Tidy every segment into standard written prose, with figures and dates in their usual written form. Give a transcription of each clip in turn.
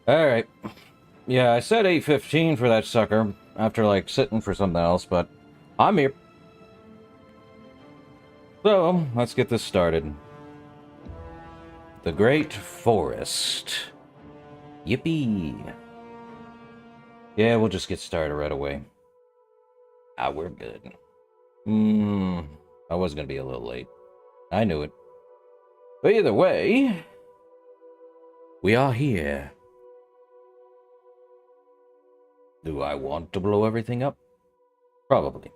Alright. Yeah, I said 8:15 for that sucker after, like, sitting for something else, but I'm here. So, let's get this started. The Great Forest. Yippee. Yeah, we'll just get started right away. Ah, we're good. I was gonna be a little late. I knew it. But either way, we are here. Do I want to blow everything up? Probably.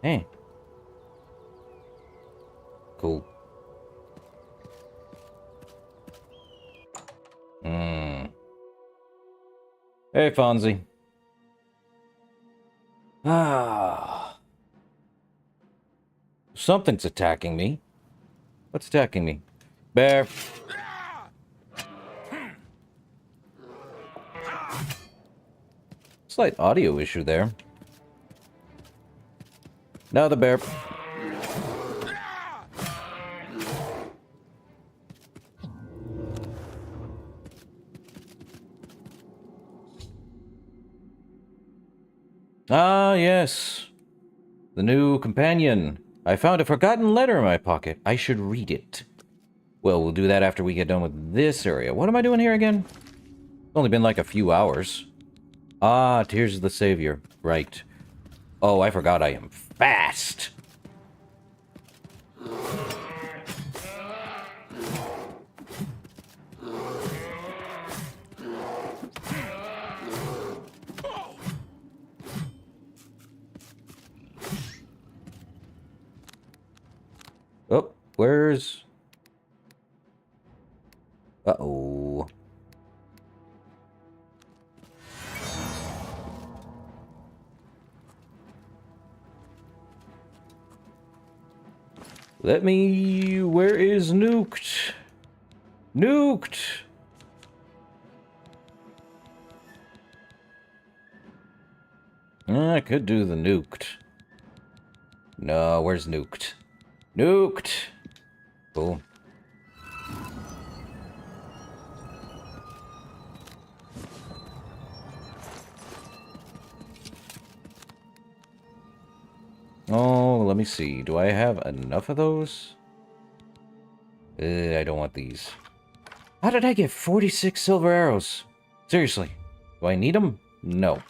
Hey. Cool. Hey, Fonzie. Ah. Something's attacking me. What's attacking me? Bear. Slight audio issue there. Now the bear. Ah, yes. The new companion. I found a forgotten letter in my pocket. I should read it. Well, we'll do that after we get done with this area. What am I doing here again? It's only been like a few hours. Ah, Tears of the Savior. Right. Oh, I forgot I am fast. Oh, where's... Uh-oh. Let me... Where is Nuked? Nuked! I could do the Nuked. No, where's Nuked? Nuked! Boom. Oh, let me see. Do I have enough of those? I don't want these. How did I get 46 silver arrows? Seriously. Do I need them? No.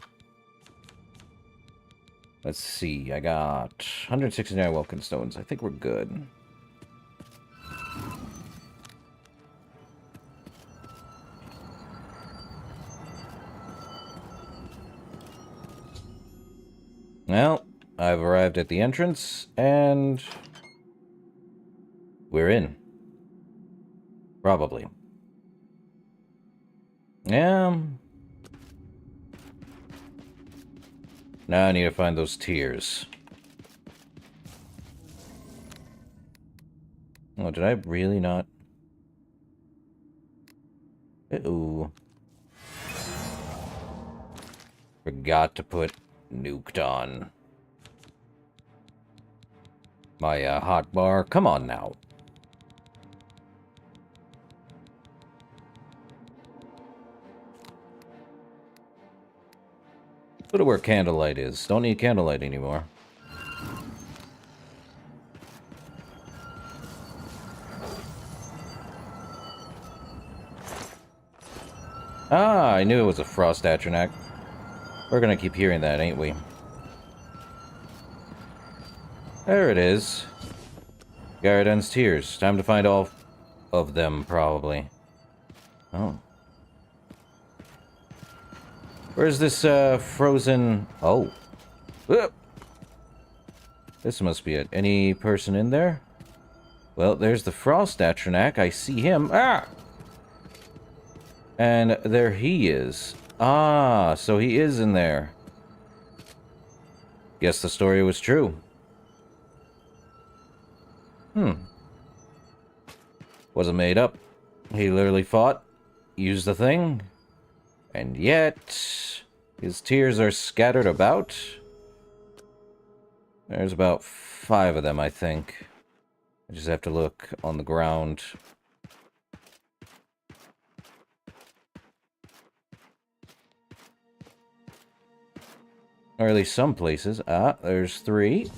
Let's see. I got 169 Welkin Stones. I think we're good. Well, I've arrived at the entrance, and we're in. Probably. Yeah. Now I need to find those tears. Oh, did I really not? Uh-oh. Forgot to put Nuked on. My hot bar. Come on now. Go to where candlelight is. Don't need candlelight anymore. Ah, I knew it was a frost atronach. We're gonna keep hearing that, ain't we? There it is. Garridan's tears. Time to find all of them, probably. Oh. Where's this, frozen... Oh. This must be it. Any person in there? Well, there's the frost atronach. I see him. Ah! And there he is. Ah, so he is in there. Guess the story was true. Wasn't made up. He literally fought, used the thing, and yet his tears are scattered about. There's about 5 of them, I think. I just have to look on the ground. Or at least some places. Ah, there's 3.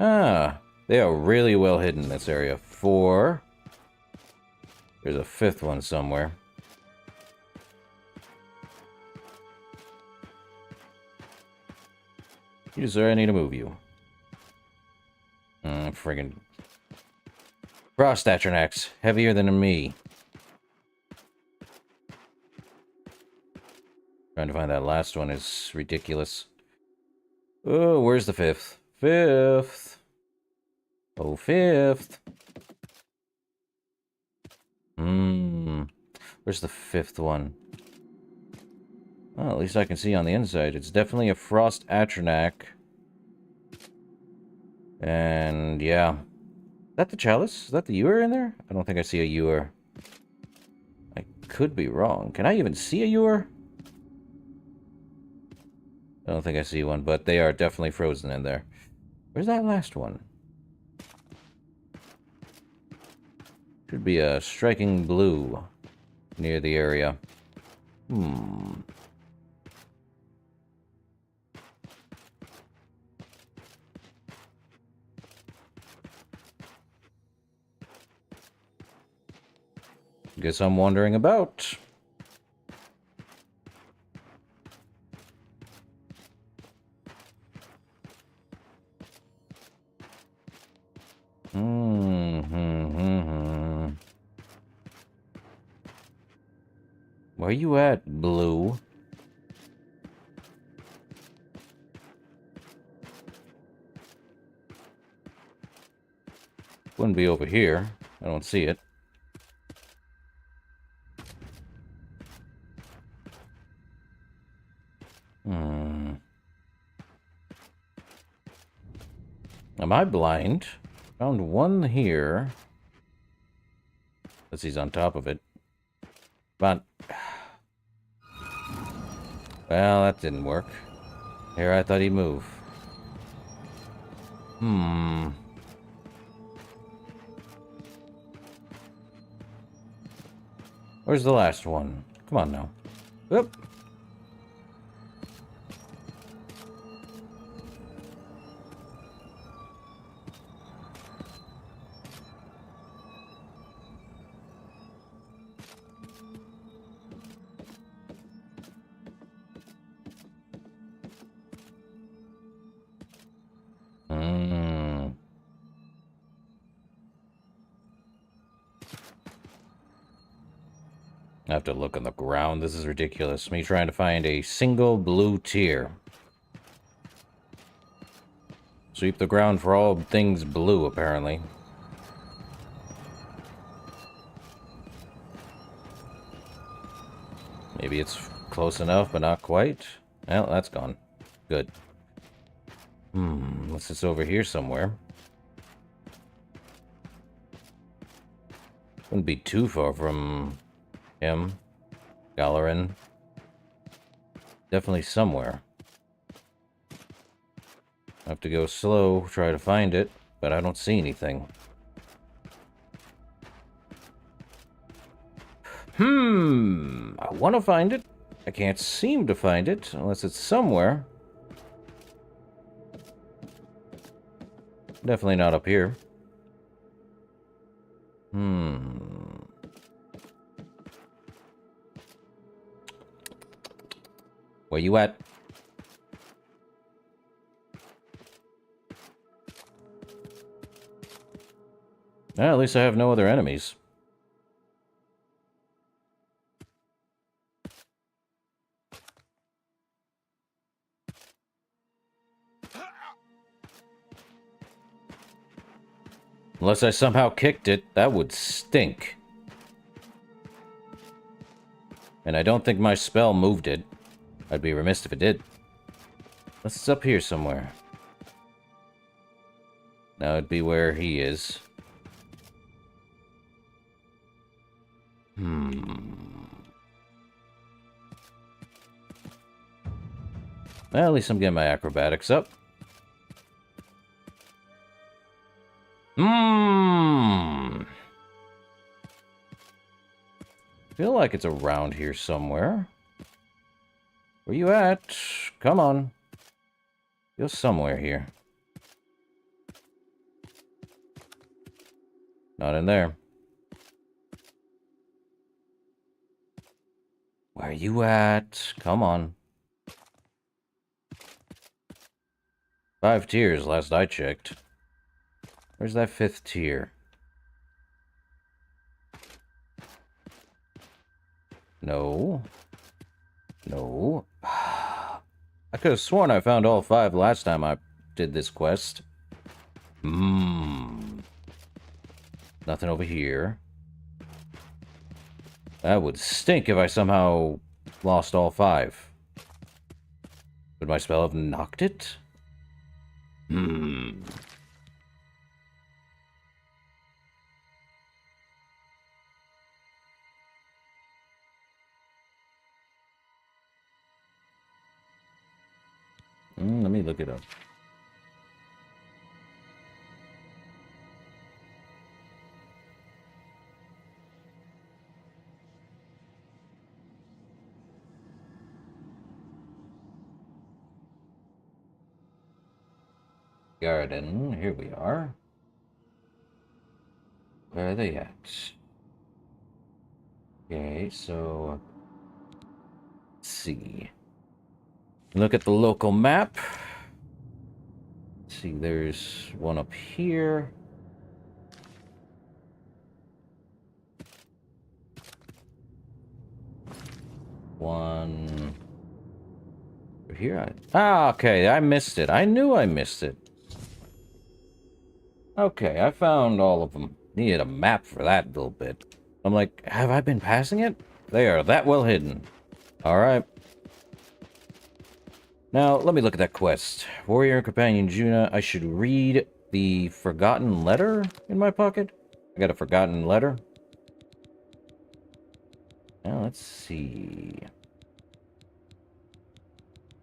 Ah, they are really well hidden in this area. 4. There's a 5th one somewhere. You sir, I need to move you. Friggin' frost atronachs, heavier than me. Trying to find that last one is ridiculous. Oh, where's the 5th? 5th. Oh, 5th. Where's the 5th one? Well, at least I can see on the inside. It's definitely a frost atronach. And, yeah. Is that the chalice? Is that the ewer in there? I don't think I see a ewer. I could be wrong. Can I even see a ewer? I don't think I see one, but they are definitely frozen in there. Where's that last one? Should be a striking blue near the area. Guess I'm wandering about. Where you at, Blue? Wouldn't be over here. I don't see it. Am I blind? Found one here. Let's see, he's on top of it. Come on. Well, that didn't work. Here, I thought he'd move. Where's the last one? Come on now. Oop. I have to look on the ground. This is ridiculous. Me trying to find a single blue tear. Sweep the ground for all things blue, apparently. Maybe it's close enough, but not quite. Well, that's gone. Good. Unless it's over here somewhere. Wouldn't be too far from him. Galarin. Definitely somewhere. I have to go slow, try to find it, but I don't see anything. I want to find it. I can't seem to find it, unless it's somewhere. Definitely not up here. Where you at? Well, at least I have no other enemies. Unless I somehow kicked it, that would stink. And I don't think my spell moved it. I'd be remiss if it did. Unless it's up here somewhere. Now it'd be where he is. Well, at least I'm getting my acrobatics up. Feel like it's around here somewhere. Where you at? Come on. Go somewhere here. Not in there. Where you at? Come on. 5 tiers, last I checked. Where's that 5th tier? No. No. I could have sworn I found all 5 last time I did this quest. Nothing over here. That would stink if I somehow lost all 5. Would my spell have knocked it? Let me look it up. Garden, here we are. Where are they at? Okay, so... let's see. Look at the local map. Let's see, there's one up here. One... over here. Okay, I missed it. I knew I missed it. Okay, I found all of them. Needed a map for that little bit. I'm like, have I been passing it? They are that well hidden. Alright. Now, let me look at that quest. Warrior and Companion Juna. I should read the forgotten letter in my pocket. I got a forgotten letter. Now, let's see.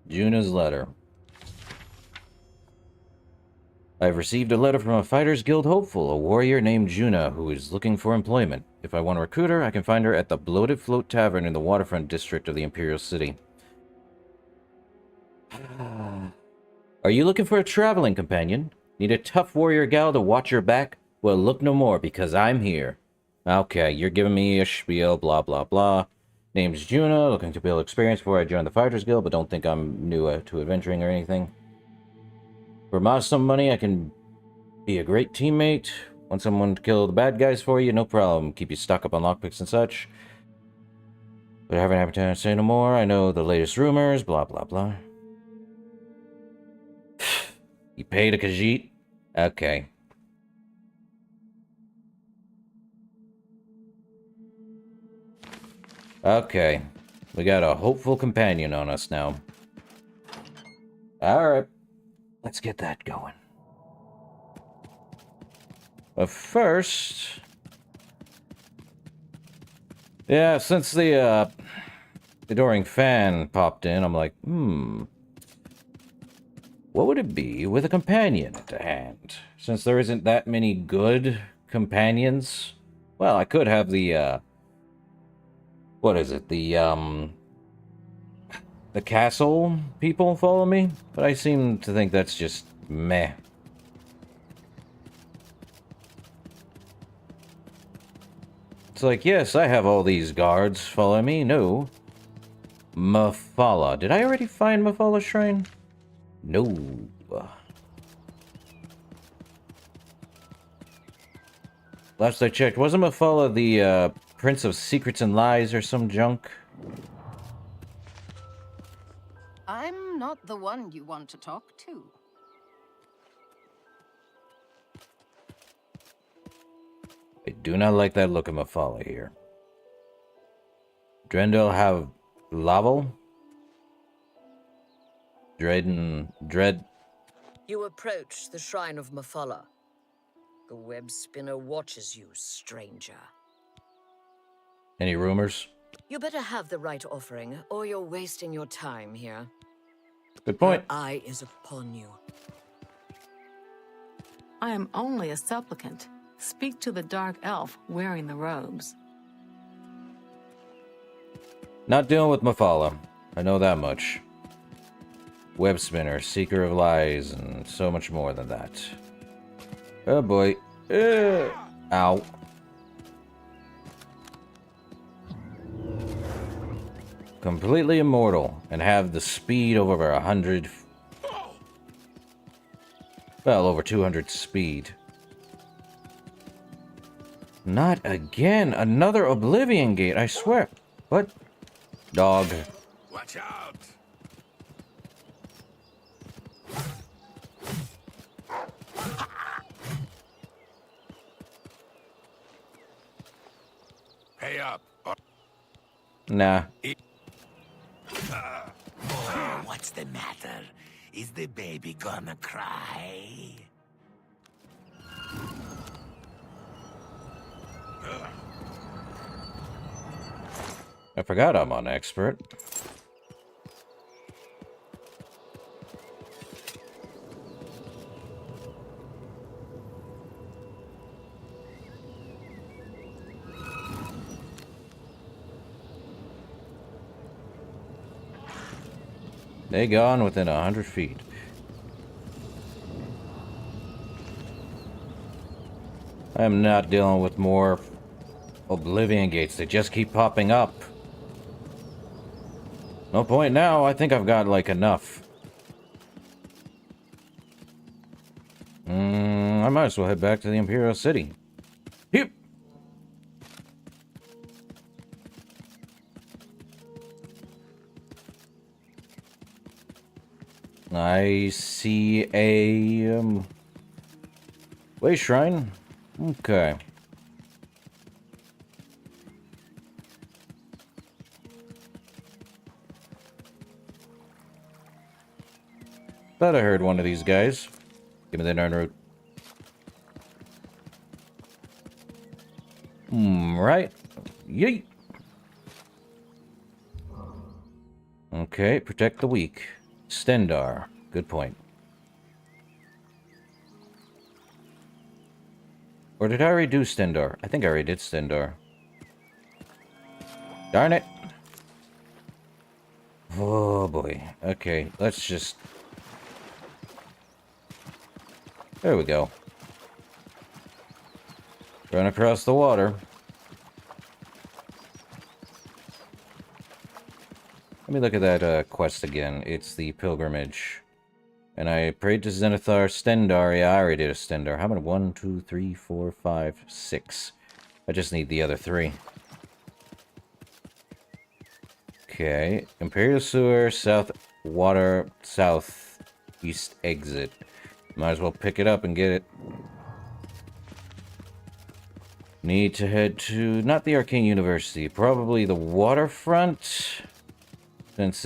Juna's letter. I've received a letter from a Fighters Guild hopeful, a warrior named Juna, who is looking for employment. If I want to recruit her, I can find her at the Bloated Float Tavern in the waterfront district of the Imperial City. Are you looking for a traveling companion? Need a tough warrior gal to watch your back? Well, look no more, because I'm here. Okay, you're giving me a spiel, blah, blah, blah. Name's Juna, looking to build experience before I join the Fighters Guild, but don't think I'm new to adventuring or anything. For some money, I can be a great teammate. Want someone to kill the bad guys for you? No problem. Keep you stocked up on lockpicks and such. But I haven't had time to say no more. I know the latest rumors, blah, blah, blah. You paid a Khajiit? Okay. Okay. We got a hopeful companion on us now. Alright. Let's get that going. But first... yeah, since the adoring fan popped in, I'm like, what would it be with a companion at hand? Since there isn't that many good companions, well, I could have the, what is it? The castle people follow me, but I seem to think that's just meh. It's like, yes, I have all these guards follow me. No. Mafala. Did I already find Mafala's shrine? No. Last I checked, wasn't Mafala the Prince of Secrets and Lies or some junk? I'm not the one you want to talk to. I do not like that look of Mafala here. Drendel have Laval? Dread. You approach the shrine of Mafala. The web spinner watches you, stranger. Any rumors? You better have the right offering, or you're wasting your time here. Good point. Her eye is upon you. I am only a supplicant. Speak to the dark elf wearing the robes. Not dealing with Mafala. I know that much. Web spinner, seeker of lies, and so much more than that. Oh boy. Ow. Completely immortal, and have the speed of over 100... Well, over 200 speed. Not again! Another Oblivion Gate, I swear! What? Dog. Watch out! Pay up. Nah. What's the matter? Is the baby gonna cry? I forgot I'm on expert. They gone within 100 feet. I am not dealing with more Oblivion Gates. They just keep popping up. No point now. I think I've got, like, enough. I might as well head back to the Imperial City. Yep. I see a, way shrine. Okay. Thought I heard one of these guys. Give me the darn route. Right. Yeet. Okay, protect the weak. Stendar. Good point. Or did I already do Stendar? I think I already did Stendar. Darn it. Oh boy. Okay, let's just... There we go. Run across the water. Let me look at that quest again. It's the pilgrimage. And I prayed to Zenithar Stendar. Yeah, I already did a Stendar. How many? 1, 2, 3, 4, 5, 6. I just need the other 3. Okay. Imperial Sewer, South Water, South East Exit. Might as well pick it up and get it. Need to head to, not the Arcane University, probably the waterfront. Since,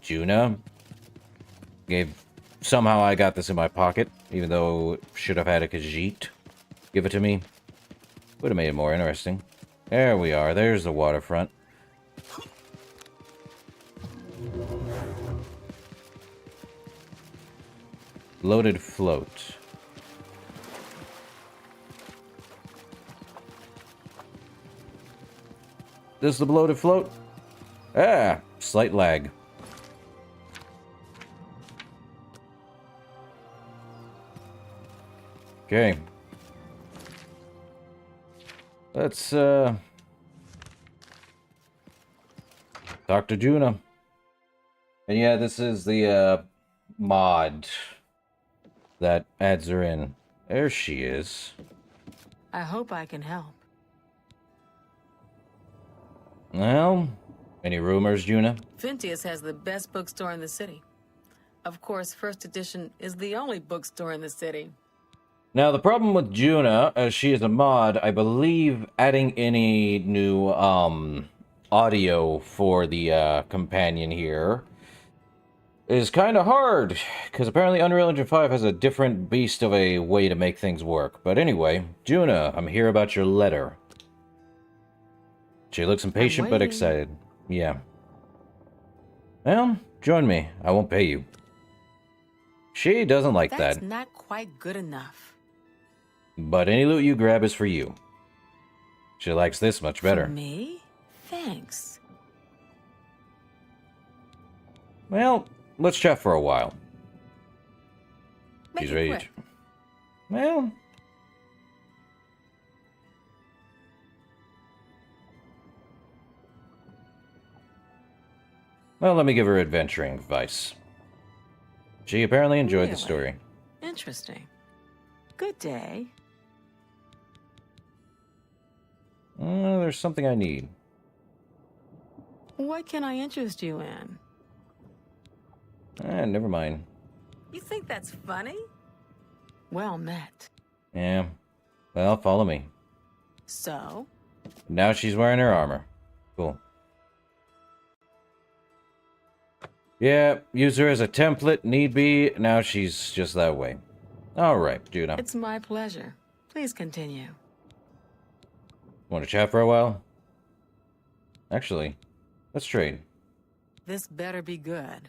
Juna somehow I got this in my pocket, even though should have had a Khajiit give it to me. Would have made it more interesting. There we are, there's the waterfront. Loaded float. This is the bloated float? Ah, slight lag. Okay. Let's, talk to Juna. And yeah, this is the, mod that adds her in. There she is. I hope I can help. Well, any rumors, Juna? Fintius has the best bookstore in the city. Of course, First Edition is the only bookstore in the city. Now, the problem with Juna, as she is a mod, I believe adding any new, audio for the, companion here is kind of hard, because apparently Unreal Engine 5 has a different beast of a way to make things work. But anyway, Juna, I'm here about your letter. She looks impatient but excited. Yeah. Well, join me. I won't pay you. She doesn't like That's that. not quite good enough. But any loot you grab is for you. She likes this much better. For me? Thanks. Well, let's chat for a while. Make She's it ready quick. Well... Well, let me give her adventuring advice. She apparently enjoyed the Really? story. Interesting. Good day. There's something I need. What can I interest you in? Never mind. You think that's funny? Well met. Yeah. Well, follow me. So? Now she's wearing her armor. Cool. Yeah, use her as a template, need be. Now she's just that way. Alright, Juno. It's my pleasure. Please continue. Want to chat for a while? Actually, let's trade. This better be good.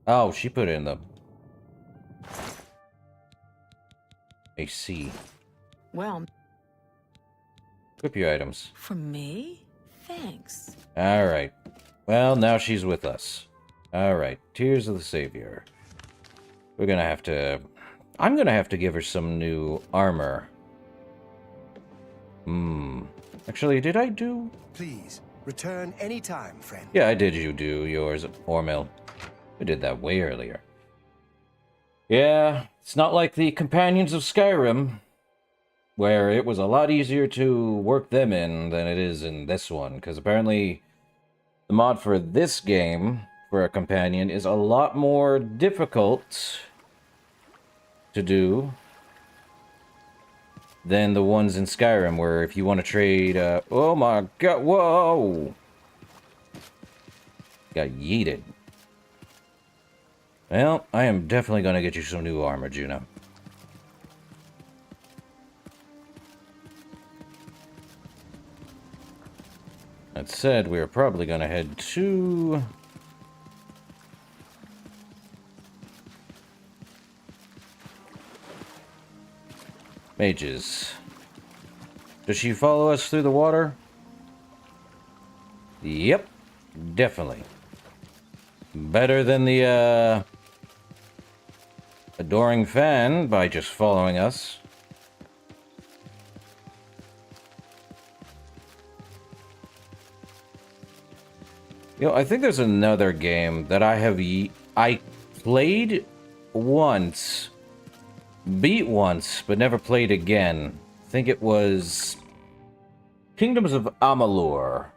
Oh, she put it in the... AC. Well, Equip your items. for me? Thanks. Alright. Well, now she's with us. Alright, Tears of the Savior. We're gonna have to... I'm gonna have to give her some new armor. Actually, did I do... Please, return anytime, friend. Yeah, I did you do yours, Ormil. We did that way earlier. Yeah, it's not like the Companions of Skyrim, where it was a lot easier to work them in than it is in this one, because apparently the mod for this game, for a companion, is a lot more difficult to do than the ones in Skyrim, where if you want to trade, oh my god, whoa! Got yeeted. Well, I am definitely gonna get you some new armor, Juno. That said, we are probably gonna head to... Mages. Does she follow us through the water? Yep, definitely. Better than the, Adoring Fan by just following us. You know, I think there's another game that I played once, beat once, but never played again. I think it was Kingdoms of Amalur: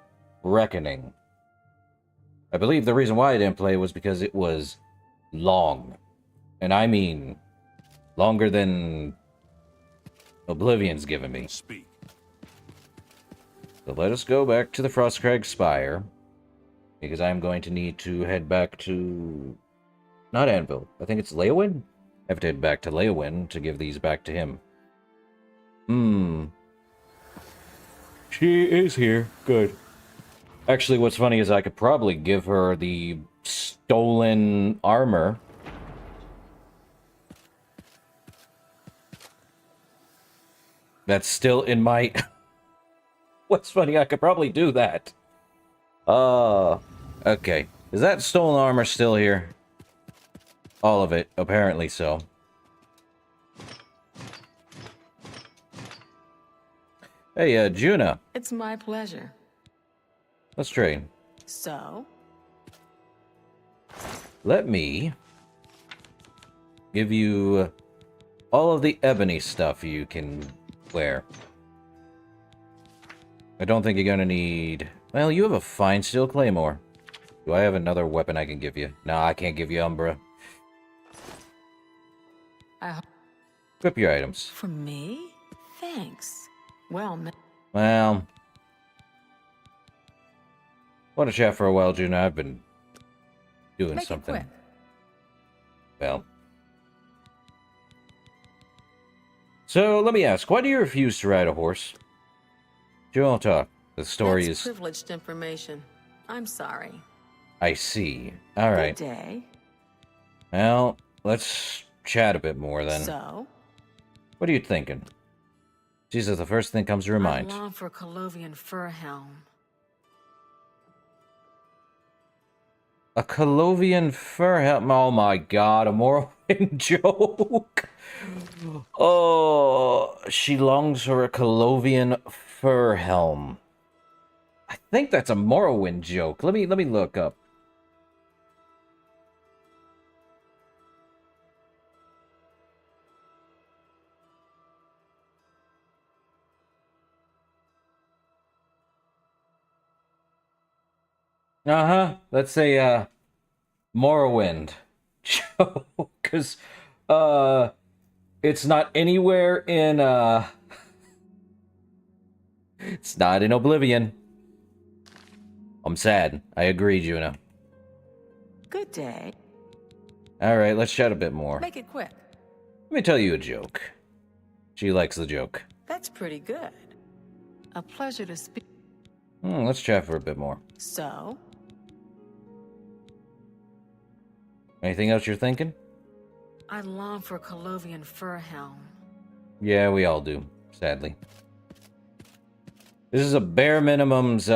Reckoning. I believe the reason why I didn't play was because it was long. And I mean, longer than Oblivion's given me. Speak. So let us go back to the Frostcrag Spire, because I'm going to need to head back to... Not Anvil. I think it's Leowyn? I have to head back to Leowyn to give these back to him. She is here. Good. Actually, what's funny is I could probably give her the stolen armor. That's still in my... What's funny, I could probably do that. Okay. Is that stolen armor still here? All of it, apparently so. Hey, Juna. It's my pleasure. Let's trade. So? Let me give you all of the ebony stuff you can wear. I don't think you're gonna need... Well, you have a fine steel claymore. Do I have another weapon I can give you? No, I can't give you Umbra. Equip your items. For me? Thanks. Well, Well... Want to chat for a while, Juna? I've been doing make something. it quick. Well... So, let me ask, why do you refuse to ride a horse? You won't talk. The story That's is... privileged information. I'm sorry. I see. All right. Good day. Well, let's chat a bit more then. So? What are you thinking? Jesus, the first thing comes to your mind. I long for Colovian fur helm. A Colovian fur helm. Oh my god, a Morrowind joke. Oh, she longs for a Colovian fur helm. I think that's a Morrowind joke. Let me look up. Uh-huh. Let's say Morrowind joke, because it's not anywhere in it's not in Oblivion. I'm sad. I agree, Juno. Good day. Alright, let's chat a bit more. Make it quick. Let me tell you a joke. She likes the joke. That's pretty good. A pleasure to speak. Let's chat for a bit more. So? Anything else you're thinking? I long for Colovian fur helm. Yeah, we all do, sadly. This is a bare minimums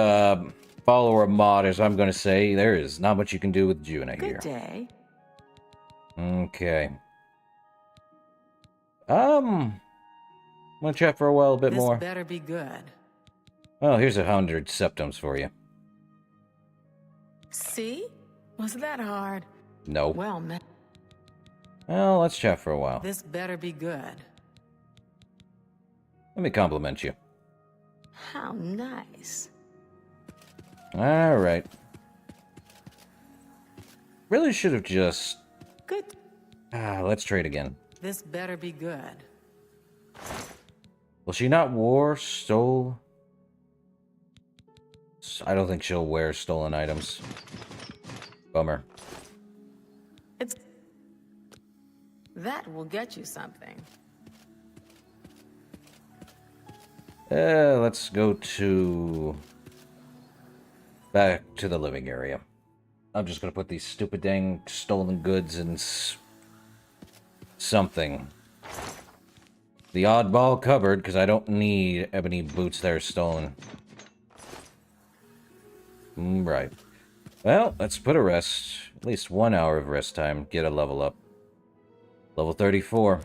follower mod, as I'm going to say. There is not much you can do with Juna here. Good day. Okay. I'm gonna chat for a while, a bit This more. better be good. Oh, here's 100 septums for you. See? Was that hard? No. Well, man. Well, let's chat for a while. This better be good. Let me compliment you. How nice. Alright. Really should have just... Good. let's trade again. This better be good. Will she not stole? I don't think she'll wear stolen items. Bummer. It's... That will get you something. Let's go back to the living area. I'm just gonna put these stupid dang stolen goods in something. The oddball cupboard, because I don't need ebony boots that are stolen. Right. Well, let's put a rest. At least 1 hour of rest time. Get a level up. Level 34.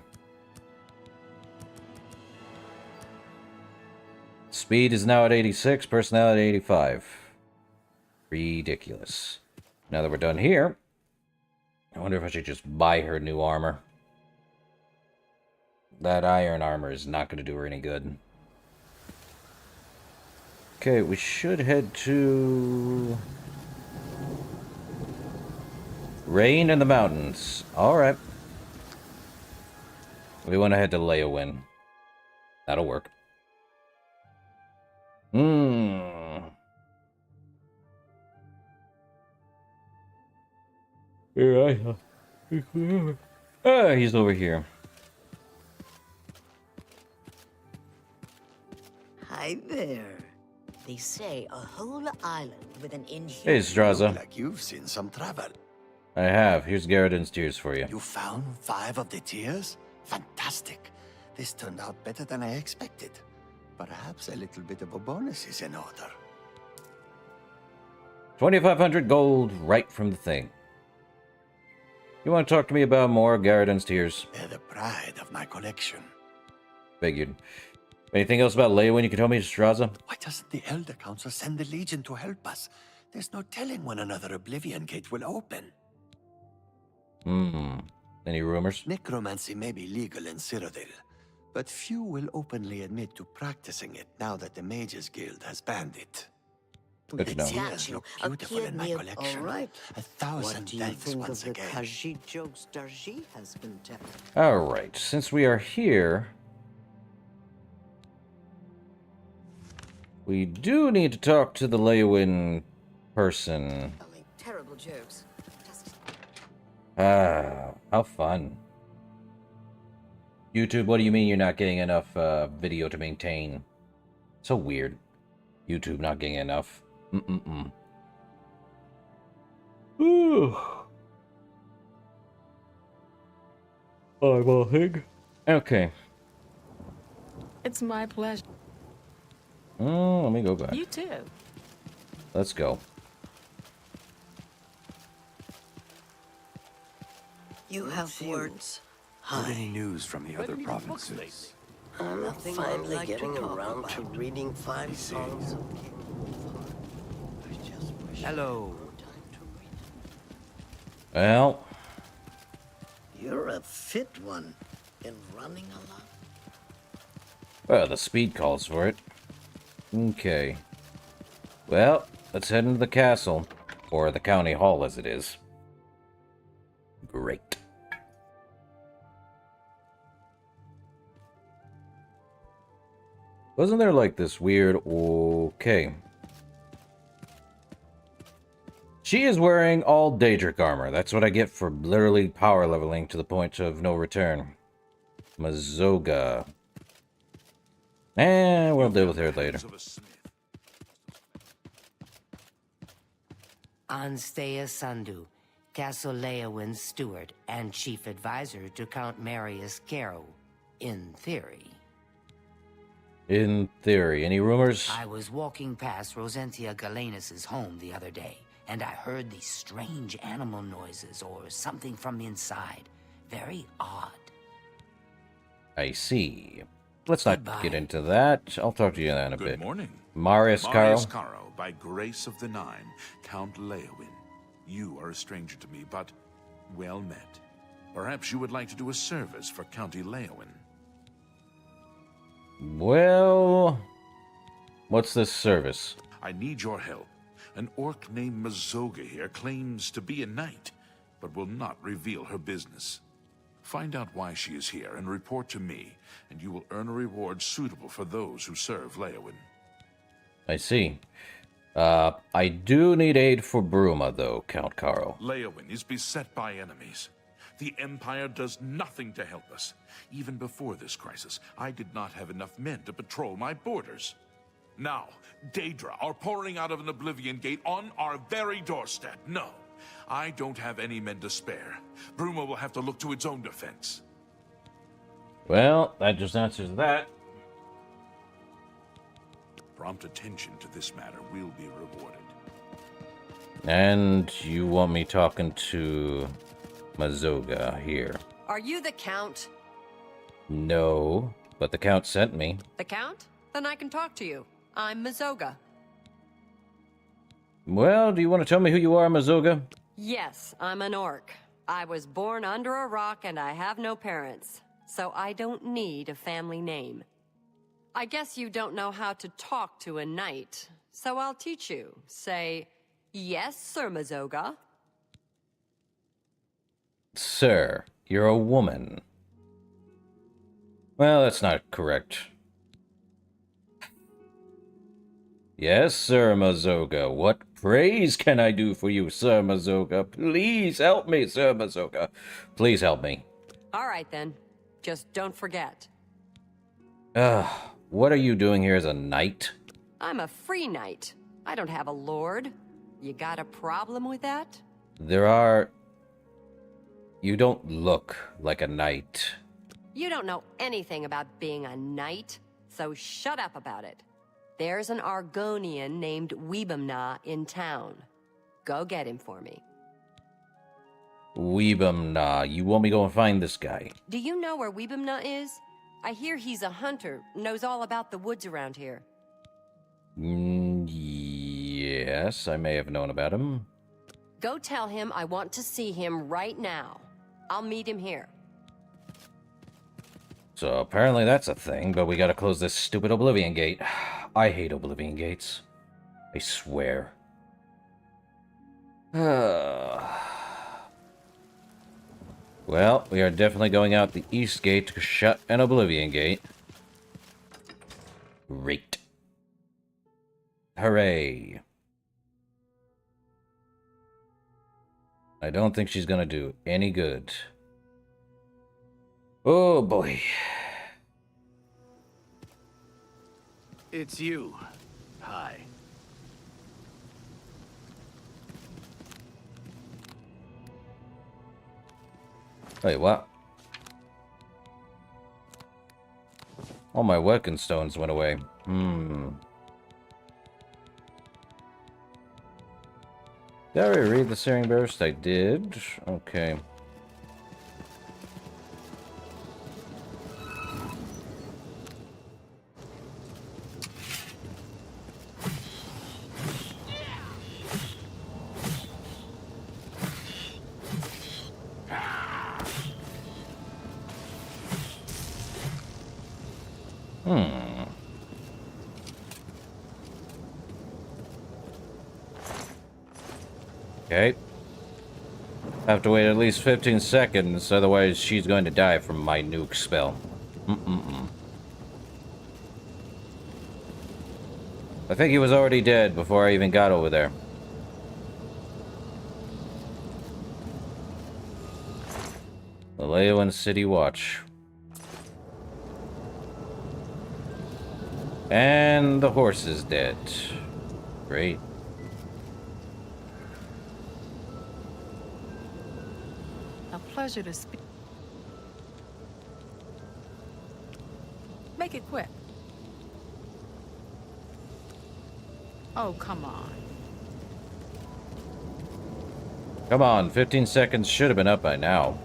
Speed is now at 86, personality 85. Ridiculous. Now that we're done here, I wonder if I should just buy her new armor. That iron armor is not going to do her any good. Okay, we should head to... Rain in the mountains. Alright. We want to head to Leowin. That'll work. Here he's over here. Hi there. They say a whole island with an inhuman... Hey, Straza. Like you've seen some travel. I have. Here's Garridan's tears for you. You found 5 of the tears? Fantastic. This turned out better than I expected. Perhaps a little bit of a bonus is in order. 2,500 gold right from the thing. You want to talk to me about more Garridan's tears? They're the pride of my collection. Figured. Anything else about Leowin you can tell me, Straza? Why doesn't the Elder Council send the Legion to help us? There's no telling when another Oblivion Gate will open. Any rumors? Necromancy may be legal in Cyrodiil, but few will openly admit to practicing it now that the Mages Guild has banned it. Good to know. Tears look beautiful in my collection. All right. 1,000 What do you thanks think once of the again. Khajiit jokes Darji has been telling? Alright, since we are here... We do need to talk to the Leowin person. Telling terrible jokes. Just How fun. YouTube, what do you mean you're not getting enough video to maintain? So weird. YouTube not getting enough. Ooh. Eyeballing. Okay. It's my pleasure. Let me go back. You too. Let's go. You have words. Heard any news from the other provinces? I'm finally getting around to reading 5 songs of Hello. Well, You're a fit one. Been running a lot. well, the speed calls for it. Okay. Well, let's head into the castle. Or the county hall, as it is. Great. Wasn't there, like, this weird... Okay. She is wearing all Daedric armor. That's what I get for literally power leveling to the point of no return. Mazoga. We'll deal with her later. Anstea Sandu, Castle Leowin's steward and chief advisor to Count Marius Caro, in theory. In theory. Any rumors? I was walking past Rosentia Galenus' home the other day, and I heard these strange animal noises or something from inside. Very odd. I see. Let's not Goodbye. get into that. I'll talk to you in a bit. Good morning. Marius Caro. Marius Caro, by grace of the Nine, Count Leowin. You are a stranger to me, but well met. Perhaps you would like to do a service for County Leowin. Well, what's this service? I need your help. An orc named Mazoga here claims to be a knight, but will not reveal her business. Find out why she is here and report to me, and you will earn a reward suitable for those who serve Leowin. I see. I do need aid for Bruma, though, Count Caro. Leowin is beset by enemies. The Empire does nothing to help us. Even before this crisis, I did not have enough men to patrol my borders. Now, Daedra are pouring out of an Oblivion Gate on our very doorstep. No, I don't have any men to spare. Bruma will have to look to its own defense. Well, that just answers that. Prompt attention to this matter will be rewarded. And you want me talking to Mazoga here? Are you the Count? No, but the Count sent me. The Count? Then I can talk to you. I'm Mazoga. Well, do you want to tell me who you are, Mazoga? Yes, I'm an orc. I was born under a rock and I have no parents, so I don't need a family name. I guess you don't know how to talk to a knight, so I'll teach you. Say, yes, Sir Mazoga. Sir, you're a woman. Well, that's not correct. Yes, Sir Mazoga. What praise can I do for you, Sir Mazoga? Please help me, Sir Mazoga. Please help me. All right, then. Just don't forget. What are you doing here as a knight? I'm a free knight. I don't have a lord. You got a problem with that? You don't look like a knight. You don't know anything about being a knight, so shut up about it. There's an Argonian named Weebamna in town. Go get him for me. Weebamna, you want me to go and find this guy? Do you know where Weebamna is? I hear he's a hunter, knows all about the woods around here. Yes, I may have known about him. Go tell him I want to see him right now. I'll meet him here. So apparently that's a thing, but we gotta close this stupid Oblivion Gate. I hate Oblivion Gates. I swear. Well, we are definitely going out the East Gate to shut an Oblivion Gate. Great. Hooray. I don't think she's gonna do any good. Oh boy. It's you. Hi. Wait, what? All my weapon stones went away. Did I already read the Searing Burst? I did. Okay. Okay. Have to wait at least 15 seconds, otherwise she's going to die from my nuke spell. I think he was already dead before I even got over there. The Leowan City Watch. And the horse is dead. Great. A pleasure to speak. Make it quick. Oh, come on. Come on, 15 seconds should have been up by now.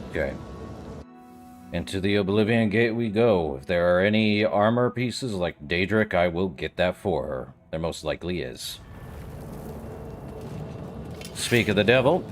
Okay. Into the Oblivion Gate we go. If there are any armor pieces like Daedric, I will get that for her. There most likely is. Speak of the devil.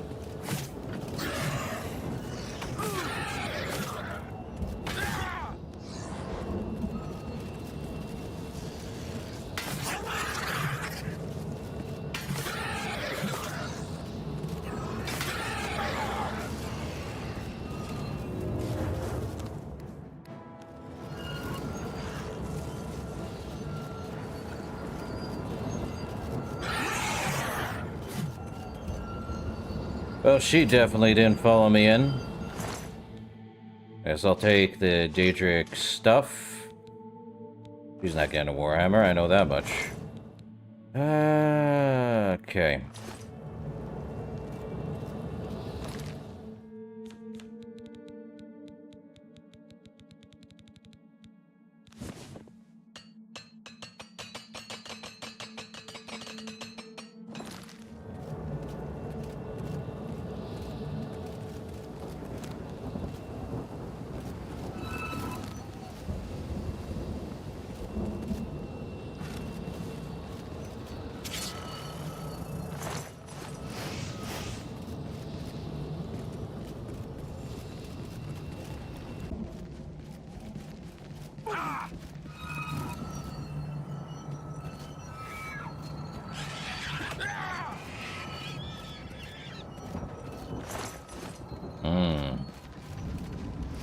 Well, she definitely didn't follow me in. Guess I'll take the Daedric stuff. She's not getting a Warhammer, I know that much. Okay.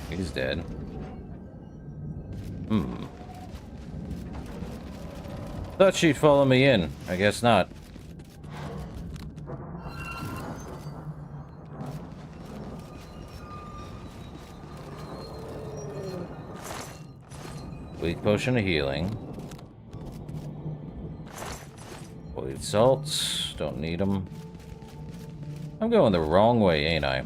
He's dead. Thought she'd follow me in. I guess not. Weak potion of healing. Void salts. Don't need them. I'm going the wrong way, ain't I?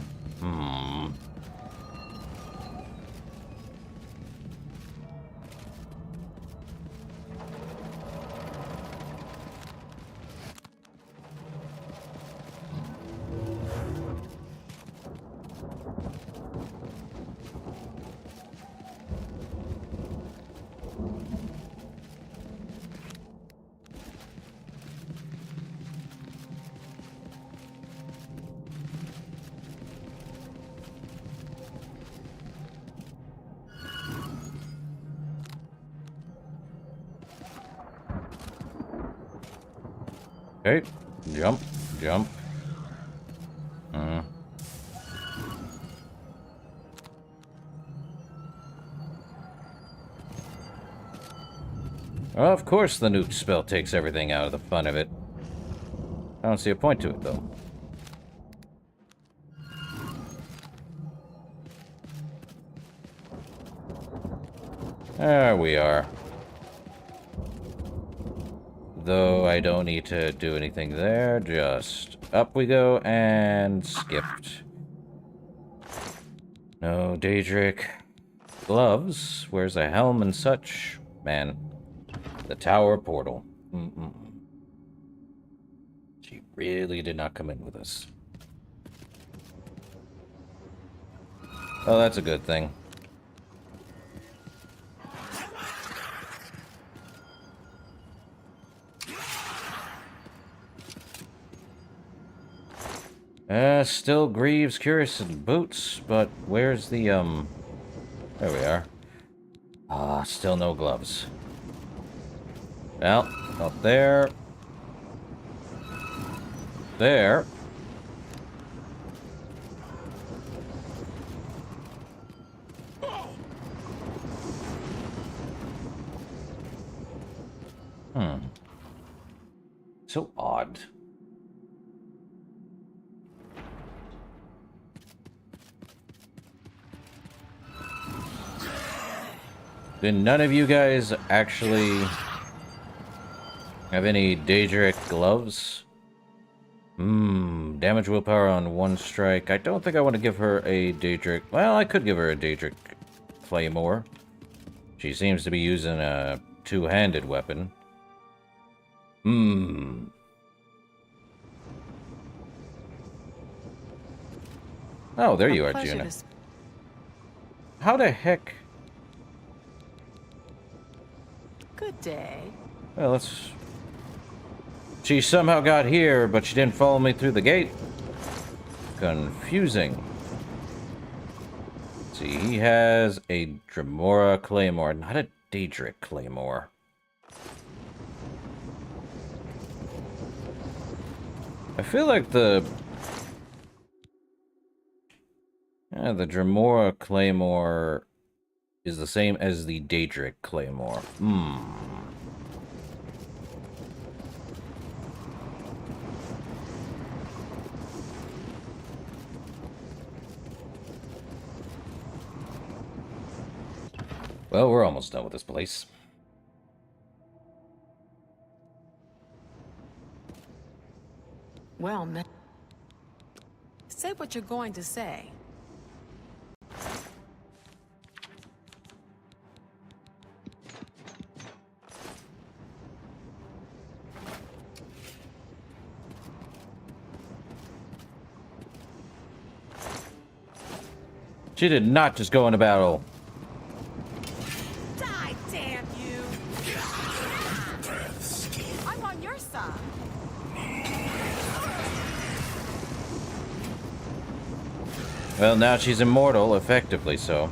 Okay, jump, jump. Well, of course the nuke spell takes everything out of the fun of it. I don't see a point to it, though. There we are. Though I don't need to do anything there, just up we go and skipped. No Daedric. Gloves? Where's a helm and such? Man. The tower portal. She really did not come in with us. Oh, that's a good thing. Still Greaves, Curious, and Boots, but where's the, There we are. Ah, still no gloves. Well, up there. There. So odd. Did none of you guys actually have any Daedric gloves? Damage willpower on one strike. I don't think I want to give her a Daedric. Well, I could give her a Daedric Claymore. She seems to be using a two-handed weapon. Oh, there you are, Juna. How the heck? Good day. Well, let's... She somehow got here, but she didn't follow me through the gate. Confusing. Let's see, he has a Dremora Claymore, not a Daedric Claymore. I feel like the Dremora Claymore is the same as the Daedric Claymore. Well, we're almost done with this place. Well, say what you're going to say. She did not just go into battle. Die, damn you! I'm on your side. Well, now she's immortal, effectively so.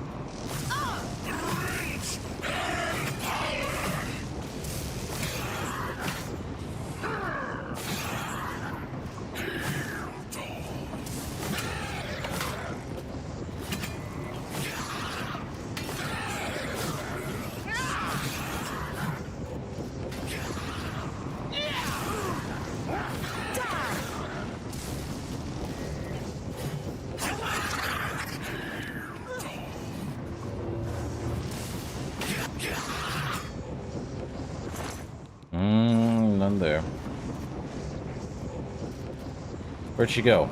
None there. Where'd she go?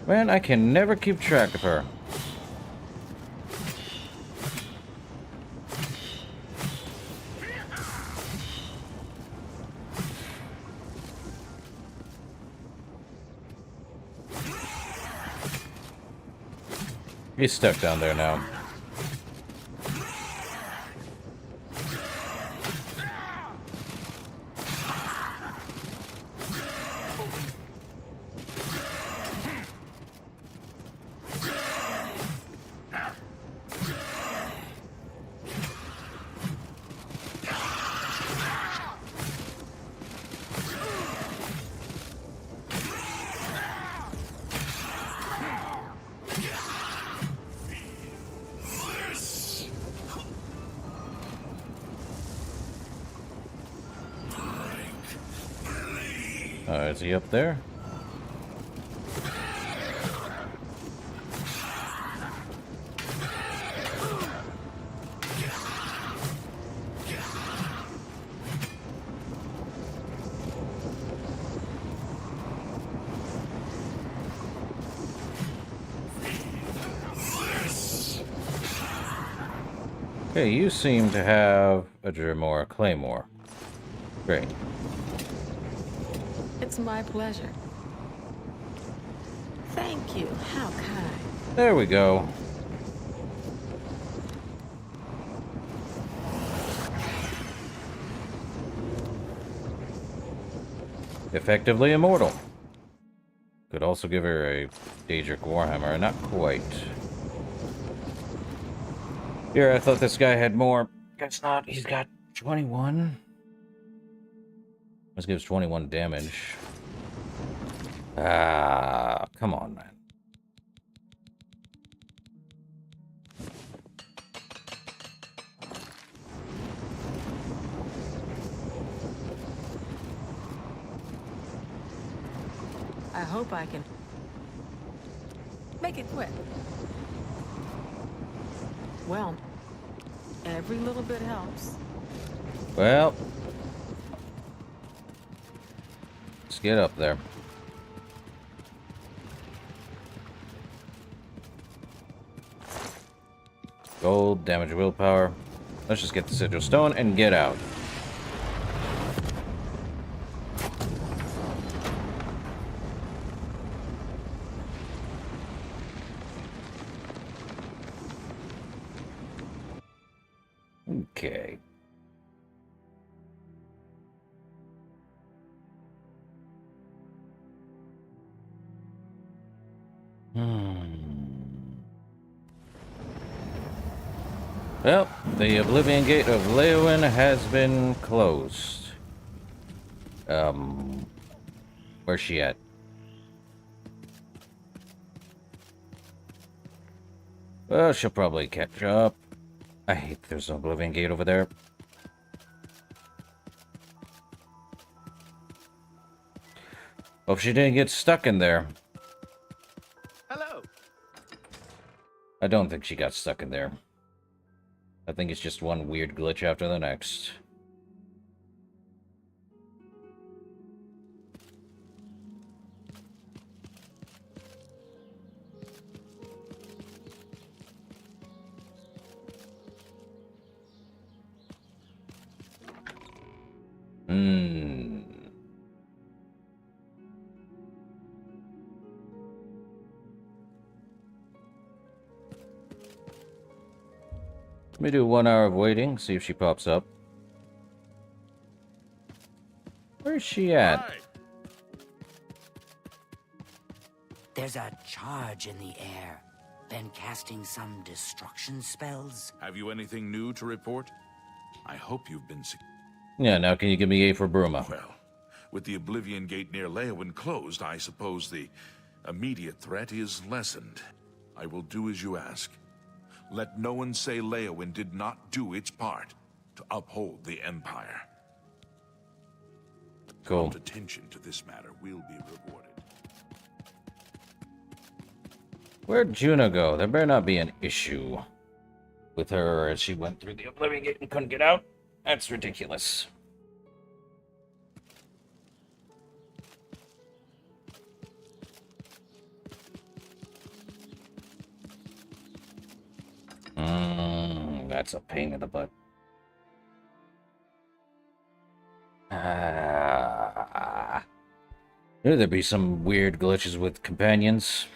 Man, I can never keep track of her. He's stuck down there now. Is he up there? Okay, you seem to have a Dremora Claymore. Great. It's my pleasure. Thank you. How kind. There we go. Effectively immortal. Could also give her a Daedric Warhammer. Not quite. Here, I thought this guy had more. Guess not. He's got 21. This gives 21 damage. Ah, come on, man. I hope I can make it quick. Well, every little bit helps. Well, let's get up there. Gold, damage willpower. Let's just get the Sigil Stone and get out. Okay. Well, the Oblivion Gate of Leowyn has been closed. Where's she at? Well, she'll probably catch up. I hate there's an Oblivion Gate over there. Hope she didn't get stuck in there. Hello. I don't think she got stuck in there. I think it's just one weird glitch after the next. Let me do 1 hour of waiting, see if she pops up. Where's she at? Hi. There's a charge in the air. Been casting some destruction spells? Have you anything new to report? I hope you've been... Yeah, now can you give me A for Bruma? Well, with the Oblivion Gate near Leowyn closed, I suppose the immediate threat is lessened. I will do as you ask. Let no one say Leowyn did not do its part to uphold the Empire. Cool. Prompt attention to this matter will be rewarded. Where'd Juno go? There better not be an issue with her as she went through the Oblivion Gate and couldn't get out. That's ridiculous. That's a pain in the butt. Knew there'd be some weird glitches with companions.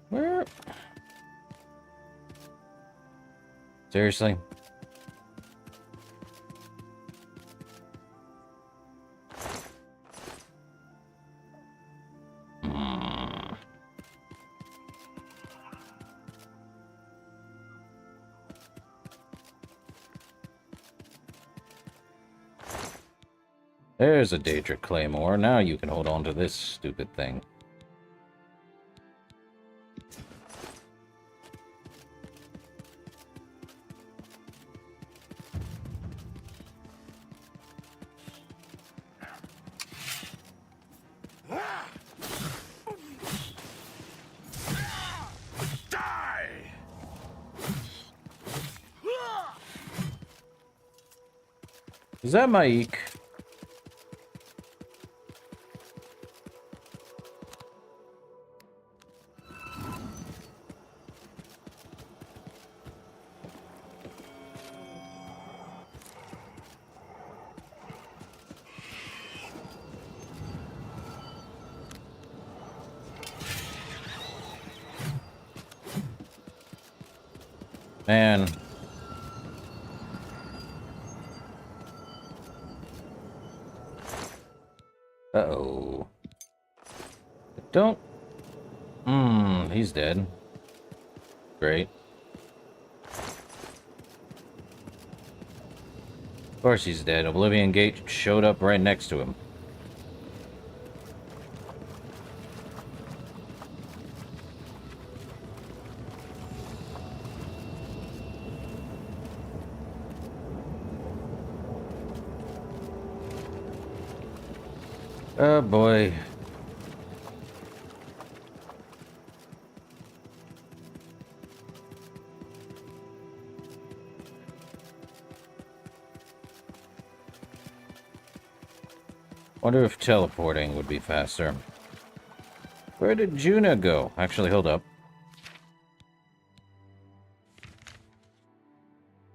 Where? Seriously? There's a Daedric Claymore. Now you can hold on to this stupid thing. Is that Maik? Man. Uh-oh. Don't... he's dead. Great. Of course he's dead. Oblivion Gate showed up right next to him. Oh boy. Wonder if teleporting would be faster. Where did Juna go? Actually, hold up.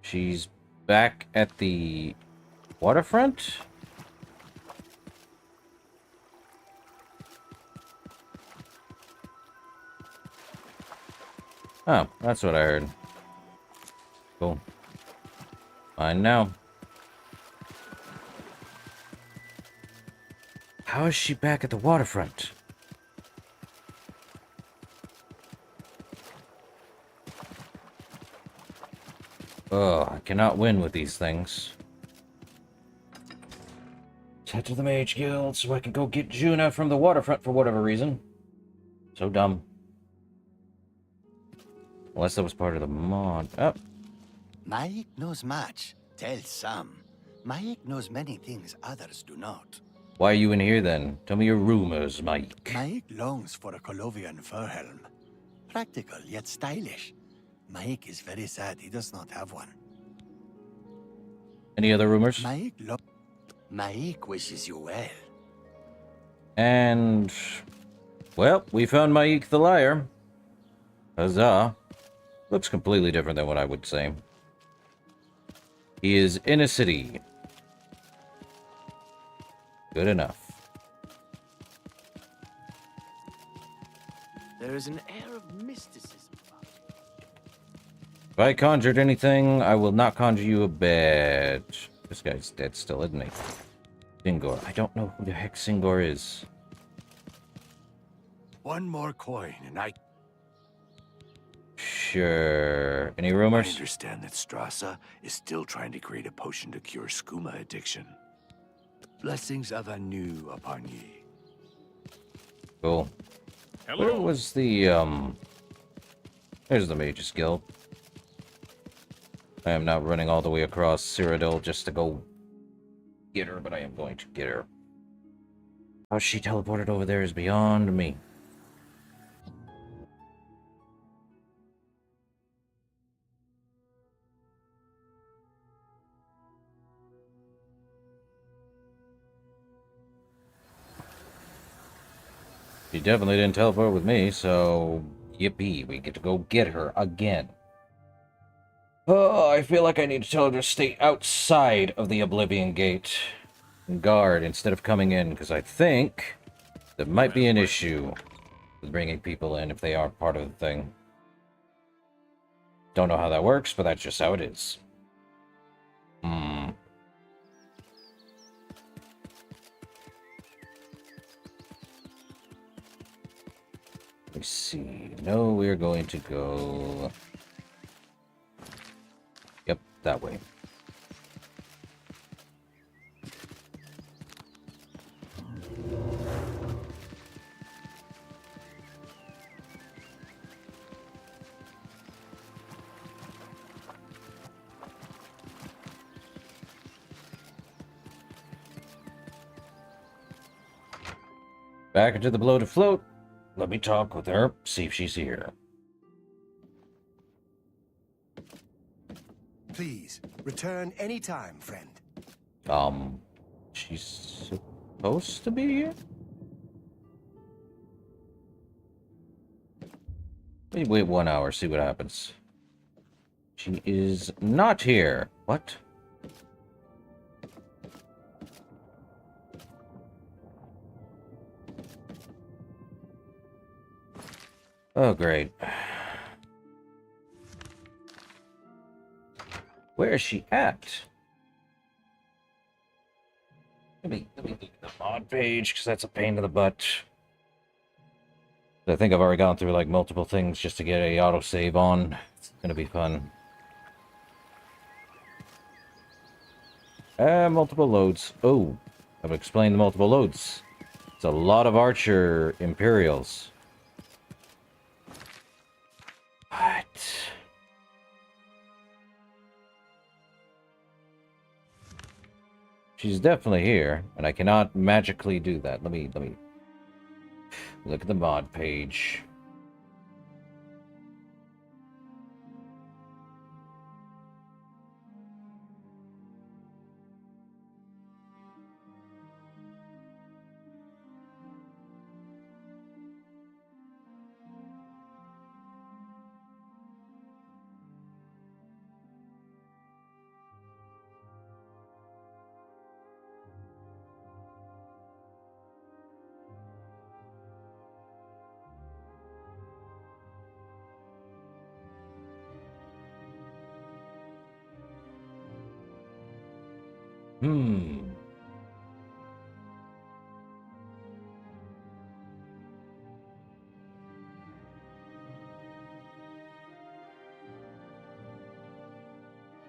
She's back at the waterfront? Oh, that's what I heard. Cool. Fine now. How is she back at the waterfront? Oh, I cannot win with these things. Let's head to the Mage Guild so I can go get Juna from the waterfront for whatever reason. So dumb. Unless that was part of the mod. Oh. Maik knows much. Tell some. Maik knows many things others do not. Why are you in here then? Tell me your rumors, Mike. Maik longs for a Colovian fur helm. Practical yet stylish. Maik is very sad he does not have one. Any other rumors? Maik wishes you well. And... well, we found Maik the liar. Huzzah. Looks completely different than what I would say. He is in a city. Good enough. There is an air of mysticism about it. If I conjured anything, I will not conjure you a bed. This guy's dead still, isn't he? Singor. I don't know who the heck Singor is. One more coin, and I Sure. Any I rumors? understand that Strasza is still trying to create a potion to cure skooma addiction. Blessings of Anu upon ye. Cool. Hello. Where was the, There's the Mage's Guild. I am not running all the way across Cyrodiil just to go get her, but I am going to get her. How she teleported over there is beyond me. She definitely didn't teleport with me, so yippee, we get to go get her again. Oh, I feel like I need to tell her to stay outside of the Oblivion Gate and guard instead of coming in, because I think there might be an issue with bringing people in if they aren't part of the thing. Don't know how that works, but that's just how it is. Let me see. No, we're going to go... yep, that way. Back into the bloated float. Let me talk with her, see if she's here. Please, return anytime, friend. She's supposed to be here? Let me wait 1 hour, see what happens. She is not here. What? Oh, great. Where is she at? Let me look at the mod page, because that's a pain in the butt. I think I've already gone through, like, multiple things just to get a autosave on. It's gonna be fun. Multiple loads. Oh, I've explained the multiple loads. It's a lot of Archer Imperials. What? She's definitely here, and I cannot magically do that. Let me look at the mod page.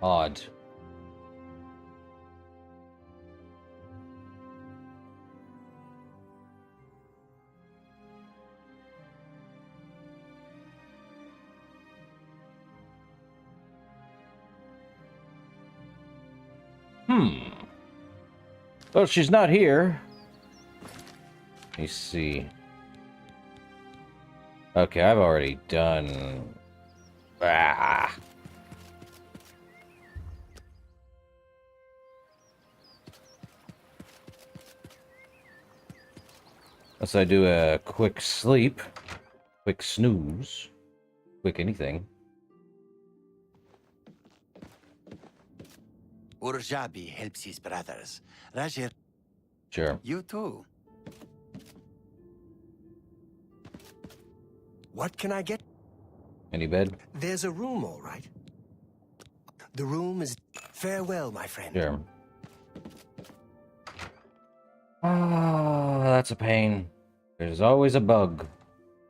Odd. Well, she's not here. Let me see. Okay, I've already done... Ah! Unless I do a quick sleep, quick snooze, quick anything. Urjabi helps his brothers. Rajir, Sure. you too. What can I get? Any bed? There's a room, all right. The room is... Farewell, my friend. Sure. Ah, that's a pain. There's always a bug.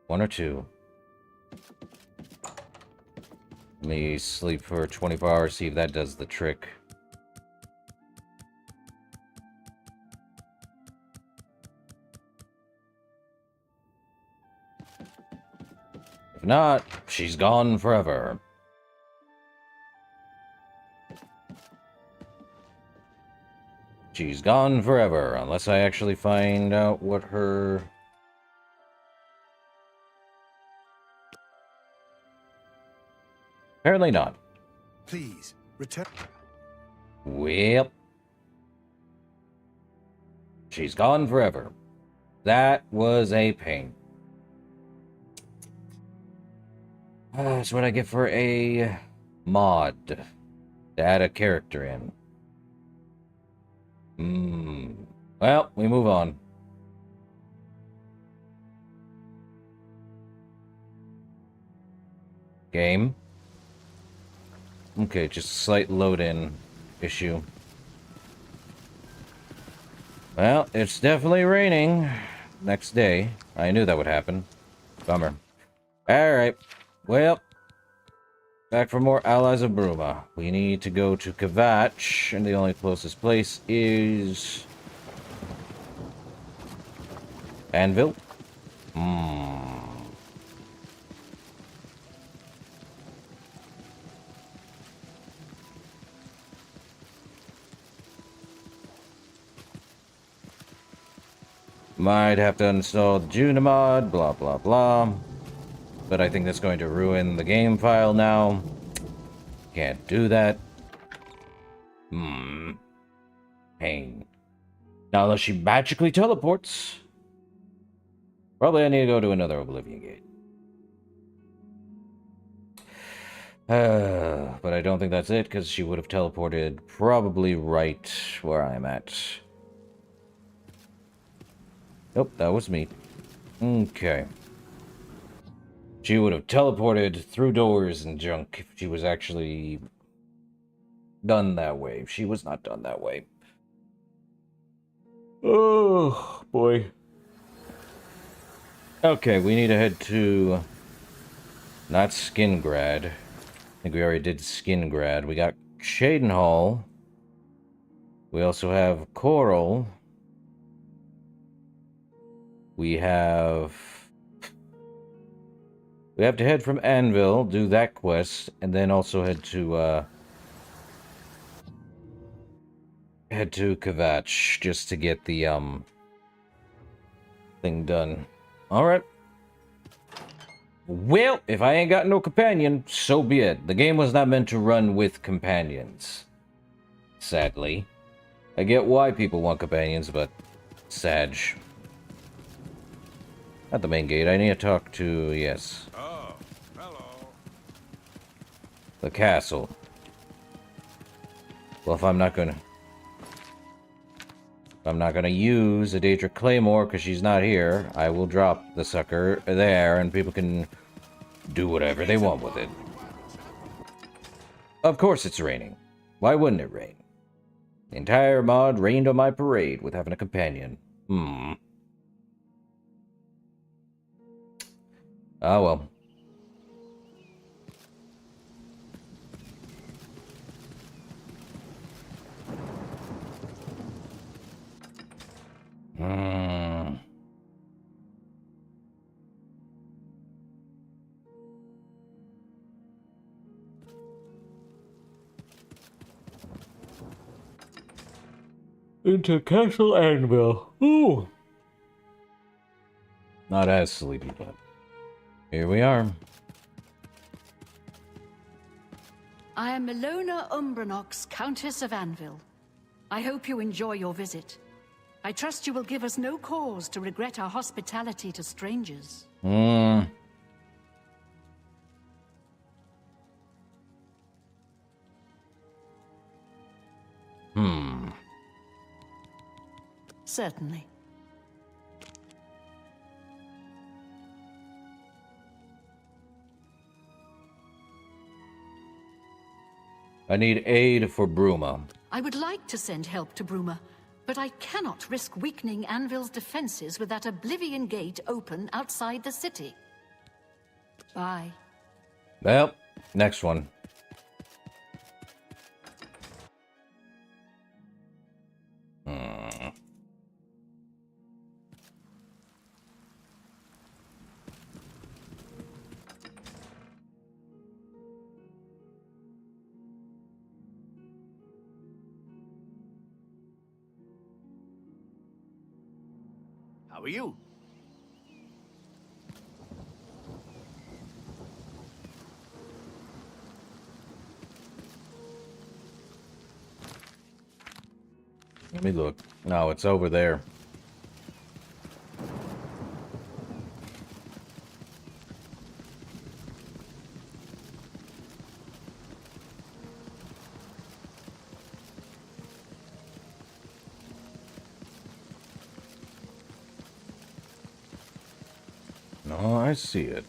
One or two. Let me sleep for 24 hours, see if that does the trick. If not, she's gone forever. She's gone forever, unless I actually find out what her... Apparently not. Please, return... Well... She's gone forever. That was a pain. That's what I get for a mod to add a character in. Well, we move on. Game. Okay, just a slight load-in issue. Well, it's definitely raining. Next day. I knew that would happen. Bummer. Alright. Well, back for more Allies of Bruma. We need to go to Kvatch, and the only closest place is... Anvil? Might have to install the Junimod, blah blah blah. But I think that's going to ruin the game file now. Can't do that. Pain. Now unless she magically teleports. Probably I need to go to another Oblivion Gate. But I don't think that's it, because she would have teleported probably right where I'm at. Nope, that was me. Okay. She would have teleported through doors and junk if she was actually done that way. She was not done that way. Oh, boy. Okay, we need to head to... not Skingrad. I think we already did Skingrad. We got Shadenhall. We also have Coral. We have to head from Anvil, do that quest, and then also head to Kvatch just to get the thing done. Alright. Well, if I ain't got no companion, so be it. The game was not meant to run with companions. Sadly. I get why people want companions, but... Sag. At the main gate, I need to talk to... yes. Oh, hello. The castle. Well, if I'm not gonna use a Daedra Claymore because she's not here, I will drop the sucker there and people can do whatever they want with it. Of course it's raining. Why wouldn't it rain? The entire mod rained on my parade with having a companion. Ah, well. Into Castle Anvil. Ooh. Not as sleepy, but here we are. I am Milona Umbranox, Countess of Anvil. I hope you enjoy your visit. I trust you will give us no cause to regret our hospitality to strangers. Certainly. I need aid for Bruma. I would like to send help to Bruma, but I cannot risk weakening Anvil's defenses with that Oblivion Gate open outside the city. Bye. Well, next one. How are you? Let me look. No, it's over there. No, I see it.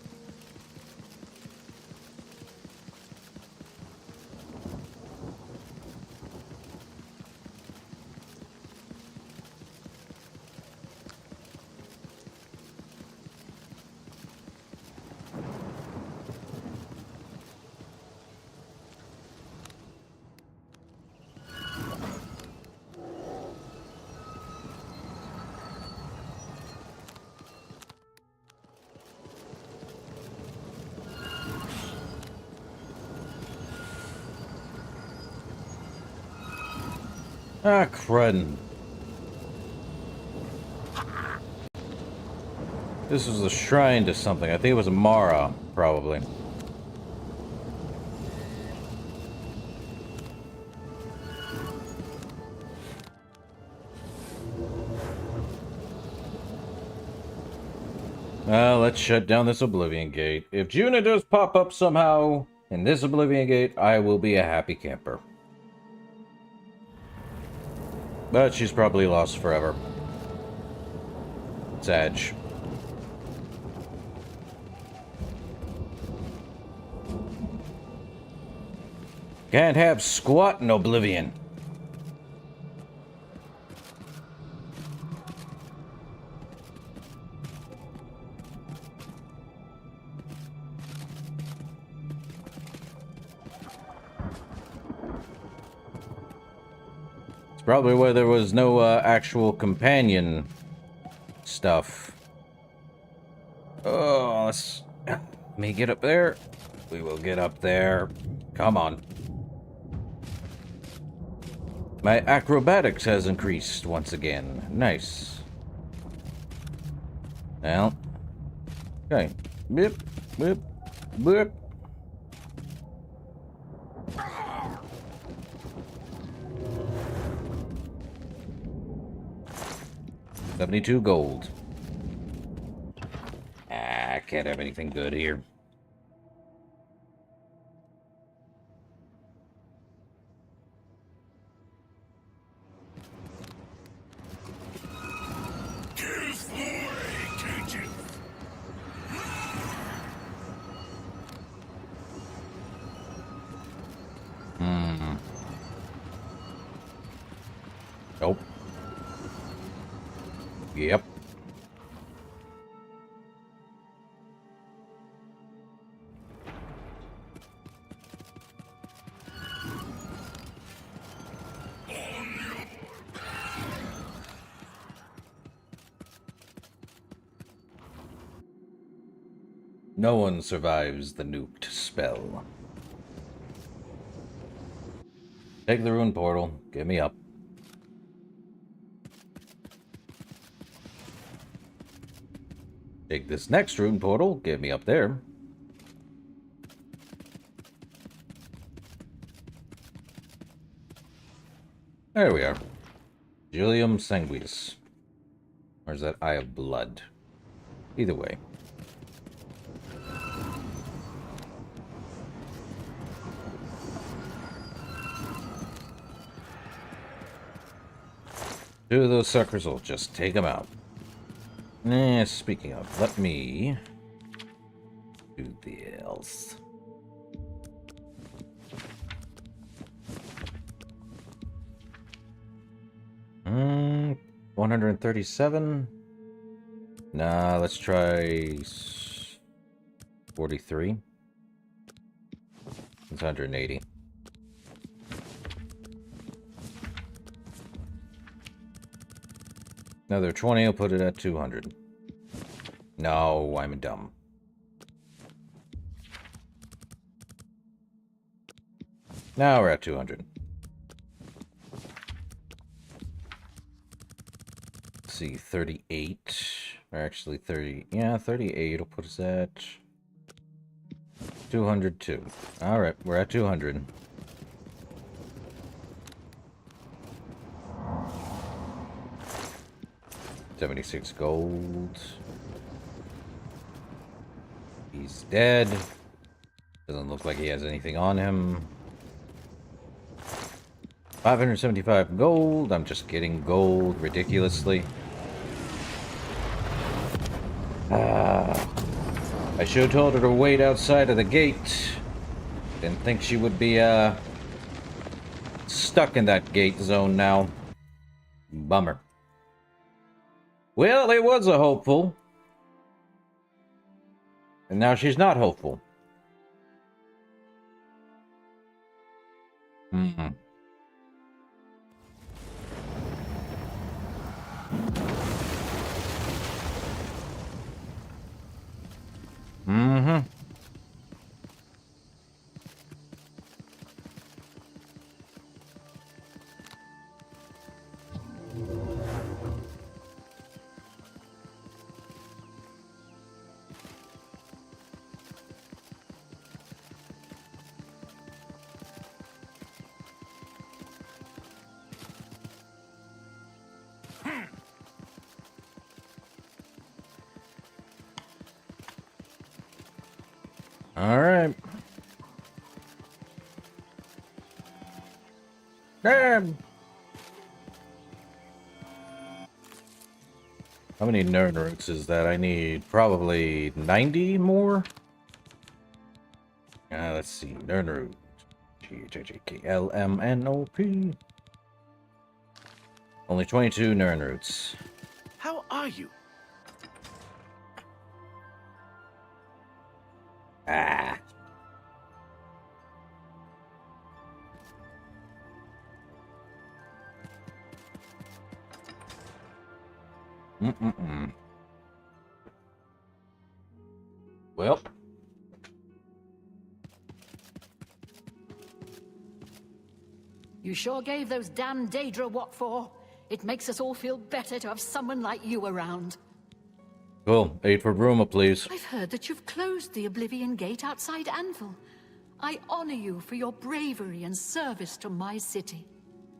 Ah, crud. This was a shrine to something. I think it was a Mara, probably. Well, let's shut down this Oblivion Gate. If Juna does pop up somehow in this Oblivion Gate, I will be a happy camper. But she's probably lost forever. Sag. Can't have squat in Oblivion. Probably where there was no actual companion stuff. Oh, let's... Let me get up there. We will get up there. Come on. My acrobatics has increased once again. Nice. Well. Okay. Bip, bip, bip. $72 gold. I can't have anything good here. Nope. Yep. No one survives the nuked spell. Take the rune portal. Get me up. Take this next rune portal. Get me up there. There we are. Julium Sanguis. Or is that Eye of Blood? Either way. Two of those suckers will just take them out. Speaking of, let me do this. Hmm, 137. Nah, let's try 43. It's 180. Another 20, I'll put it at 200. No, I'm dumb. Now we're at 200. Let's see, 38. Or actually 30. Yeah, 38 will put us at 202. Alright, we're at 200. $76 gold. He's dead. Doesn't look like he has anything on him. 575 gold. I'm just getting gold ridiculously. I should have told her to wait outside of the gate. Didn't think she would be stuck in that gate zone now. Bummer. Well, it was a hopeful. And now she's not hopeful. Mm-hmm. Mm-hmm. Alright. Damn! How many Nern roots is that? I need probably 90 more? Let's see. Nern root. GHJKLMNOP. Only 22 Nern roots. How are you? Ah. Well. You sure gave those damn Daedra what for. It makes us all feel better to have someone like you around. Cool. 8 for Bruma, please. I've heard that you've closed the Oblivion Gate outside Anvil. I honor you for your bravery and service to my city.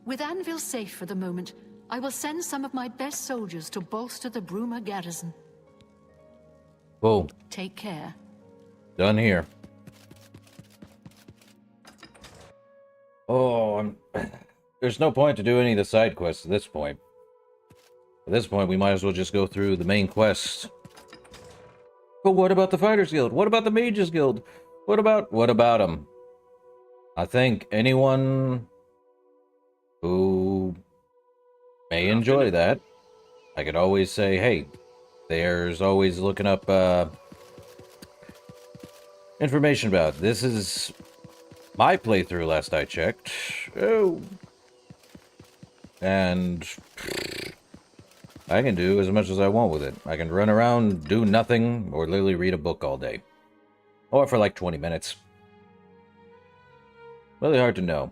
With Anvil safe for the moment, I will send some of my best soldiers to bolster the Bruma garrison. Cool. Take care. Done here. Oh, there's no point to do any of the side quests at this point. At this point, we might as well just go through the main quest. But what about the Fighters Guild? What about the Mages Guild? What about them? I think anyone who may enjoy that, I could always say, hey, there's always looking up information about it. This is my playthrough last I checked. Oh. And I can do as much as I want with it. I can run around, do nothing, or literally read a book all day. Or for like 20 minutes. Really hard to know.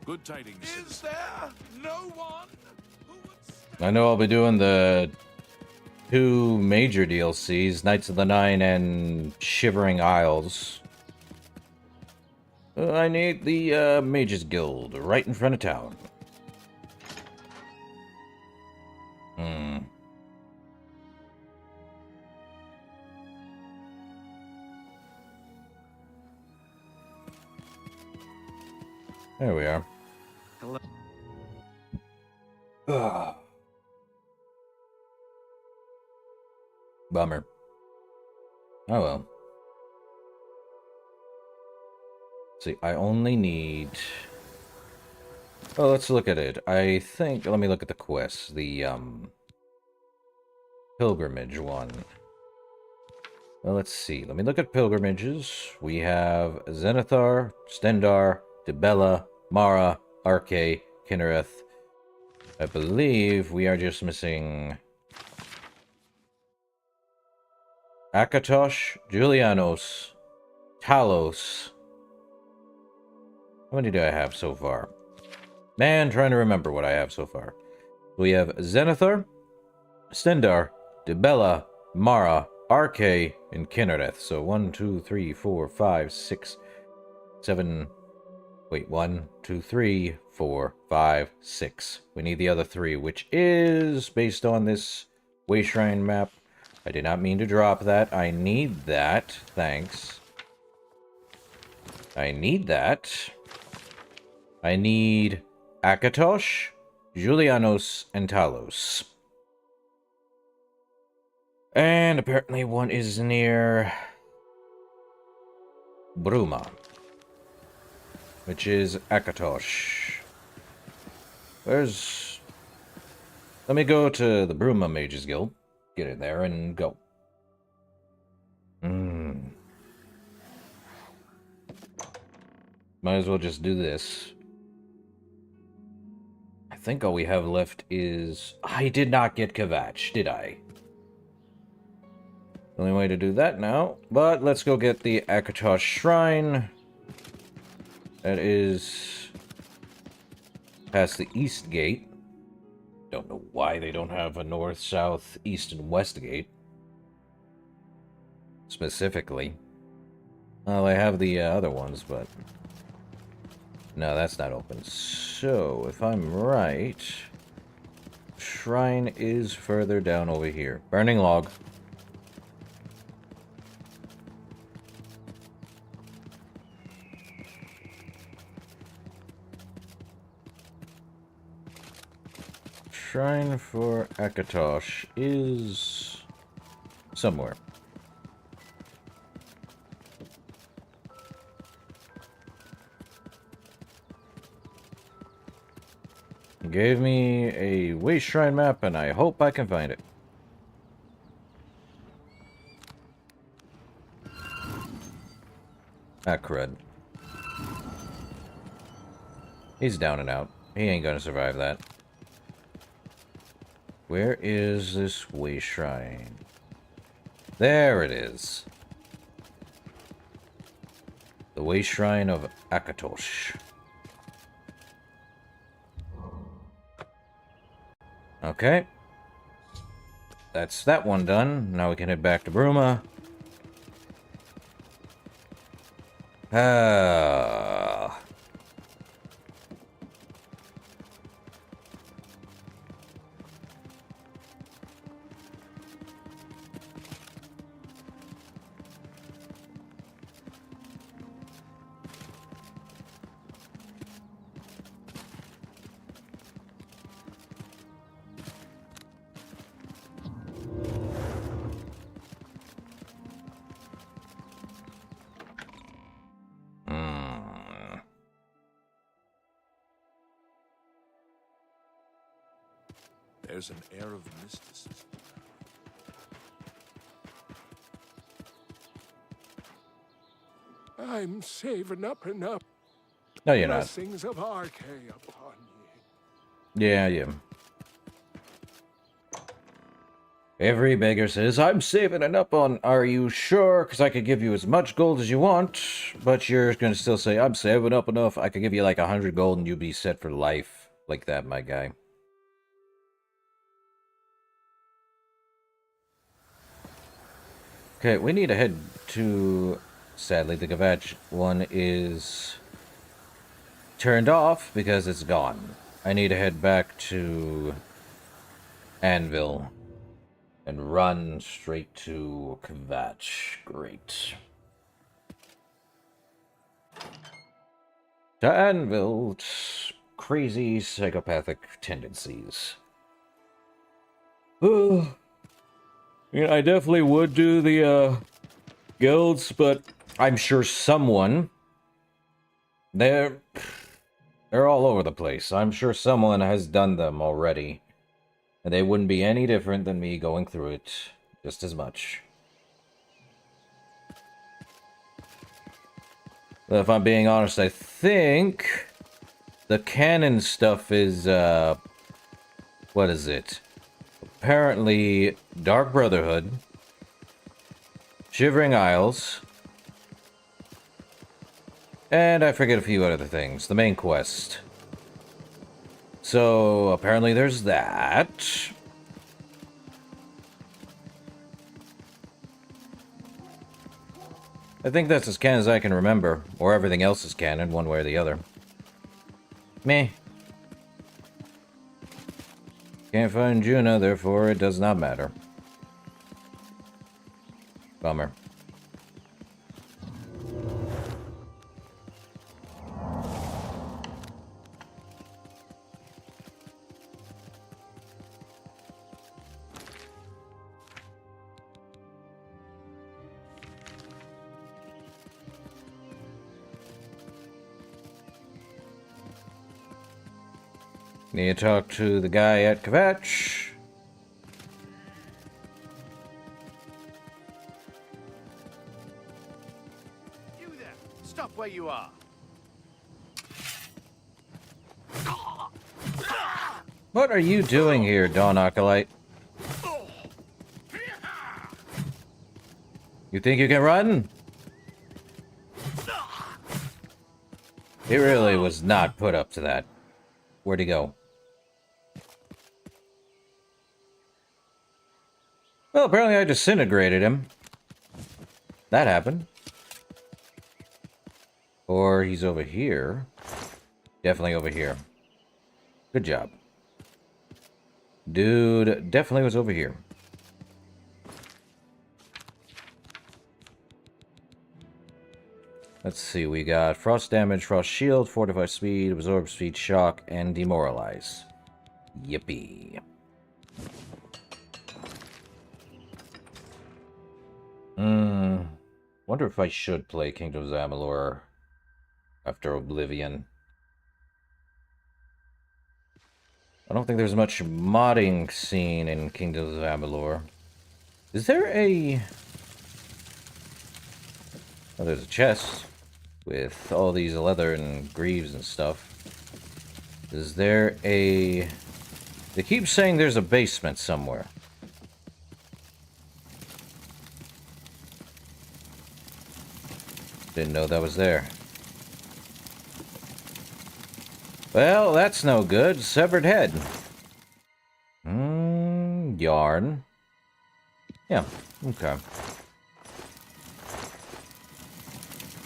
Good tidings. Is there no one who would I know I'll be doing the 2 major DLCs, Knights of the Nine and Shivering Isles. I need the Mages Guild right in front of town. There we are. Hello. Bummer. Oh well. See, I only need... Oh, let's look at it. I think... Let me look at the quests. The, pilgrimage one. Well, let's see. Let me look at pilgrimages. We have Zenithar, Stendar, Dibella, Mara, Arche, Kinnereth. I believe we are just missing... Akatosh, Julianos, Talos. How many do I have so far? Man, trying to remember what I have so far. We have Zenithar, Stendar, Dibella, Mara, Arche, and Kinnereth. So 1, 2, 3, 4, 5, 6, 7... Wait, 1, 2, 3, 4, 5, 6. We need the other 3, which is based on this Way Shrine map. I did not mean to drop that. I need that. Thanks. I need that. I need Akatosh, Julianos, and Talos. And apparently one is near Bruma, which is Akatosh. Where's... Let me go to the Bruma Mages Guild. Get in there and go. Might as well just do this. I think all we have left is... I did not get Kvatch, did I? Only way to do that now. But let's go get the Akatosh Shrine. That is past the East Gate. Don't know why they don't have a north, south, east, and west gate. Specifically. Well, they have the other ones, but... No, that's not open. So, if I'm right... Shrine is further down over here. Burning log. Shrine for Akatosh is somewhere. He gave me a waste shrine map, and I hope I can find it. Ah, crud. He's down and out. He ain't gonna survive that. Where is this way shrine? There it is. The way shrine of Akatosh. Okay. That's that one done. Now we can head back to Bruma. There's an air of mysticism. I'm saving up enough. No, you're not. Blessings of RK upon ye. Yeah. Every beggar says, I'm saving it up on, are you sure? Because I could give you as much gold as you want. But you're going to still say, I'm saving up enough. I could give you like 100 gold and you'll be set for life. Like that, my guy. Okay, we need to head to... Sadly, the Gavatch one is turned off because it's gone. I need to head back to Anvil and run straight to Gavatch. Great. To Anvil, crazy psychopathic tendencies. Yeah, I definitely would do the guilds, but I'm sure someone... They're all over the place. I'm sure someone has done them already. And they wouldn't be any different than me going through it just as much. But if I'm being honest, I think the canon stuff is, what is it? Apparently, Dark Brotherhood, Shivering Isles, and I forget a few other things. The main quest. So, apparently there's that. I think that's as canon as I can remember. Or everything else is canon, one way or the other. Meh. Can't find Juna, therefore it does not matter. Bummer. Need to talk to the guy at Gavatch. You there! Stop where you are! What are you doing here, Dawn Acolyte? You think you can run? He really was not put up to that. Where'd he go? Well, apparently I disintegrated him. That happened. Or he's over here. Definitely over here. Good job. Dude definitely was over here. Let's see, we got Frost Damage, Frost Shield, Fortify Speed, Absorb Speed, Shock, and Demoralize. Yippee. Wonder if I should play Kingdoms of Amalur after Oblivion. I don't think there's much modding scene in Kingdoms of Amalur. Is there a... Oh, there's a chest with all these leather and greaves and stuff. Is there a... They keep saying there's a basement somewhere. Didn't know that was there. Well, that's no good. Severed head. Yarn. Yeah, okay.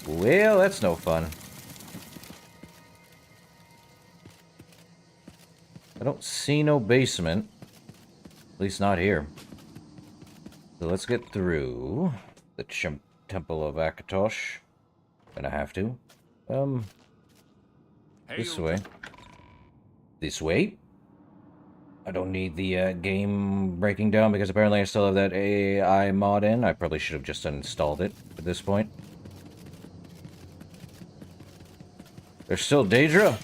Well, that's no fun. I don't see no basement. At least not here. So let's get through the Temple of Akatosh. Gonna have to. This way. This way? I don't need the game breaking down because apparently I still have that AI mod in. I probably should have just installed it at this point. There's still Daedra?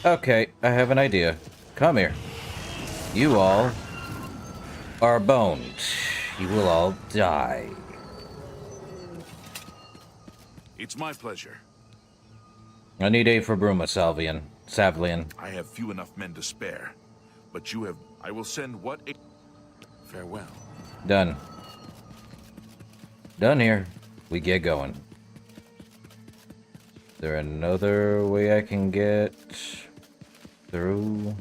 Okay, I have an idea. Come here. You all are boned. You will all die. It's my pleasure. I need aid for Bruma, Savlian. I have few enough men to spare, but you have... I will send what aid... Farewell. Done. Done here. We get going. Is there another way I can get through?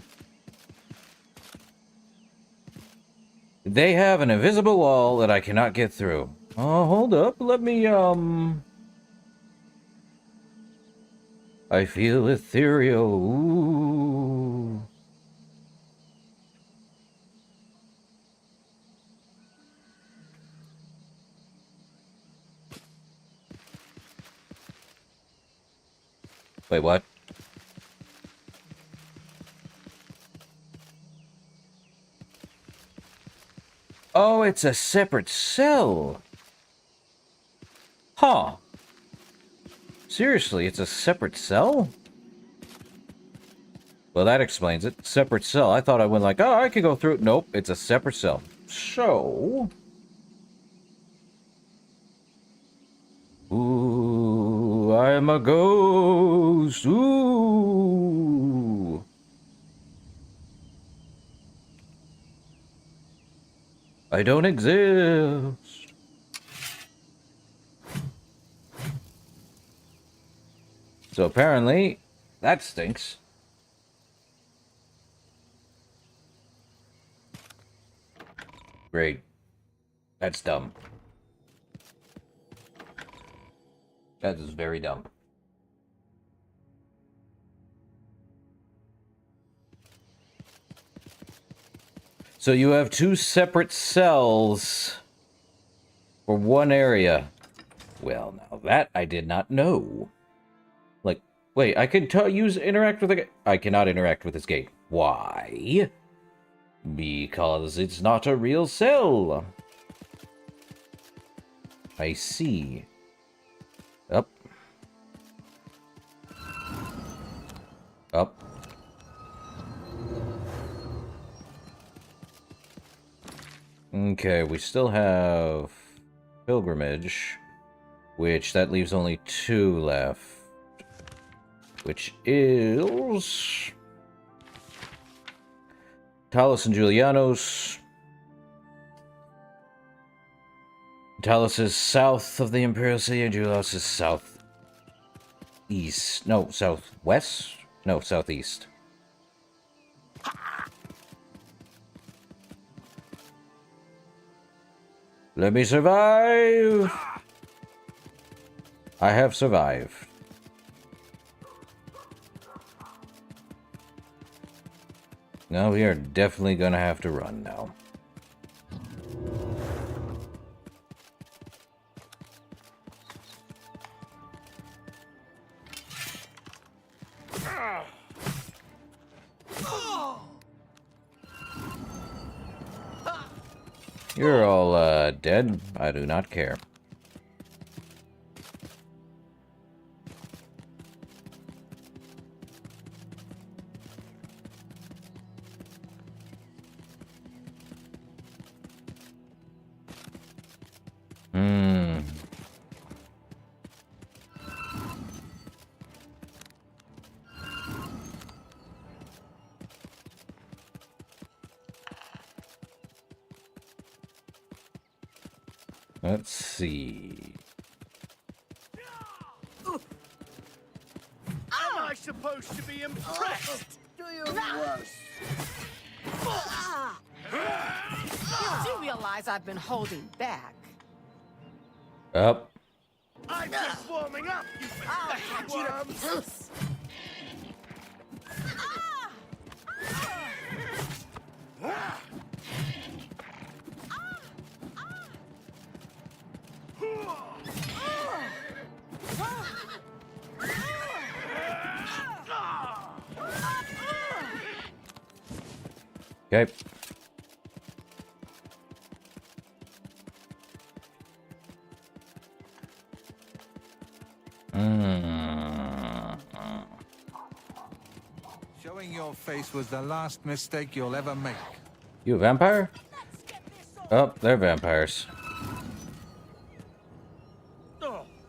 They have an invisible wall that I cannot get through. Oh, hold up. Let me, I feel ethereal. Ooh. Wait, what? Oh, it's a separate cell. Huh. Seriously, it's a separate cell? Well, that explains it. Separate cell. I thought I went like, oh, I could go through it. Nope, it's a separate cell. So... Ooh, I am a ghost. Ooh. I don't exist. So apparently, that stinks. Great. That's dumb. That is very dumb. So you have two separate cells for one area. Well, now that I did not know. Like, wait, I can interact with the gate. I cannot interact with this gate. Why? Because it's not a real cell. I see. Up. Up. Okay, we still have Pilgrimage, which that leaves only 2 left, which is Talos and Julianos. Talos is south of the Imperial City, and Julianos is southeast. No, southwest? No, southeast. Let me survive! I have survived. Now we are definitely gonna have to run now. You're all, dead. I do not care. Let's see. Am I supposed to be impressed? Do you do realize I've been holding back? Up. I'm just warming up, you pathetic worms! Okay. Showing your face was the last mistake you'll ever make. You a vampire? Oh, they're vampires.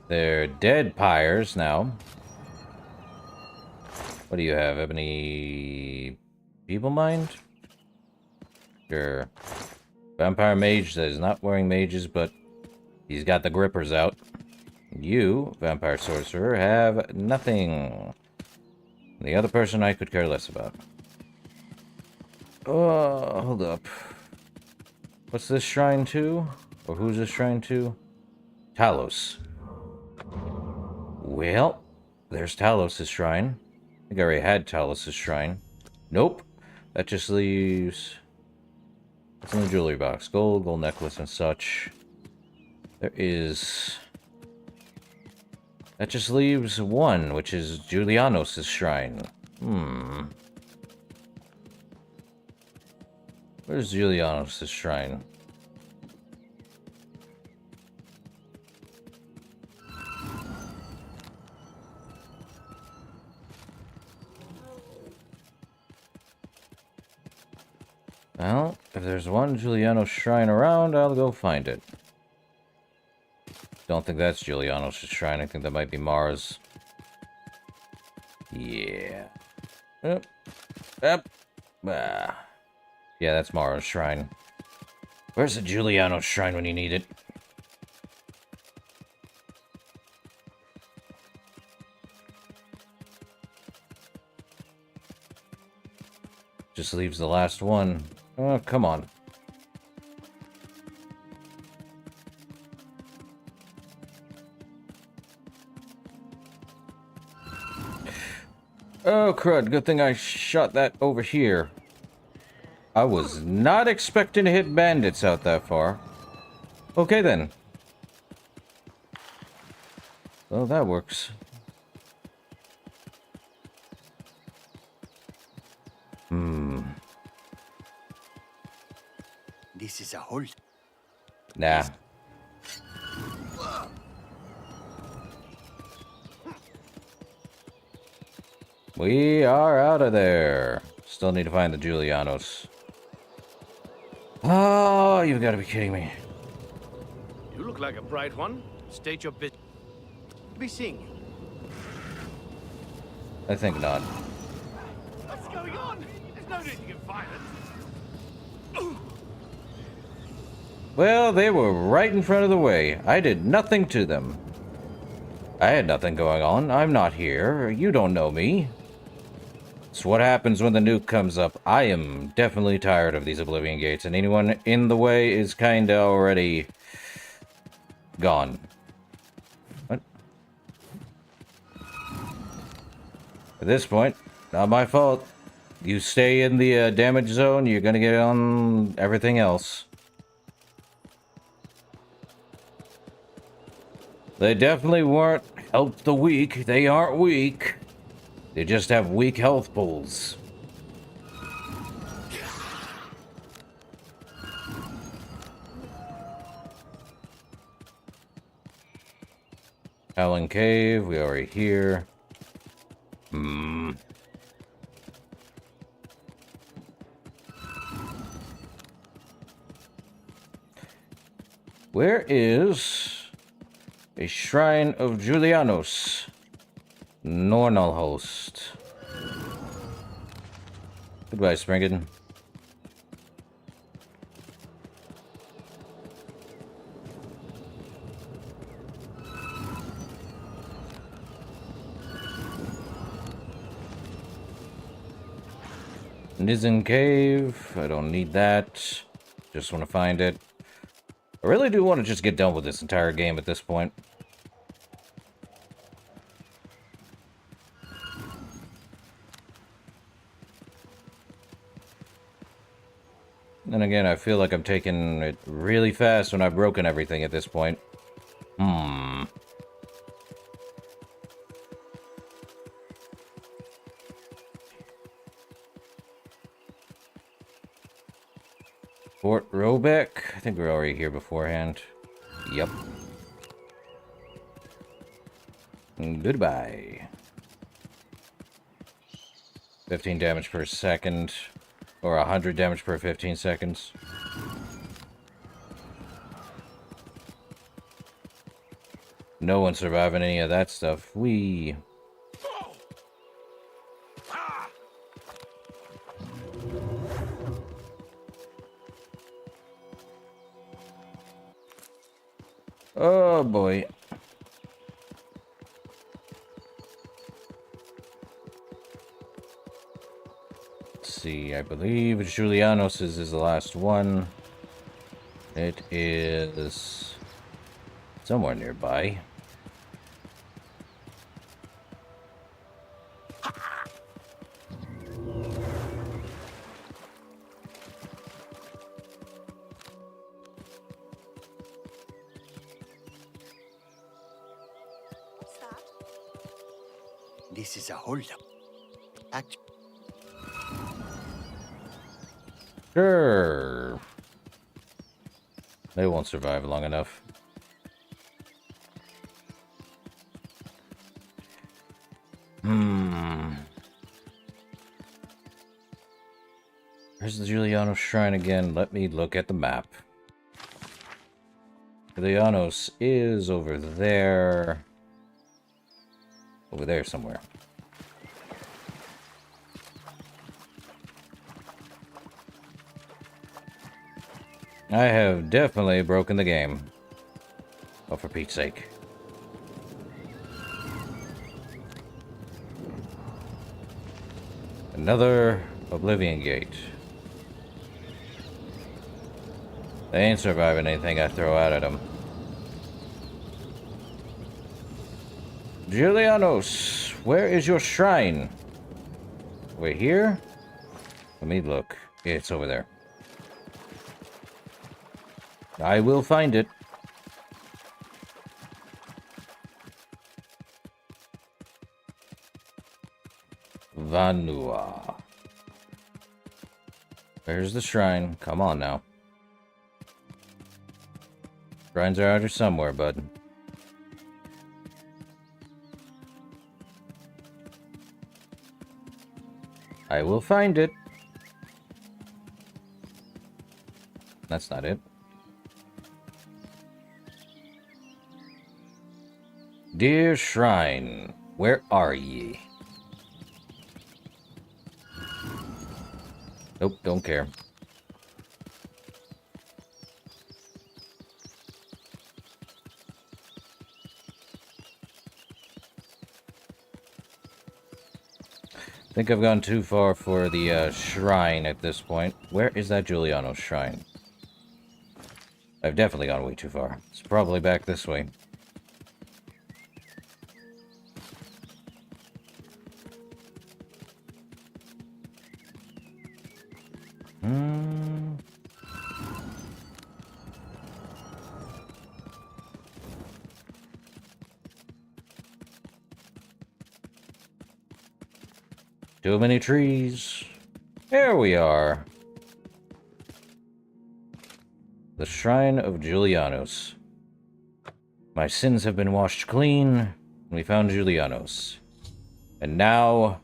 They're dead pyres now. What do you have? Ebony Feeble Mind? Sure. Vampire mage that is not wearing mages, but he's got the grippers out. You, vampire sorcerer, have nothing. The other person I could care less about. Oh, hold up. What's this shrine to? Or who's this shrine to? Talos. Well, there's Talos' shrine. I think I already had Talos' shrine. Nope. That just leaves... What's in the jewelry box? Gold, gold necklace, and such. There is... That just leaves one, which is Julianos' shrine. Where's Julianos' shrine? Well, if there's one Julianos shrine around, I'll go find it. Don't think that's Julianos' shrine. I think that might be Mara's. Yeah. Yep. Yep. Ah. Yeah, that's Mara's shrine. Where's the Julianos shrine when you need it? Just leaves the last one. Oh, come on. Oh, crud. Good thing I shot that over here. I was not expecting to hit bandits out that far. Okay, then. Well, that works. This is a hole. Nah. We are out of there. Still need to find the Julianos. Oh, you've got to be kidding me. You look like a bright one. State your bit. Be seeing you. I think not. What's going on? There's no need to get violent. Well, they were right in front of the way. I did nothing to them. I had nothing going on. I'm not here. You don't know me. It's what happens when the nuke comes up. I am definitely tired of these Oblivion gates, and anyone in the way is kinda already gone. What? At this point, not my fault. You stay in the damage zone, you're gonna get on everything else. They definitely weren't help the weak. They aren't weak. They just have weak health pools. Howling Cave, we already here. Where is a shrine of Julianos? Nornal host. Goodbye, Springin. Nizen Cave. I don't need that. Just want to find it. I really do want to just get done with this entire game at this point. Then again, I feel like I'm taking it really fast when I've broken everything at this point. Fort Robeck? I think we were already here beforehand. Yep. Goodbye. 15 damage per second. Or 100 damage per 15 seconds. No one surviving any of that stuff. We... Oh boy. Let's see, I believe Julianos is the last one. It is somewhere nearby. This is a holdup. Sure. They won't survive long enough. Where's the Julianos shrine again? Let me look at the map. Julianos is over there. Over there somewhere. I have definitely broken the game. Oh, for Pete's sake. Another Oblivion Gate. They ain't surviving anything I throw out at them. Julianos, where is your shrine? We're here? Let me look. It's over there. I will find it. Vanua. Where's the shrine? Come on now. Shrines are out here somewhere, bud. I will find it. That's not it. Dear Shrine, where are ye? Nope, don't care. I think I've gone too far for the shrine at this point. Where is that Julianos shrine? I've definitely gone way too far. It's probably back this way. Too many trees. There we are. The Shrine of Julianos. My sins have been washed clean, and we found Julianos. And now,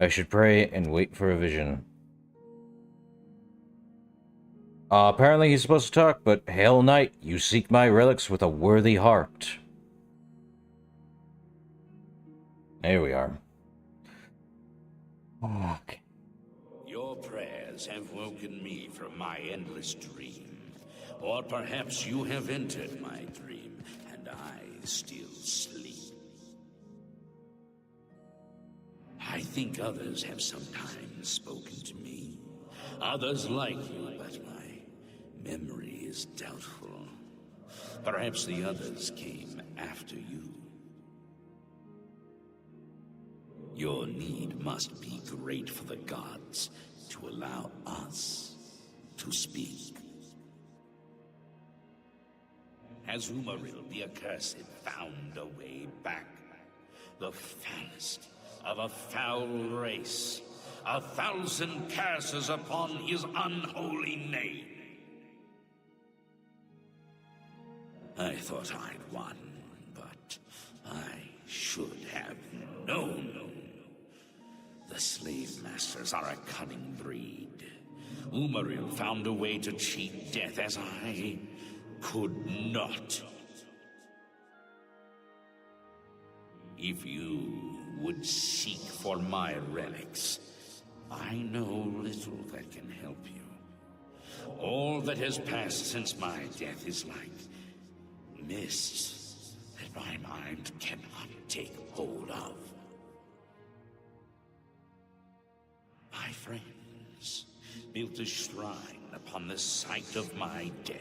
I should pray and wait for a vision. Apparently he's supposed to talk, but Hail Knight, you seek my relics with a worthy heart. There we are. Okay. Your prayers have woken me from my endless dream. Or perhaps you have entered my dream, and I still sleep. I think others have sometimes spoken to me. Others like you, but my memory is doubtful. Perhaps the others came after you. Your need must be great for the gods to allow us to speak. Has Umaril the Accursed found a way back? The foulest of a foul race. 1,000 curses upon his unholy name. I thought I'd won, but I should have known. The slave masters are a cunning breed. Umaril found a way to cheat death as I could not. If you would seek for my relics, I know little that can help you. All that has passed since my death is like mist that my mind cannot take hold of. My friends built a shrine upon the site of my death,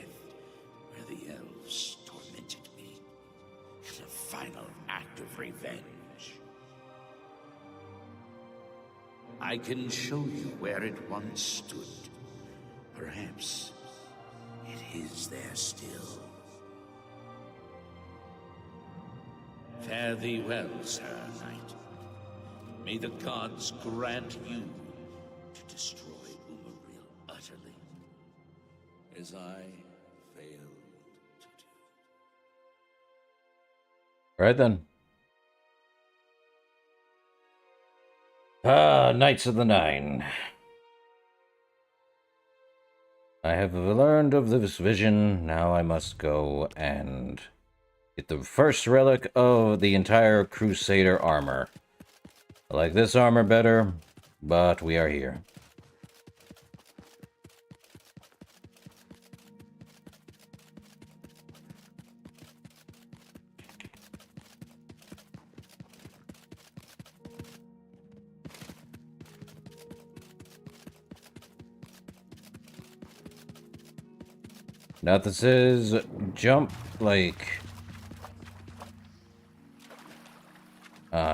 where the elves tormented me in a final act of revenge. I can show you where it once stood. Perhaps it is there still. Fare thee well, Sir Knight. May the gods grant you to destroy Umaril utterly, as I failed to do. Right then. Knights of the Nine. I have learned of this vision. Now I must go and get the first relic of the entire Crusader armor. I like this armor better, but we are here. Now this is jump, like...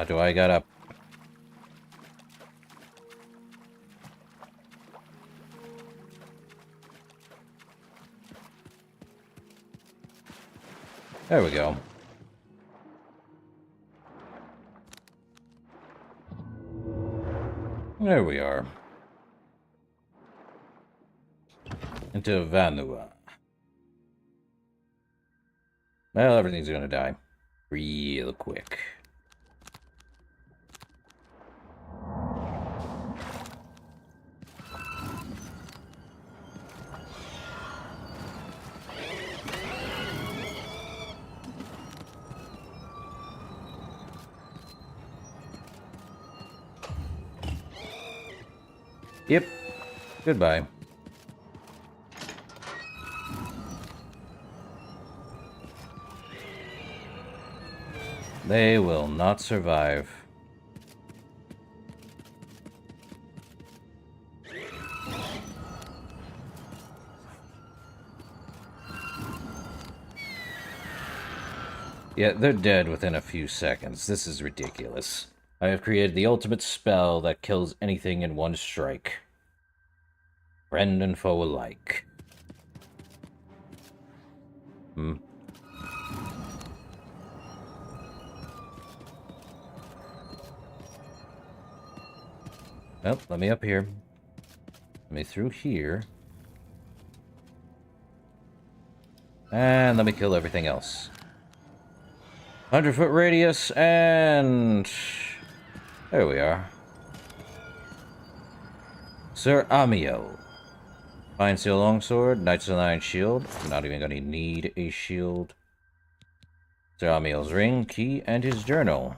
do I gotta... There we go. There we are. Into Vanua. Well, everything's gonna die real quick. Yep. Goodbye. They will not survive. Yeah, they're dead within a few seconds. This is ridiculous. I have created the ultimate spell that kills anything in one strike. Friend and foe alike. Nope, let me up here. Let me through here. And let me kill everything else. 100-foot radius, and... there we are. Sir Amiel. Fine Steel Longsword, Knights of the Iron Shield. I'm not even gonna need a shield. Sir Amiel's ring, key, and his journal.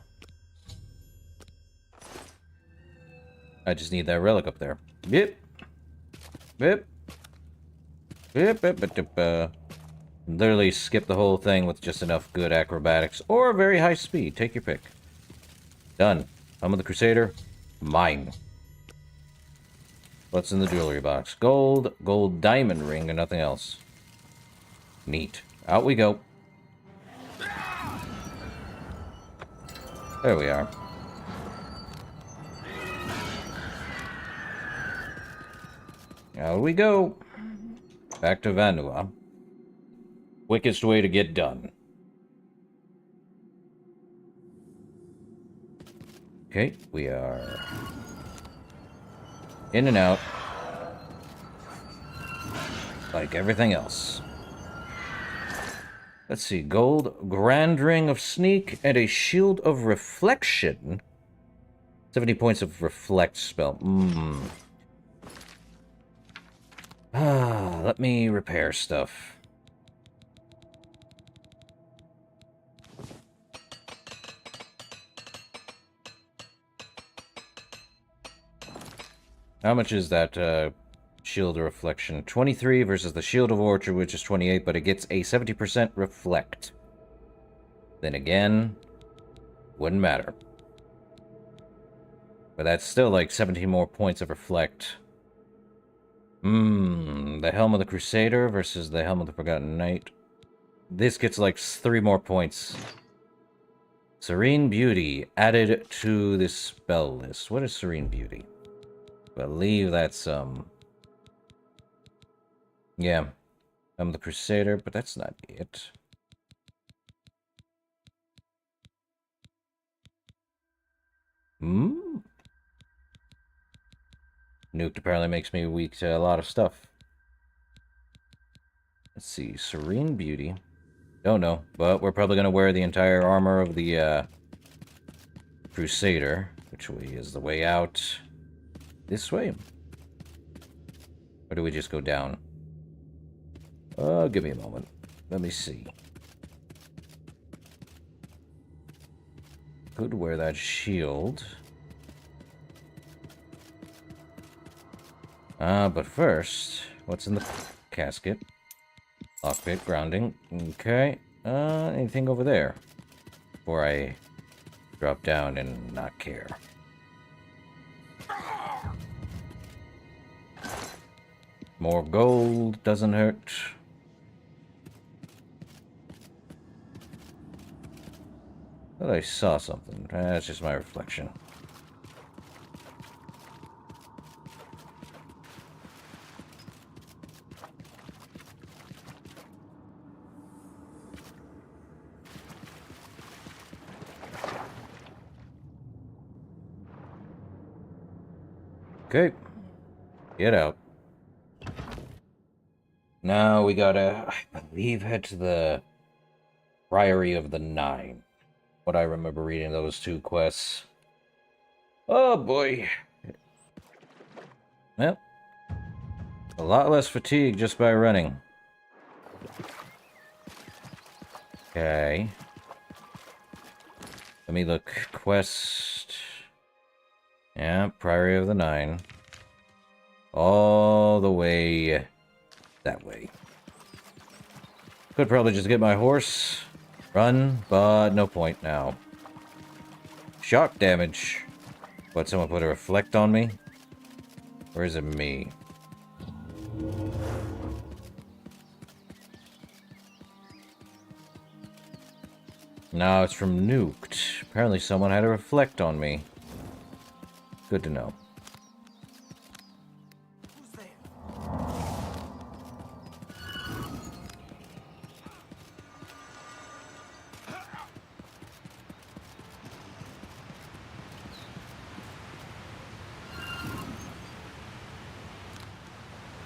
I just need that relic up there. Yep. Yep. Yep, yep, yep, yep. Literally skip the whole thing with just enough good acrobatics or very high speed. Take your pick. Done. Helm of the Crusader. Mine. What's in the jewelry box? Gold, gold diamond ring, and nothing else. Neat. Out we go. There we are. Out we go. Back to Vanua. Quickest way to get done. Okay, we are in and out. Like everything else. Let's see. Gold, Grand Ring of Sneak, and a Shield of Reflection. 70 points of Reflect spell. Let me repair stuff. How much is that Shield of Reflection? 23 versus the Shield of Orchard, which is 28, but it gets a 70% Reflect. Then again, wouldn't matter. But that's still like 17 more points of Reflect. The Helm of the Crusader versus the Helm of the Forgotten Knight. This gets like 3 more points. Serene Beauty added to this spell list. What is Serene Beauty? I believe that's, yeah. I'm the Crusader, but that's not it. Nuked apparently makes me weak to a lot of stuff. Let's see. Serene Beauty. Don't know, but we're probably going to wear the entire armor of the, Crusader, which is the way out. This way? Or do we just go down? Give me a moment. Let me see. Could wear that shield. But first, what's in the casket? Lockpick, grounding. Okay. Anything over there? Before I drop down and not care. More gold doesn't hurt. Thought I saw something. That's just my reflection. Okay. Get out. Now we gotta, I believe, head to the Priory of the Nine. What I remember reading those 2 quests. Oh boy. Well, a lot less fatigue just by running. Okay. Let me look. Quest. Yeah, Priory of the Nine. All the way that way. Could probably just get my horse, run, but no point now. Shock damage. What, someone put a reflect on me? Or is it me? No, it's from Nuked. Apparently someone had a reflect on me. Good to know.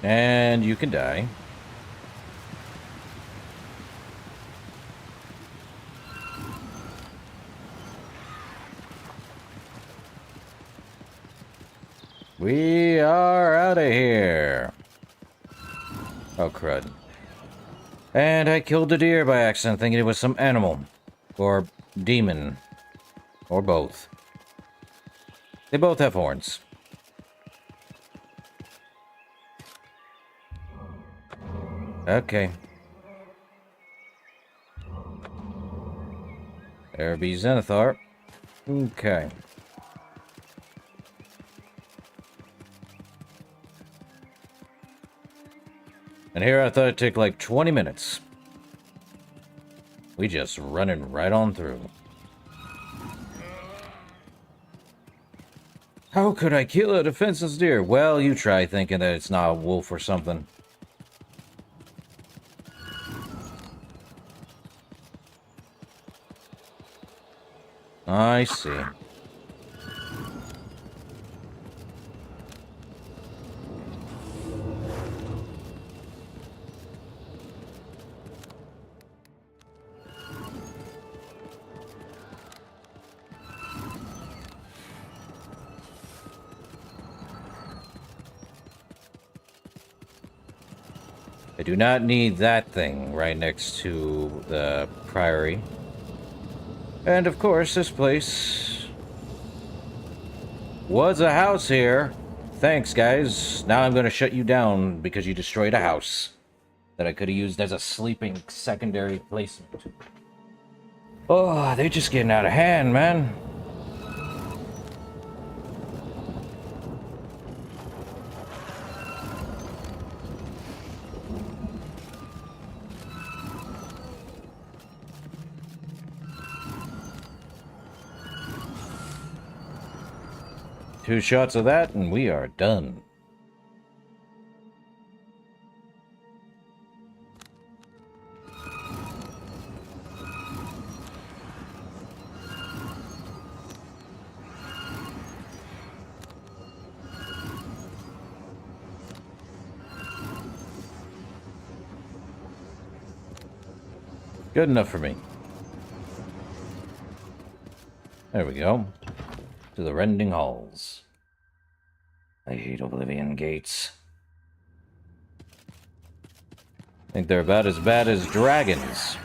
And you can die. We are out of here. Oh, crud. And I killed a deer by accident, thinking it was some animal. Or demon. Or both. They both have horns. Okay. There be Zenithar. Okay. And here I thought it'd take like 20 minutes. We just running right on through. How could I kill a defenseless deer? Well, you try thinking that it's not a wolf or something. I see. I do not need that thing right next to the priory. And of course, this place was a house here. Thanks, guys. Now I'm going to shut you down because you destroyed a house that I could have used as a sleeping secondary placement. Oh, they're just getting out of hand, man. Two shots of that, and we are done. Good enough for me. There we go. To the rending halls. I hate Oblivion gates. I think they're about as bad as dragons.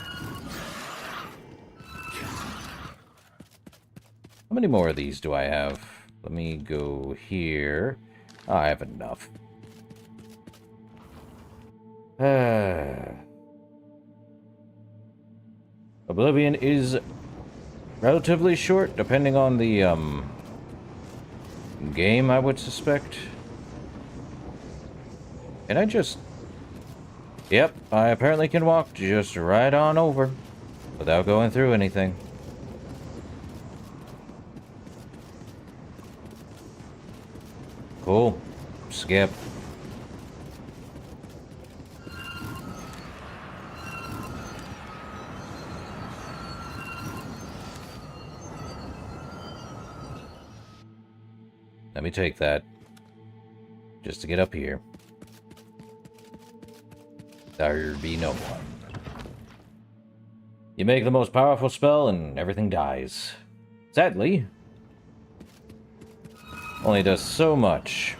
How many more of these do I have? Let me go here. Oh, I have enough. Oblivion is relatively short, depending on the game, I would suspect. Can I just... Yep, I apparently can walk just right on over without going through anything. Cool. Skip. Let me take that. Just to get up here. There be no one. You make the most powerful spell and everything dies. Sadly. Only does so much.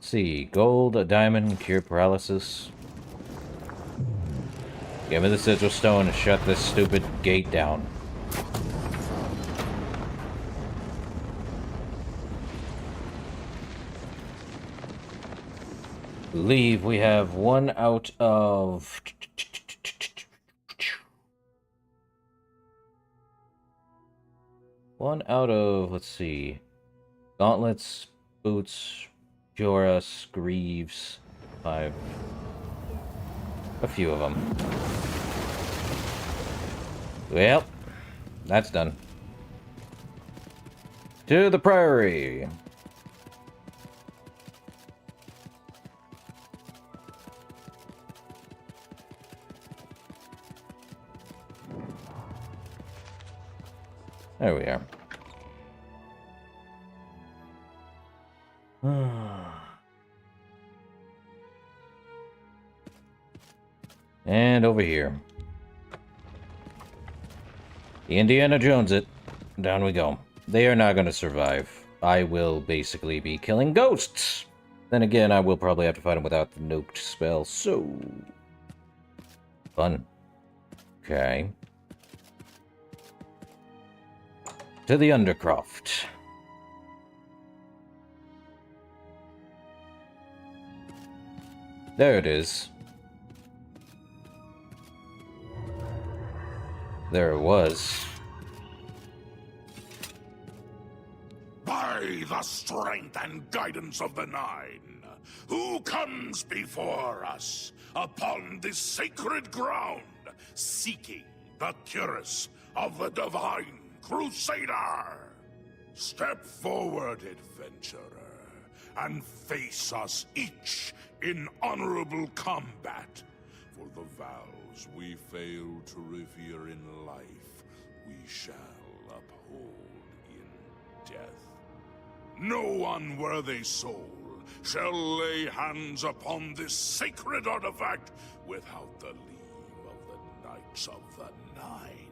See, gold, a diamond, cure paralysis. Give me the sigil stone and shut this stupid gate down. Believe we have one out of... One out of, let's see. Gauntlets, boots... Joras, Greaves, 5. A few of them. Well, that's done. To the Priory. There we are. And over here. The Indiana Jones it. Down we go. They are not going to survive. I will basically be killing ghosts. Then again, I will probably have to fight them without the nuked spell, so... Fun. Okay. To the Undercroft. There it is. There it was. By the strength and guidance of the Nine, who comes before us upon this sacred ground, seeking the cuirass of the Divine Crusader? Step forward, adventurer, and face us each in honorable combat. For the vows we fail to revere in life, we shall uphold in death. No unworthy soul shall lay hands upon this sacred artifact without the leave of the Knights of the Nine.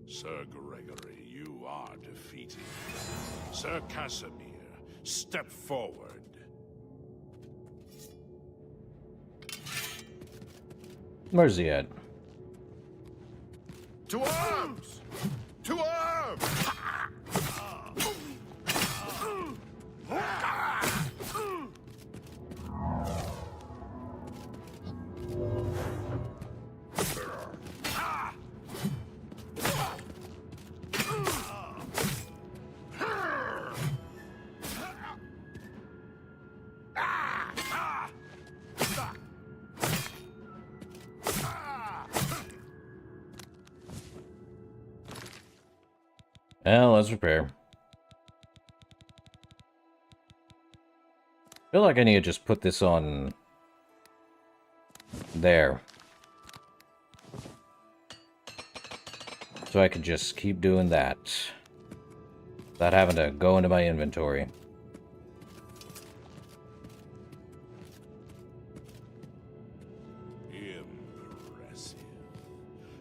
Sir Gregory, you are defeated. Sir Casimir, step forward. Where's he at? To arms! To arms! Well, let's repair. I feel like I need to just put this on... there. So I can just keep doing that. Without having to go into my inventory. Impressive.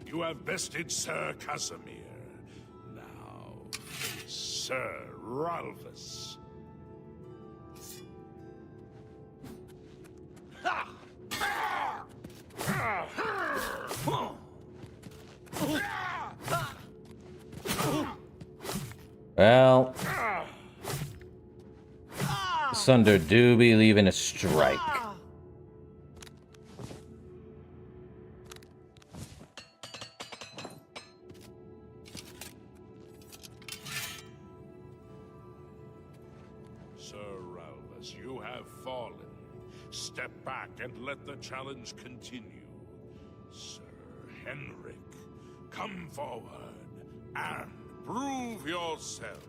You have bested Sir Casimir. Sir Ralphus. Well, Sunder do be leaving a strike. And let the challenge continue. Sir Henrik, come forward and prove yourself.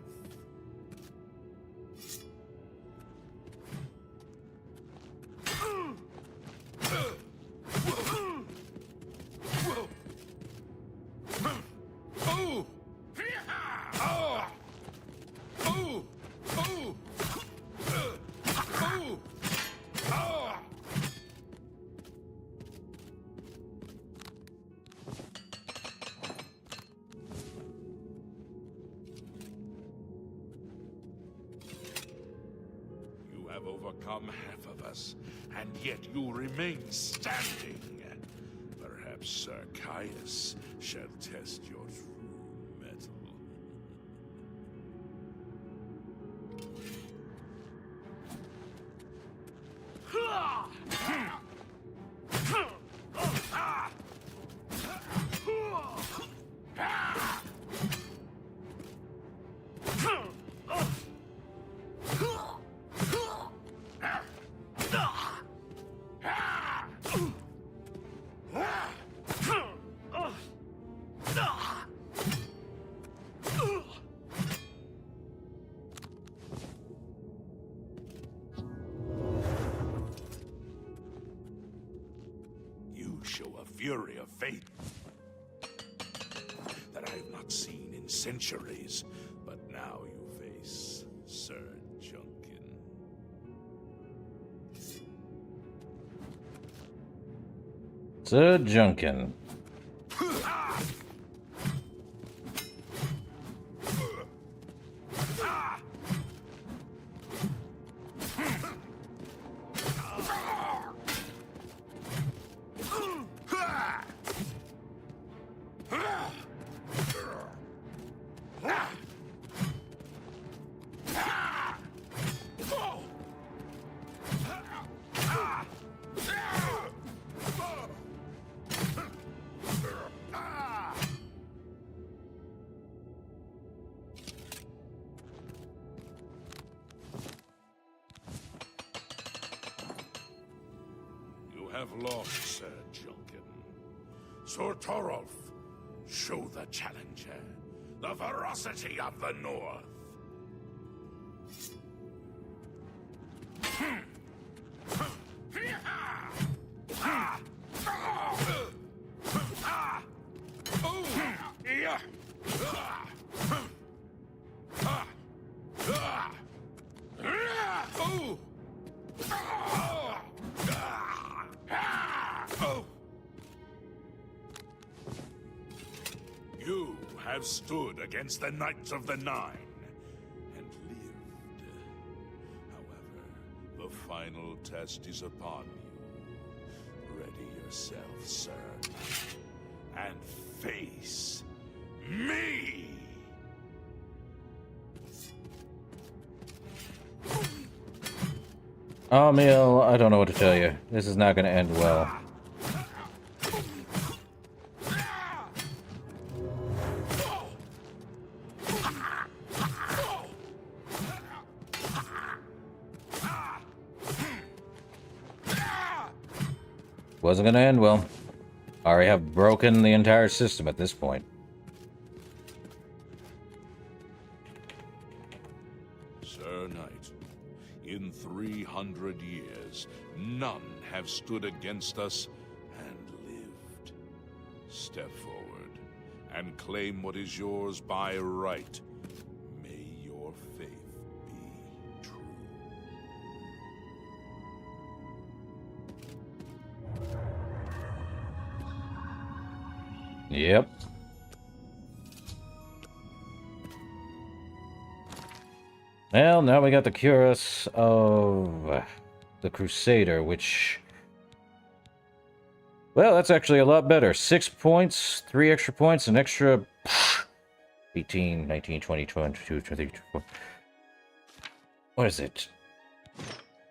Overcome half of us, and yet you remain standing. Perhaps Sir Caius shall test your true mettle. fury of fate that I have not seen in centuries. But now you face Sir Junkin. Sir Junkin. Have lost, Sir Junkin. Sir Torolf, show the challenger the ferocity of the North. You have stood against the Knights of the Nine and lived. However, the final test is upon you. Ready yourself, sir, and face me! Oh, Emil, I don't know what to tell you. This is not going to end well. Wasn't going to end well. I already have broken the entire system at this point. Sir Knight, in 300 years, none have stood against us and lived. Step forward and claim what is yours by right. May your faith be true. Yep. Well, now we got the cuirass of the Crusader, which... Well, that's actually a lot better. 6 points, 3 extra points, an extra... 18, 19, 20, 22, 23... What is it?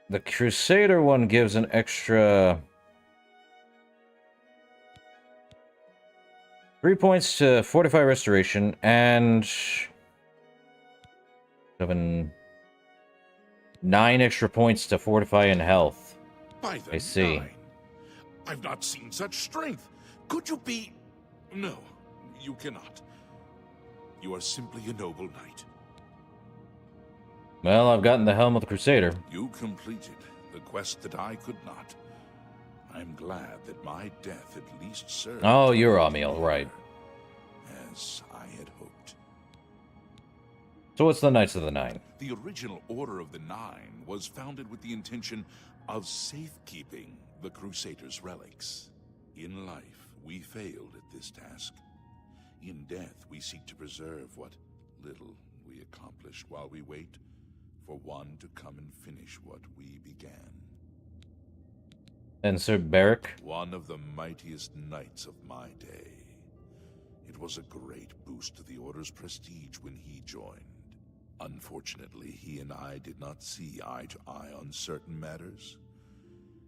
The Crusader one gives an extra... 3 points to Fortify Restoration, and... 9 extra points to Fortify in Health. By the I see. 9. I've not seen such strength. Could you be... No, you cannot. You are simply a noble knight. Well, I've gotten the Helm of the Crusader. You completed the quest that I could not. I'm glad that my death at least served... Oh, you're Amiel, right. As I had hoped. So what's the Knights of the Nine? The original Order of the Nine was founded with the intention of safekeeping the Crusaders' relics. In life, we failed at this task. In death, we seek to preserve what little we accomplished while we wait for one to come and finish what we began. And Sir Beric? One of the mightiest knights of my day. It was a great boost to the Order's prestige when he joined. Unfortunately, he and I did not see eye to eye on certain matters.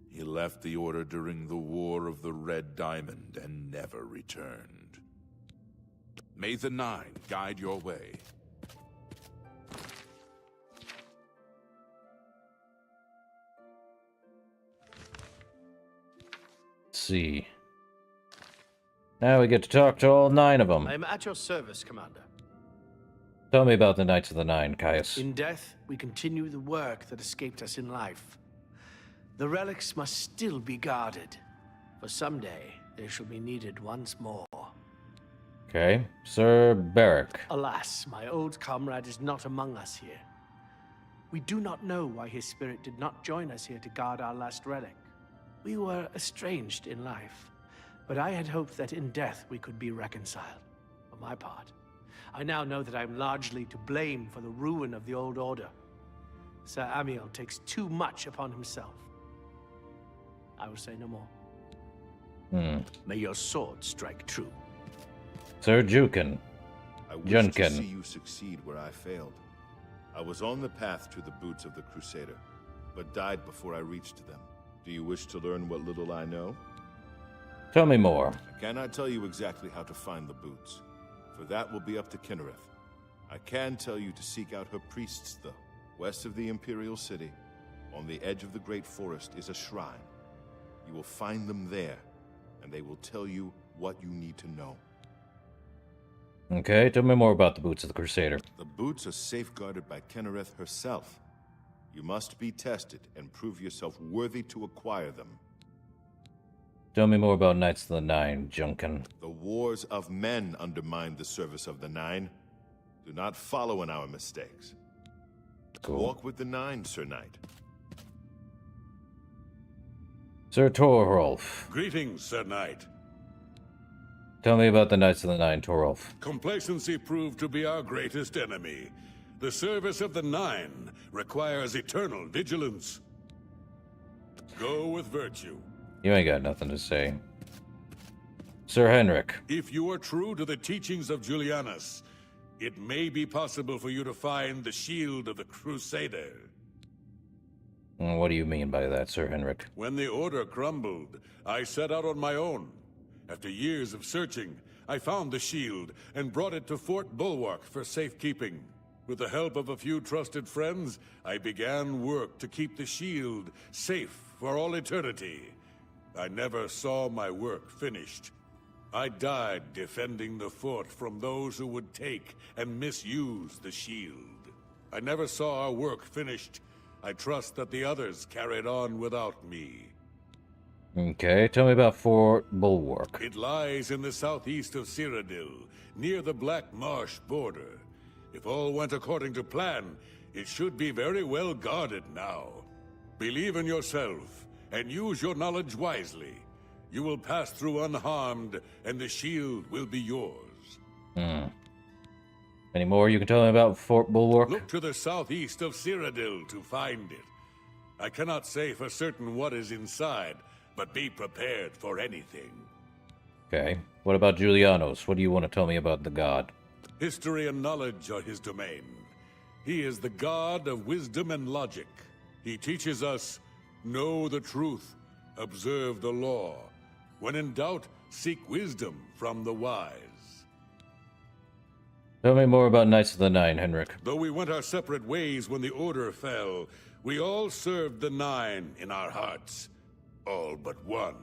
He left the Order during the War of the Red Diamond and never returned. May the Nine guide your way. Let's see. Now we get to talk to all 9 of them. I am at your service, Commander. Tell me about the Knights of the Nine, Caius. In death, we continue the work that escaped us in life. The relics must still be guarded, for someday They shall be needed once more. Okay. Sir Beric. Alas, my old comrade is not among us here. We do not know why his spirit did not join us here to guard our last relic. We were estranged in life, but I had hoped that in death we could be reconciled. For my part, I now know that I am largely to blame for the ruin of the old order. Sir Amiel takes too much upon himself. I will say no more. May your sword strike true. Sir Jukin. I wish to see you succeed where I failed. I was on the path to the boots of the Crusader, but died before I reached them. Do you wish to learn what little I know? Tell me more. I cannot tell you exactly how to find the boots, for that will be up to Kinnereth. I can tell you to seek out her priests, though. West of the Imperial City, on the edge of the Great Forest, is a shrine. You will find them there, and they will tell you what you need to know. Okay, tell me more about the Boots of the Crusader. The boots are safeguarded by Kinnereth herself. You must be tested and prove yourself worthy to acquire them. Tell me more about Knights of the Nine, Junkin. The wars of men undermined the service of the Nine. Do not follow in our mistakes. Cool. Walk with the Nine, Sir Knight. Sir Torolf. Greetings, Sir Knight. Tell me about the Knights of the Nine, Torolf. Complacency proved to be our greatest enemy. The service of the Nine requires eternal vigilance. Go with virtue. You ain't got nothing to say. Sir Henrik. If you are true to the teachings of Julianus, it may be possible for you to find the shield of the Crusader. What do you mean by that, Sir Henrik? When the Order crumbled, I set out on my own. After years of searching, I found the shield and brought it to Fort Bulwark for safekeeping. With the help of a few trusted friends, I began work to keep the shield safe for all eternity. I never saw my work finished. I died defending the fort from those who would take and misuse the shield. I never saw our work finished. I trust that the others carried on without me. Okay, tell me about Fort Bulwark. It lies in the southeast of Cyrodiil, near the Black Marsh border. If all went according to plan, it should be very well guarded now. Believe in yourself, and use your knowledge wisely. You will pass through unharmed, and the shield will be yours. Any more you can tell me about Fort Bulwark? Look to the southeast of Cyrodiil to find it. I cannot say for certain what is inside, but be prepared for anything. Okay. What about Julianos? What do you want to tell me about the god? History and knowledge are his domain. He is the god of wisdom and logic. He teaches us, know the truth, observe the law. When in doubt, seek wisdom from the wise. Tell me more about Knights of the Nine, Henrik. Though we went our separate ways when the Order fell, we all served the Nine in our hearts. All but one.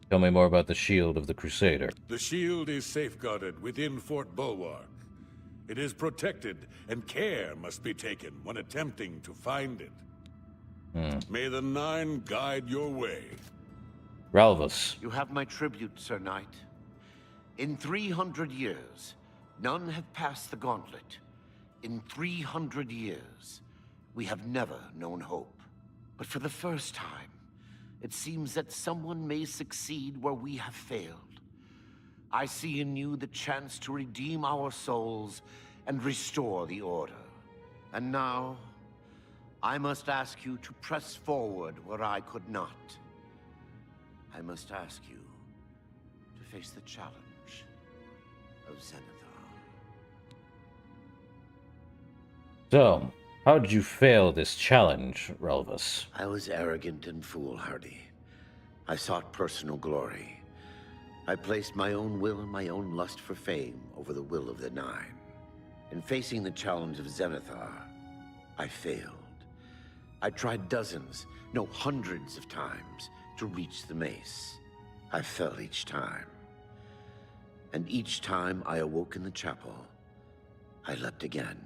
Tell me more about the shield of the Crusader. The shield is safeguarded within Fort Bulwark. It is protected, and care must be taken when attempting to find it. May the Nine guide your way. Ralvus. You have my tribute, Sir Knight. In 300 years, none have passed the gauntlet. In 300 years, we have never known hope. But for the first time, it seems that someone may succeed where we have failed. I see in you the chance to redeem our souls and restore the Order. And now, I must ask you to press forward where I could not. I must ask you to face the challenge of Zenithar. So, how did you fail this challenge, Ralvus? I was arrogant and foolhardy. I sought personal glory. I placed my own will and my own lust for fame over the will of the Nine. In facing the challenge of Zenithar, I failed. I tried dozens, no hundreds of times to reach the mace. I fell each time. And each time I awoke in the chapel, I leapt again.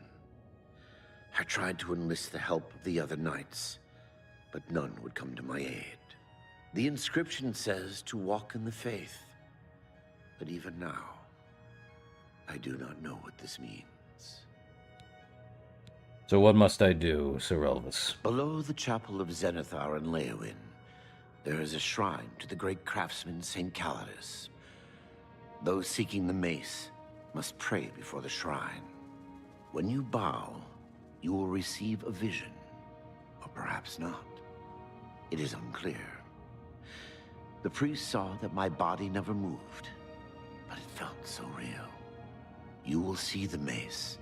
I tried to enlist the help of the other knights, but none would come to my aid. The inscription says to walk in the faith. But even now, I do not know what this means. So what must I do, Sir Elvis? Below the chapel of Zenithar in Leowyn, there is a shrine to the great craftsman St. Calidus. Those seeking the mace must pray before the shrine. When you bow, you will receive a vision, or perhaps not. It is unclear. The priest saw that my body never moved, but it felt so real. You will see the mace,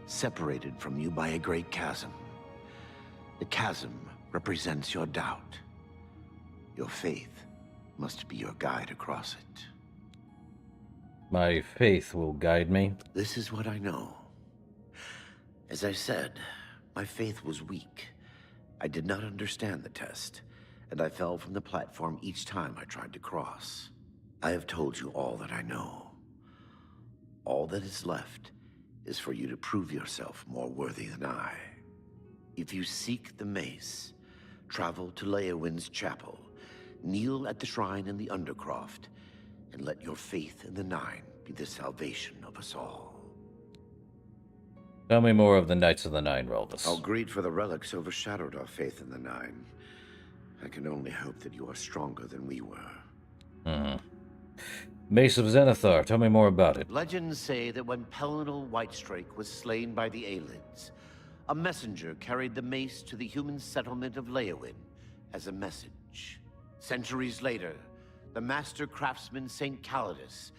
separated from you by a great chasm. The chasm represents your doubt. Your faith must be your guide across it. My faith will guide me. This is what I know. As I said, my faith was weak. I did not understand the test, and I fell from the platform each time I tried to cross. I have told you all that I know. All that is left is for you to prove yourself more worthy than I. If you seek the mace, travel to Leowyn's chapel, kneel at the shrine in the Undercroft, and let your faith in the Nine be the salvation of us all. Tell me more of the Knights of the Nine, Relvis. Our greed for the relics overshadowed our faith in the Nine. I can only hope that you are stronger than we were. Mace of Zenithar, tell me more about it. Legends say that when Pelinal Whitestrake was slain by the Aelids, a messenger carried the mace to the human settlement of Leowyn as a message. Centuries later, the master craftsman St. Calidus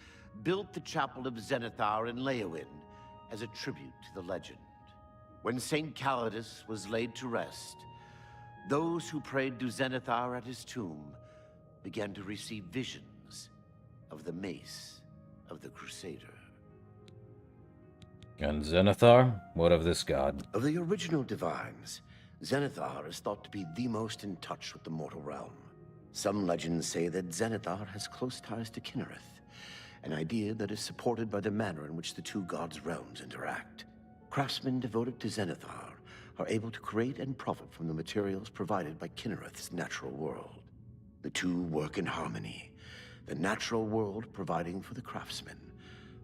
built the chapel of Zenithar in Leowyn as a tribute to the legend. When St. Calidus was laid to rest, those who prayed to Zenithar at his tomb began to receive visions of the mace of the Crusader. And Zenithar? What of this god? Of the original divines, Zenithar is thought to be the most in touch with the mortal realm. Some legends say that Zenithar has close ties to Kinnereth, an idea that is supported by the manner in which the two gods' realms interact. Craftsmen devoted to Zenithar are able to create and profit from the materials provided by Kinnereth's natural world. The two work in harmony, the natural world providing for the craftsmen.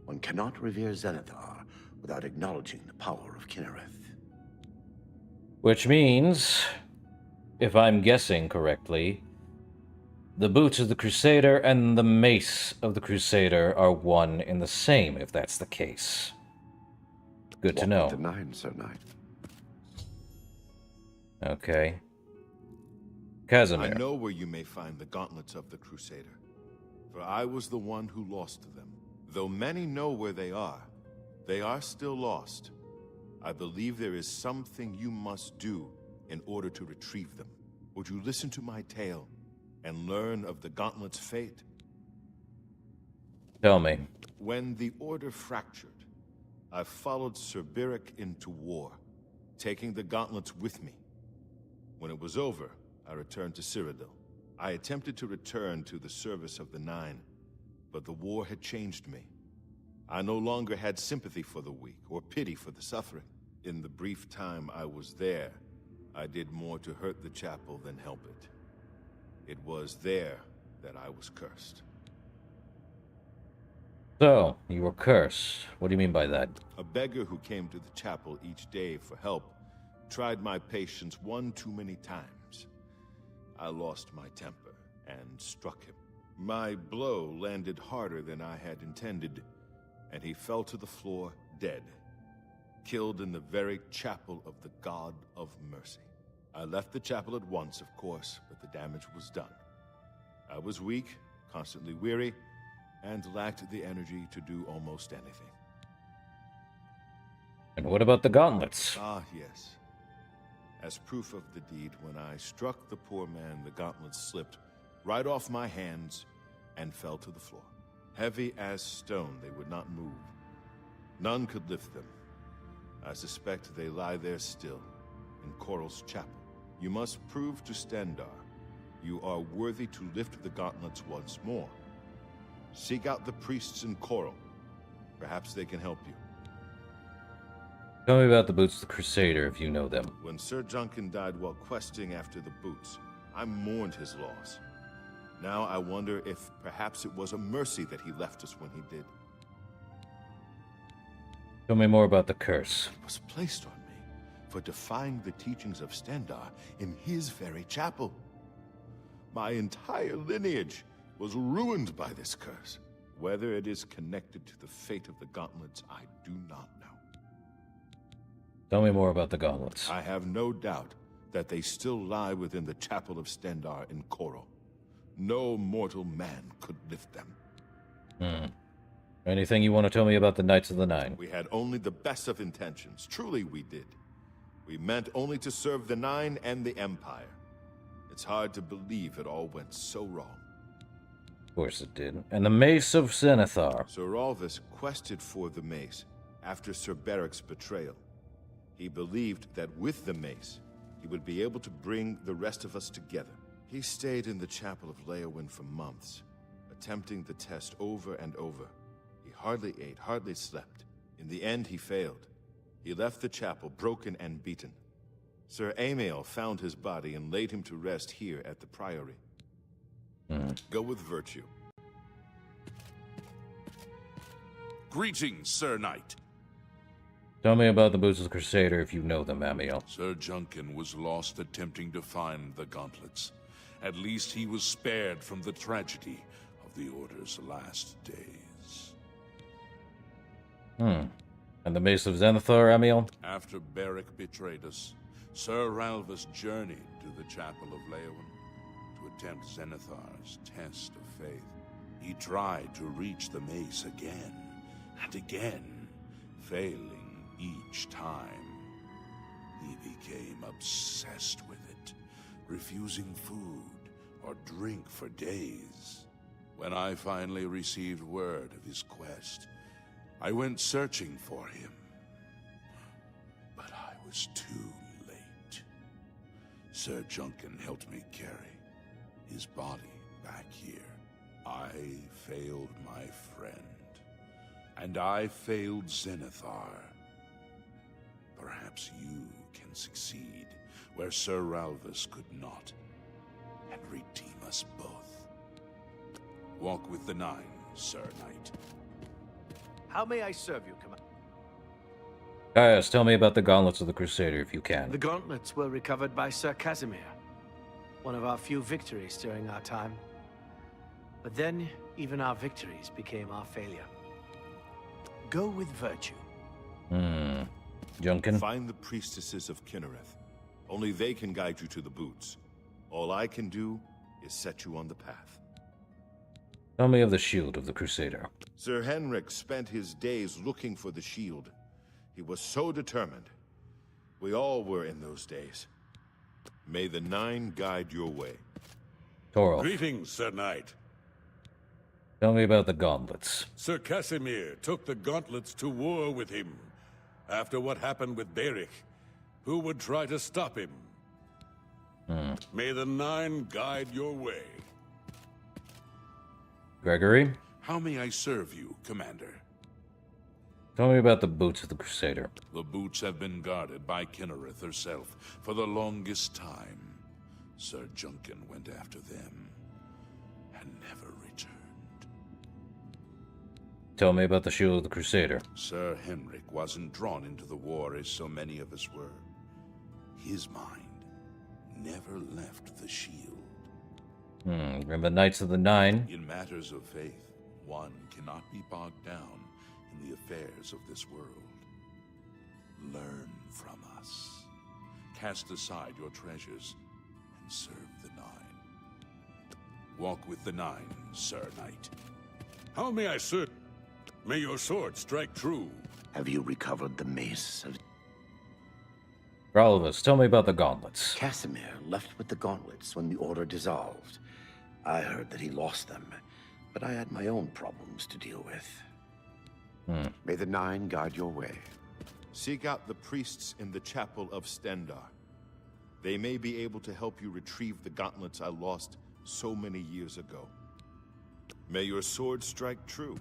One cannot revere Zenithar without acknowledging the power of Kinnereth. Which means, if I'm guessing correctly, the boots of the Crusader and the mace of the Crusader are one and the same, if that's the case. Good to know. The Nine, Sir Knight. Okay. Casimir. I know where you may find the gauntlets of the Crusader, for I was the one who lost them. Though many know where they are still lost. I believe there is something you must do in order to retrieve them. Would you listen to my tale and learn of the gauntlet's fate? Tell me. When the Order fractured, I followed Sir Beric into war, taking the gauntlets with me. When it was over, I returned to Cyrodiil. I attempted to return to the service of the Nine, but the war had changed me. I no longer had sympathy for the weak or pity for the suffering. In the brief time I was there, I did more to hurt the chapel than help it. It was there that I was cursed. So, you were cursed. What do you mean by that? A beggar who came to the chapel each day for help tried my patience one too many times. I lost my temper and struck him. My blow landed harder than I had intended, and he fell to the floor dead, killed in the very chapel of the God of Mercy. I left the chapel at once, of course, but the damage was done. I was weak, constantly weary, and lacked the energy to do almost anything. And what about the gauntlets? Ah, yes. As proof of the deed, when I struck the poor man, the gauntlets slipped right off my hands and fell to the floor. Heavy as stone, they would not move. None could lift them. I suspect they lie there still, in Coral's chapel. You must prove to Stendarr you are worthy to lift the gauntlets once more. Seek out the priests in Coral. Perhaps they can help you. Tell me about the boots of the Crusader, if you know them. When Sir Junkin died while questing after the boots, I mourned his loss. Now I wonder if perhaps it was a mercy that he left us when he did. Tell me more about the curse. It was placed on me for defying the teachings of Stendar in his very chapel. My entire lineage was ruined by this curse. Whether it is connected to the fate of the gauntlets, I do not know. Tell me more about the gauntlets. I have no doubt that they still lie within the chapel of Stendar in Koro. No mortal man could lift them. Anything you want to tell me about the Knights of the Nine? We had only the best of intentions. Truly we did. We meant only to serve the Nine and the Empire. It's hard to believe it all went so wrong. Of course it did. And the Mace of Zenithar. Sir Alvis quested for the mace after Sir Beric's betrayal. He believed that with the mace, he would be able to bring the rest of us together. He stayed in the chapel of Leowyn for months, attempting the test over and over. He hardly ate, hardly slept. In the end, he failed. He left the chapel broken and beaten. Sir Amiel found his body and laid him to rest here at the Priory. Go with virtue. Greetings, Sir Knight. Tell me about the Boots of the Crusader if you know them, Amiel. Sir Junkin was lost attempting to find the gauntlets. At least he was spared from the tragedy of the Order's last days. And the Mace of Zenithar, Amiel? After Beric betrayed us, Sir Ralvis journeyed to the chapel of Leowyn to attempt Zenithar's test of faith. He tried to reach the mace again and again, failing each time. He became obsessed with it, refusing food or drink for days. When I finally received word of his quest, I went searching for him. But I was too late. Sir Junkin helped me carry his body back here. I failed my friend, and I failed Zenithar. Perhaps you can succeed where Sir Ralvis could not, and redeem us both. Walk with the Nine, Sir Knight. How may I serve you, Commander? Gaius, tell me about the Gauntlets of the Crusader if you can. The gauntlets were recovered by Sir Casimir, one of our few victories during our time. But then, even our victories became our failure. Go with virtue. Junkin? Find the priestesses of Kinnereth. Only they can guide you to the boots. All I can do is set you on the path. Tell me of the Shield of the Crusader. Sir Henrik spent his days looking for the shield. He was so determined. We all were in those days. May the Nine guide your way. Torolf. Greetings, Sir Knight. Tell me about the gauntlets. Sir Casimir took the gauntlets to war with him. After what happened with Beric, who would try to stop him? May the Nine guide your way. Gregory? How may I serve you, Commander? Tell me about the Boots of the Crusader. The boots have been guarded by Kinnereth herself for the longest time. Sir Junkin went after them and never returned. Tell me about the Shield of the Crusader. Sir Henrik wasn't drawn into the war as so many of us were. His mind never left the shield. And the Knights of the Nine? In matters of faith, one cannot be bogged down in the affairs of this world. Learn from us. Cast aside your treasures and serve the Nine. Walk with the Nine, Sir Knight. How may I serve? May your sword strike true. Have you recovered the mace of... Ralvis, tell me about the gauntlets. Casimir left with the gauntlets when the Order dissolved. I heard that he lost them, but I had my own problems to deal with. May the Nine guide your way. Seek out the priests in the chapel of Stendar. They may be able to help you retrieve the gauntlets I lost so many years ago. May your sword strike true.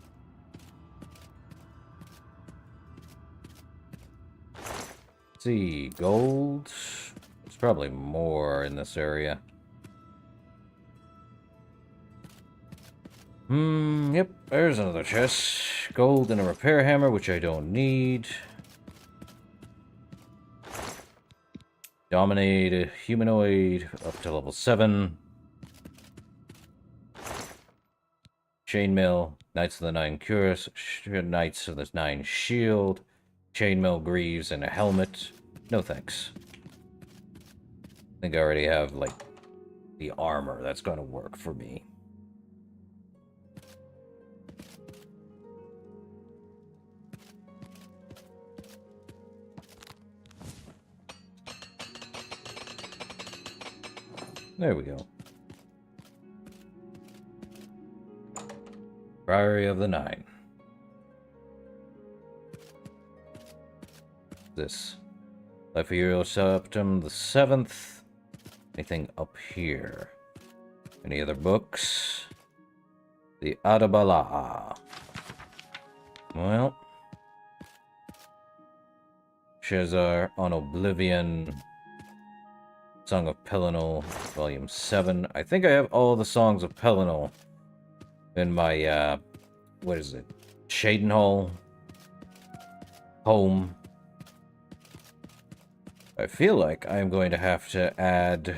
Let's see, gold. There's probably more in this area. Yep, there's another chest. Gold and a repair hammer, which I don't need. Dominate a humanoid up to level 7. Chainmail, Knights of the Nine Cuirass, Knights of the Nine Shield, Chainmail Greaves, and a helmet. No thanks. I think I already have, like, the armor that's going to work for me. There we go. Priory of the Nine. This. Life of Hero Septum the 7th. Anything up here? Any other books? The Adabala'a. Well. Shazar on Oblivion. Song of Pelinal, Volume 7. I think I have all the songs of Pelinal in my, what is it? Shadenhall home. I feel like I'm going to have to add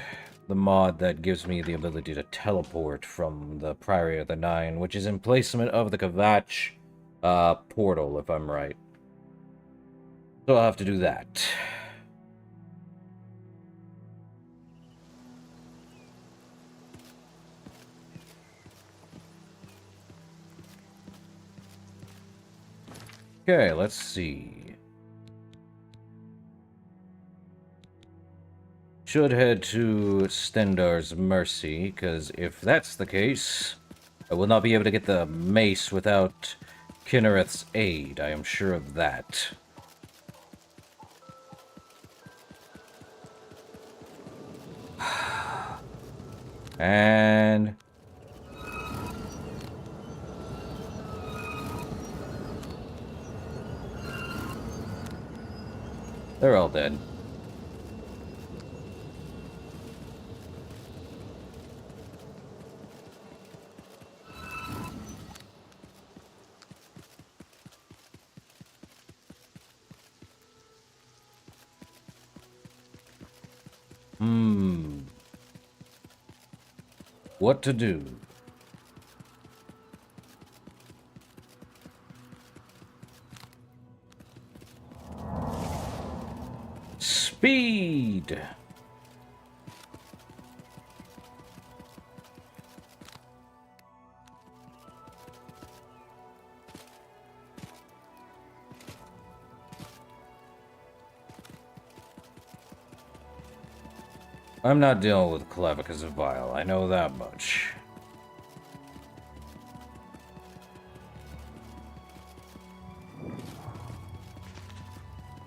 the mod that gives me the ability to teleport from the Priory of the Nine, which is in placement of the Kvatch portal, if I'm right. So I'll have to do that. Okay, let's see. Should head to Stendar's Mercy, because if that's the case, I will not be able to get the mace without Kinnereth's aid. I am sure of that. And... they're all dead. What to do? Speed! I'm not dealing with Clavicus Vile, I know that much.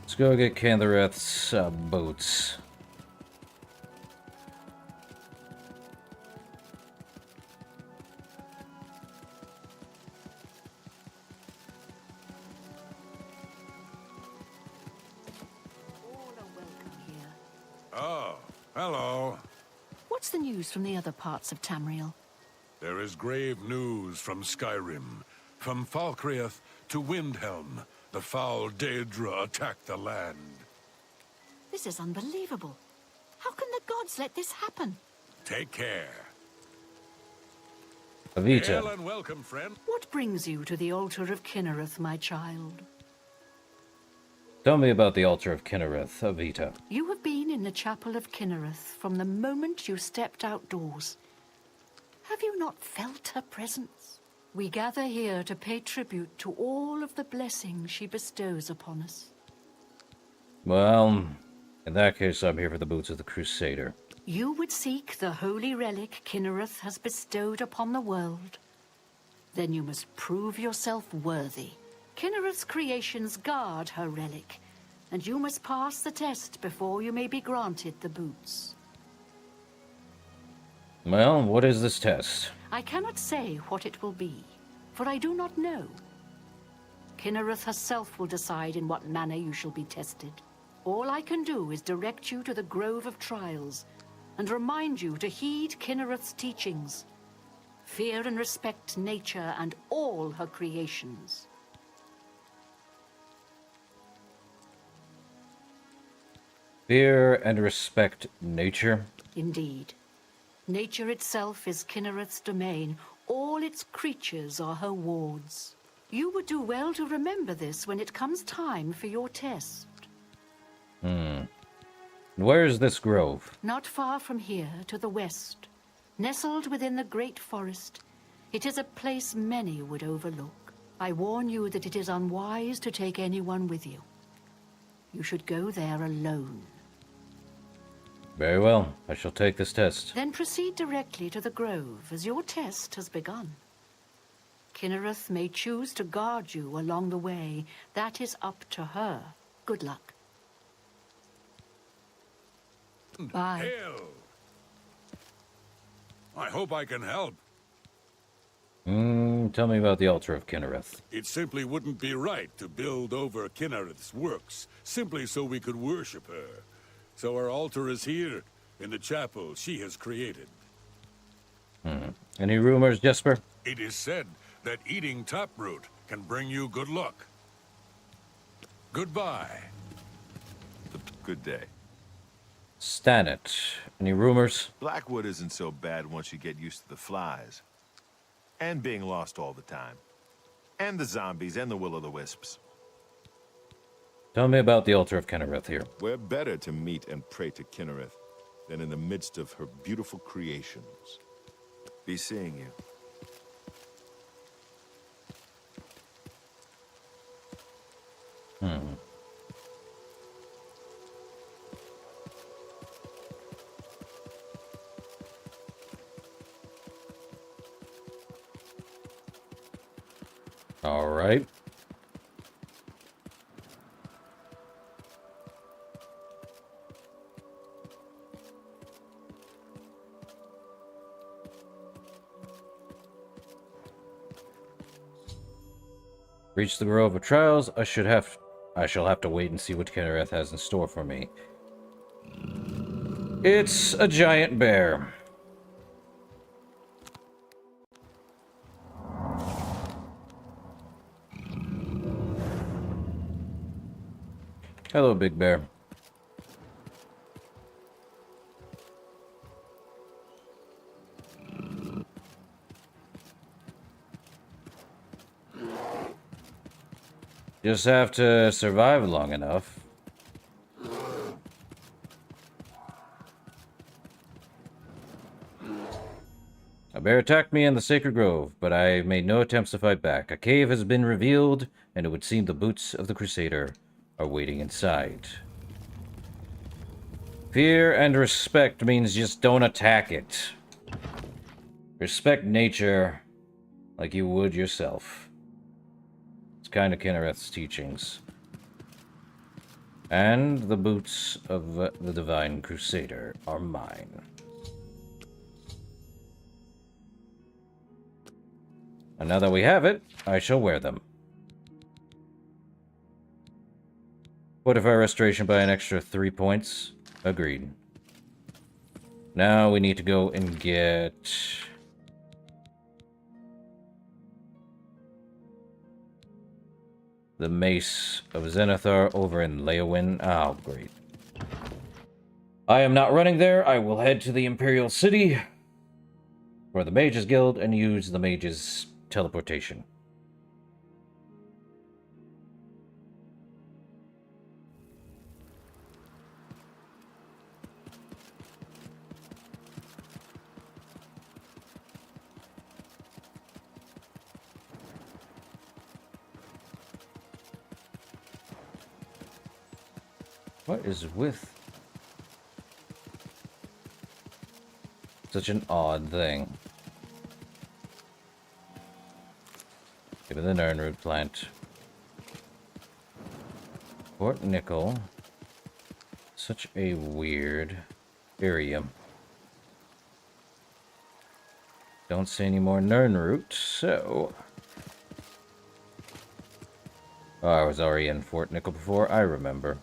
Let's go get Canthareth's boots. Oh, hello. What's the news from the other parts of Tamriel? There is grave news from Skyrim. From Falkreath to Windhelm, the foul Daedra attacked the land. This is unbelievable. How can the gods let this happen? Take care. Avita. Hail and welcome, friend. What brings you to the altar of Kinnereth, my child? Tell me about the altar of Kinnereth, Avita. You have been in the chapel of Kinnereth from the moment you stepped outdoors. Have you not felt her presence? We gather here to pay tribute to all of the blessings she bestows upon us. Well, in that case, I'm here for the boots of the Crusader. You would seek the holy relic Kinnereth has bestowed upon the world. Then you must prove yourself worthy. Kinnereth's creations guard her relic, and you must pass the test before you may be granted the boots. Well, what is this test? I cannot say what it will be, for I do not know. Kinnereth herself will decide in what manner you shall be tested. All I can do is direct you to the Grove of Trials, and remind you to heed Kinnereth's teachings. Fear and respect nature and all her creations. Fear and respect nature. Indeed. Nature itself is Kinnereth's domain. All its creatures are her wards. You would do well to remember this when it comes time for your test. Where's this grove? Not far from here, to the west. Nestled within the great forest, it is a place many would overlook. I warn you that it is unwise to take anyone with you. You should go there alone. Very well. I shall take this test. Then proceed directly to the grove, as your test has begun. Kinnereth may choose to guard you along the way. That is up to her. Good luck. Bye. Hail! I hope I can help. Tell me about the altar of Kinnereth. It simply wouldn't be right to build over Kinnereth's works, simply so we could worship her. So our altar is here, in the chapel she has created. Any rumors, Jesper? It is said that eating taproot can bring you good luck. Goodbye. Good day. Stanit. Any rumors? Blackwood isn't so bad once you get used to the flies. And being lost all the time. And the zombies and the will-o'-the-wisps. Tell me about the altar of Kinnereth here. Where better to meet and pray to Kinnereth than in the midst of her beautiful creations. Be seeing you. All right. Reach the Grove of Trials. I shall have to wait and see what Kinnereth has in store for me. It's a giant bear. Hello, Big Bear. Just have to survive long enough. A bear attacked me in the Sacred Grove, but I made no attempts to fight back. A cave has been revealed, and it would seem the boots of the Crusader are waiting inside. Fear and respect means just don't attack it. Respect nature like you would yourself. It's kind of Kinnereth's teachings. And the boots of the Divine Crusader are mine. And now that we have it, I shall wear them. Fortify restoration by an extra 3 points. Agreed. Now we need to go and get... the Mace of Zenithar over in Leowyn. Oh, great. I am not running there. I will head to the Imperial City for the Mages Guild and use the Mages' teleportation. What is with such an odd thing? Give it the Nernroot plant. Fort Nickel. Such a weird area. Don't see any more Nernroot, so... Oh, I was already in Fort Nickel before, I remember.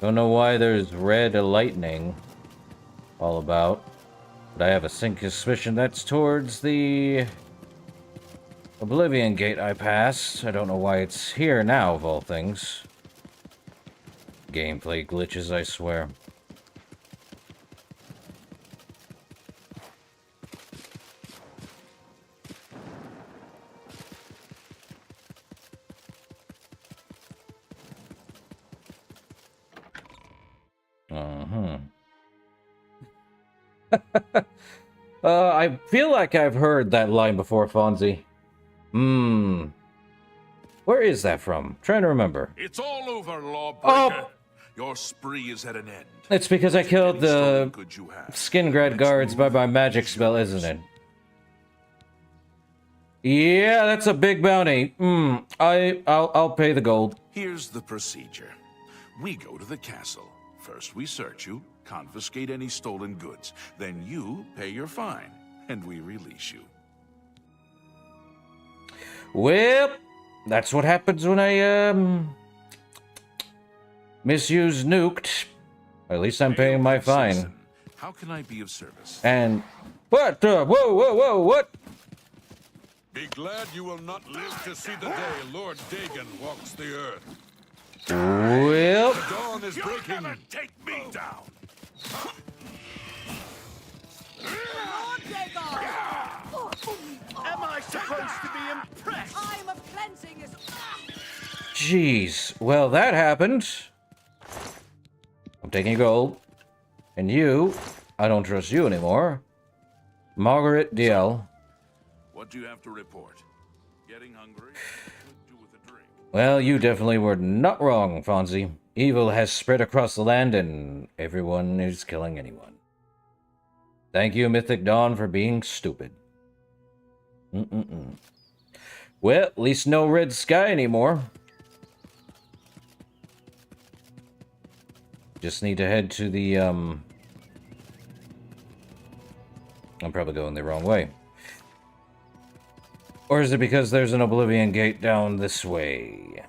Don't know why there's red lightning all about, but I have a sinking suspicion that's towards the Oblivion Gate I passed. I don't know why it's here now, of all things. Gameplay glitches, I swear. I feel like I've heard that line before, Fonzie. Where is that from? Trying to remember. It's all over, lawbreaker. Oh! Your spree is at an end. It's because I killed the Skingrad guards by my magic spell, isn't it? Yeah, that's a big bounty. I'll pay the gold. Here's the procedure. We go to the castle. First we search you, confiscate any stolen goods. Then you pay your fine, and we release you. Well, that's what happens when I, misuse nuked. At least I'm paying my fine. Citizen, how can I be of service? And... what? Whoa, what? Be glad you will not live to see the day Lord Dagon walks the earth. Well... The dawn is breaking. Take me down. Lord Dagon! Am I supposed to be impressed? Time of cleansing is... Jeez. Well, that happened. I'm taking gold. And you, I don't trust you anymore. Margaret DL. What do you have to report? Getting hungry? Could do with a drink. Well, you definitely were not wrong, Fonzie. Evil has spread across the land and everyone is killing anyone. Thank you, Mythic Dawn, for being stupid. Well, at least no red sky anymore. Just need to head to the, I'm probably going the wrong way. Or is it because there's an Oblivion Gate down this way?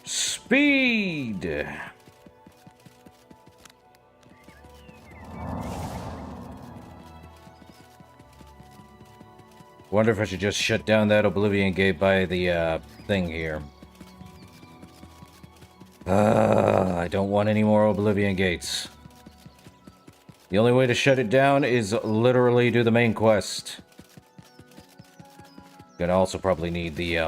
Speed! Wonder if I should just shut down that Oblivion Gate by the, thing here. I don't want any more Oblivion Gates. The only way to shut it down is literally do the main quest. Gonna also probably need the,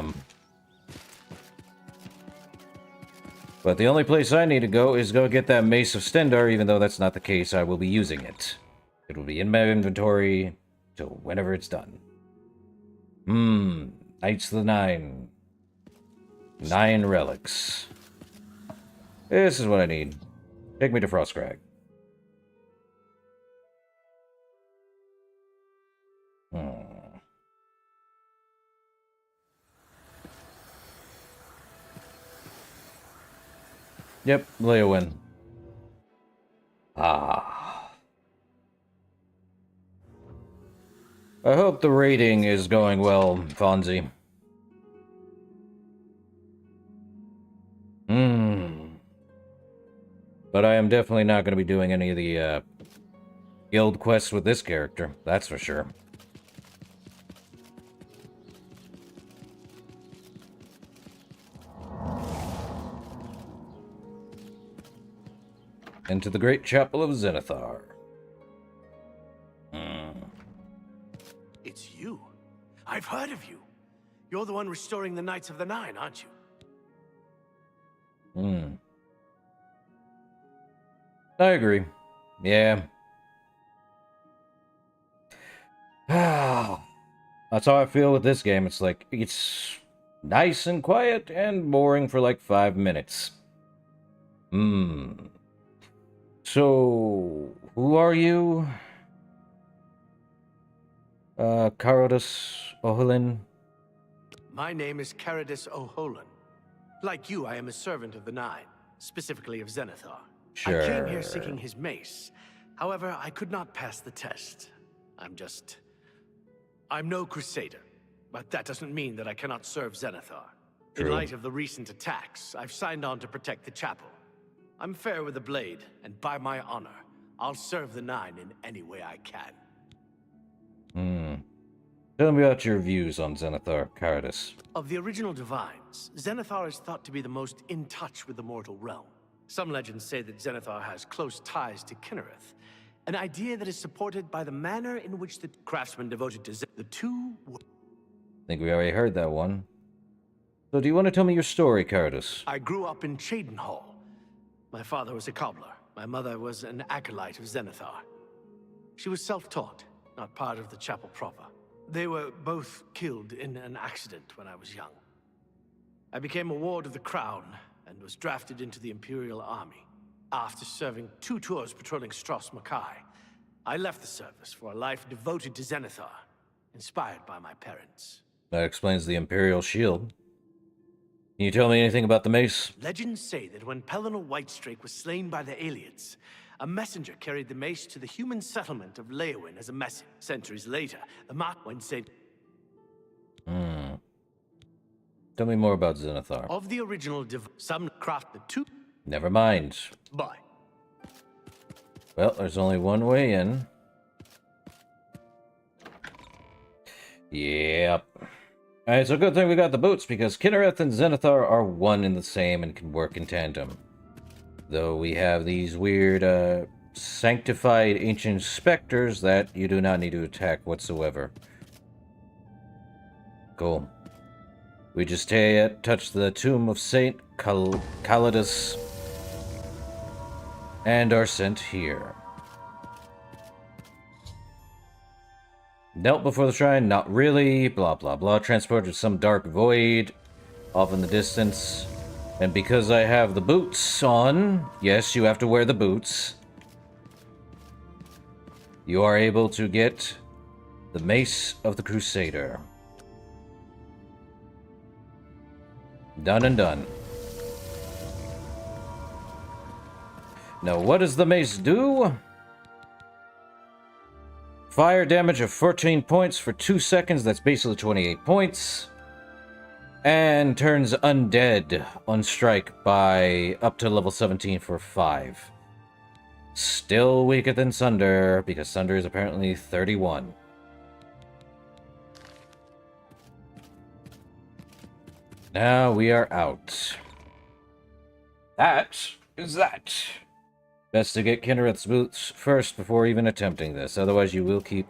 But the only place I need to go is go get that Mace of Stendarr, even though that's not the case, I will be using it. It will be in my inventory till whenever it's done. Knights of the Nine. 9 relics. This is what I need. Take me to Frostcrag. Yep, Leowyn. I hope the rating is going well, Fonzie. But I am definitely not going to be doing any of the guild quests with this character, that's for sure. Into the Great Chapel of Zenithar. It's you. I've heard of you. You're the one restoring the Knights of the Nine, aren't you? I agree. Yeah. That's how I feel with this game. It's like, it's nice and quiet and boring for like 5 minutes. So, who are you? Cyrodiil O'Holin? My name is Cyrodiil O'Holin. Like you, I am a servant of the Nine, specifically of Zenithar. Sure. I came here seeking his mace. However, I could not pass the test. I'm no crusader, but that doesn't mean that I cannot serve Zenithar. In light of the recent attacks, I've signed on to protect the chapel. I'm fair with the blade, and by my honor, I'll serve the Nine in any way I can. Tell me about your views on Zenithar, Cyrodiil. Of the original Divines, Zenithar is thought to be the most in touch with the mortal realm. Some legends say that Zenithar has close ties to Kinnereth, an idea that is supported by the manner in which the craftsmen devoted to the two... I think we already heard that one. So do you want to tell me your story, Cyrodiil? I grew up in Cheydinhall. My father was a cobbler. My mother was an acolyte of Zenithar. She was self-taught, not part of the chapel proper. They were both killed in an accident when I was young. I became a ward of the Crown and was drafted into the Imperial Army. After serving 2 tours patrolling Stros Mackay, I left the service for a life devoted to Zenithar, inspired by my parents. That explains the Imperial Shield. Can you tell me anything about the mace? Legends say that when Pelennor Whitestrake was slain by the Aliads, a messenger carried the mace to the human settlement of Leowin as a message. Centuries later, the Markwind said... Tell me more about Zenithar. Of the original some craft the 2... Never mind. Bye. Well, there's only one way in. Yep. Alright, it's a good thing we got the boots, because Kinnereth and Zenithar are one and the same and can work in tandem. Though we have these weird, sanctified ancient specters that you do not need to attack whatsoever. Cool. We just touch the tomb of Saint Calidus and are sent here. Knelt before the shrine? Not really. Blah, blah, blah. Transported to some dark void off in the distance. And because I have the boots on, yes, you have to wear the boots, you are able to get the Mace of the Crusader. Done and done. Now, what does the mace do? Fire damage of 14 points for 2 seconds, that's basically 28 points. And turns undead on strike by up to level 17 for 5. Still weaker than Sunder, because Sunder is apparently 31. Now we are out. That is that. Best to get Kinnereth's boots first before even attempting this, otherwise you will keep...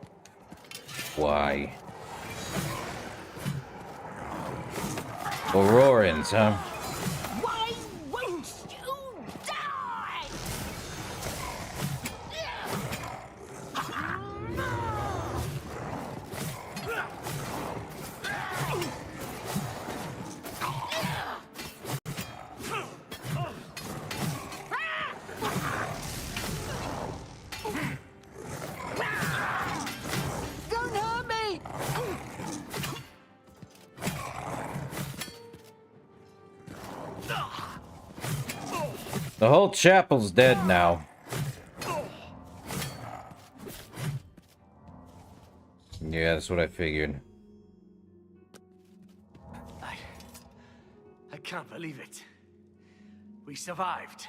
Why? Aurorans, huh? Why won't you die? Don't hurt me! The whole chapel's dead now. Yeah, that's what I figured. I can't believe it. We survived.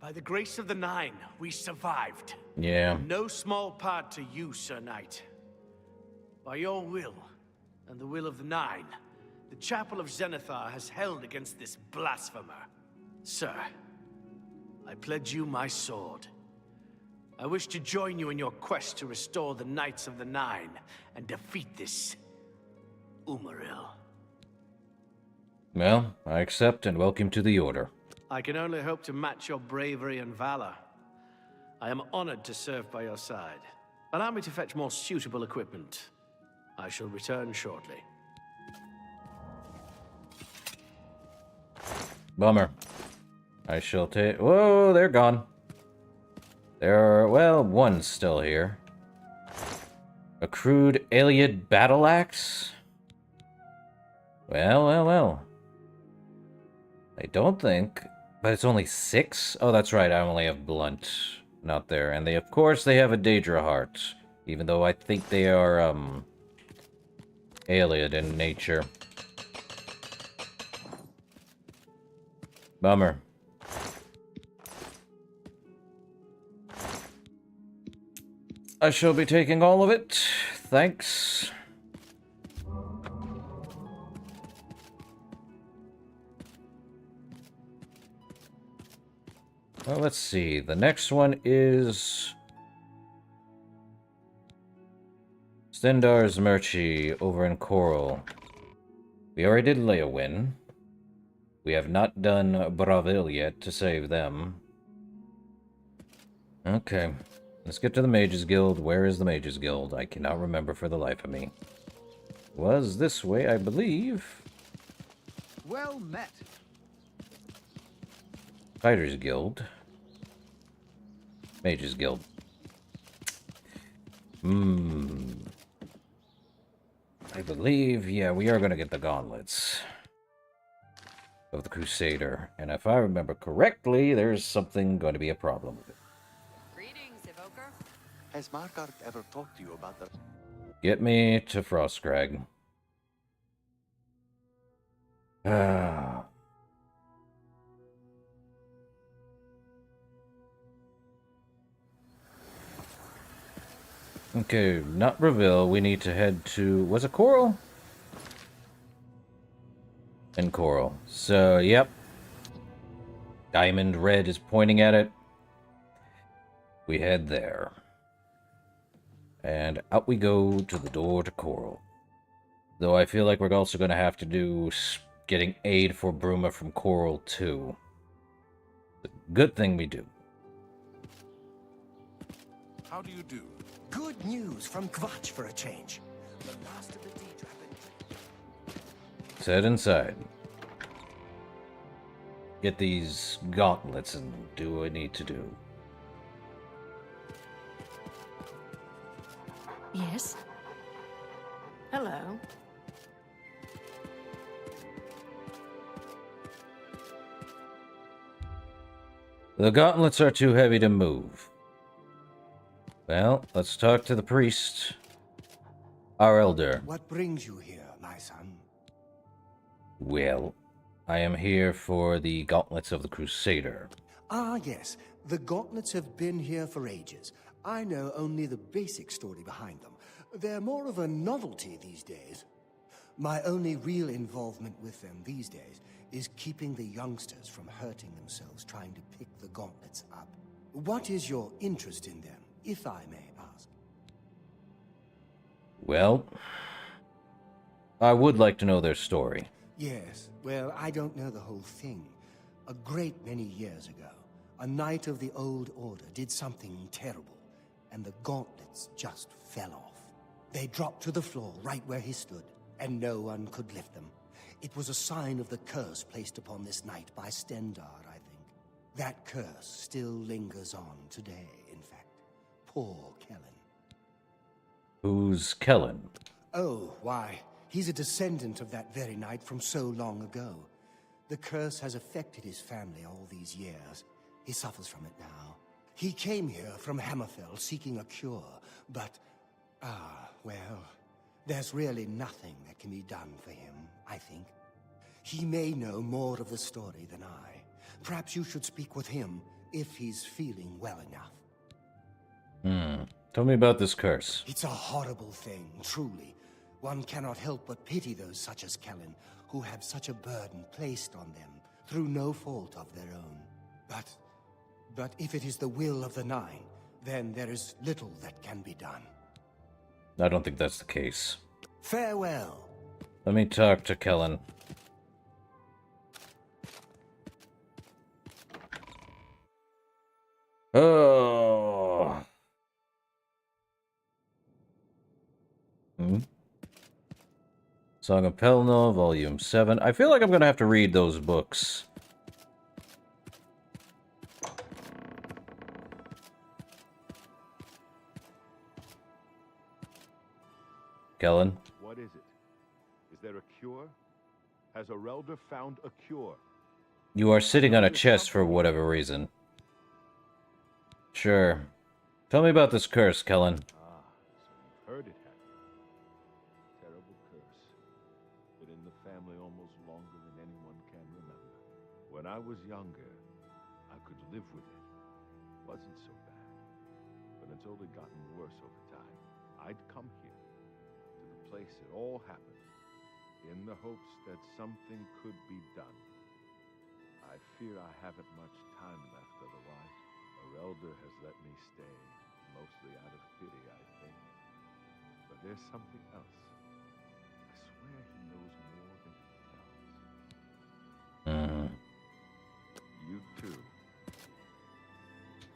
By the grace of the Nine, we survived. Yeah. No small part to you, Sir Knight. By your will, and the will of the Nine, the Chapel of Zenithar has held against this blasphemer. Sir, I pledge you my sword. I wish to join you in your quest to restore the Knights of the Nine and defeat this Umaril. Well, I accept and welcome to the Order. I can only hope to match your bravery and valor. I am honored to serve by your side. Allow me to fetch more suitable equipment. I shall return shortly. Bummer. I shall take... Whoa, they're gone. There are... Well, one's still here. A crude Aliad battle axe? Well, well, well. I don't think... But it's only 6? Oh, that's right, I only have blunt. Not there. And they, of course, they have a Daedra heart. Even though I think they are, Aliad in nature. Bummer. I shall be taking all of it. Thanks. Well, let's see. The next one is Stendar's Merchie over in Coral. We already did Leowin. We have not done Bravil yet to save them. Okay. Let's get to the Mages Guild. Where is the Mages Guild? I cannot remember for the life of me. Was this way, I believe. Well met. Fighters Guild. Mages Guild. I believe, yeah, we are going to get the gauntlets of the Crusader. And if I remember correctly, there's something going to be a problem with it. Greetings, Evoker. Has Margard ever talked to you about the... Get me to Frostcrag. Okay, not Bravil. We need to head to... Was it Coral? And Coral. So, yep. Diamond Red is pointing at it. We head there. And out we go to the door to Coral. Though I feel like we're also going to have to do getting aid for Bruma from Coral too. The good thing we do. How do you do? Good news from Kvatch for a change. The last of the D-Dragon. Let's head inside. Get these gauntlets and do what I need to do. Yes? Hello. The gauntlets are too heavy to move. Well, let's talk to the priest. Our elder. What brings you here, my son? Well, I am here for the gauntlets of the Crusader. Ah, yes. The gauntlets have been here for ages. I know only the basic story behind them. They're more of a novelty these days. My only real involvement with them these days is keeping the youngsters from hurting themselves trying to pick the gauntlets up. What is your interest in them, if I may ask? Well, I would like to know their story. Yes, well, I don't know the whole thing. A great many years ago, a knight of the Old Order did something terrible, and the gauntlets just fell off. They dropped to the floor right where he stood, and no one could lift them. It was a sign of the curse placed upon this knight by Stendar, I think. That curse still lingers on today, in fact. Poor Kellen. Who's Kellen? Oh, why, he's a descendant of that very knight from so long ago. The curse has affected his family all these years. He suffers from it now. He came here from Hammerfell seeking a cure, but... well, there's really nothing that can be done for him, I think. He may know more of the story than I. Perhaps you should speak with him, if he's feeling well enough. Tell me about this curse. It's a horrible thing, truly. One cannot help but pity those such as Kellen, who have such a burden placed on them, through no fault of their own. But if it is the will of the Nine, then there is little that can be done. I don't think that's the case. Farewell. Let me talk to Kellen. Oh. Song of Pelennor, Volume 7. I feel like I'm going to have to read those books. Kellen? What is it? Is there a cure? Has Arelder found a cure? You are sitting on a chest for whatever reason. Sure. Tell me about this curse, Kellen. Ah, so you've heard it, have you? Terrible curse. Been in the family almost longer than anyone can remember. When I was younger, I could live with it. Wasn't so bad. But it's only gotten worse over time. I'd come here, to the place it all happened, in the hopes that something could be done. I fear I haven't much time left otherwise. Our elder has let me stay, mostly out of pity, I think. But there's something else. I swear he knows more than he tells. You too.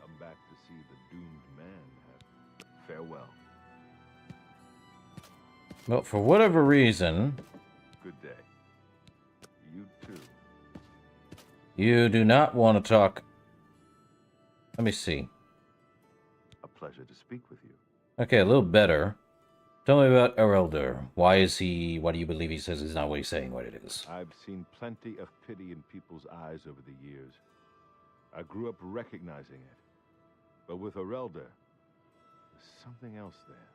Come back to see the doomed man. Farewell. Well, for whatever reason... Good day. You too. You do not want to talk... Let me see. A pleasure to speak with you. Okay, a little better. Tell me about Erelder. Why do you believe he says he's not what he's saying what it is? I've seen plenty of pity in people's eyes over the years. I grew up recognizing it. But with Erelder, there's something else there.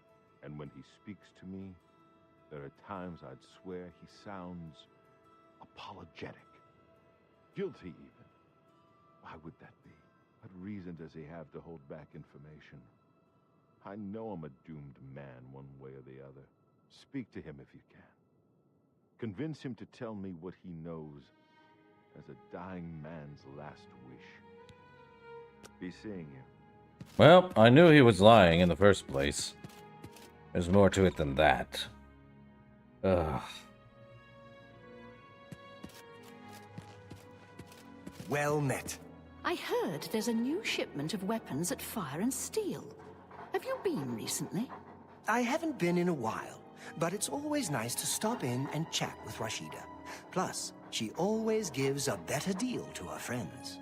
And when he speaks to me, there are times I'd swear he sounds apologetic. Guilty, even. Why would that be? What reason does he have to hold back information? I know I'm a doomed man one way or the other. Speak to him if you can. Convince him to tell me what he knows as a dying man's last wish. Be seeing you. Well, I knew he was lying in the first place. There's more to it than that. Ugh. Well met. I heard there's a new shipment of weapons at Fire and Steel. Have you been recently? I haven't been in a while, but it's always nice to stop in and chat with Rashida. Plus, she always gives a better deal to her friends.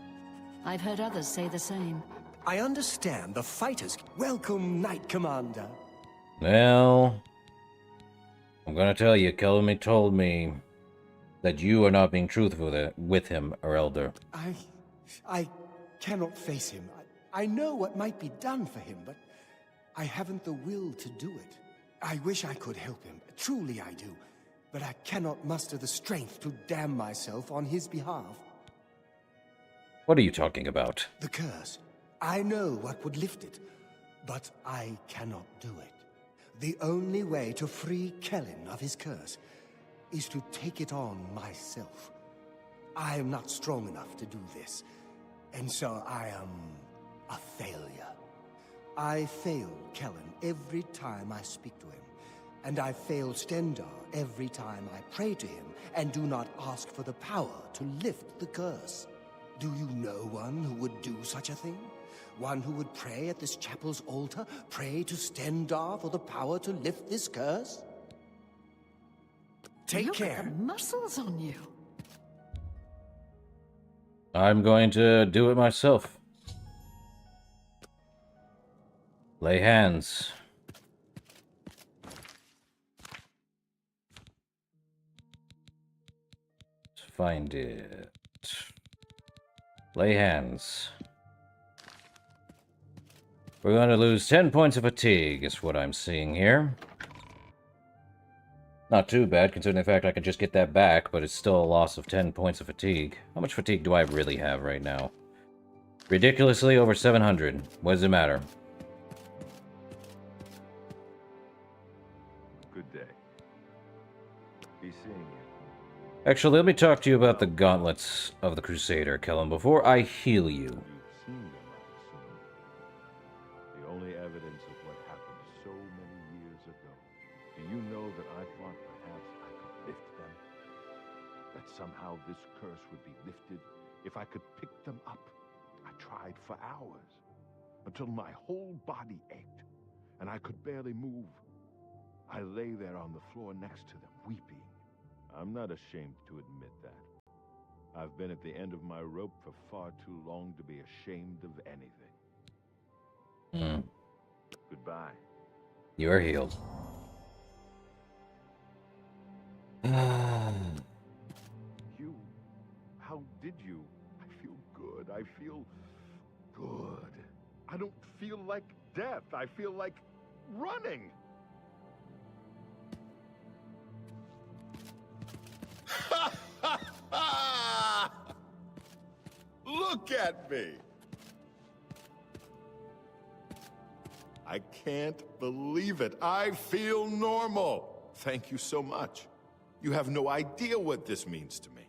I've heard others say the same. I understand the fighters... Welcome, Knight Commander. Well... I'm gonna tell you, Kelmy told me that you are not being truthful with him, Erelder. I cannot face him. I know what might be done for him, but I haven't the will to do it. I wish I could help him. Truly I do. But I cannot muster the strength to damn myself on his behalf. What are you talking about? The curse. I know what would lift it, but I cannot do it. The only way to free Kellen of his curse is to take it on myself. I am not strong enough to do this, and so I am a failure. I fail Kellen every time I speak to him, and I fail Stendar every time I pray to him and do not ask for the power to lift the curse. Do you know one who would do such a thing? One who would pray at this chapel's altar, pray to Stendar for the power to lift this curse? Take care. Look at the muscles on you. I'm going to do it myself. Lay hands. Let's find it. Lay hands. We're going to lose 10 points of fatigue, is what I'm seeing here. Not too bad, considering the fact I can just get that back, but it's still a loss of 10 points of fatigue. How much fatigue do I really have right now? Ridiculously over 700. What does it matter? Good day. Be seeing you. Actually, let me talk to you about the gauntlets of the Crusader, Kellen, before I heal you. You've seen them, I assume. The only evidence of what happened so many years ago. Do you know that I thought perhaps I could lift them? That somehow this curse would be lifted if I could pick them up? I tried for hours, until my whole body ached, and I could barely move. I lay there on the floor next to them, weeping. I'm not ashamed to admit that. I've been at the end of my rope for far too long to be ashamed of anything. Goodbye. You are healed. You? How did you? I feel good. I feel good. I don't feel like death. I feel like running. get me. I can't believe it. I feel normal. Thank you so much. You have no idea what this means to me.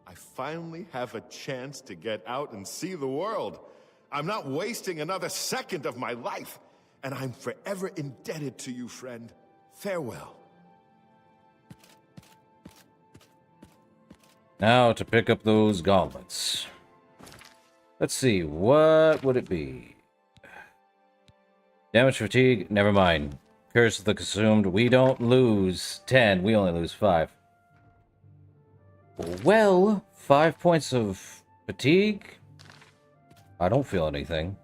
I finally have a chance to get out and see the world. I'm not wasting another second of my life, and I'm forever indebted to you, friend. Farewell. Now to pick up those gauntlets. Let's see, what would it be? Damage fatigue? Never mind. Curse of the Consumed. We don't lose 10, we only lose 5. Well, 5 points of fatigue? I don't feel anything.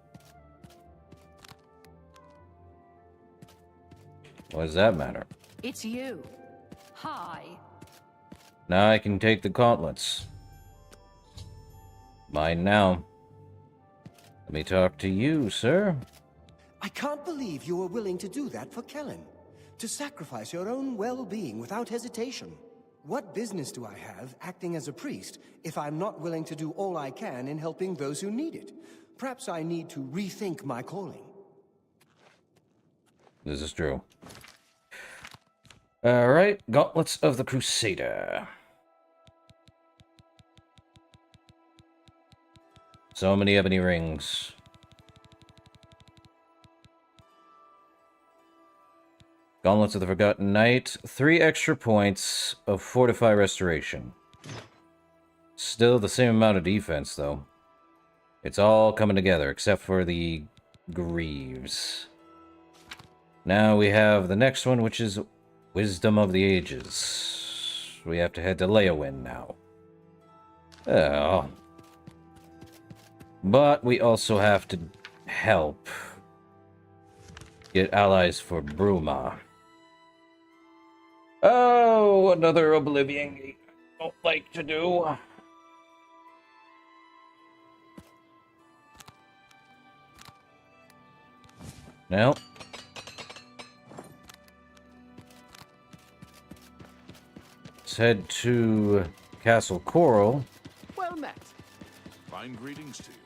What does that matter? It's you. Hi. Now I can take the gauntlets. Mine now. Let me talk to you, sir. I can't believe you were willing to do that for Kellen. To sacrifice your own well-being without hesitation. What business do I have acting as a priest if I'm not willing to do all I can in helping those who need it? Perhaps I need to rethink my calling. This is true. Alright, Gauntlets of the Crusader. So many ebony rings. Gauntlets of the Forgotten Knight. 3 extra points of Fortify Restoration. Still the same amount of defense, though. It's all coming together, except for the Greaves. Now we have the next one, which is Wisdom of the Ages. We have to head to Leowin now. Oh. But we also have to help get allies for Bruma. Oh, another Oblivion Gate I don't like to do. Now. Let's head to Castle Coral. Well met. Fine greetings to you.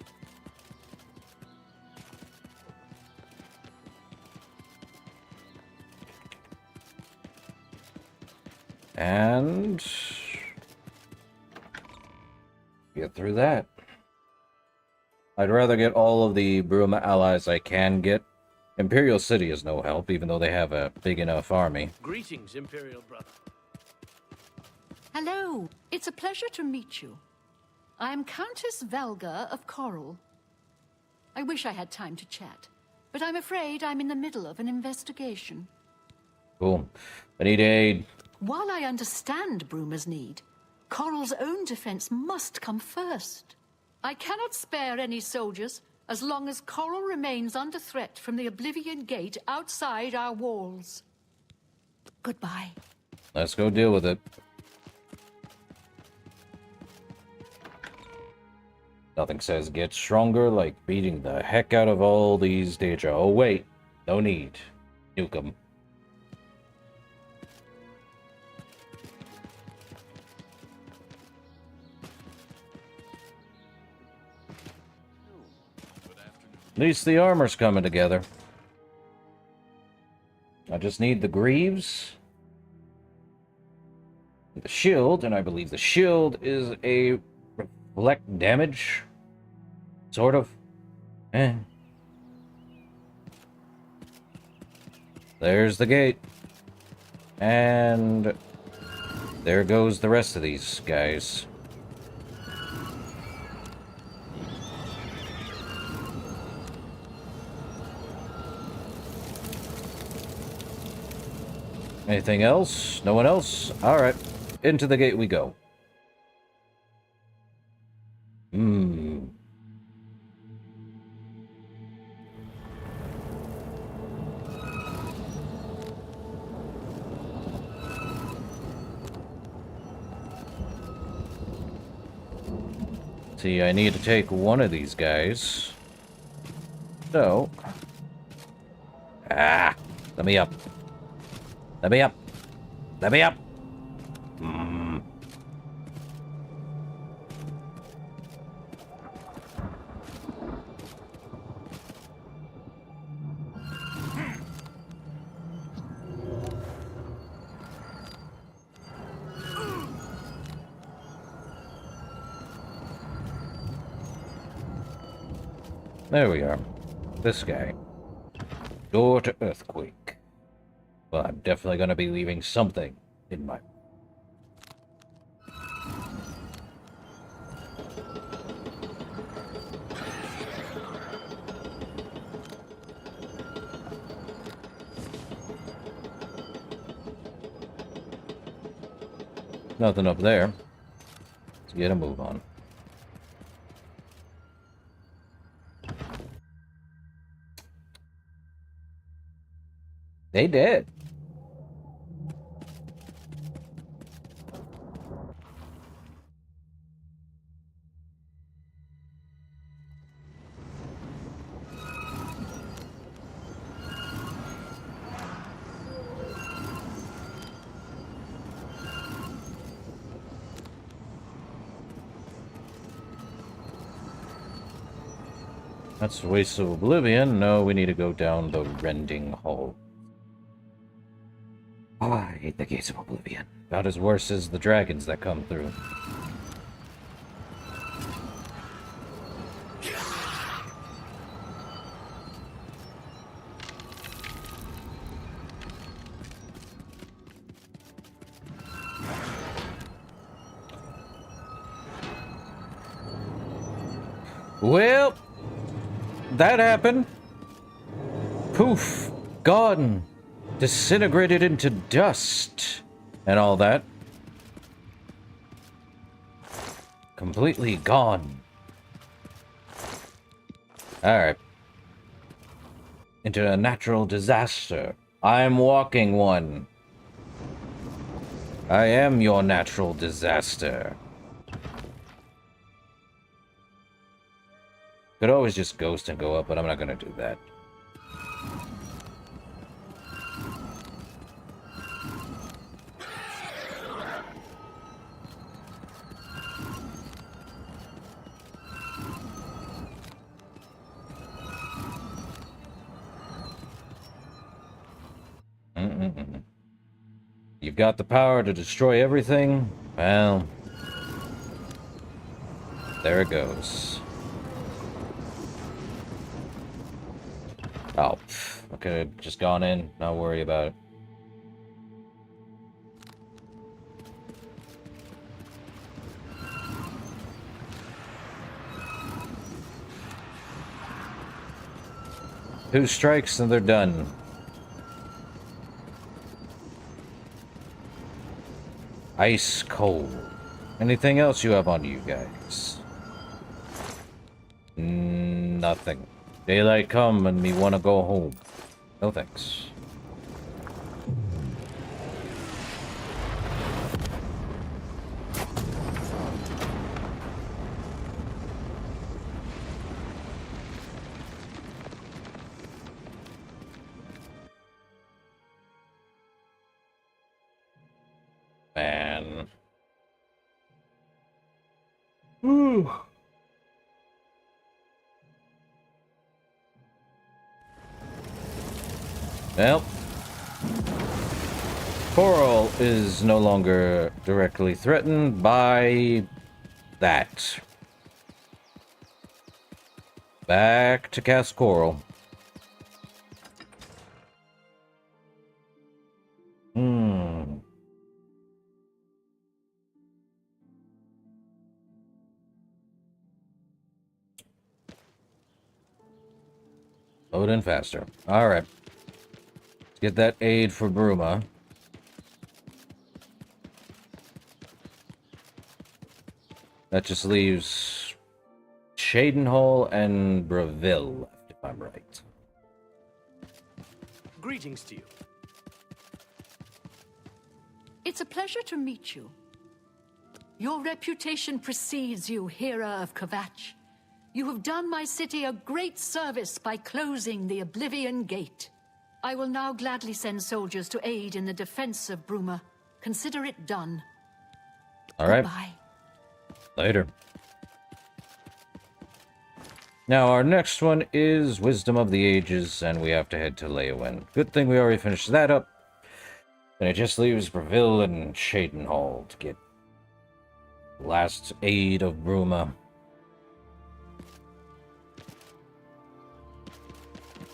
And get through that. I'd rather get all of the Bruma allies I can get. Imperial City is no help, even though they have a big enough army. Greetings, Imperial brother. Hello. It's a pleasure to meet you. I am Countess Velga of Coral. I wish I had time to chat, but I'm afraid I'm in the middle of an investigation. Cool. I need aid. While I understand Bruma's need, Coral's own defense must come first. I cannot spare any soldiers as long as Coral remains under threat from the Oblivion Gate outside our walls. Goodbye. Let's go deal with it. Nothing says get stronger like beating the heck out of all these Daedra. Oh wait, no need. Nuke 'em. At least the armor's coming together. I just need the greaves. The shield, and I believe the shield is a reflect damage. Sort of. There's the gate. And there goes the rest of these guys. Anything else? No one else? Alright. Into the gate we go. See, I need to take one of these guys. So. Let me up. Let me up. Let me up. There we are. This guy. Door to earthquake. Well, I'm definitely going to be leaving something in my... Nothing up there. Let's get a move on. They did. That's the waste of Oblivion. No, we need to go down the rending hall. Oh, I hate the gates of Oblivion. About as worse as the dragons that come through. Well, that happened. Poof. Gone. Disintegrated into dust. And all that. Completely gone. Alright. Into a natural disaster. I'm walking one. I am your natural disaster. Could always just ghost and go up, but I'm not gonna do that. You've got the power to destroy everything? Well, there it goes. Oh, I could have just gone in, not worry about it. Two strikes and they're done. Ice cold. Anything else you have on you guys? Nothing. Daylight come and me wanna go home. No thanks. Man. Ooh. Well, Coral is no longer directly threatened by that. Back to cast Coral. Load in faster. Alright. Let's get that aid for Bruma. That just leaves Shadenhall and Breville left, if I'm right. Greetings to you. It's a pleasure to meet you. Your reputation precedes you, Hera of Kvatch. You have done my city a great service by closing the Oblivion Gate. I will now gladly send soldiers to aid in the defense of Bruma. Consider it done. All right. Goodbye. Later. Now, our next one is Wisdom of the Ages, and we have to head to Leyawen. Good thing we already finished that up. And it just leaves Breville and Shadenhall to get last aid of Bruma.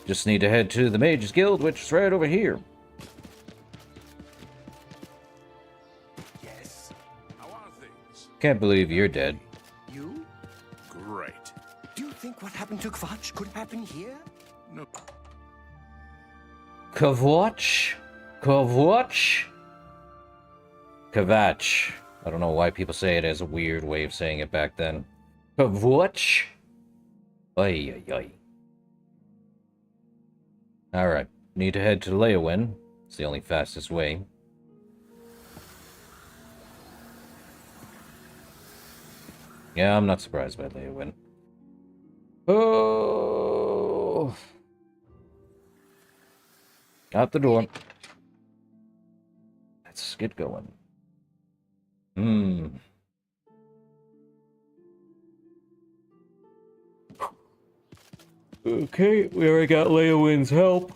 Just need to head to the Mages Guild, which is right over here. Yes. How are things? Can't believe you're dead. You? Great. Do you think what happened to Kvatch could happen here? No. Kvatch? Kvatch? Kvatch. I don't know why people say it as a weird way of saying it back then. Kvatch? Ay, ay, ay. Alright. Need to head to Leowin. It's the only fastest way. Yeah, I'm not surprised by Leowin. Oh! Out the door. Let's get going. Okay, we already got Leowin's help.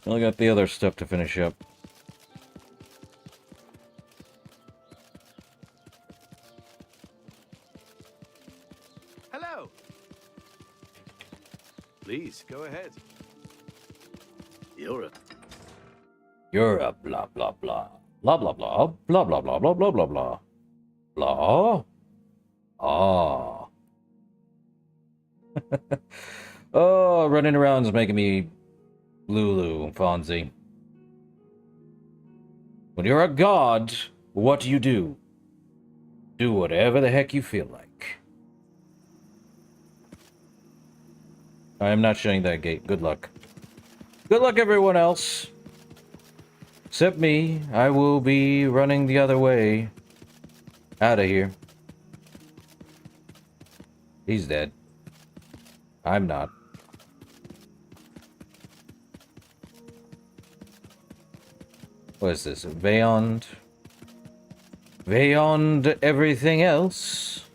I got the other stuff to finish up. Hello. Please, go ahead. You're You're a blah blah blah. Blah blah blah. Blah blah blah blah blah blah blah. Blah. Ah. Oh, running around is making me Lulu, Fonzie. When you're a god, what do? Do whatever the heck you feel like. I am not shutting that gate. Good luck. Good luck, everyone else. Except me. I will be running the other way. Out of here. He's dead. I'm not. What is this? Beyond everything else?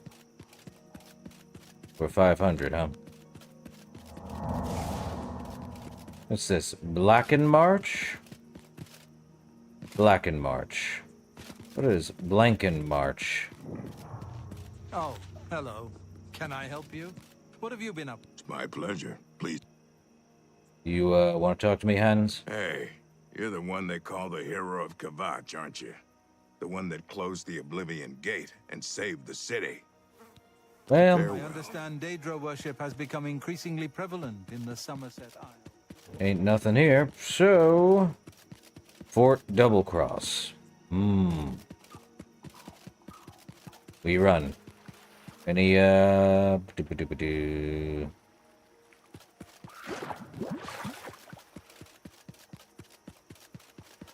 For 500, huh? What's this? Blacken March? Blacken March. What is Blanken March? Oh, hello. Can I help you? What have you been up? It's my pleasure. Please. You, want to talk to me, Hans? Hey, you're the one they call the hero of Kvatch, aren't you? The one that closed the Oblivion Gate and saved the city. Well, I understand Daedra worship has become increasingly prevalent in the Somerset Isle. Ain't nothing here. So, Fort Double Cross. We run. Any, I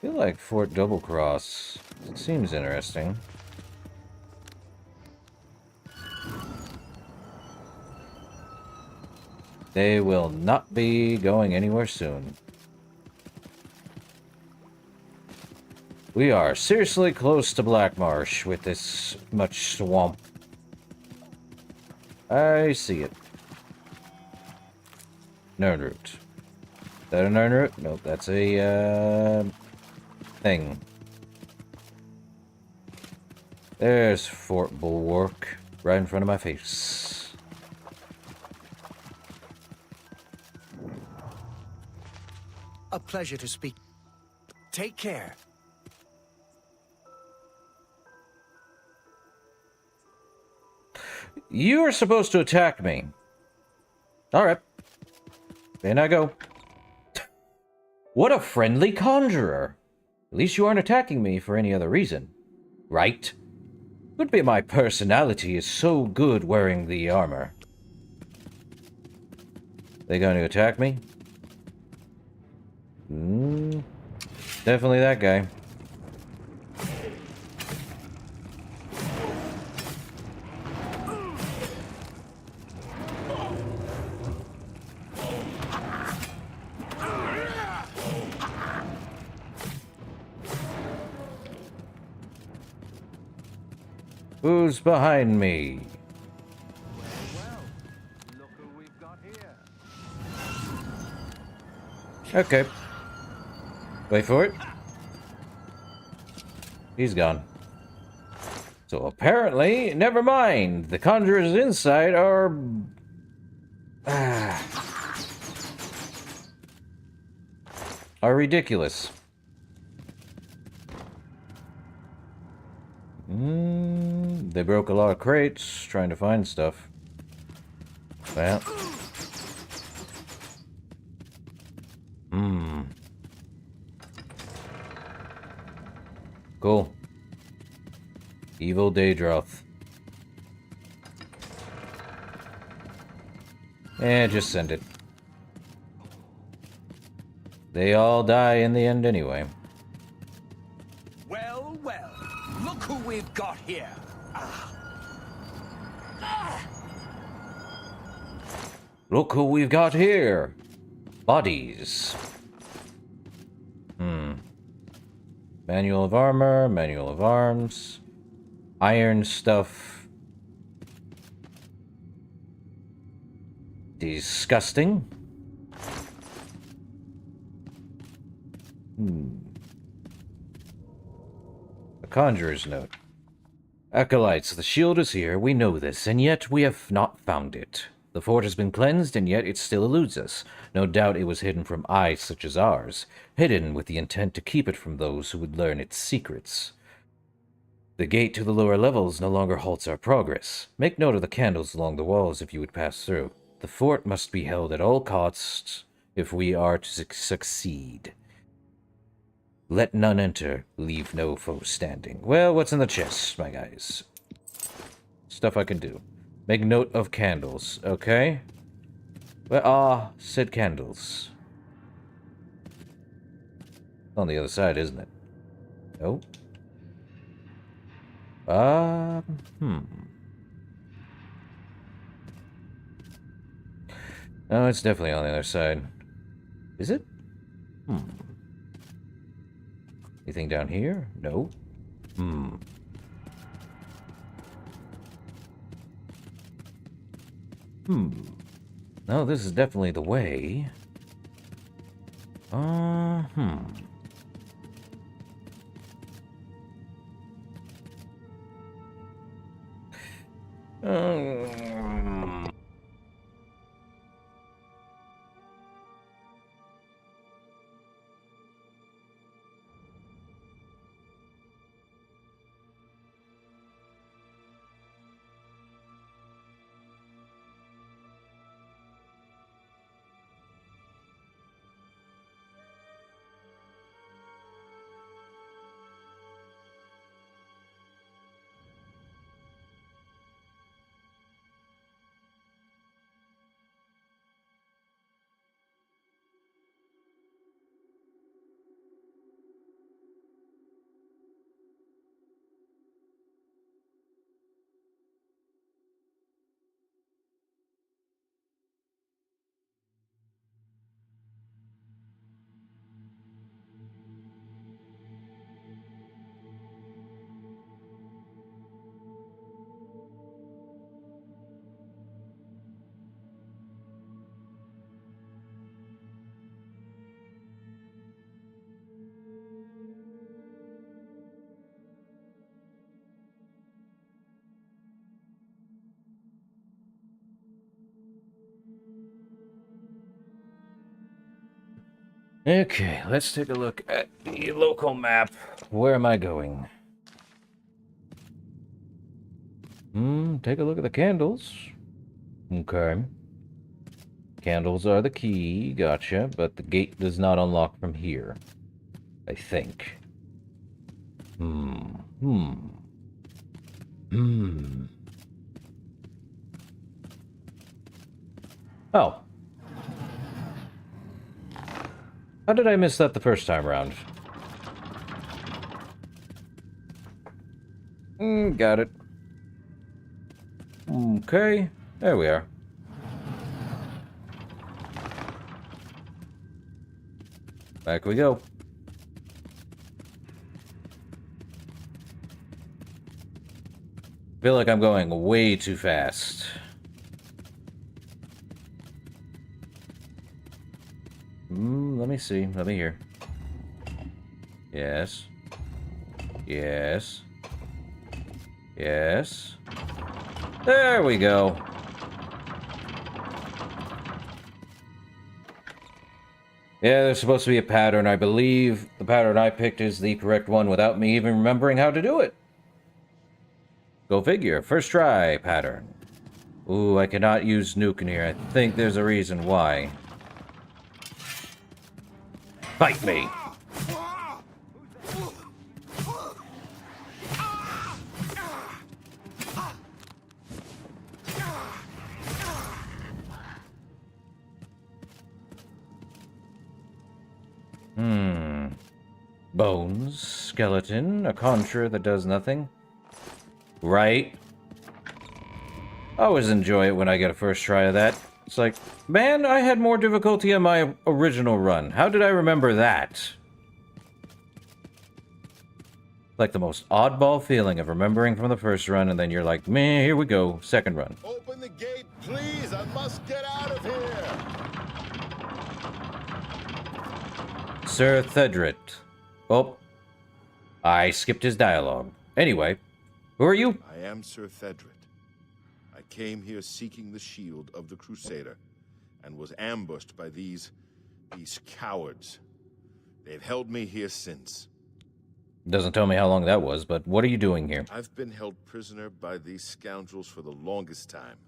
feel like Fort Double Cross seems interesting. They will not be going anywhere soon. We are seriously close to Black Marsh with this much swamp. I see it. Nern root. Is that a Nern root? Nope, that's a, thing. There's Fort Bulwark, right in front of my face. A pleasure to speak. Take care. You are supposed to attack me. Alright. In I go. What a friendly conjurer. At least you aren't attacking me for any other reason. Right? Could be my personality is so good wearing the armor. They going to attack me? Definitely that guy. Who's behind me? Okay. Wait for it. He's gone. So apparently, never mind. The conjurers inside are... are ridiculous. They broke a lot of crates trying to find stuff. Well. Cool. Evil Daedroth. Just send it. They all die in the end anyway. Well, well. Look who we've got here. Look who we've got here. Bodies. Manual of armor, manual of arms, iron stuff. Disgusting. A conjurer's note. Acolytes, the shield is here, we know this, and yet we have not found it. The fort has been cleansed, and yet it still eludes us. No doubt it was hidden from eyes such as ours, hidden with the intent to keep it from those who would learn its secrets. The gate to the lower levels no longer halts our progress. Make note of the candles along the walls if you would pass through. The fort must be held at all costs if we are to succeed. Let none enter, leave no foe standing. Well, what's in the chest, my guys? Stuff I can do. Make note of candles, okay? Well, said candles. On the other side, isn't it? Nope. No, it's definitely on the other side. Is it? Anything down here? No. No, this is definitely the way. Okay, let's take a look at the local map. Where am I going? Take a look at the candles. Okay. Candles are the key, gotcha, but the gate does not unlock from here. I think. Oh. How did I miss that the first time around? Got it. Okay, there we are. Back we go. Feel like I'm going way too fast. Let me see. Let me hear. Yes. Yes. Yes. There we go. Yeah, there's supposed to be a pattern. I believe the pattern I picked is the correct one without me even remembering how to do it. Go figure. First try pattern. Ooh, I cannot use nuke in here. I think there's a reason why. Fight me! Bones, skeleton, a conjurer that does nothing. Right? I always enjoy it when I get a first try of that. It's like, man, I had more difficulty in my original run. How did I remember that? Like the most oddball feeling of remembering from the first run, and then you're like, man, here we go, second run. Open the gate, please. I must get out of here. Sir Thedrit. Oh, I skipped his dialogue. Anyway, who are you? I am Sir Thedrit. I came here seeking the shield of the Crusader, and was ambushed by these cowards. They've held me here since. Doesn't tell me how long that was, but what are you doing here? I've been held prisoner by these scoundrels for the longest time.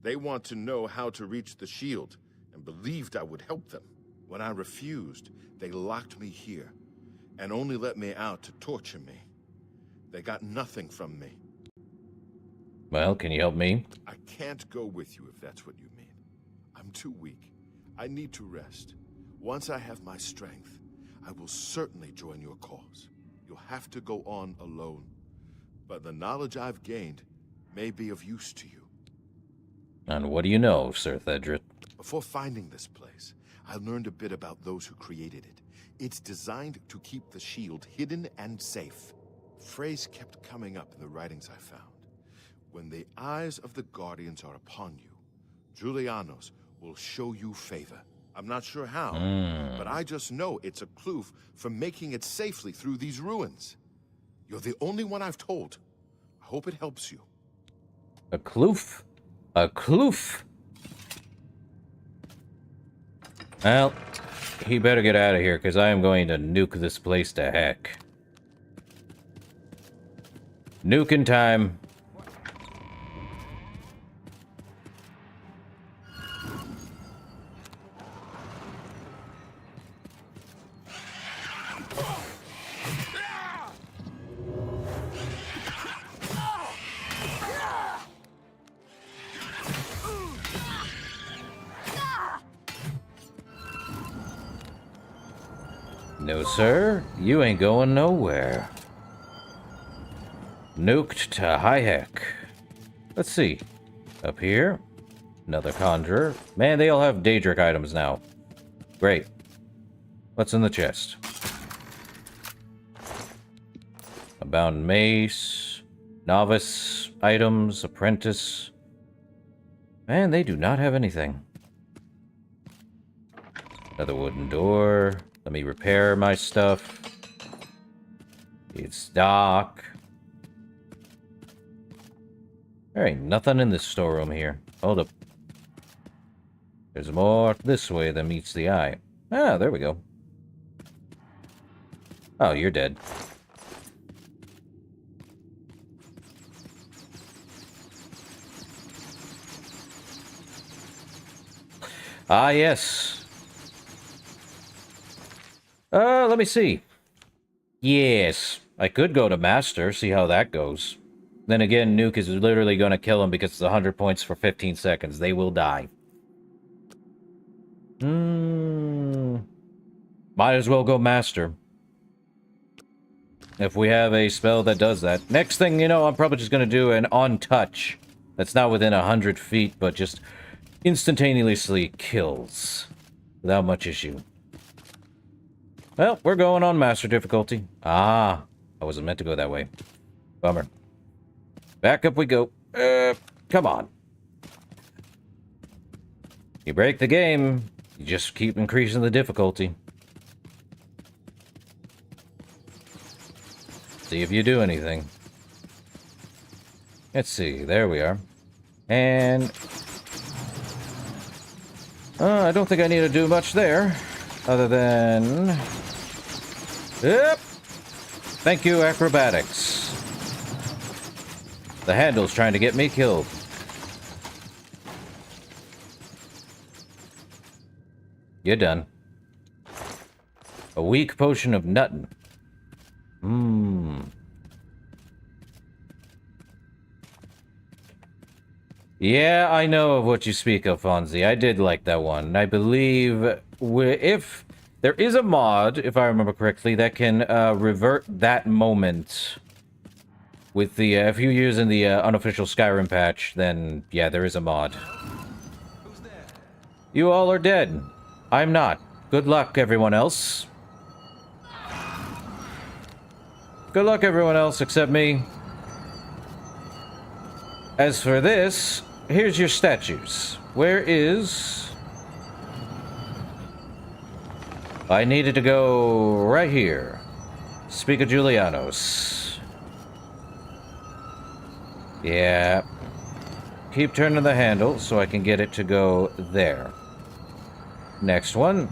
They want to know how to reach the shield, and believed I would help them. When I refused, they locked me here, and only let me out to torture me. They got nothing from me. Well, can you help me? I can't go with you if that's what you mean. I'm too weak. I need to rest. Once I have my strength, I will certainly join your cause. You'll have to go on alone. But the knowledge I've gained may be of use to you. And what do you know, Sir Thedrit? Before finding this place, I learned a bit about those who created it. It's designed to keep the shield hidden and safe. The phrase kept coming up in the writings I found. When the eyes of the Guardians are upon you, Julianos will show you favor. I'm not sure how, but I just know it's a clue for making it safely through these ruins. You're the only one I've told. I hope it helps you. A kloof? A kloof? Well, he better get out of here, because I am going to nuke this place to heck. Nuking time. No, sir. You ain't going nowhere. Nuked to high heck. Let's see. Up here. Another conjurer. Man, they all have Daedric items now. Great. What's in the chest? A bound mace. Novice items. Apprentice. Man, they do not have anything. Another wooden door. Let me repair my stuff. It's dark. There ain't nothing in this storeroom here. Hold up. There's more this way than meets the eye. Ah, there we go. Oh, you're dead. Ah, yes. Let me see. Yes, I could go to Master, see how that goes. Then again, Nuke is literally going to kill him because it's 100 points for 15 seconds. They will die. Might as well go Master. If we have a spell that does that. Next thing you know, I'm probably just going to do an on-touch. That's not within 100 feet, but just instantaneously kills. Without much issue. Well, we're going on Master difficulty. Ah, I wasn't meant to go that way. Bummer. Back up we go. Come on. You break the game, you just keep increasing the difficulty. See if you do anything. Let's see, there we are. And... I don't think I need to do much there. other than... Yep. Thank you, acrobatics. The handle's trying to get me killed. You're done. A weak potion of nuttin'. Yeah, I know of what you speak of, Fonzie. I did like that one. I believe if there is a mod, if I remember correctly, that can revert that moment with the if you use in the unofficial Skyrim patch, then yeah, there is a mod. You all are dead. I'm not. Good luck, everyone else. Good luck, everyone else, except me. As for this, here's your statues. Where is... I needed to go right here. Speak of Julianos. Yeah. Keep turning the handle so I can get it to go there. Next one.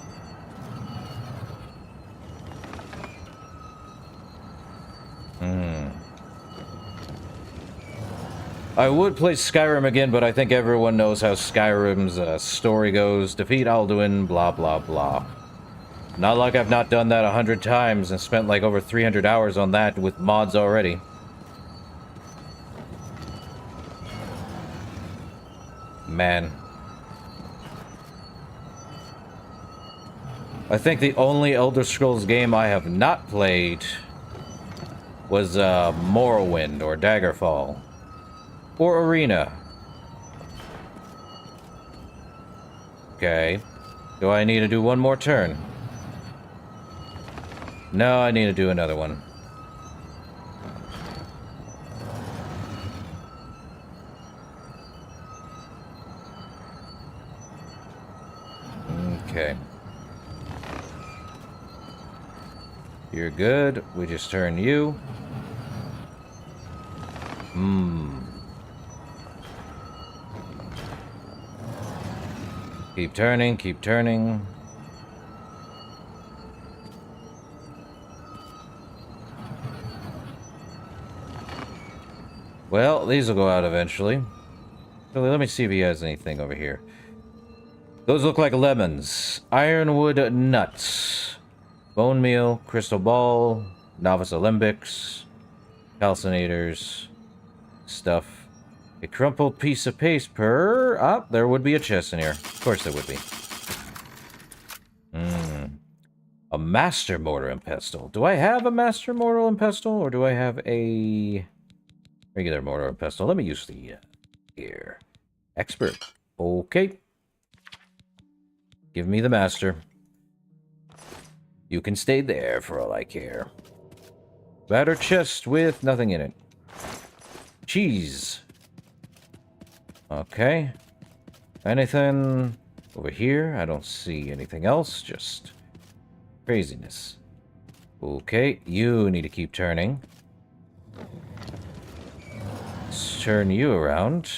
I would play Skyrim again, but I think everyone knows how Skyrim's story goes. Defeat Alduin, blah, blah, blah. Not like I've not done that 100 times and spent like over 300 hours on that with mods already. Man. I think the only Elder Scrolls game I have not played was Morrowind or Daggerfall. Or Arena. Okay. Do I need to do one more turn? No, I need to do another one. Okay. You're good. We just turn you. Keep turning, keep turning. Well, these will go out eventually. So let me see if he has anything over here. Those look like lemons. Ironwood nuts. Bone meal, crystal ball, novice alembics, calcinators, stuff. A crumpled piece of paper. Ah, there would be a chest in here. Of course there would be. A master mortar and pestle. Do I have a master mortar and pestle, or do I have a regular mortar and pestle? Let me use the here. Expert. Okay. Give me the master. You can stay there for all I care. Battered chest with nothing in it. Cheese. Okay. Anything over here? I don't see anything else. Just craziness. Okay, you need to keep turning. Let's turn you around.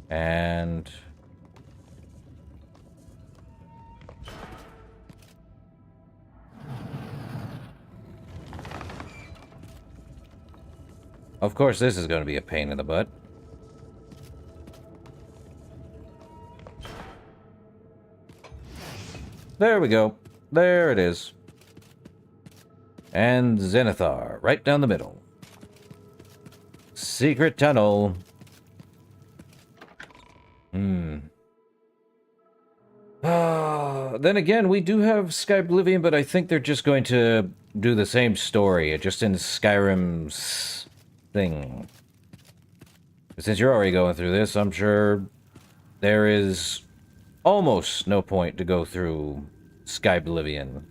And... of course, this is going to be a pain in the butt. There we go. There it is. And Zenithar, right down the middle. Secret tunnel. Then again, we do have Skyblivion, but I think they're just going to do the same story, just in Skyrim's thing. But since you're already going through this, I'm sure there is almost no point to go through Skyblivion.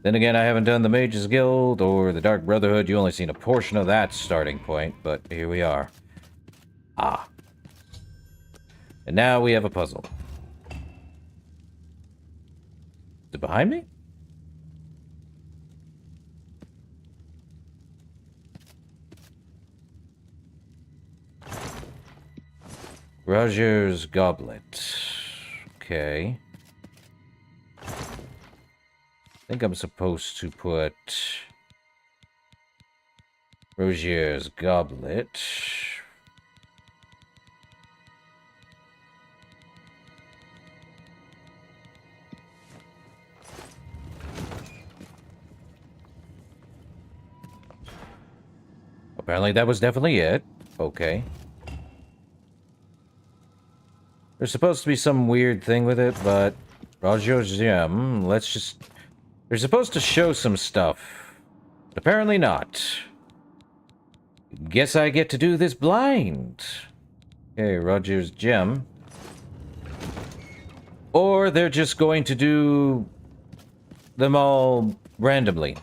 Then again, I haven't done the Mages Guild or the Dark Brotherhood. You only seen a portion of that starting point, but here we are. Ah. And now we have a puzzle. Is it behind me? Roger's Goblet. Okay. I think I'm supposed to put Rogier's goblet. Apparently that was definitely it. Okay. There's supposed to be some weird thing with it, but Rogier's gem, let's just... They're supposed to show some stuff. But apparently not. Guess I get to do this blind. Okay, Rogier's gem. Or they're just going to do them all randomly.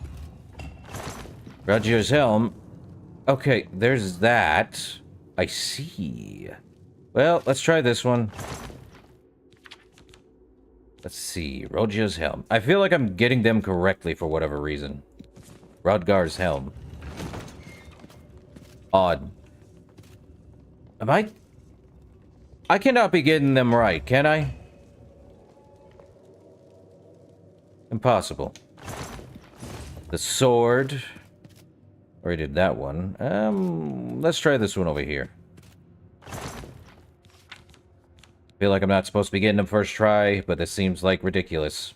Rogier's helm. Okay, there's that. I see. Well, let's try this one. Let's see. Rogier's helm. I feel like I'm getting them correctly for whatever reason. Rodgar's helm. Odd. Am I... I cannot be getting them right, can I? Impossible. The sword. Already did that one. Let's try this one over here. Feel like I'm not supposed to be getting them first try, but this seems like ridiculous.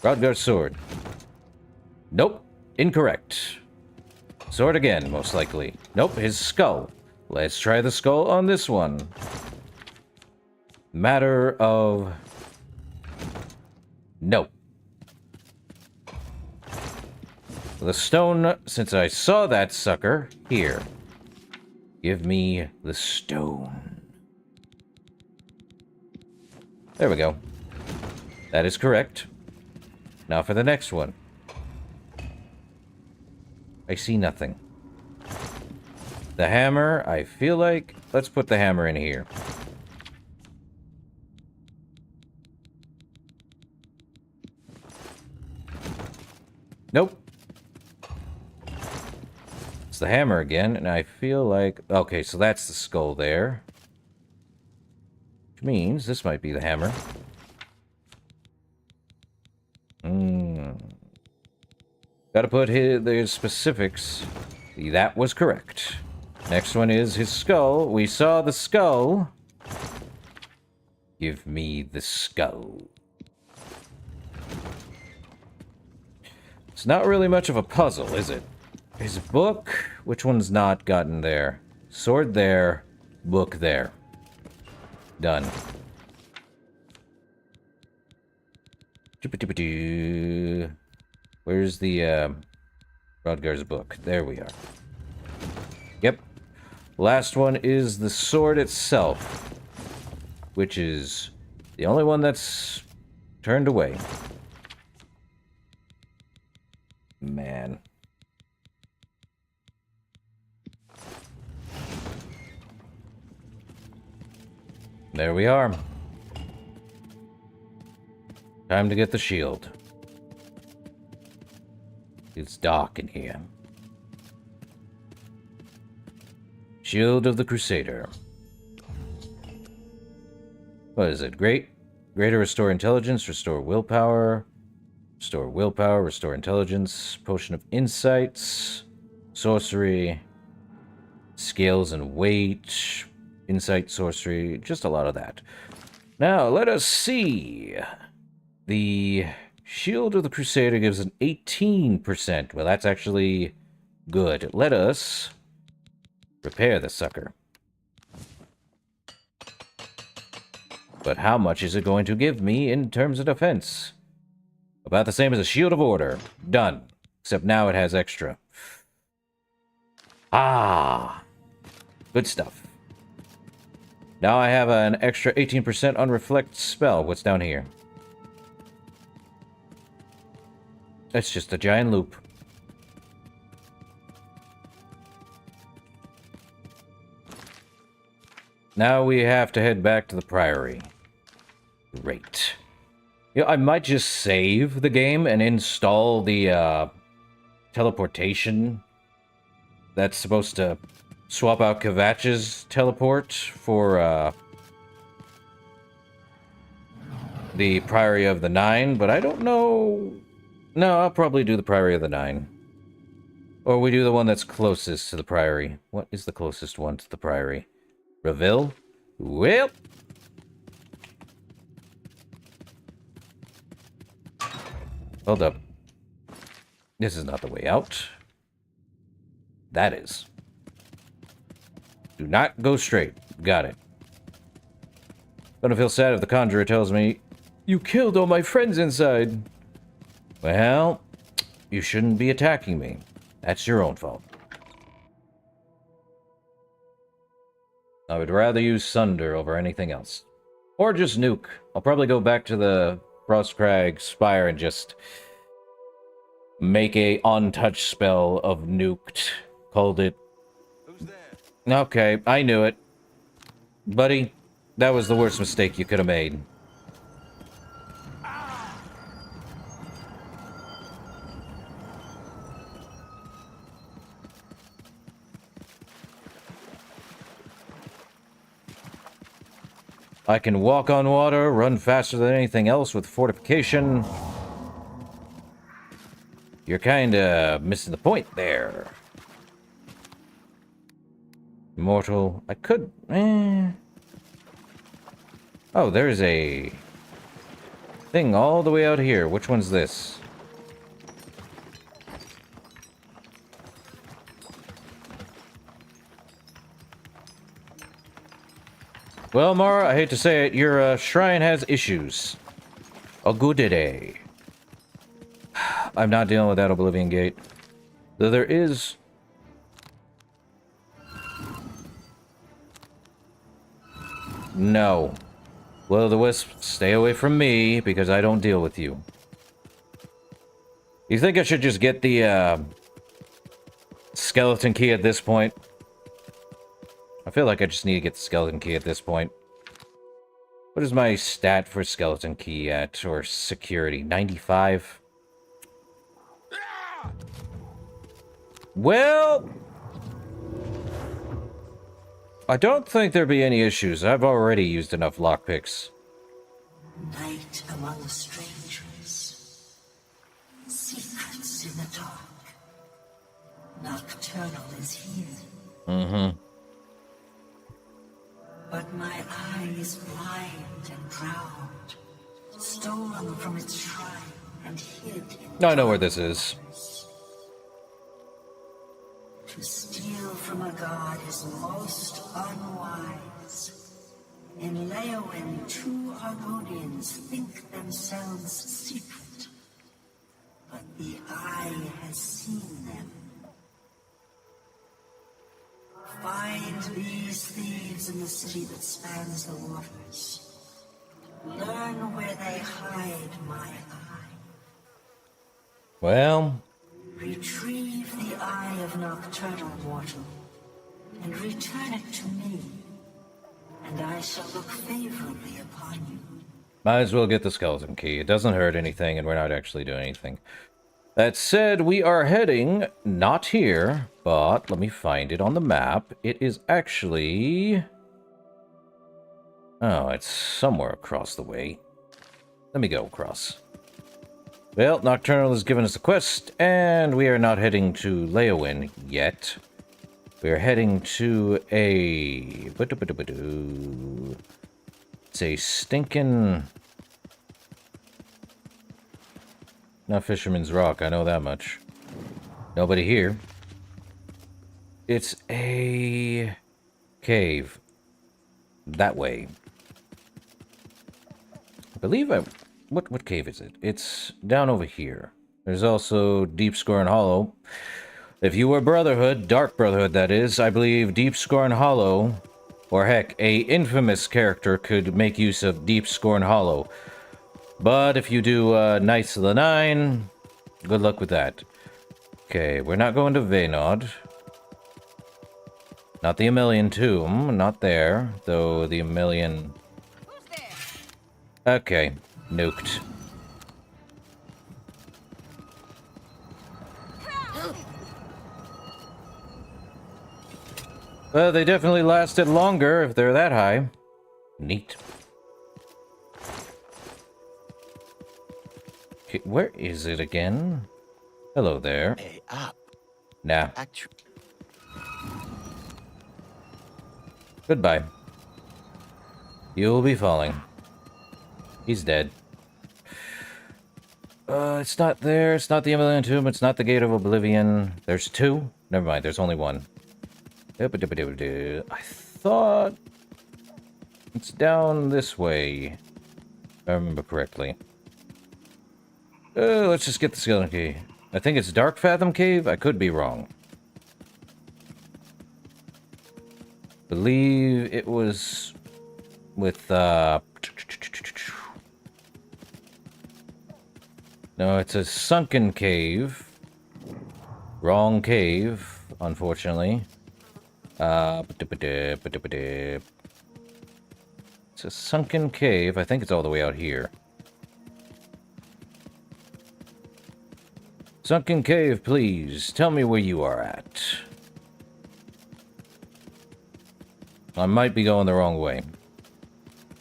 Rodgar's sword. Nope. Incorrect. Sword again, most likely. Nope, his skull. Let's try the skull on this one. Matter of... Nope. The stone, since I saw that sucker, here. Give me the stone. There we go. That is correct. Now for the next one. I see nothing. The hammer, I feel like... Let's put the hammer in here. Nope. It's the hammer again, and I feel like... Okay, so that's the skull there. Which means this might be the hammer. Gotta put the specifics. That was correct. Next one is his skull. We saw the skull. Give me the skull. It's not really much of a puzzle, is it? His book? Which one's not gotten there? Sword there. Book there. Done. Where's the, Rodgar's book? There we are. Yep. Last one is the sword itself. Which is the only one that's turned away. Man. There we are. Time to get the shield. It's dark in here. Shield of the Crusader. What is it? Greater restore intelligence, restore willpower, restore intelligence, potion of insights, sorcery, scales and weight, insight, sorcery, just a lot of that. Now, let us see. The Shield of the Crusader gives an 18%. Well, that's actually good. Let us repair the sucker. But how much is it going to give me in terms of defense? About the same as a Shield of Order. Done. Except now it has extra. Ah! Good stuff. Now I have an extra 18% on Reflect spell. What's down here? It's just a giant loop. Now we have to head back to the Priory. Great. You know, I might just save the game and install the teleportation that's supposed to swap out Kvatch's teleport for the Priory of the Nine, but I don't know... No, I'll probably do the Priory of the Nine. Or we do the one that's closest to the Priory. What is the closest one to the Priory? Reveille? Well... Hold up. This is not the way out. That is. Do not go straight. Got it. Gonna feel sad if the Conjurer tells me, "You killed all my friends inside." Well, you shouldn't be attacking me. That's your own fault. I would rather use Sunder over anything else. Or just nuke. I'll probably go back to the Frostcrag Spire and just make a untouched spell of nuked. Called it. Okay, I knew it. Buddy, that was the worst mistake you could have made. I can walk on water, run faster than anything else with fortification. You're kinda missing the point there. Immortal. I could... Oh, there's a thing all the way out here. Which one's this? Well, Mara, I hate to say it, your shrine has issues. A good day. I'm not dealing with that Oblivion Gate. Though there is... No. Will-o'-the-wisp, stay away from me, because I don't deal with you. You think I should just get the, skeleton key at this point? I feel like I just need to get the skeleton key at this point. What is my stat for skeleton key at, or security? 95? Well... I don't think there'd be any issues. I've already used enough lockpicks. Night among strangers. Secrets in the dark. Nocturnal is here. Mm-hmm. But my eye is blind and drowned. Stolen from its shrine and hid in I know where this is. To steal from a god is most unwise. In Leowin, two Argonians think themselves secret, but the eye has seen them. Find these thieves in the city that spans the waters. Learn where they hide my eye. Well... Retrieve the Eye of Nocturnal Mortal, and return it to me, and I shall look favorably upon you. Might as well get the skeleton key. It doesn't hurt anything, and we're not actually doing anything. That said, we are heading, not here, but let me find it on the map. It is actually... Oh, it's somewhere across the way. Let me go across. Well, Nocturnal has given us a quest, and we are not heading to Leowin yet. We are heading to a... It's a stinking... Not Fisherman's Rock, I know that much. Nobody here. It's a... cave. That way. I believe I... What cave is it? It's down over here. There's also Deep Scorn Hollow. If you were Brotherhood, Dark Brotherhood that is, I believe Deep Scorn Hollow, or heck, a infamous character could make use of Deep Scorn Hollow. But if you do Knights of the Nine, good luck with that. Okay, we're not going to Vaynod. Not the Emelian Tomb, not there, though the Emelian... Okay. Nuked. Well, they definitely lasted longer if they're that high. Neat. where is it again? Hello there. Hey, up. Nah. Actually, Goodbye. You'll be falling. He's dead. It's not there. It's not the Emilion Tomb. It's not the Gate of Oblivion. There's two? Never mind, there's only one. I thought it's down this way, if I remember correctly. Let's just get the skeleton key. I think it's Dark Fathom Cave? I could be wrong. Believe it was with, No, it's a sunken cave. Wrong cave, unfortunately. It's a sunken cave. I think it's all the way out here. Sunken cave, please. Tell me where you are at. I might be going the wrong way.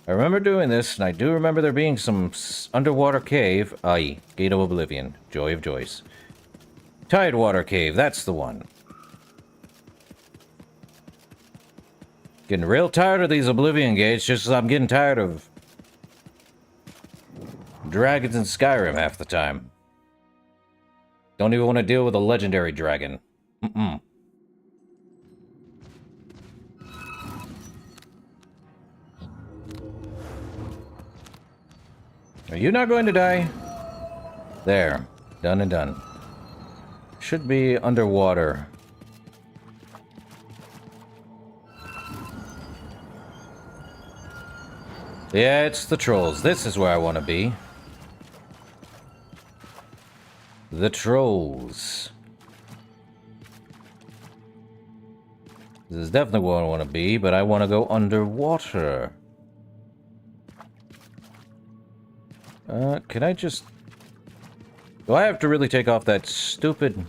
I remember doing this, and I do remember there being some underwater cave. Aye, Gate of Oblivion. Joy of joys. Tidewater Cave, that's the one. Getting real tired of these Oblivion gates, just as I'm getting tired of dragons in Skyrim half the time. Don't even want to deal with a legendary dragon. Mm-mm. Are you not going to die? There. Done and done. Should be underwater. Yeah, it's the trolls. This is where I want to be. The trolls. This is definitely where I want to be, but I want to go underwater. Can I just... Do I have to really take off that stupid...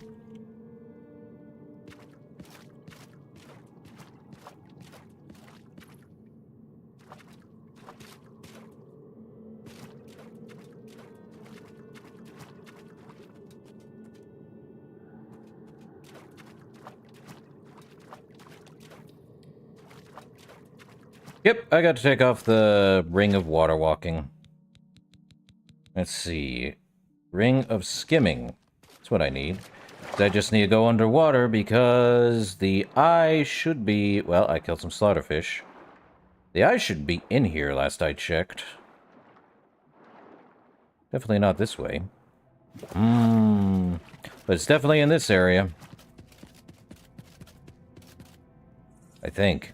Yep, I got to take off the Ring of Water Walking. Let's see. Ring of Skimming. That's what I need. I just need to go underwater because the eye should be... Well, I killed some slaughterfish. The eye should be in here last I checked. Definitely not this way. But it's definitely in this area. I think.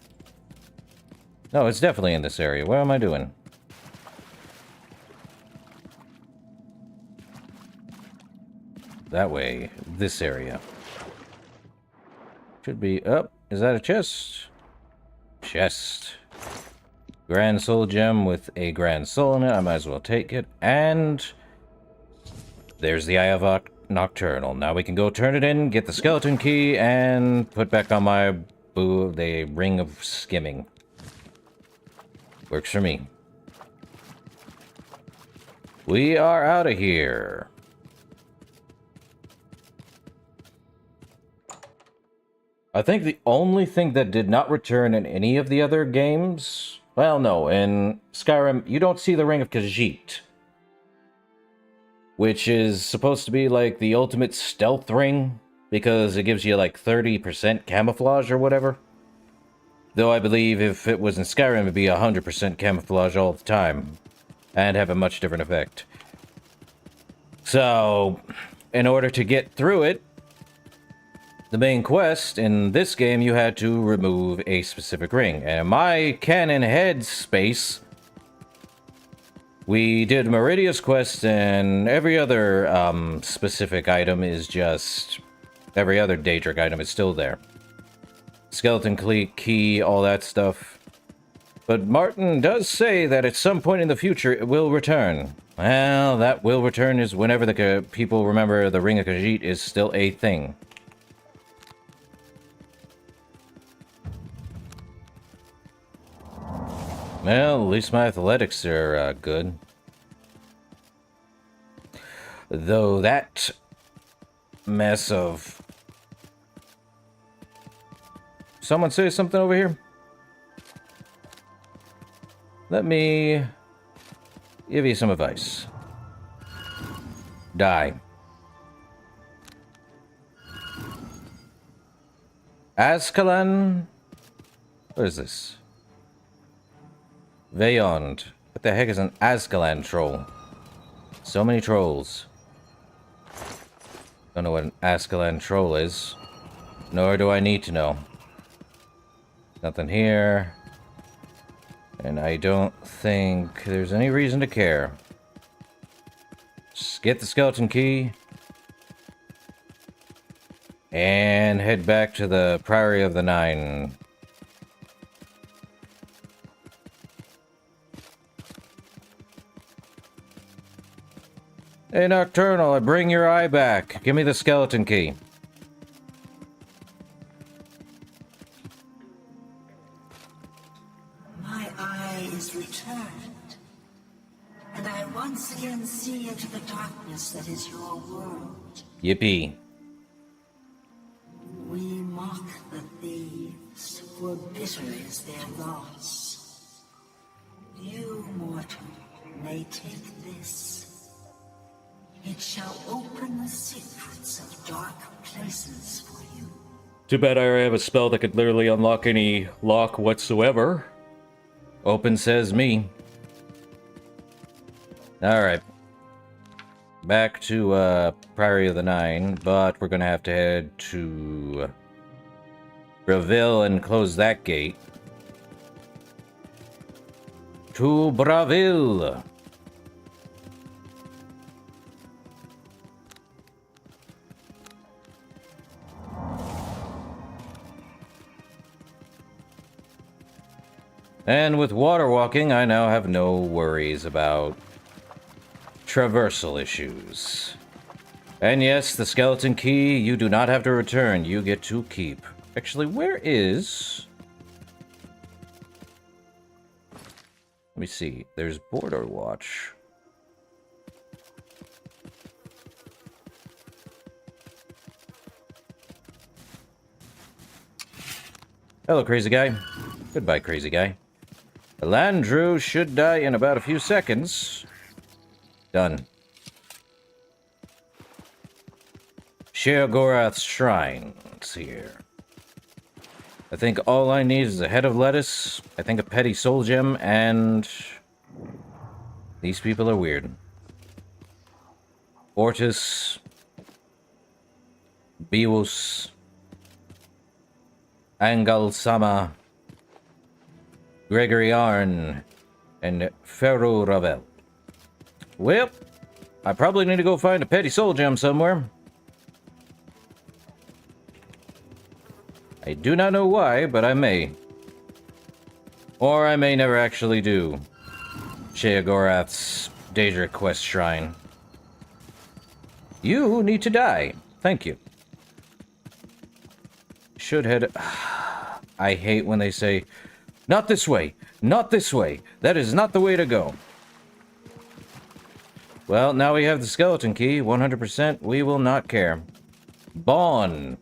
No, it's definitely in this area. What am I doing? That way. This area. Should be up. Is that a chest? Chest. Grand Soul Gem with a Grand Soul in it. I might as well take it. And there's the Eye of Nocturnal. Now we can go turn it in, get the skeleton key, and put back on my the Ring of Skimming. Works for me. We are out of here. I think the only thing that did not return in any of the other games... Well, no, in Skyrim, you don't see the Ring of Khajiit. Which is supposed to be like the ultimate stealth ring, because it gives you like 30% camouflage or whatever. Though I believe if it was in Skyrim, it'd be 100% camouflage all the time. And have a much different effect. So, in order to get through it, the main quest in this game, you had to remove a specific ring. And in my canon head space, we did Meridia's quest, and every other specific item is just... Every other Daedric item is still there. Skeleton key, all that stuff. But Martin does say that at some point in the future it will return. Well, that will return is whenever the people remember the Ring of Khajiit is still a thing. Well, at least my athletics are good. Though that mess of... Someone say something over here? Let me give you some advice. Die. Azkaban? What is this? Veyond. What the heck is an Azkaban troll? So many trolls. Don't know what an Azkaban troll is. Nor do I need to know. Nothing here. And I don't think there's any reason to care. Just get the skeleton key. And head back to the Priory of the Nine. Hey, Nocturnal, I bring your eye back. Give me the skeleton key. My eye is returned, and I once again see into the darkness that is your world. Yippee. We mock the thieves, for bitter is their loss. You, mortal, may take this. It shall open the secrets of dark places for you. Too bad I already have a spell that could literally unlock any lock whatsoever. Open says me. Alright. Back to Priory of the Nine, but we're gonna have to head to Bravil and close that gate. To Bravil! And with water walking, I now have no worries about traversal issues. And yes, the skeleton key you do not have to return, you get to keep. Actually, where is... Let me see. There's Border Watch. Hello, crazy guy. Goodbye, crazy guy. Landrew should die in about a few seconds. Done. Sheogorath's Shrine. Let's see here. I think all I need is a head of lettuce, I think a petty soul gem, and... These people are weird. Ortis. Bios. Angal-sama. Gregory Arn, and Ferro Ravel. Well, I probably need to go find a petty soul gem somewhere. I do not know why, but I may. Or I may never actually do Sheogorath's Daedric Quest Shrine. You need to die. Thank you. Should head... I hate when they say... Not this way! Not this way! That is not the way to go! Well, now we have the skeleton key. 100%. We will not care. Bon!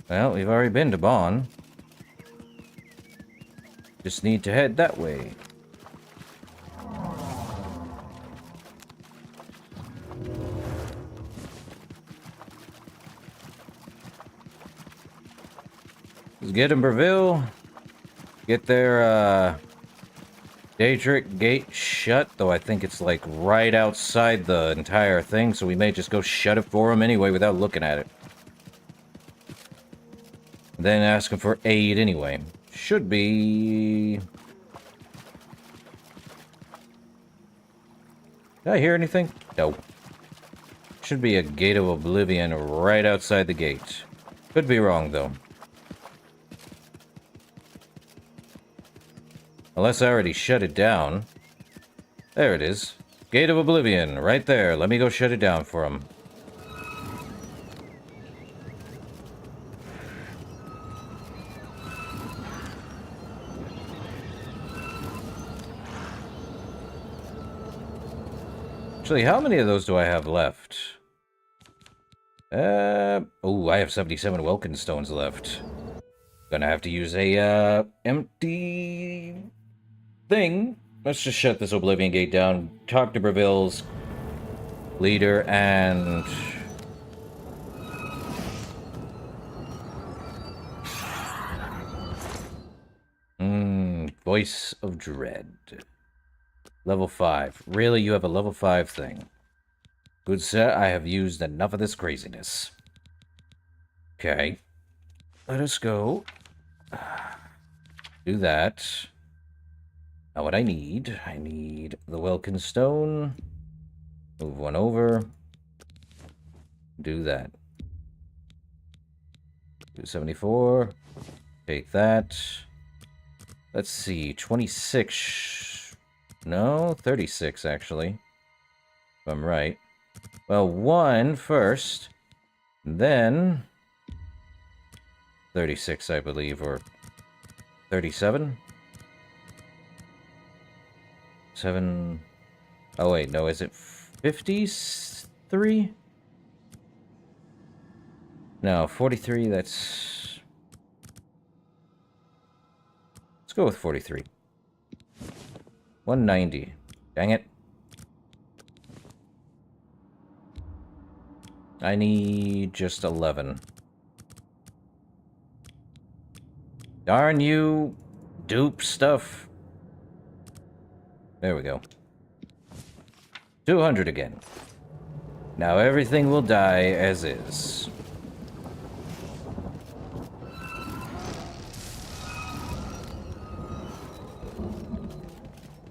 Well, we've already been to Bon. Just need to head that way. Let's get in Bravil. Get their Daedric gate shut, though I think it's like right outside the entire thing, so we may just go shut it for them anyway without looking at it. Then ask them for aid anyway. Should be... Did I hear anything? No. Should be a Gate of Oblivion right outside the gate. Could be wrong, though. Unless I already shut it down. There it is. Gate of Oblivion, right there. Let me go shut it down for him. Actually, how many of those do I have left? Oh, I have 77 Welkin stones left. Gonna have to use a, empty thing. Let's just shut this Oblivion Gate down, talk to Breville's leader, and... Voice of Dread. Level 5. Really, you have a level 5 thing? Good sir, I have used enough of this craziness. Okay. Let us go. Do that. Now what I need the Welkin Stone. Move one over. Do that. 274. Take that. Let's see, 26. No, 36 actually. If I'm right. Well, 1 first. Then 36, I believe, or 37? 7. Oh, wait, no, is it 53? No, 43, that's... Let's go with 43. 190. Dang it. I need just 11. Darn you, dupe stuff. There we go. 200 again. Now everything will die as is.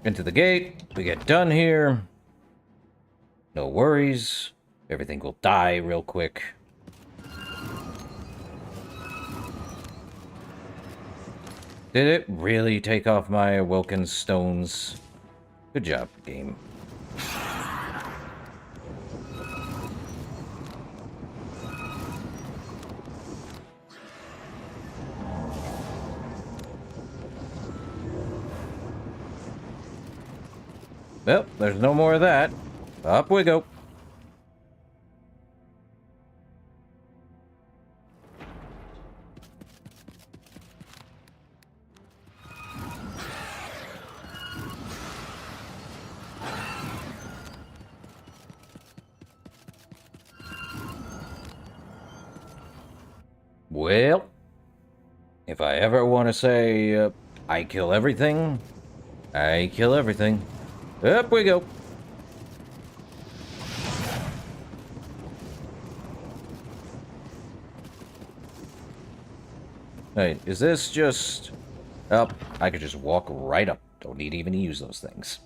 Into the gate. We get done here. No worries. Everything will die real quick. Did it really take off my Welkin stones? Good job, game. Well, there's no more of that. Up we go. Well, if I ever want to say, I kill everything, I kill everything. Up we go. Hey, is this just... Up? I could just walk right up. Don't need even to use those things.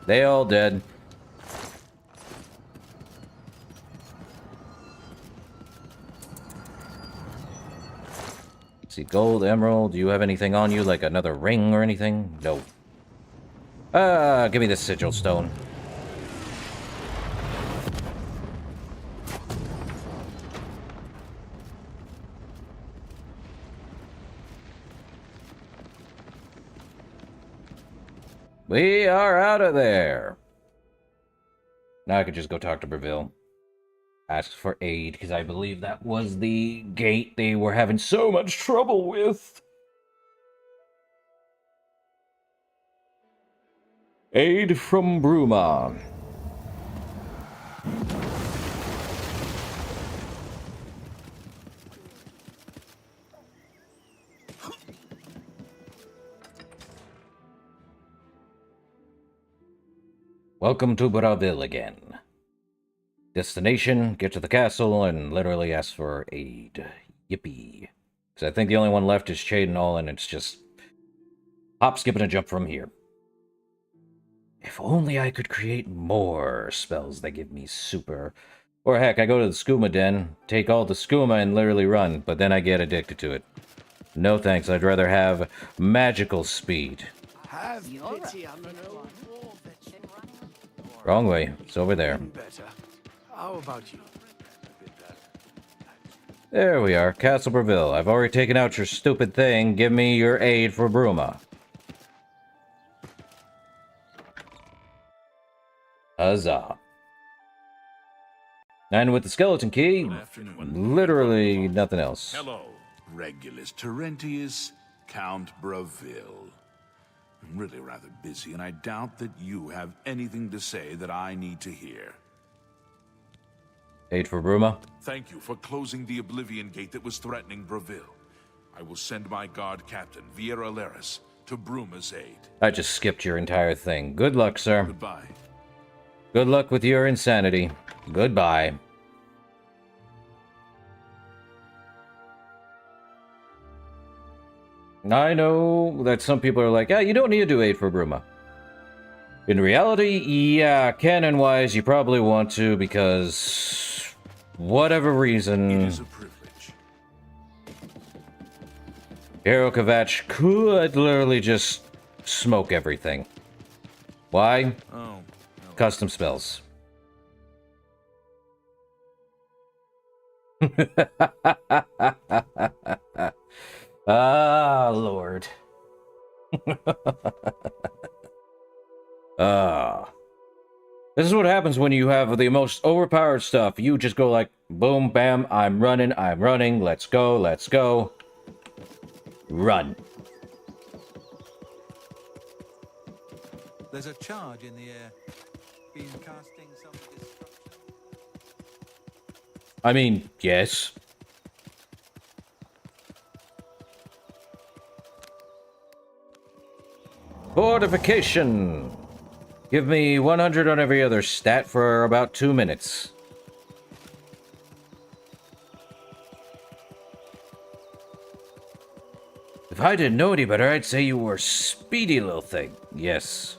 They all dead. See, gold, emerald. Do you have anything on you, like another ring or anything? No. Give me this sigil stone. We are out of there. Now I could just go talk to Breville. Ask for aid, because I believe that was the gate they were having so much trouble with. Aid from Bruma. Welcome to Breville again. Destination, get to the castle, and literally ask for aid. Yippee. Because I think the only one left is Chaydenal, and it's just... hop, skip, and a jump from here. If only I could create more spells that give me super... Or heck, I go to the skooma den, take all the skooma, and literally run, but then I get addicted to it. No thanks, I'd rather have magical speed. Have pity on the old wolf. Wrong way, it's over there. Better. How about you? There we are, Castle Breville. I've already taken out your stupid thing. Give me your aid for Bruma. Huzzah. And with the skeleton key, literally nothing else. Hello, Regulus Terentius, Count Breville. I'm really rather busy, and I doubt that you have anything to say that I need to hear. Aid for Bruma. Thank you for closing the Oblivion Gate that was threatening Breville. I will send my guard captain, Viera Laris, to Bruma's aid. I just skipped your entire thing. Good luck, sir. Goodbye. Good luck with your insanity. Goodbye. I know that some people are like, yeah, you don't need to do aid for Bruma. In reality, yeah, canon-wise, you probably want to because whatever reason, It is a privilege. Hero Kvatch could literally just smoke everything. Why? Oh, no. Custom spells. Ah, Lord. This is what happens when you have the most overpowered stuff. You just go like, boom, bam, I'm running, let's go. Run. There's a charge in the air. Been casting some destruction. I mean, yes. Fortification. Give me 100 on every other stat for about 2 minutes. If I didn't know any better, I'd say you were a speedy little thing. Yes.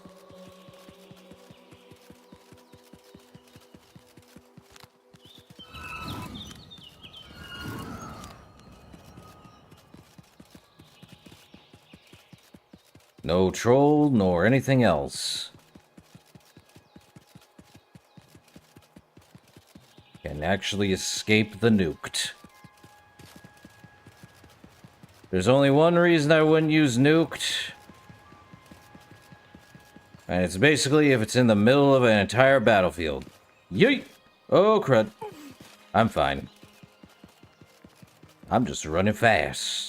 No troll, nor anything else. Can actually escape the nuked. There's only one reason I wouldn't use nuked. And it's basically if it's in the middle of an entire battlefield. Yeet! Oh, crud. I'm fine. I'm just running fast.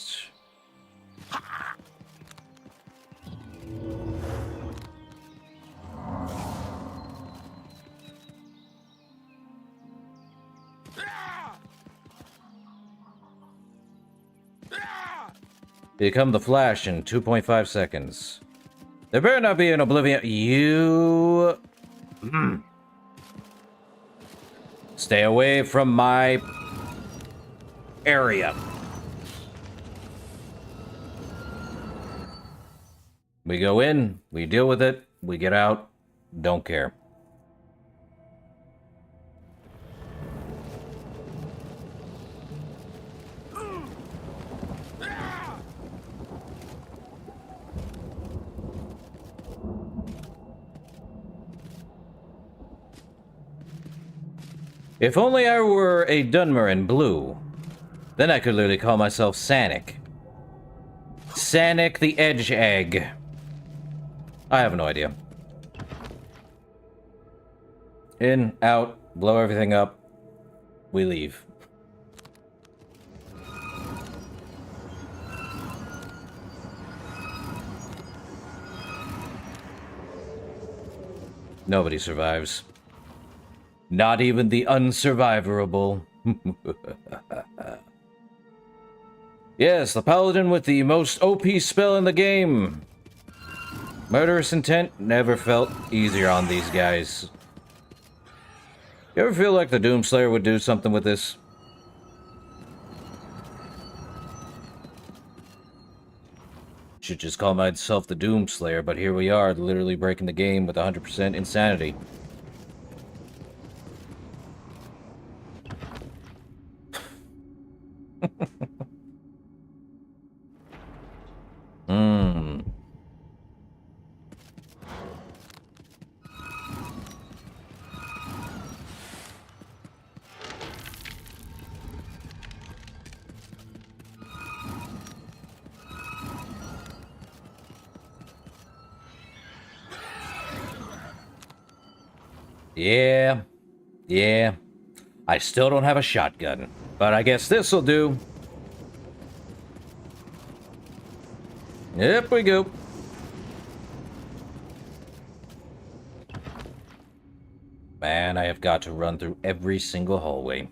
Become the Flash in 2.5 seconds. There better not be an Oblivion. You... Stay away from my area. We go in, we deal with it, we get out, don't care. If only I were a Dunmer in blue, then I could literally call myself Sanic. Sanic the Edge Egg. I have no idea. In, out, blow everything up, we leave. Nobody survives. Not even the unsurvivable. Yes, the Paladin with the most OP spell in the game. Murderous Intent never felt easier on these guys. You ever feel like the Doomslayer would do something with this? Should just call myself the Doomslayer, but here we are, literally breaking the game with 100% insanity. Yeah. Yeah. I still don't have a shotgun, but I guess this'll do. Yep, we go. Man, I have got to run through every single hallway.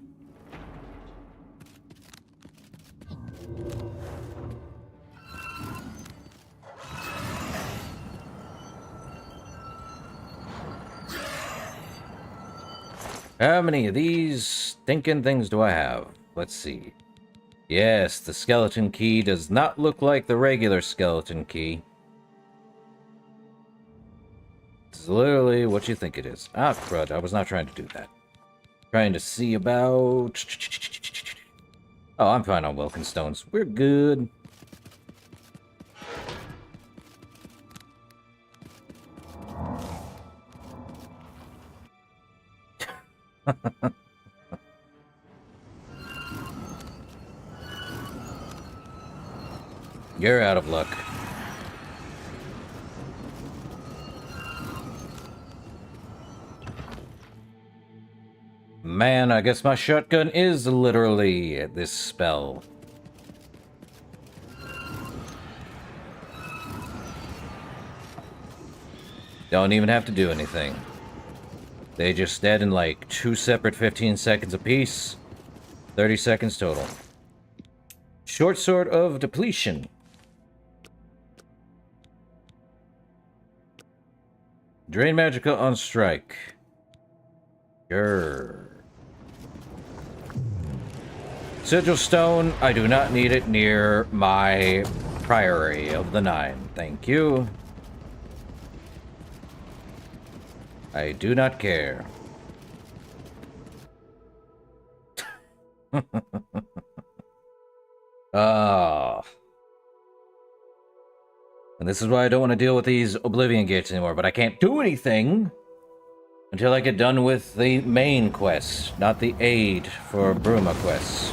How many of these stinking things do I have? Let's see. Yes, the skeleton key does not look like the regular skeleton key. It's literally what you think it is. Ah, crud, I was not trying to do that. Trying to see about... Oh, I'm fine on Wilkenstones. We're good. You're out of luck. Man, I guess my shotgun is literally this spell. Don't even have to do anything. They just dead in like 2 separate 15 seconds apiece. 30 seconds total. Short sword of depletion. Drain magicka on strike. Sure. Sigil stone, I do not need it near my Priory of the Nine. Thank you. I do not care. Ah. And this is why I don't want to deal with these Oblivion gates anymore, but I can't do anything until I get done with the main quest, not the aid for Bruma quests.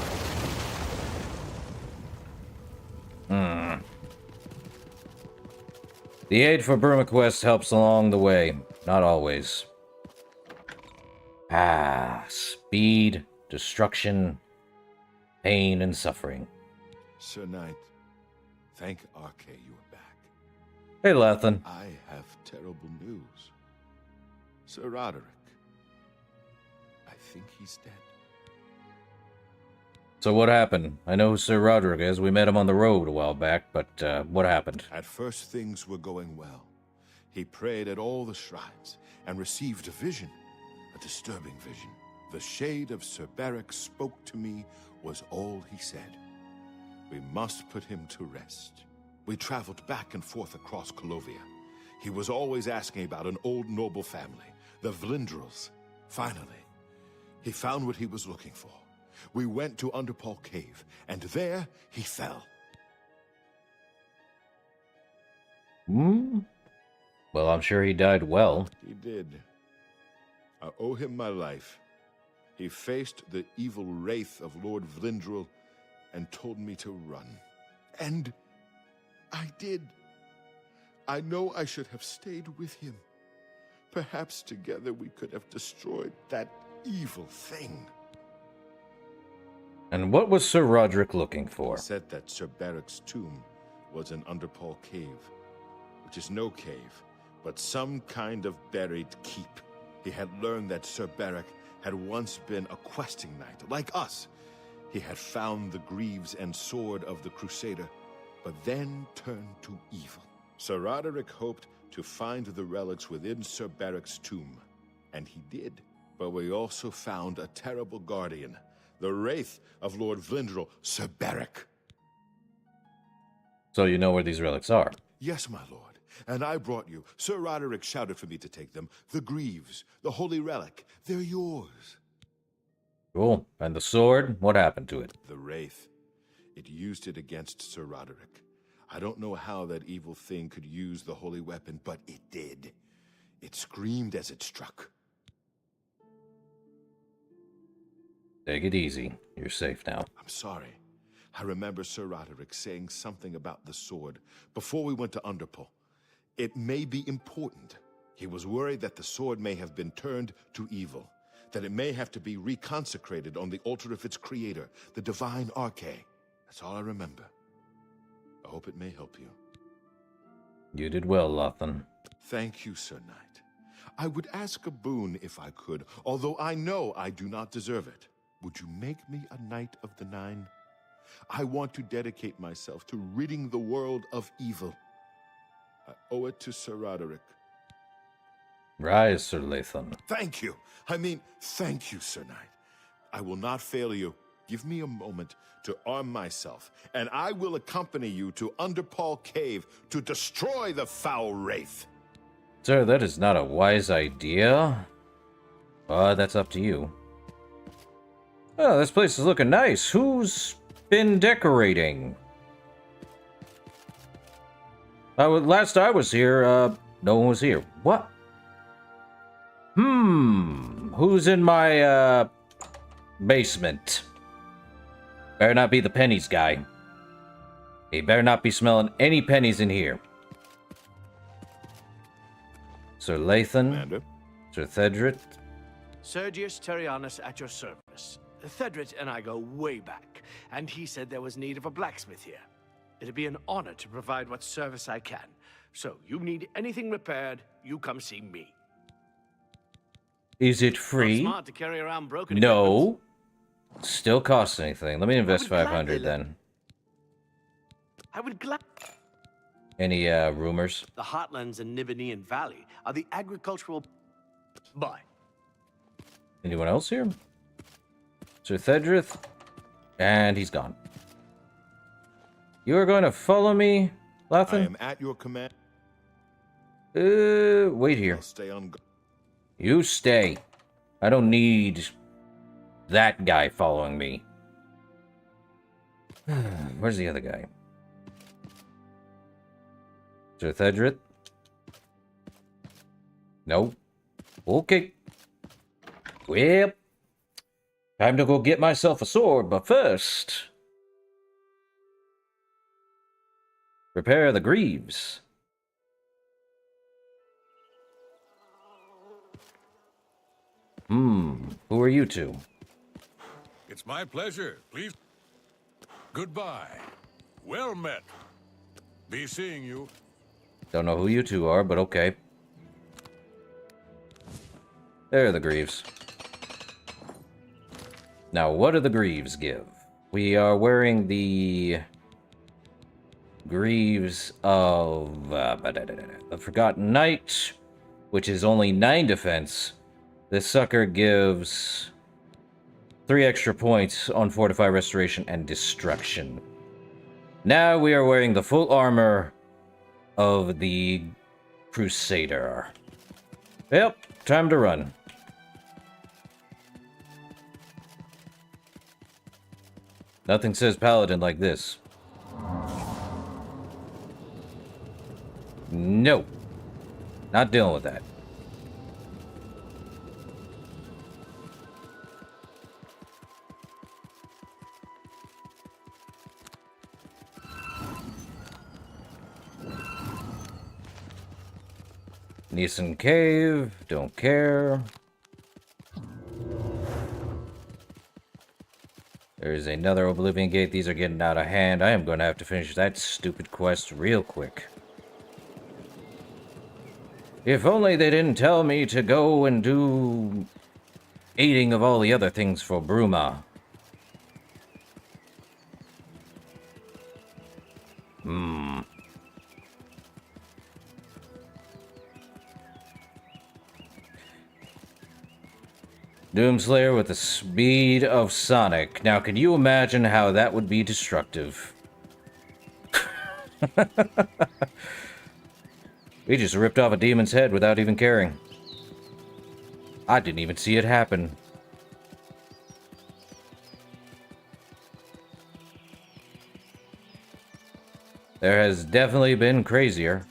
The aid for Bruma quest helps along the way. Not always. Speed, destruction, pain, and suffering. Sir Knight, thank Arche you are back. Hey, Lathan. I have terrible news. Sir Roderick. I think he's dead. So what happened? I know who Sir Roderick is. We met him on the road a while back, but what happened? At first things were going well. He prayed at all the shrines and received a vision, a disturbing vision. The shade of Sir Beric spoke to me was all he said. We must put him to rest. We traveled back and forth across Colovia. He was always asking about an old noble family, the Vlindrels. Finally, he found what he was looking for. We went to Underpole Cave, and there he fell. Well, I'm sure he died well. He did. I owe him my life. He faced the evil wraith of Lord Vlindrel and told me to run. And I did. I know I should have stayed with him. Perhaps together we could have destroyed that evil thing. And what was Sir Roderick looking for? He said that Sir Beric's tomb was in Underpole Cave, which is no cave, but some kind of buried keep. He had learned that Sir Beric had once been a questing knight, like us. He had found the greaves and sword of the Crusader, but then turned to evil. Sir Roderick hoped to find the relics within Sir Beric's tomb, and he did. But we also found a terrible guardian, the wraith of Lord Vlindrel, Sir Beric. So you know where these relics are? Yes, my lord. And I brought you. Sir Roderick shouted for me to take them. The greaves, the holy relic, they're yours. Cool. And the sword? What happened to it? The wraith. It used it against Sir Roderick. I don't know how that evil thing could use the holy weapon, but it did. It screamed as it struck. Take it easy. You're safe now. I'm sorry. I remember Sir Roderick saying something about the sword before we went to Underpole. It may be important. He was worried that the sword may have been turned to evil, that it may have to be reconsecrated on the altar of its creator, the divine Arche. That's all I remember. I hope it may help you. You did well, Lothan. Thank you, Sir Knight. I would ask a boon if I could, although I know I do not deserve it. Would you make me a Knight of the Nine? I want to dedicate myself to ridding the world of evil. I owe it to Sir Roderick. Rise, Sir Lathan. Thank you. Thank you, Sir Knight. I will not fail you. Give me a moment to arm myself, and I will accompany you to Underpaw Cave to destroy the foul wraith. Sir, that is not a wise idea. But that's up to you. Oh, this place is looking nice. Who's been decorating? Last I was here, no one was here. What? Who's in my, basement? Better not be the pennies guy. He better not be smelling any pennies in here. Sir Lathan, Commander. Sir Thedrit. Sergius Terianus at your service. Thedrit and I go way back, and he said there was need of a blacksmith here. It'd be an honor to provide what service I can. So, you need anything repaired, you come see me. Is it free? Not smart to carry around broken No. Still costs anything. Let me invest 500 then. I would gladly. Any rumors? The Heartlands and Nibinian Valley are the agricultural. Bye. Anyone else here? Sir Thedrith. And he's gone. You are going to follow me, Lathan? I am at your command. Wait here. I'll stay on. You stay. I don't need that guy following me. Where's the other guy? Sir Thedrit? No. Okay. Well, time to go get myself a sword, but first... Prepare the greaves. Who are you two? It's my pleasure. Please. Goodbye. Well met. Be seeing you. Don't know who you two are, but okay. There are the greaves. Now, what do the greaves give? We are wearing the greaves of the Forgotten Knight, which is only 9 defense. This sucker gives 3 extra points on Fortify, Restoration, and Destruction. Now we are wearing the full armor of the Crusader. Yep, time to run. Nothing says Paladin like this. No. Not dealing with that. Neeson Cave, don't care. There's another Oblivion Gate. These are getting out of hand. I am going to have to finish that stupid quest real quick. If only they didn't tell me to go and do aiding of all the other things for Bruma. Doomslayer with the speed of Sonic. Now, can you imagine how that would be destructive? We just ripped off a demon's head without even caring. I didn't even see it happen. There has definitely been crazier.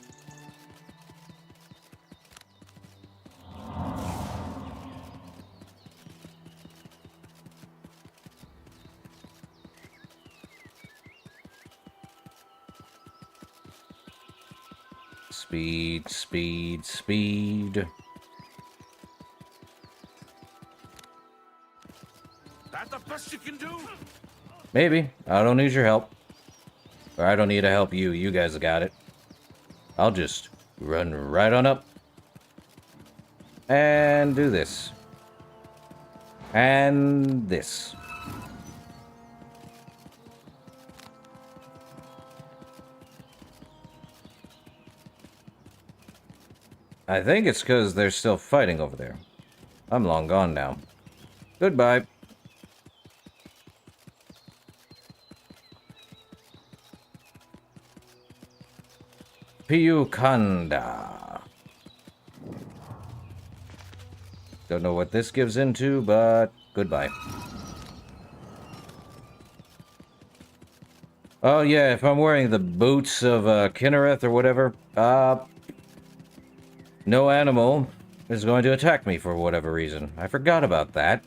Speed, speed, speed. That the best you can do? Maybe. I don't need your help. Or I don't need to help you. You guys got it. I'll just run right on up. And do this. And this. I think it's because they're still fighting over there. I'm long gone now. Goodbye. Piyukanda. Don't know what this gives into, but goodbye. Oh yeah, if I'm wearing the boots of Kinnereth or whatever, no animal is going to attack me for whatever reason. I forgot about that.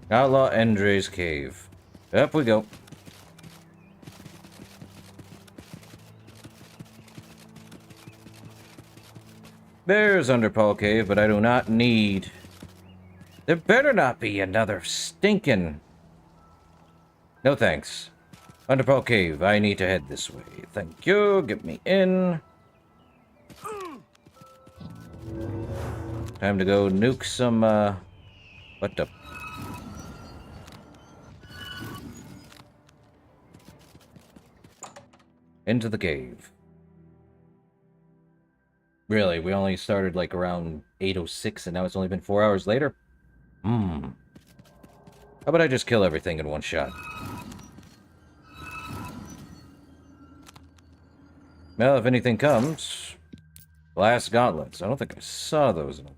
Outlaw Endre's Cave. Up we go. There's Underpaw Cave, but I do not need... There better not be another stinking... No thanks. Underpaw Cave, I need to head this way. Thank you, get me in. Time to go nuke some, what the... Into the cave. Really, we only started like around 8:06 and now it's only been 4 hours later? How about I just kill everything in one shot? Well, if anything comes... Glass gauntlets. I don't think I saw those in a while.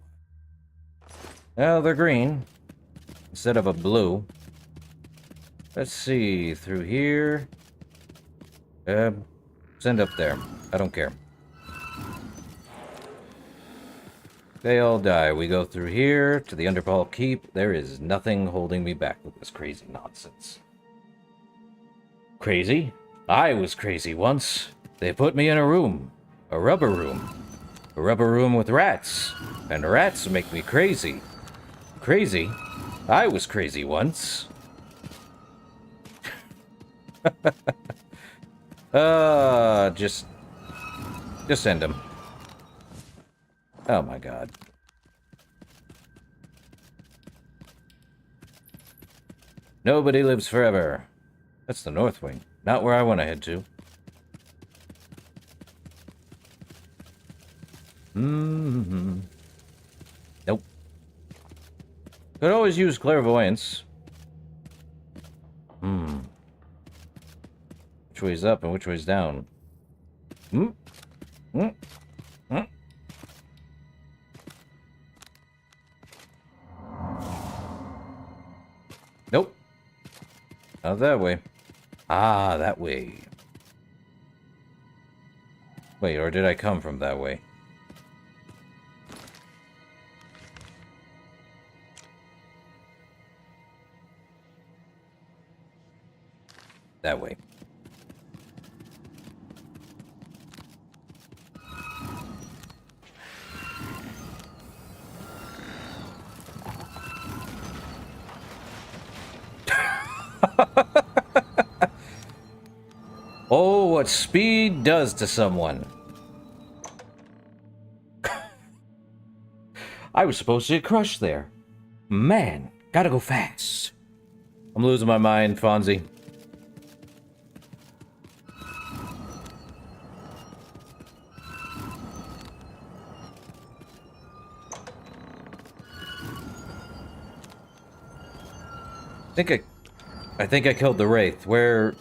Well, they're green. Instead of a blue. Let's see. Through here. Send up there. I don't care. They all die. We go through here to the Underpaw Keep. There is nothing holding me back with this crazy nonsense. Crazy? I was crazy once. They put me in a room. A rubber room. A rubber room with rats. And rats make me crazy. Crazy? I was crazy once. Just end him. Oh my god. Nobody lives forever. That's the North Wing. Not where I want to head to. Nope. Could always use clairvoyance. Which way's up and which way's down? Nope. Not that way. Ah, that way. Wait, or did I come from that way? That way. Oh, what speed does to someone. I was supposed to get crushed there. Man, gotta go fast. I'm losing my mind, Fonzie. I think I killed the Wraith. Where's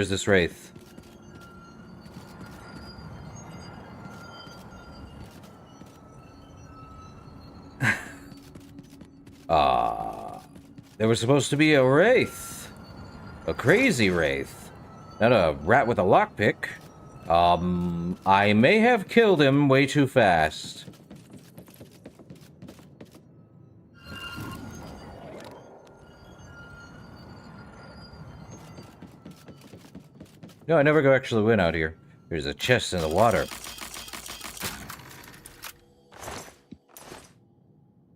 this Wraith? There was supposed to be a Wraith. A crazy Wraith. Not a rat with a lockpick. I may have killed him way too fast. No, I never actually went out here. There's a chest in the water.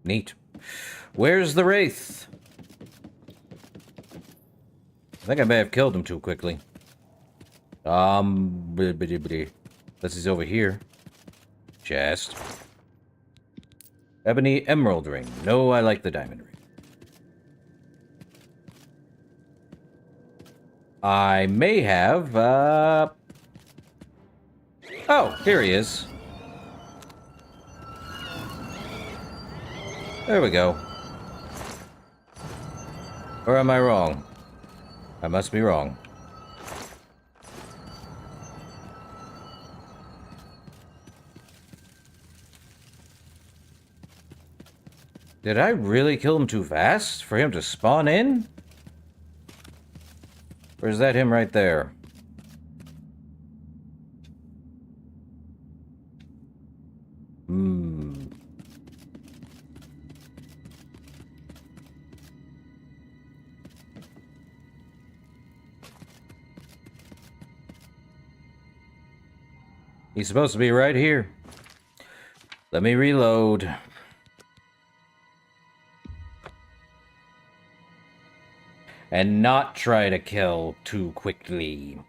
Neat. Where's the Wraith? I think I may have killed him too quickly. Unless he's over here. Chest. Ebony emerald ring. No, I like the diamond ring. I may have, Oh, here he is. There we go. Or am I wrong? I must be wrong. Did I really kill him too fast for him to spawn in? Or is that him right there? He's supposed to be right here. Let me reload. And not try to kill too quickly.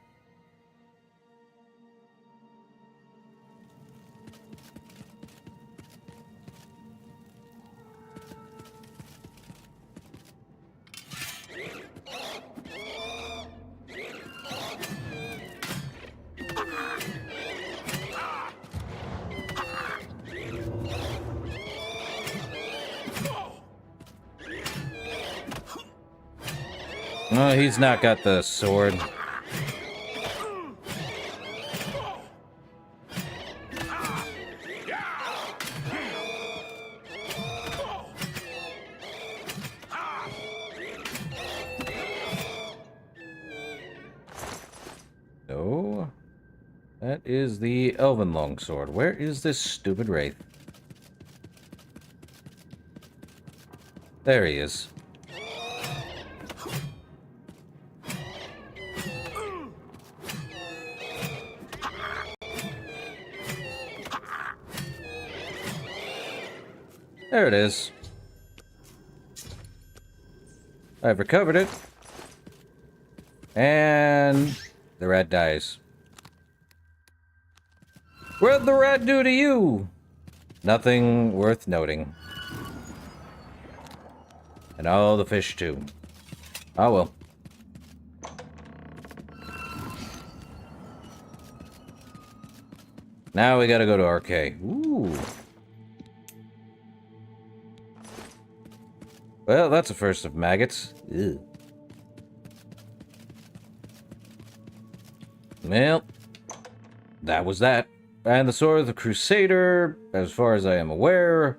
No, he's not got the sword. No. That is the elven longsword. Where is this stupid wraith? There he is. There it is. I've recovered it. And the rat dies. What'd the rat do to you? Nothing worth noting. And all the fish too. Oh well. Now we gotta go to RK. Ooh. Well, that's a first of maggots. Ew. Well, that was that. And the Sword of the Crusader, as far as I am aware,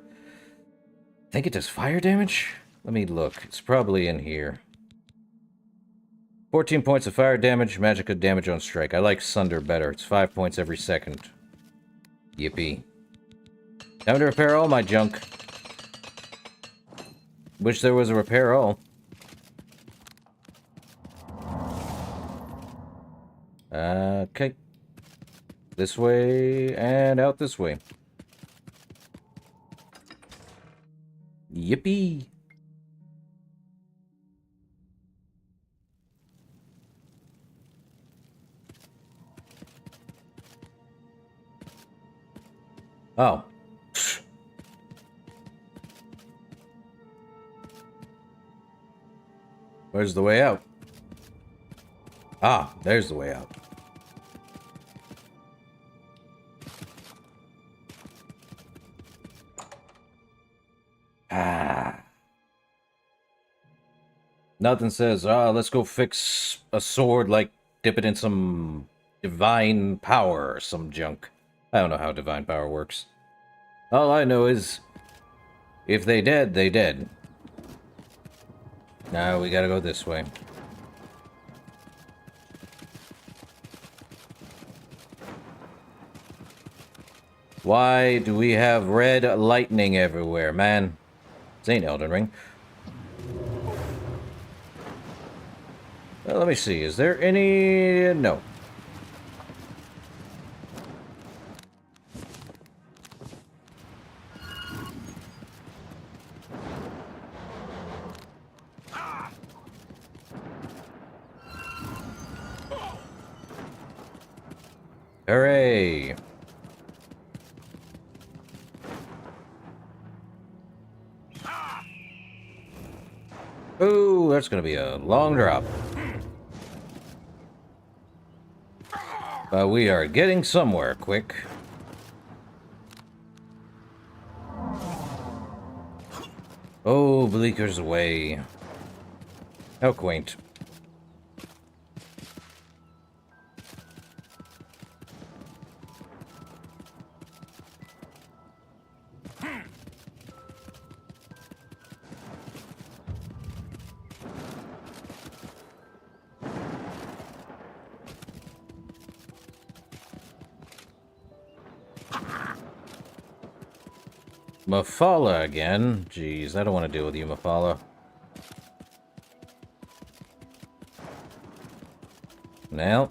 I think it does fire damage? Let me look. It's probably in here. 14 points of fire damage, magicka damage on strike. I like Sunder better. It's 5 points every second. Yippee. Time to repair all my junk. Wish there was a repair all. Okay. This way and out this way. Yippee. Oh. Where's the way out? Ah, there's the way out. Ah. Nothing says, let's go fix a sword, like dip it in some divine power or some junk. I don't know how divine power works. All I know is, if they dead, they dead. Now we gotta go this way. Why do we have red lightning everywhere, man? This ain't Elden Ring. Well, let me see. Is there any... No. Hooray! Ooh, that's gonna be a long drop. But we are getting somewhere quick. Oh, Bleaker's Way. How quaint. Mafala again? Jeez, I don't want to deal with you, Mafala. Now.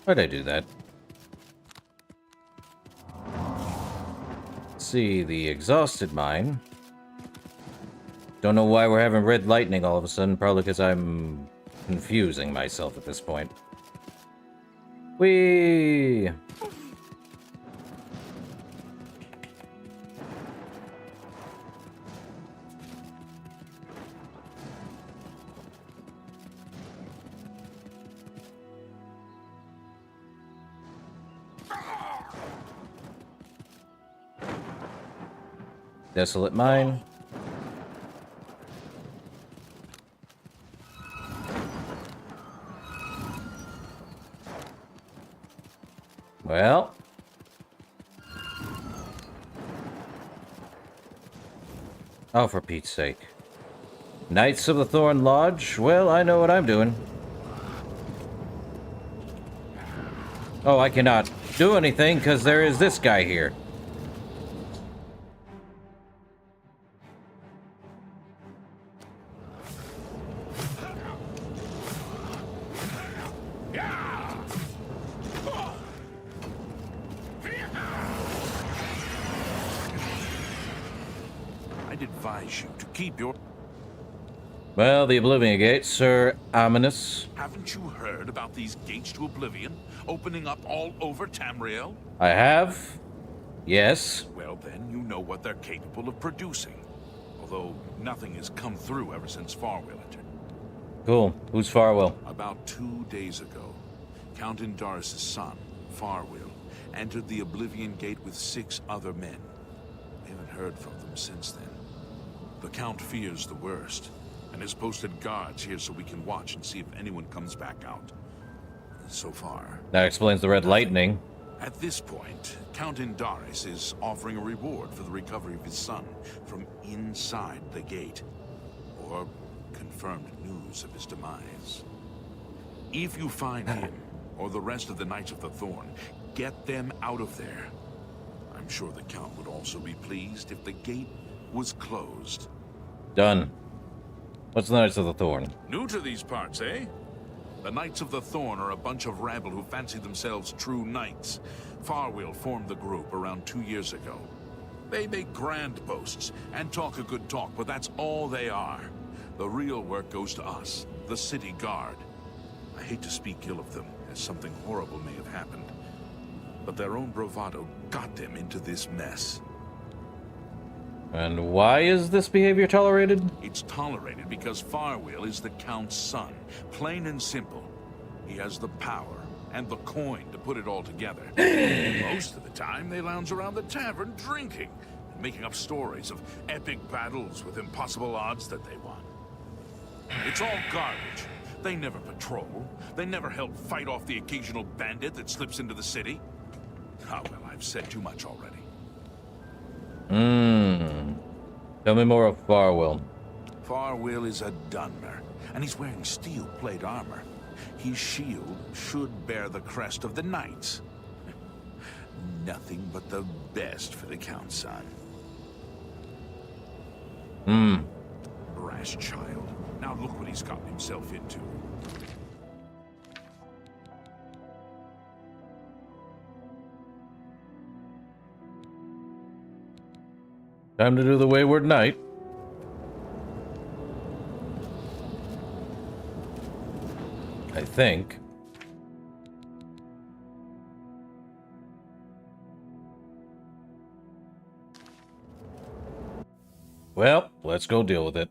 Why'd I do that? Let's see, the exhausted mine. Don't know why we're having red lightning all of a sudden, probably because I'm confusing myself at this point. Whee! Desolate mine. Well. Oh, for Pete's sake. Knights of the Thorn Lodge? Well, I know what I'm doing. Oh, I cannot do anything because there is this guy here. Keep your... Well, the Oblivion Gate, Sir Ominous. Haven't you heard about these gates to Oblivion opening up all over Tamriel? I have. Yes. Well, then you know what they're capable of producing. Although nothing has come through ever since Farwell entered. Cool. Who's Farwell? About 2 days ago, Count Indaris' son, Farwell, entered the Oblivion Gate with 6 other men. We haven't heard from them since then. The Count fears the worst, and has posted guards here so we can watch and see if anyone comes back out. So far... That explains the red lightning. At this point, Count Indaris is offering a reward for the recovery of his son from inside the gate, or confirmed news of his demise. If you find him, or the rest of the Knights of the Thorn, get them out of there. I'm sure the Count would also be pleased if the gate was closed. Done. What's the Knights of the Thorn? New to these parts, eh? The Knights of the Thorn are a bunch of rabble who fancy themselves true knights. Farwell formed the group around 2 years ago. They make grand boasts and talk a good talk, but that's all they are. The real work goes to us, the city guard. I hate to speak ill of them, as something horrible may have happened. But their own bravado got them into this mess. And why is this behavior tolerated? It's tolerated because Farwell is the Count's son. Plain and simple. He has the power and the coin to put it all together. Most of the time, they lounge around the tavern drinking, and making up stories of epic battles with impossible odds that they won. It's all garbage. They never patrol. They never help fight off the occasional bandit that slips into the city. Ah, well, I've said too much already. Tell me more of Farwell. Farwell is a Dunmer, and he's wearing steel plate armor. His shield should bear the crest of the Knights. Nothing but the best for the Count's son. Brash child. Now look what he's gotten himself into. Time to do the Wayward Knight. think. Well, let's go deal with it.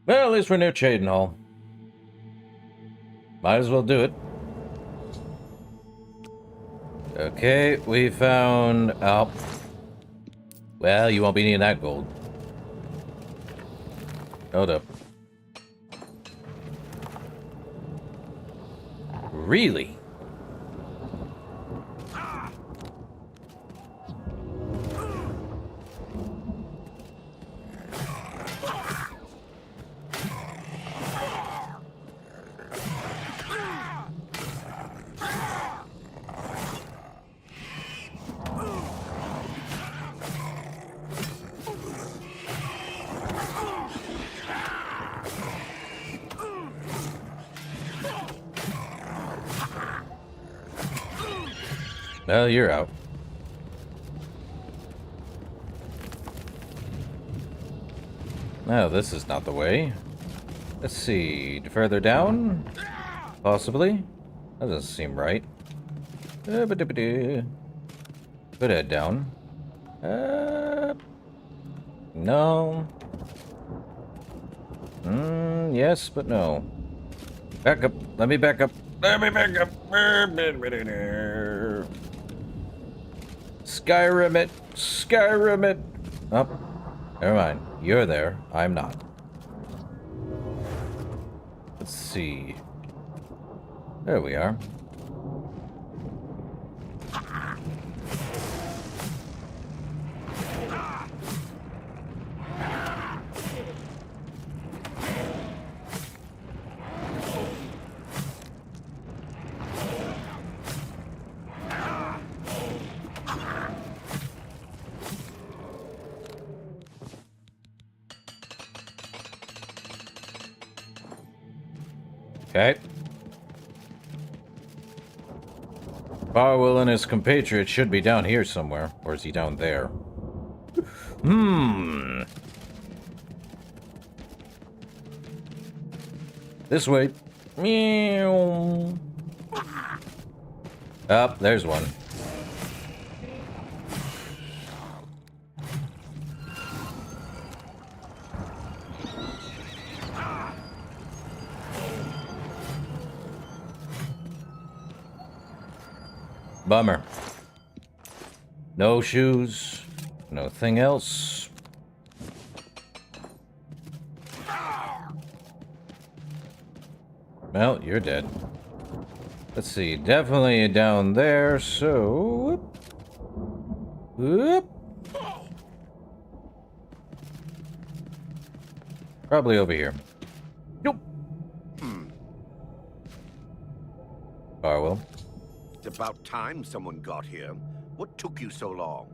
Well, at least we're near Cyrodiil. Might as well do it. Okay, we found... Oh. Well, you won't be needing that gold. Hold up. Really? Well, you're out. No, this is not the way. Let's see. Further down? Possibly? That doesn't seem right. Put head down. No. Yes, but no. Back up. Let me back up. Let me back up. Skyrim it. Skyrim it. Oh, never mind. You're there. I'm not. Let's see. There we are. Okay. Barwell and his compatriot should be down here somewhere. Or is he down there? This way. Meow. Up, there's one. Bummer. No shoes. Nothing else. Well, you're dead. Let's see. Definitely down there, so... Whoop. Probably over here. Nope. Barwell. It's about time someone got here. What took you so long?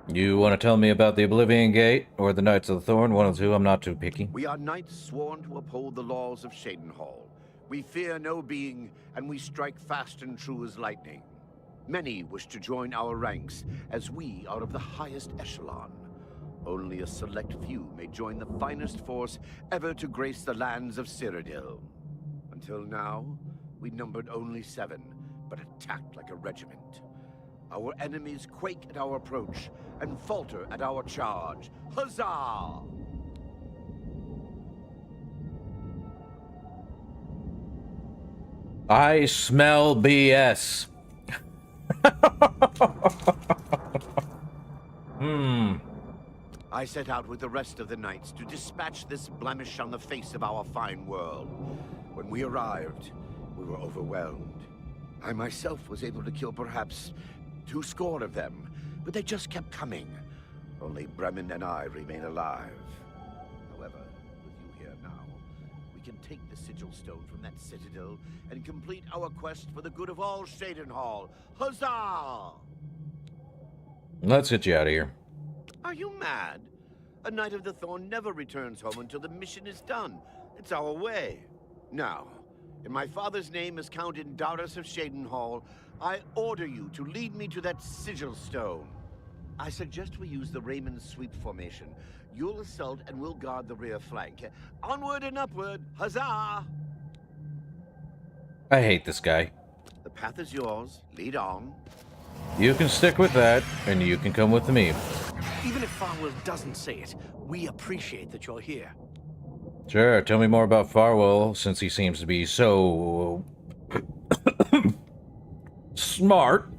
You want to tell me about the Oblivion Gate or the Knights of the Thorn? One of the two. I'm not too picky. We are knights sworn to uphold the laws of Cyrodiil. We fear no being, and we strike fast and true as lightning. Many wish to join our ranks, as we are of the highest echelon. Only a select few may join the finest force ever to grace the lands of Cyrodiil. Until now, we numbered only 7, but attacked like a regiment. Our enemies quake at our approach and falter at our charge. Huzzah! I smell BS. I set out with the rest of the knights to dispatch this blemish on the face of our fine world. When we arrived, we were overwhelmed. I myself was able to kill perhaps 200 of them, but they just kept coming. Only Bremen and I remain alive. However, with you here now, we can take the sigil stone from that citadel and complete our quest for the good of all Cyrodiil. Huzzah! Let's get you out of here. Are you mad? A Knight of the Thorn never returns home until the mission is done. It's our way. Now, in my father's name as Count Indarius of Cyrodiil, I order you to lead me to that sigil stone. I suggest we use the Raymond sweep formation. You'll assault and we'll guard the rear flank. Onward and upward, huzzah! I hate this guy. The path is yours. Lead on. You can stick with that, and you can come with me. Even if Farwell doesn't say it, we appreciate that you're here. Sure, tell me more about Farwell, since he seems to be so... smart.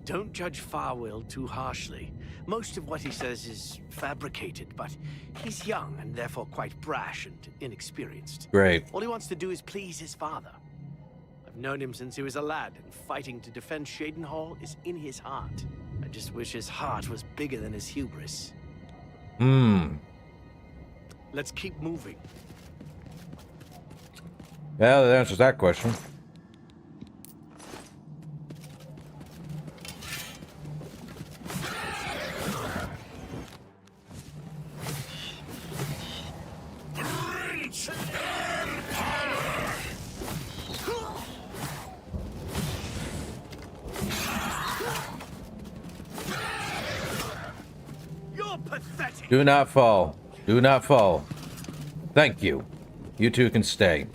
Don't judge Farwell too harshly. Most of what he says is fabricated, but he's young and therefore quite brash and inexperienced. Great. All he wants to do is please his father. I've known him since he was a lad, and fighting to defend Shadenhall is in his heart. I just wish his heart was bigger than his hubris. Let's keep moving. Yeah, that answers that question. Do not fall. Do not fall. Thank you. You two can stay.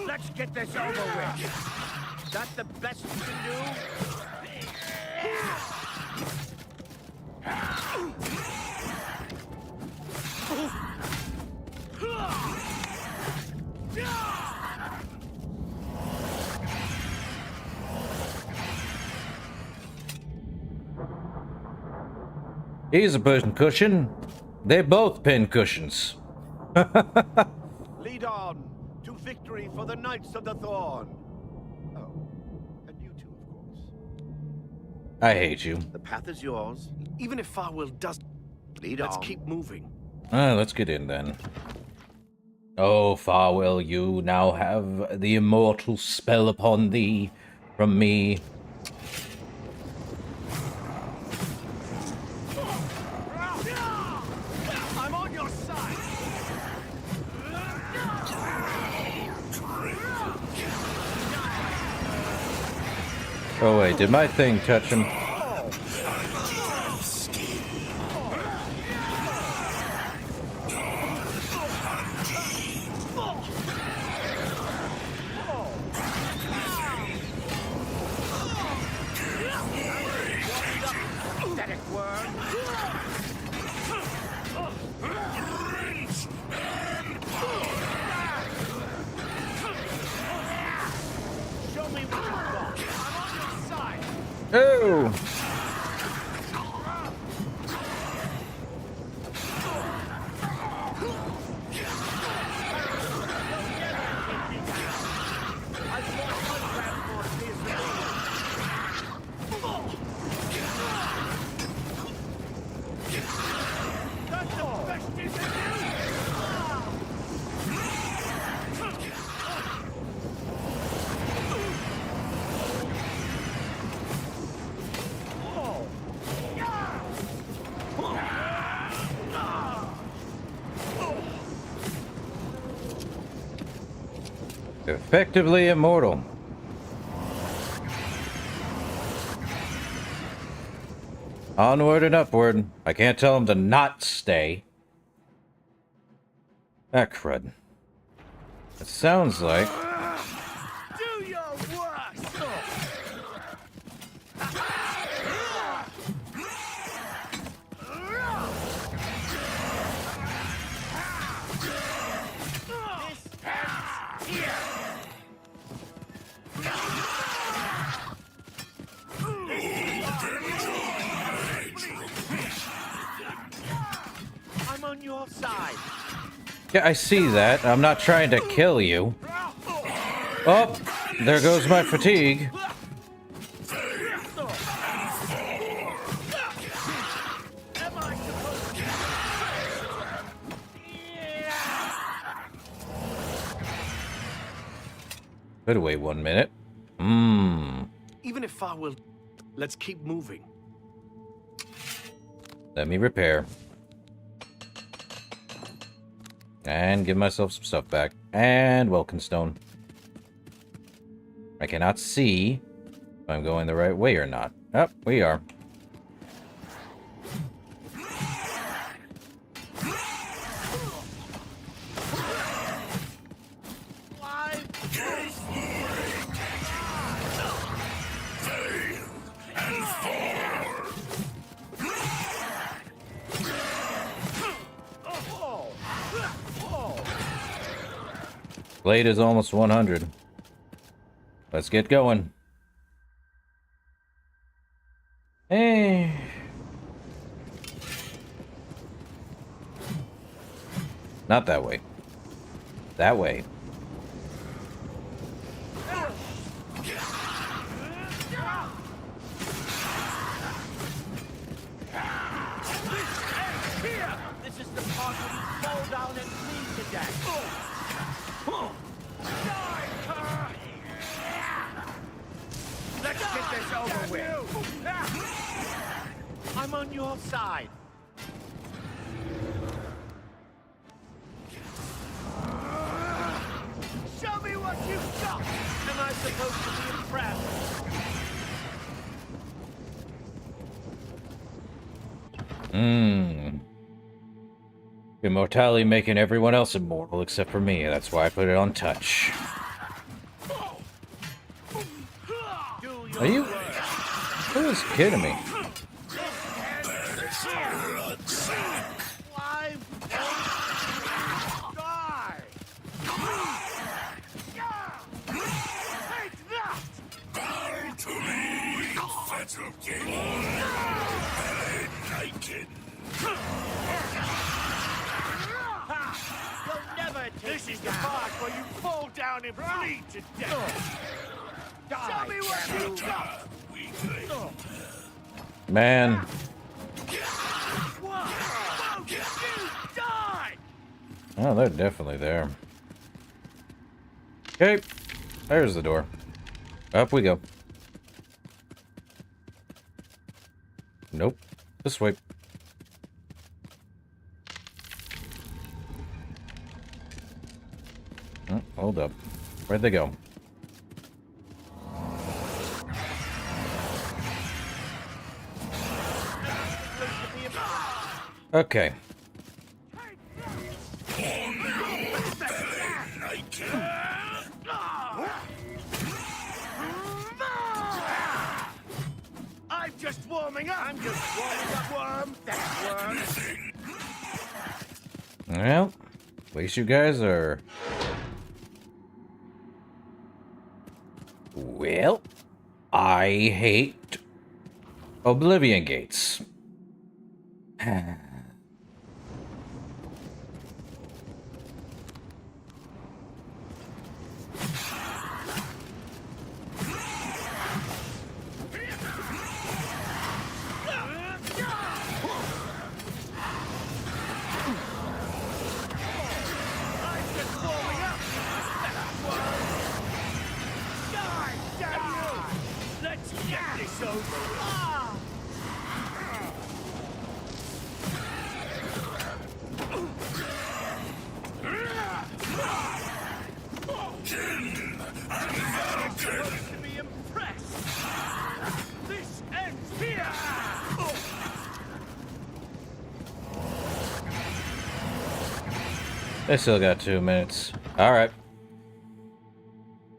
Let's get this over with. That's the best we can do. He's a pin cushion. They both pin cushions. Lead on to victory for the Knights of the Thorn. Oh, and you two, of course. I hate you. The path is yours. Even if Farwell does, let's keep moving. Let's get in then. Oh, Farwell, you now have the immortal spell upon thee from me. I'm on your side. Oh wait, did my thing touch him? Oh! Effectively immortal. Onward and upward. I can't tell him to not stay. Ah, crud. It sounds like... Do your worst. I'm on your side. Yeah, I see that. I'm not trying to kill you. Oh, there goes my fatigue. Better wait 1 minute. Even if I will... Let's keep moving. Let me repair. And give myself some stuff back. And Welkin Stone. I cannot see if I'm going the right way or not. Oh, we are. Blade is almost 100. Let's get going. Hey. Not that way. That way. This is the part where you fall down and bleed to death. Let's get this over with. I'm on your side. Show me what you've got. Am I supposed to be impressed? Immortality making everyone else immortal except for me. That's why I put it on touch. Are you? Who is kidding me? This is the part where you fall down and bleed to death. Show me what you got. Man. Whoa, you died. Oh, they're definitely there. Okay. There's the door. Up we go. Nope. This way. Oh, hold up. Where'd they go? Okay. I'm just warming up. I'm just warming up, worm. That's worm. Well, at least you guys are... Well, I hate Oblivion gates. Let's get this over with. I'm supposed to be impressed. This ends here. They still got 2 minutes. Alright.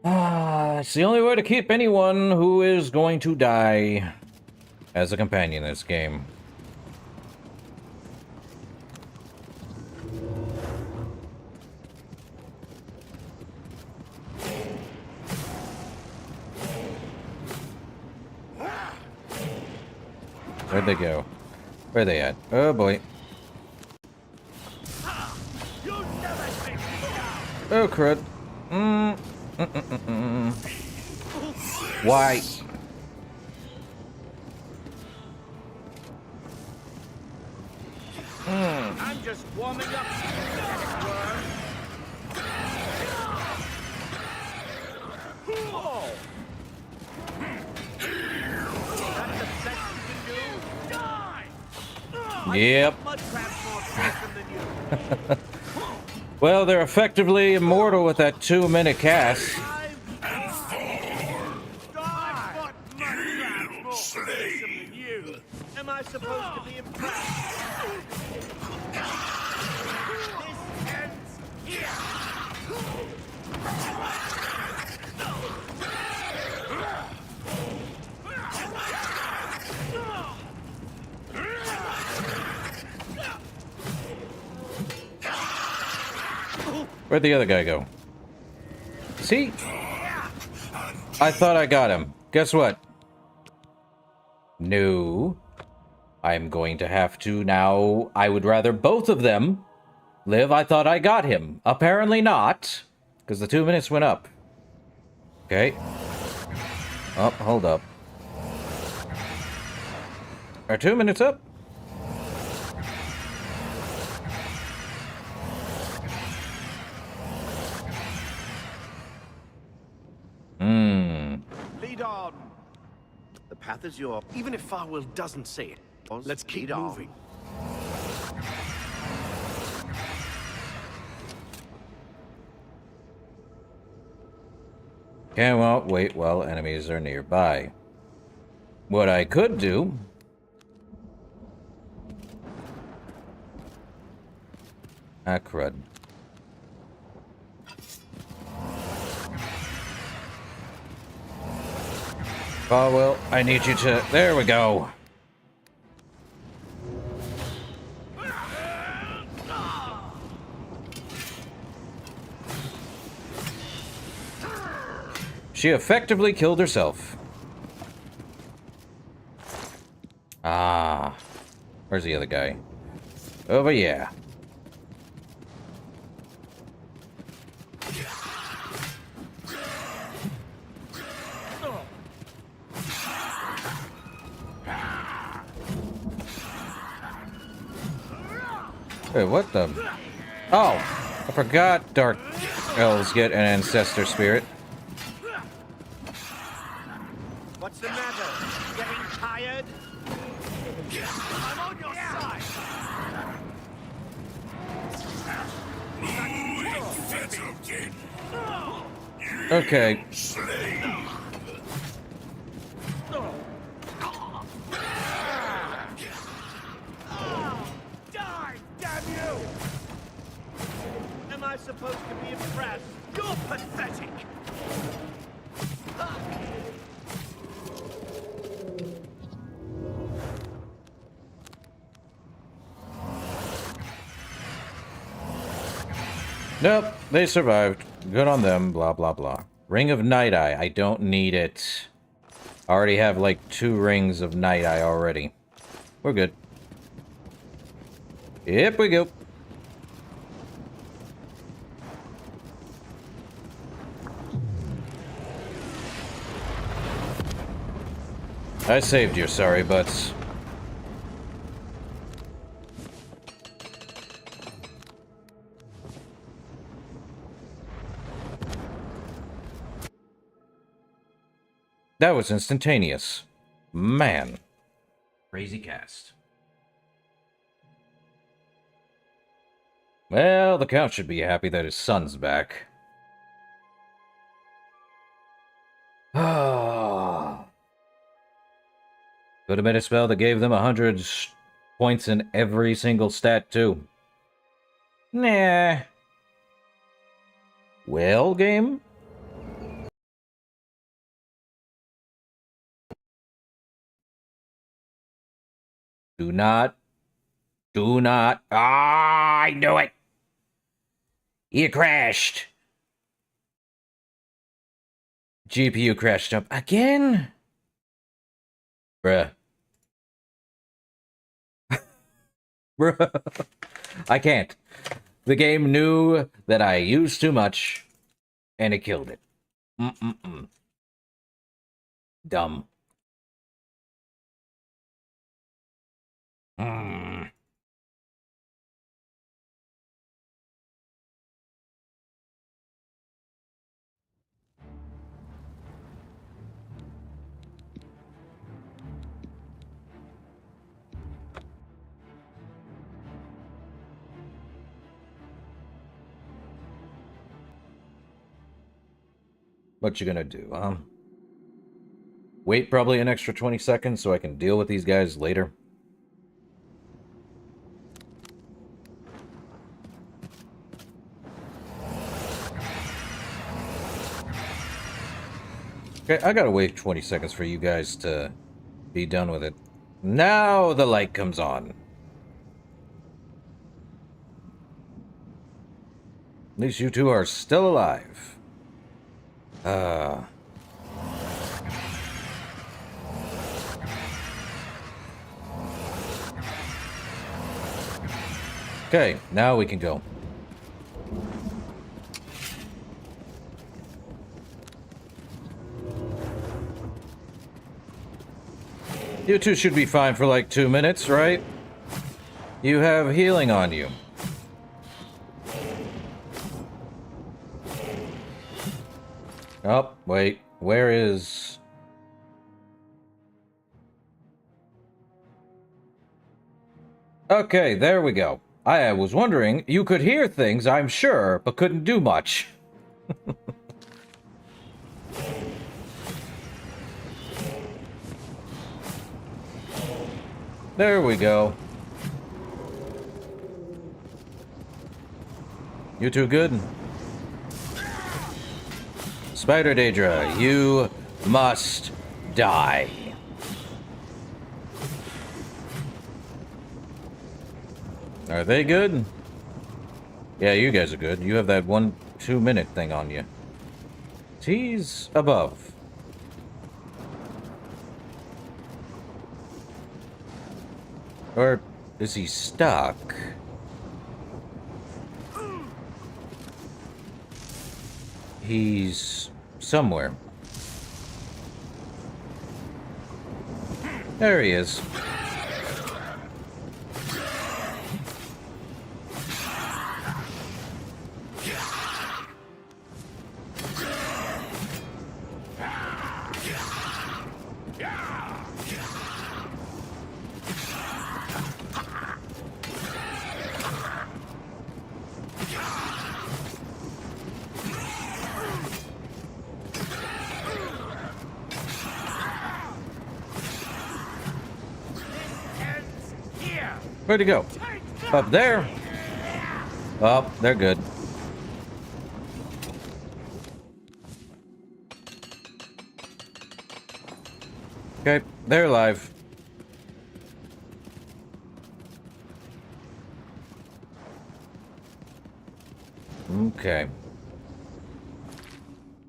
It's the only way to keep anyone who is going to die as a companion in this game. Where'd they go? Where are they at? Oh boy. Oh crud. Why? I'm just warming up. Worm. Yep. Well, they're effectively immortal with that 2-minute cast. Am I supposed to be impressed? This ends here. Where'd the other guy go? See? I thought I got him. Guess what? No. I'm going to have to now. I would rather both of them live. I thought I got him. Apparently not. Because the 2 minutes went up. Okay. Oh, hold up. Are 2 minutes up? Lead on. The path is yours. Even if Farwell doesn't say it, let's keep moving. Can't wait while enemies are nearby. What I could do... Ah, crud. Oh, well, I need you to... There we go. She effectively killed herself. Ah. Where's the other guy? Over here. Wait, what the... Oh! I forgot Dark Elves get an Ancestor Spirit. What's the matter? Getting tired? I'm on your side. Okay. Die, damn you! Am I supposed to be impressed? You're pathetic. Nope, they survived. Good on them, blah, blah, blah. Ring of Night Eye. I don't need it. I already have, like, 2 rings of Night Eye already. We're good. Yep, we go. I saved your sorry butts. That was instantaneous. Man. Crazy cast. Well, the Count should be happy that his son's back. Ah. Could have been a spell that gave them 100 points in every single stat, too. Nah. Well, game? Do not. Ah, I knew it. You crashed. GPU crash jump again? Bruh. Bruh. I can't. The game knew that I used too much, and it killed it. Dumb. What you gonna do, huh? Wait probably an extra 20 seconds so I can deal with these guys later. Okay, I gotta wait 20 seconds for you guys to be done with it. Now the light comes on. At least you two are still alive. Okay, now we can go. You two should be fine for like 2 minutes, right? You have healing on you. Oh, wait. Where is... Okay, there we go. I was wondering, you could hear things, I'm sure, but couldn't do much. There we go. You two good? Spider Daedra, you must die. Are they good? Yeah, you guys are good. You have that 1-2 minute thing on you. He's above. Or is he stuck? He's somewhere. There he is. Where'd he go? Up there? Oh, they're good. Okay, they're alive. Okay.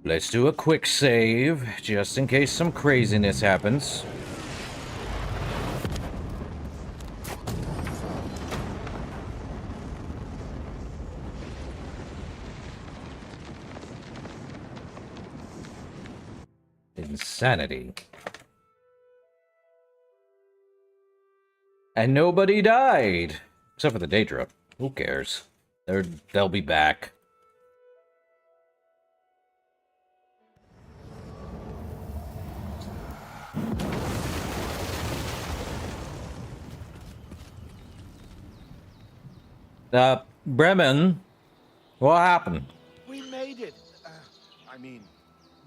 Let's do a quick save, just in case some craziness happens. Insanity. And nobody died. Except for the Daedra. Who cares? They'll be back. Bremen, what happened? We made it.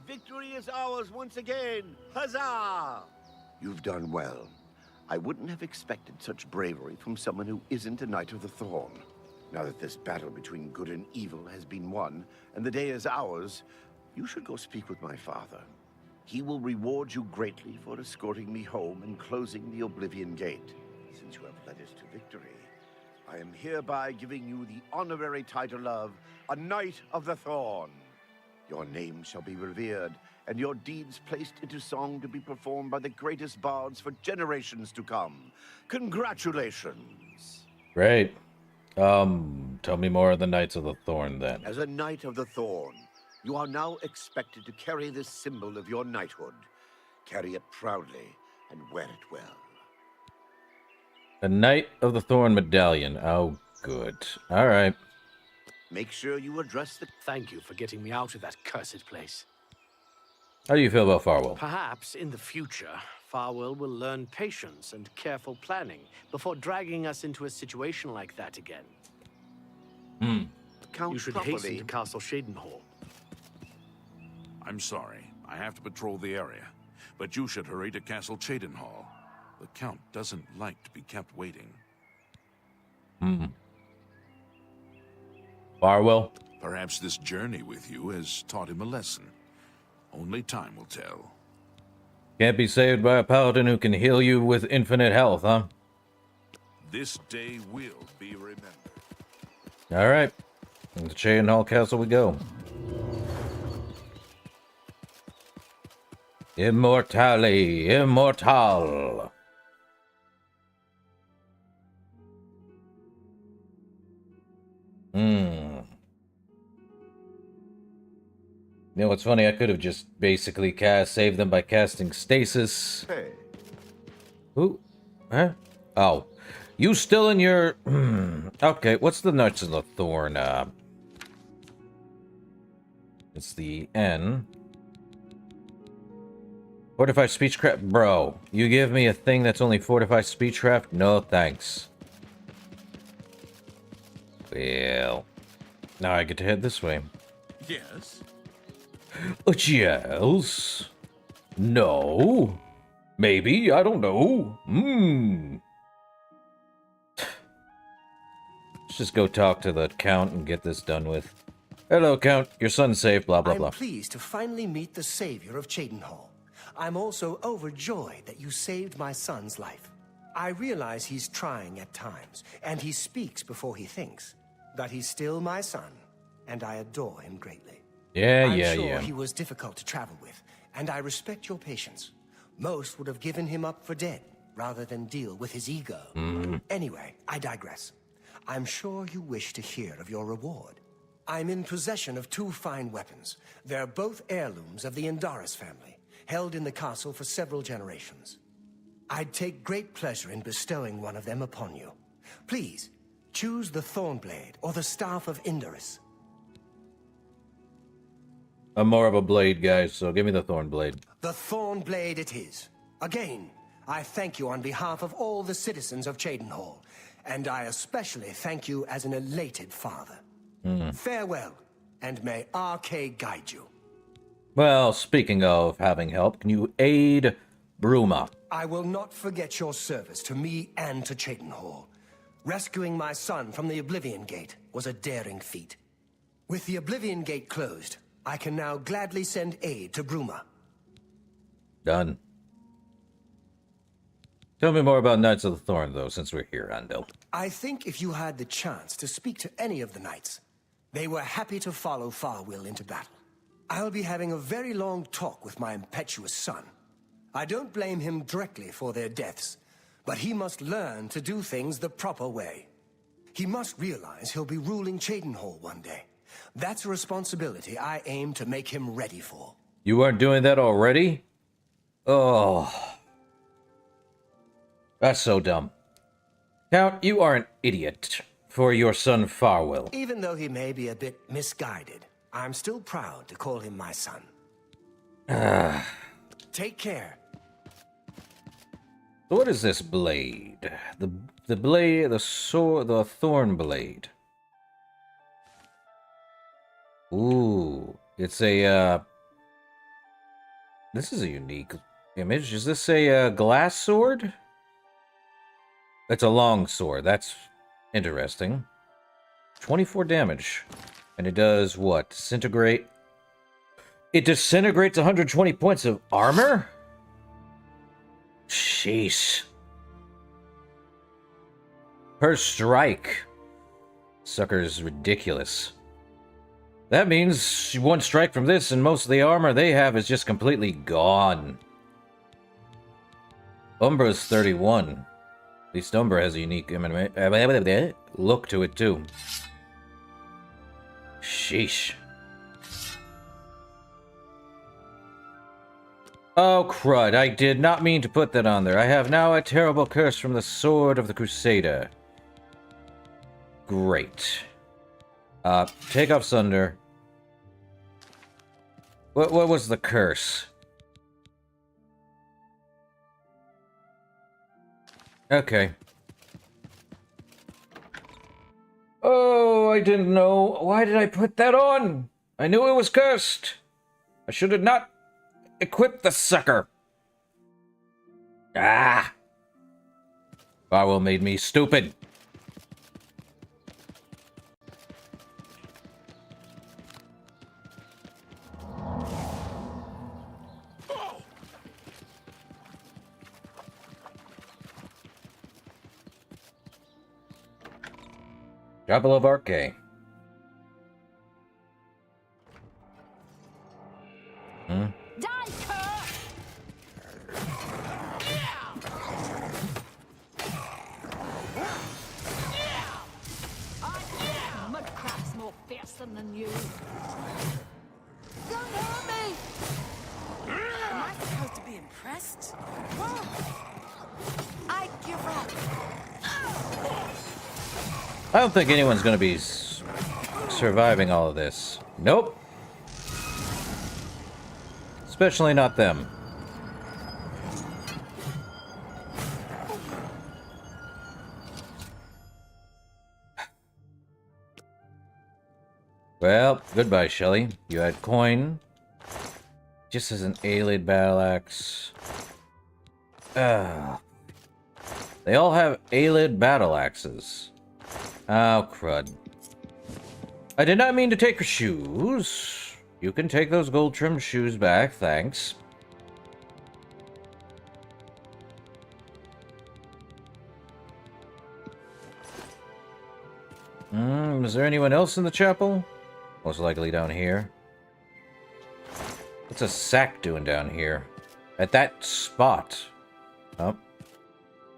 Victory is ours once again. Huzzah! You've done well. I wouldn't have expected such bravery from someone who isn't a Knight of the Thorn. Now that this battle between good and evil has been won, and the day is ours, you should go speak with my father. He will reward you greatly for escorting me home and closing the Oblivion Gate. Since you have led us to victory, I am hereby giving you the honorary title of a Knight of the Thorn. Your name shall be revered, and your deeds placed into song to be performed by the greatest bards for generations to come. Congratulations! Great. Tell me more of the Knights of the Thorn, then. As a Knight of the Thorn, you are now expected to carry this symbol of your knighthood. Carry it proudly and wear it well. A Knight of the Thorn medallion. Oh, good. All right. Make sure you address the... Thank you for getting me out of that cursed place. How do you feel about Farwell? Perhaps in the future, Farwell will learn patience and careful planning before dragging us into a situation like that again. Count You should properly. hasten to Castle Shadenhall. I'm sorry. I have to patrol the area. But you should hurry to Castle Cyrodiil. The Count doesn't like to be kept waiting. Farewell. Perhaps this journey with you has taught him a lesson. Only time will tell. Can't be saved by a paladin who can heal you with infinite health, huh? This day will be remembered. Alright. To Cyrodiil Castle we go. Immortale, immortal. You know what's funny? I could have just basically saved them by casting stasis. Hey. Who? Huh? Oh. You still in your... Okay, what's the Knights of the Thorn? It's the N. Fortified Speechcraft? Bro, you give me a thing that's only Fortified Speechcraft? No, thanks. Well... Now I get to head this way. Yes? Yes? No? Maybe? I don't know. Let's just go talk to the Count and get this done with. Hello, Count. Your son's safe, blah, blah, blah. I'm pleased to finally meet the savior of Cyrodiil. I'm also overjoyed that you saved my son's life. I realize he's trying at times, and he speaks before he thinks. But he's still my son, and I adore him greatly. I'm sure he was difficult to travel with, and I respect your patience. Most would have given him up for dead, rather than deal with his ego. Anyway, I digress. I'm sure you wish to hear of your reward. I'm in possession of 2 fine weapons. They're both heirlooms of the Indaris family, held in the castle for several generations. I'd take great pleasure in bestowing one of them upon you. Please, choose the Thornblade or the Staff of Indaris. I'm more of a blade guy, so give me the Thornblade. The Thornblade it is. Again, I thank you on behalf of all the citizens of Cyrodiil, and I especially thank you as an elated father. Farewell, and may RK guide you. Well, speaking of having help, can you aid Bruma? I will not forget your service to me and to Cyrodiil. Rescuing my son from the Oblivion Gate was a daring feat. With the Oblivion Gate closed, I can now gladly send aid to Bruma. Done. Tell me more about Knights of the Thorn, though, since we're here, Andel. I think if you had the chance to speak to any of the knights, they were happy to follow Farwill into battle. I'll be having a very long talk with my impetuous son. I don't blame him directly for their deaths, but he must learn to do things the proper way. He must realize he'll be ruling Cyrodiil one day. That's a responsibility I aim to make him ready for. You weren't doing that already? Oh. That's so dumb. Count, you are an idiot for your son Farwill. Even though he may be a bit misguided, I'm still proud to call him my son. Take care. So what is this blade? The blade, the sword, the thorn blade. Ooh, it's a, this is a unique image. Is this a glass sword? It's a long sword. That's interesting. 24 damage. And it does what? Disintegrate? It disintegrates 120 points of armor? Sheesh. Per strike. Sucker's ridiculous. That means one strike from this and most of the armor they have is just completely gone. Umbra's 31. At least Umbra has a unique look to it too. Sheesh. Oh crud, I did not mean to put that on there. I have now a terrible curse from the sword of the Crusader. Great. Take off Sunder. What was the curse? Okay. Oh, I didn't know. Why did I put that on? I knew it was cursed. I should have not equipped the sucker. Ah! Barwell made me stupid. Chapel of Arche. Hmm? Mudcrap's more fearsome than you. Don't hurt me! Am I supposed to be impressed? I give up. I don't think anyone's going to be surviving all of this. Nope. Especially not them. Well, goodbye, Shelly. You had coin. Just as an Aelid battle axe. They all have Aelid battle axes. Oh, crud. I did not mean to take your shoes. You can take those gold-trimmed shoes back, thanks. Is there anyone else in the chapel? Most likely down here. What's a sack doing down here? At that spot. Oh.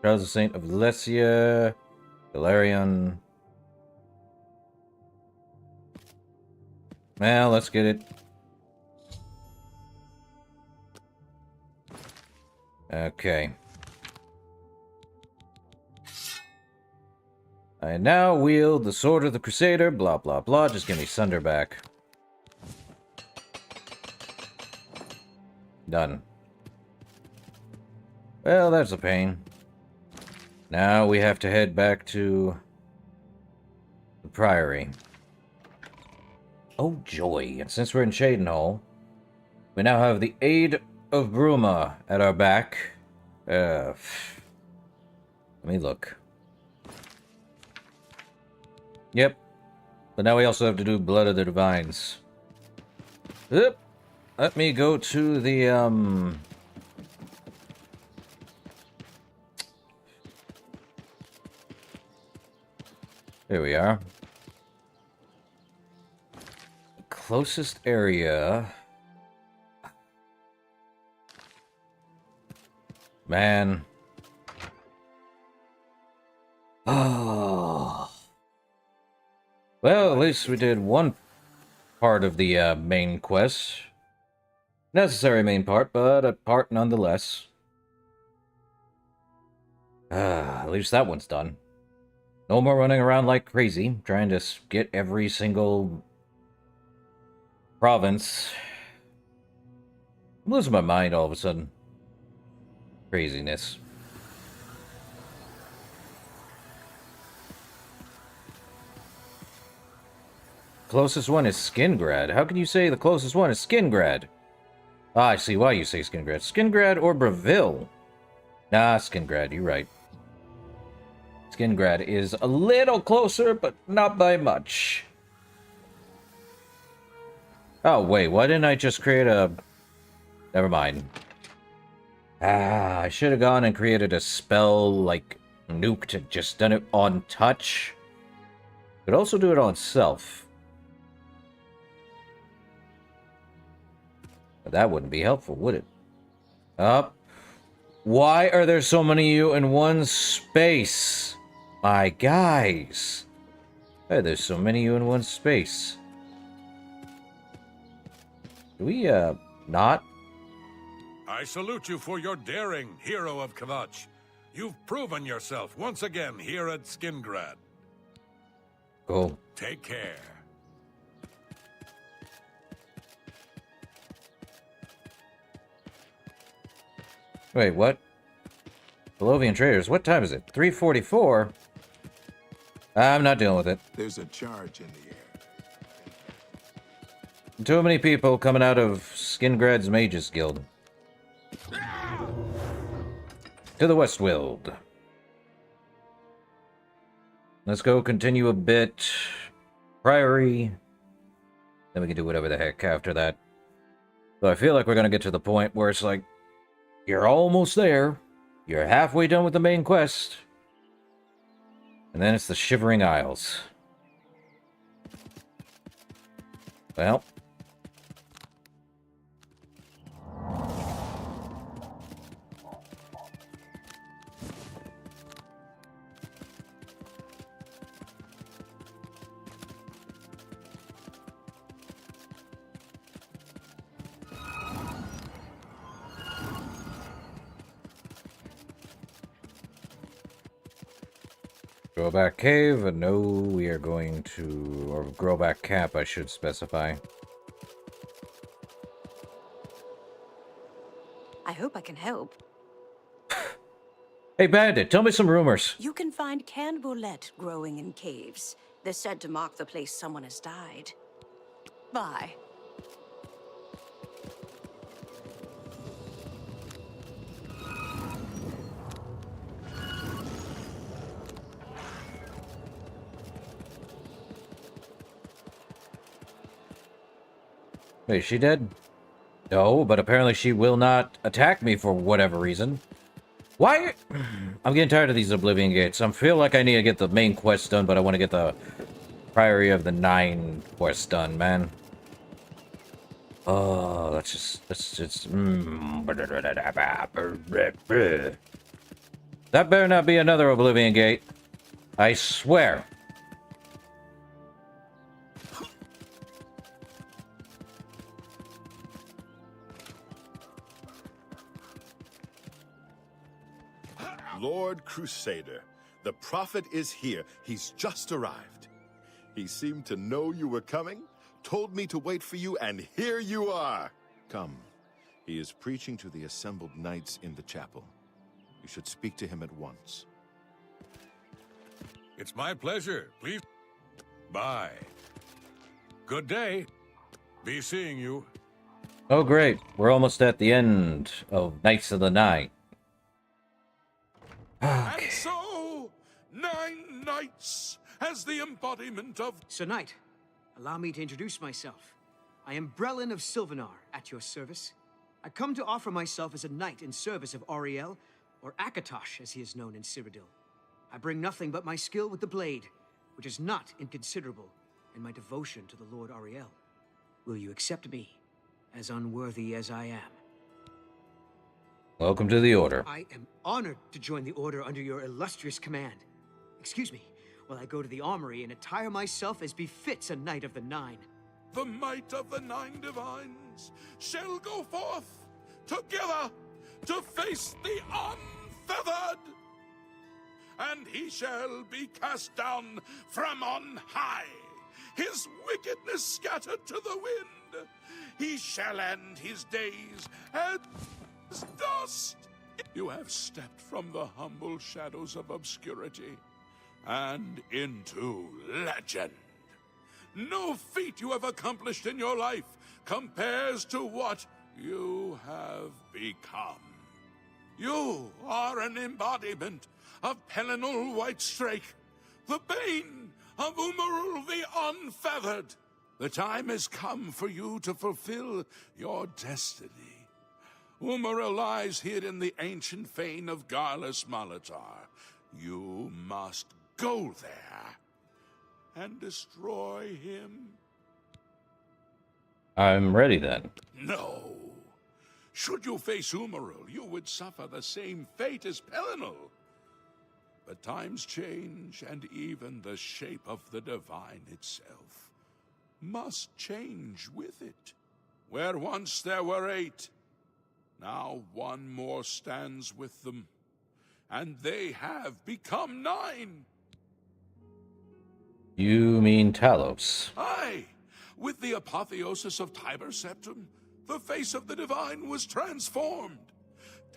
Charles the Saint of Lesia. Galarian. Well, let's get it. Okay. I now wield the Sword of the Crusader, blah blah blah, just give me Sunder back. Done. Well, that's a pain. Now we have to head back to the Priory. Oh joy, and since we're in Shadenhall, we now have the aid of Bruma at our back. Let me look. Yep. But now we also have to do Blood of the Divines. Yep. Let me go to the, Here we are. The closest area... Man. Oh. Well, at least we did one part of the main quest. Necessary main part, but a part nonetheless. At least that one's done. No more running around like crazy, trying to get every single province. I'm losing my mind all of a sudden. Craziness. Closest one is Skingrad. How can you say the closest one is Skingrad? Ah, I see why you say Skingrad. Skingrad or Breville? Nah, Skingrad, you're right. Skingrad is a little closer, but not by much. Oh, wait, why didn't I just create a... Never mind. Ah, I should have gone and created a spell, like, nuked and just done it on touch. Could also do it on self. But that wouldn't be helpful, would it? Up. Why are there so many of you in one space? My guys. Hey, there's so many of you in one space. Do we, not? I salute you for your daring, hero of Kvatch. You've proven yourself once again here at Skingrad. Cool. Take care. Wait, what? Oblivion traders, what time is it? 3:44? I'm not dealing with it. There's a charge in the air. Too many people coming out of Skingrad's Mages Guild. To the Westwild. Let's go continue a bit. Priory. Then we can do whatever the heck after that. So I feel like we're going to get to the point where it's like, you're almost there. You're halfway done with the main quest. And then it's the Shivering Isles. Well. Growback Cave, and no, we are going to, or Growback Cap, I should specify. I hope I can help. Hey Bandit, tell me some rumors. You can find canned boulette growing in caves. They're said to mark the place someone has died. Bye. Wait, is she dead? No, but apparently she will not attack me for whatever reason. Why? I'm getting tired of these Oblivion Gates. I feel like I need to get the main quest done, but I want to get the Priory of the 9 quest done, man. Oh, that's just... That better not be another Oblivion Gate. I swear. Lord Crusader, the prophet is here. He's just arrived. He seemed to know you were coming, told me to wait for you, and here you are. Come. He is preaching to the assembled knights in the chapel. You should speak to him at once. It's my pleasure. Please. Bye. Good day. Be seeing you. Oh, great. We're almost at the end of Knights of the Night. And so, 9 knights as the embodiment of... Sir Knight, allow me to introduce myself. I am Brelin of Sylvanar, at your service. I come to offer myself as a knight in service of Auriel, or Akatosh, as he is known in Cyrodiil. I bring nothing but my skill with the blade, which is not inconsiderable, and my devotion to the Lord Auriel. Will you accept me, as unworthy as I am? Welcome to the Order. I am honored to join the Order under your illustrious command. Excuse me, while I go to the armory and attire myself as befits a Knight of the 9. The might of the 9 divines shall go forth together to face the unfeathered. And he shall be cast down from on high, his wickedness scattered to the wind. He shall end his days as dust. You have stepped from the humble shadows of obscurity and into legend. No feat you have accomplished in your life compares to what you have become. You are an embodiment of Pelinul Whitestrake, the bane of Umarul the Unfeathered. The time has come for you to fulfill your destiny. Umaril lies hid in the ancient fane of Garlus Malatar. You must go there and destroy him. I'm ready then. No. Should you face Umaril, you would suffer the same fate as Pelinul. But times change, and even the shape of the divine itself must change with it. Where once there were 8, now 1 more stands with them, and they have become 9. You mean Talos? Aye, with the apotheosis of Tiber Septim, the face of the divine was transformed.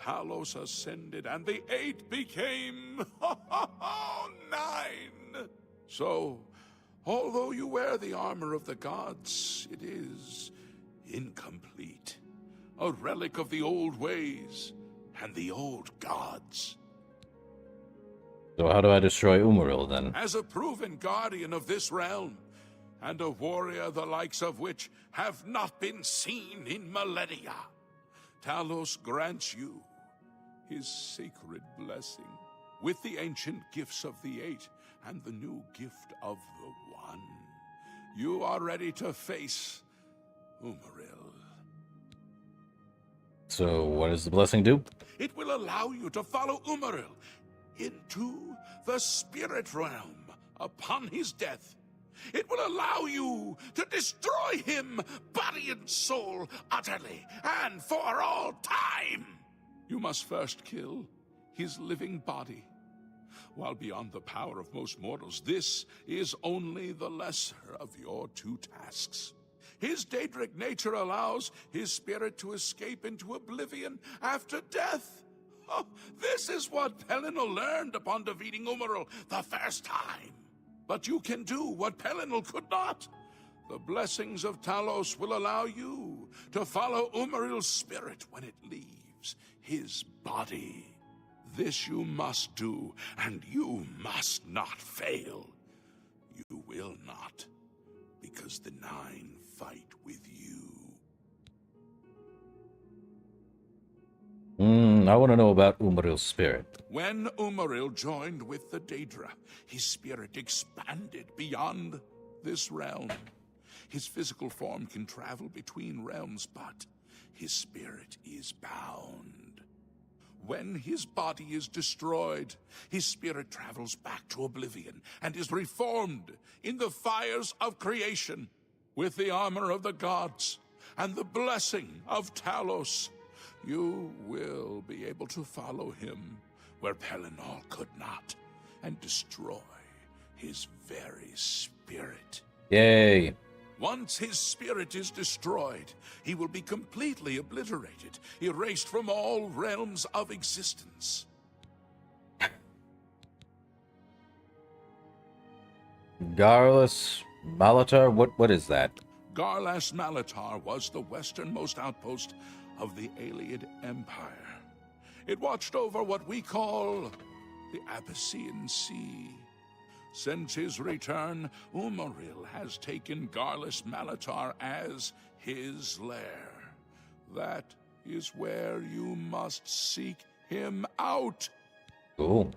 Talos ascended, and the 8 became 9. So, although you wear the armor of the gods, it is incomplete. a relic of the old ways and the old gods. So how do I destroy Umaril then? As a proven guardian of this realm, and a warrior the likes of which have not been seen in millennia, Talos grants you his sacred blessing, with the ancient gifts of the Eight and the new gift of the One. You are ready to face Umaril. So what does the blessing do? It will allow you to follow Umaril into the spirit realm upon his death. It will allow you to destroy him, body and soul, utterly and for all time. You must first kill his living body. While beyond the power of most mortals, this is only the lesser of your two tasks. His Daedric nature allows his spirit to escape into oblivion after death. Oh, this is what Pelinal learned upon defeating Umaril the first time. But you can do what Pelinal could not. The blessings of Talos will allow you to follow Umaril's spirit when it leaves his body. This you must do, and you must not fail. You will not, because the Nine fight with you. I want to know about Umaril's spirit. When Umaril joined with the Daedra, his spirit expanded beyond this realm. His physical form can travel between realms, but his spirit is bound. When his body is destroyed, his spirit travels back to Oblivion and is reformed in the fires of creation with the armor of the gods and the blessing of Talos. You will be able to follow him where Pelinal could not and destroy his very spirit. Yay. Once his spirit is destroyed, he will be completely obliterated, erased from all realms of existence. Garrus Malatar? What is that? Garlas Malatar was the westernmost outpost of the Ayleid Empire. It watched over what we call the Abyssinian Sea. Since his return, Umaril has taken Garlas Malatar as his lair. That is where you must seek him out. Cool.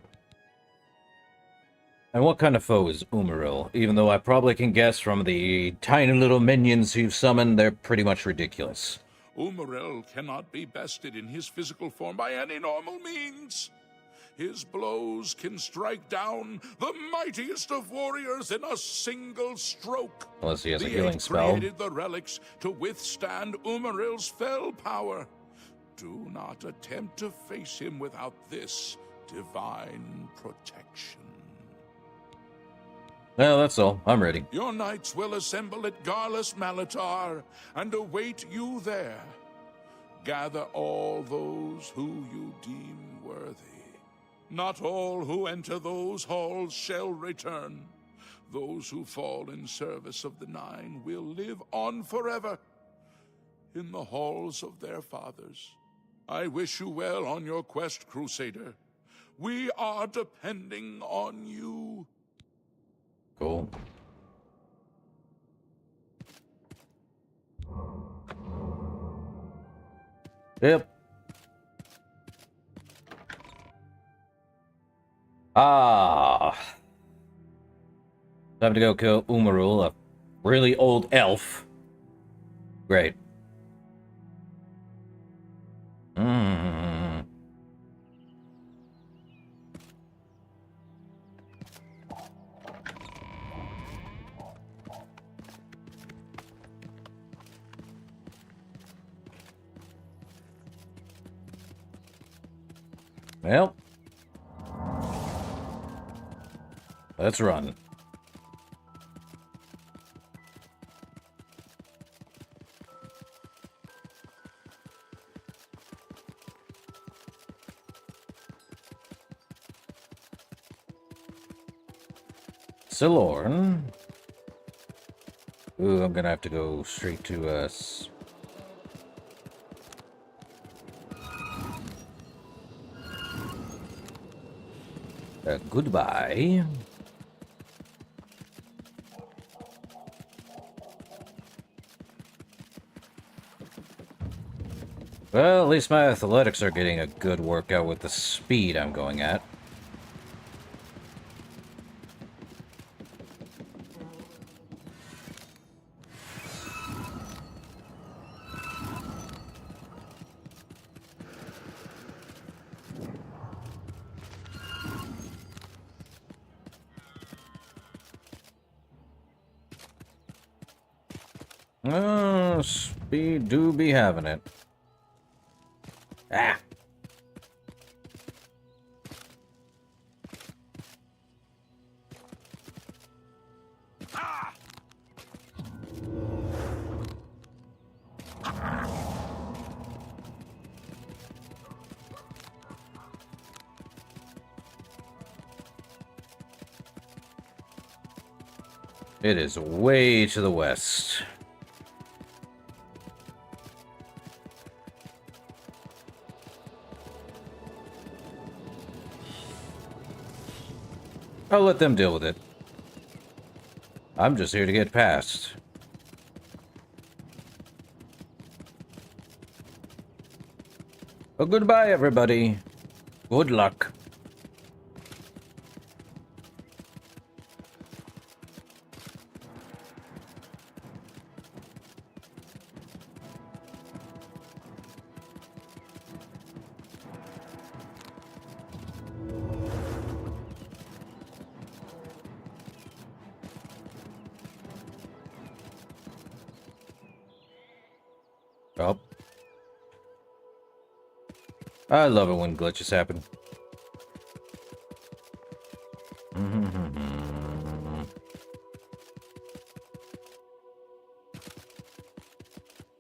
And what kind of foe is Umaril? Even though I probably can guess from the tiny little minions you've summoned, they're pretty much ridiculous. Umaril cannot be bested in his physical form by any normal means. His blows can strike down the mightiest of warriors in a single stroke. Unless he has a the healing Eight spell. created the relics to withstand Umaril's fell power. Do not attempt to face him without this divine protection. Well, that's all. I'm ready. Your knights will assemble at Garlas Malatar and await you there. Gather all those who you deem worthy. Not all who enter those halls shall return. Those who fall in service of the Nine will live on forever in the halls of their fathers. I wish you well on your quest, Crusader. We are depending on you. Cool. Yep. Time to go kill Umaril, a really old elf. Great. Well, let's run. Silorn. Ooh, I'm gonna have to go straight to us. Goodbye. Well, at least my athletics are getting a good workout with the speed I'm going at. Oh, speed do be having it. Ah! It is way to the west. I'll let them deal with it. I'm just here to get past. Well, goodbye, everybody. Good luck. Oh. I love it when glitches happen.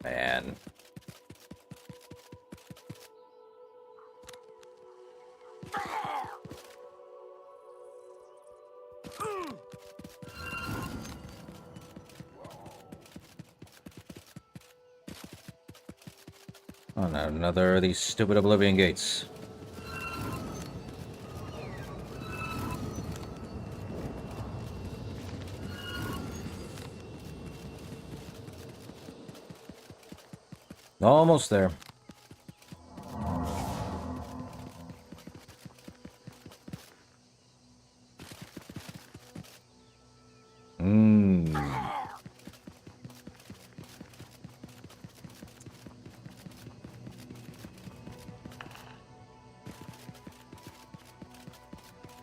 Man. Oh, not another of these stupid Oblivion gates. Almost there.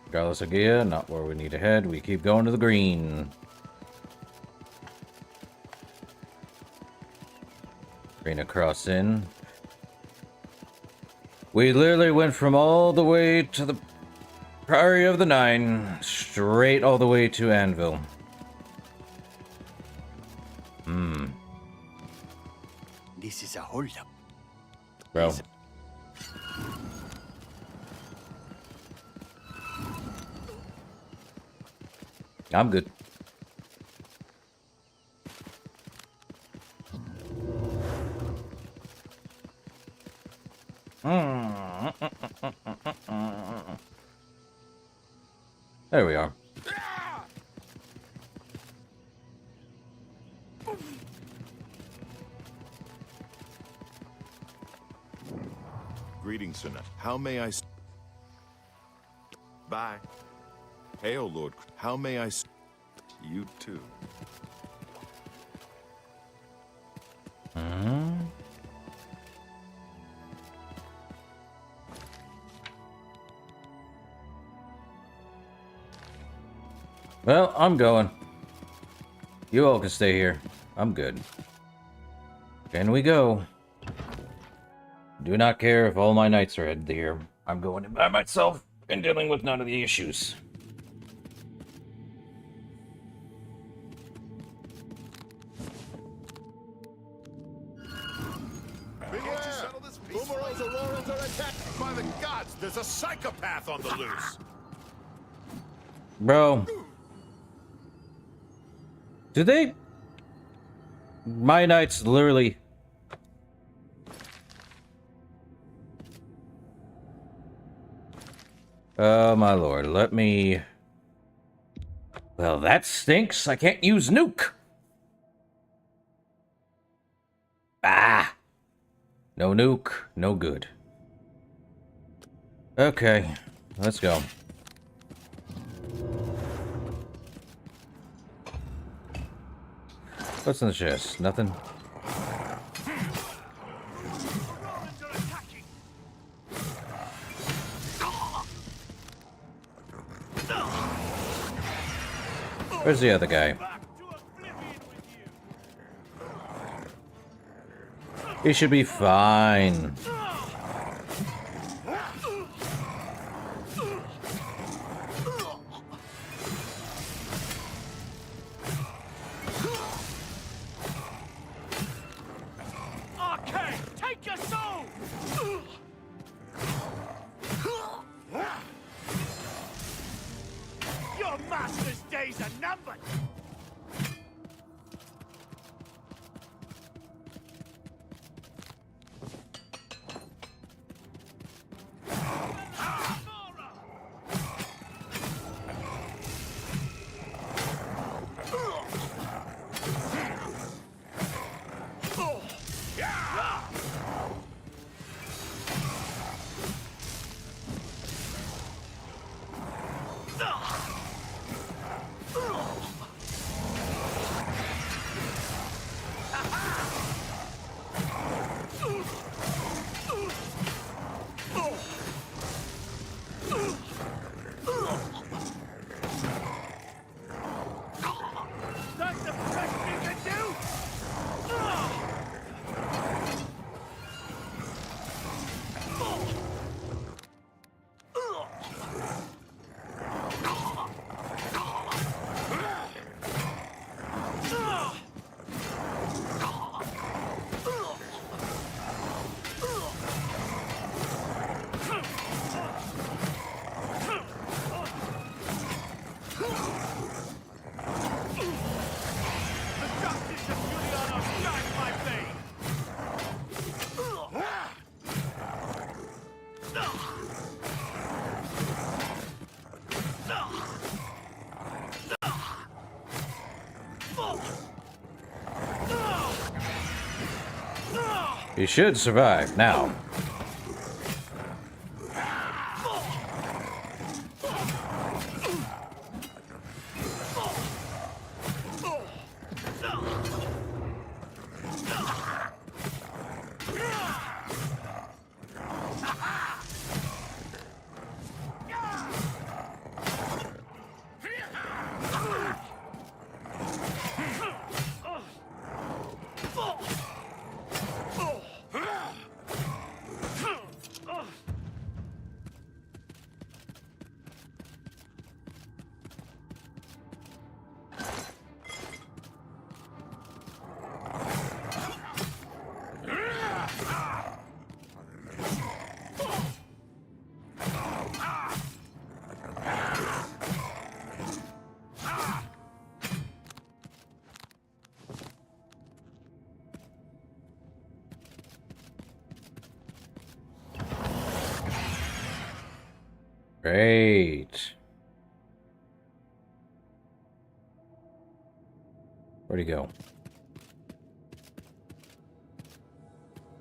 Regardless of gear, not where we need to head. We keep going to the green. Green across in. We literally went from all the way to the Priory of the Nine, straight all the way to Anvil. This is a holdup. Bro. I'm good. There we are. Greetings, sir. How may I... Bye. Hail, Lord. How may I... You too. Well, I'm going. You all can stay here. I'm good. In we go. Do not care if all my knights are headed here. I'm going in by myself and dealing with none of the issues. By the gods, there's a psychopath on the loose. Bro. Do they... My knights literally... Oh, my lord. Let me... Well, that stinks. I can't use nuke. Ah! No nuke, no good. Okay, let's go. What's in the chest? Nothing? Where's the other guy? He should be fine. Okay, take your soul! Your master's days are numbered! He should survive now. Great. Where'd he go?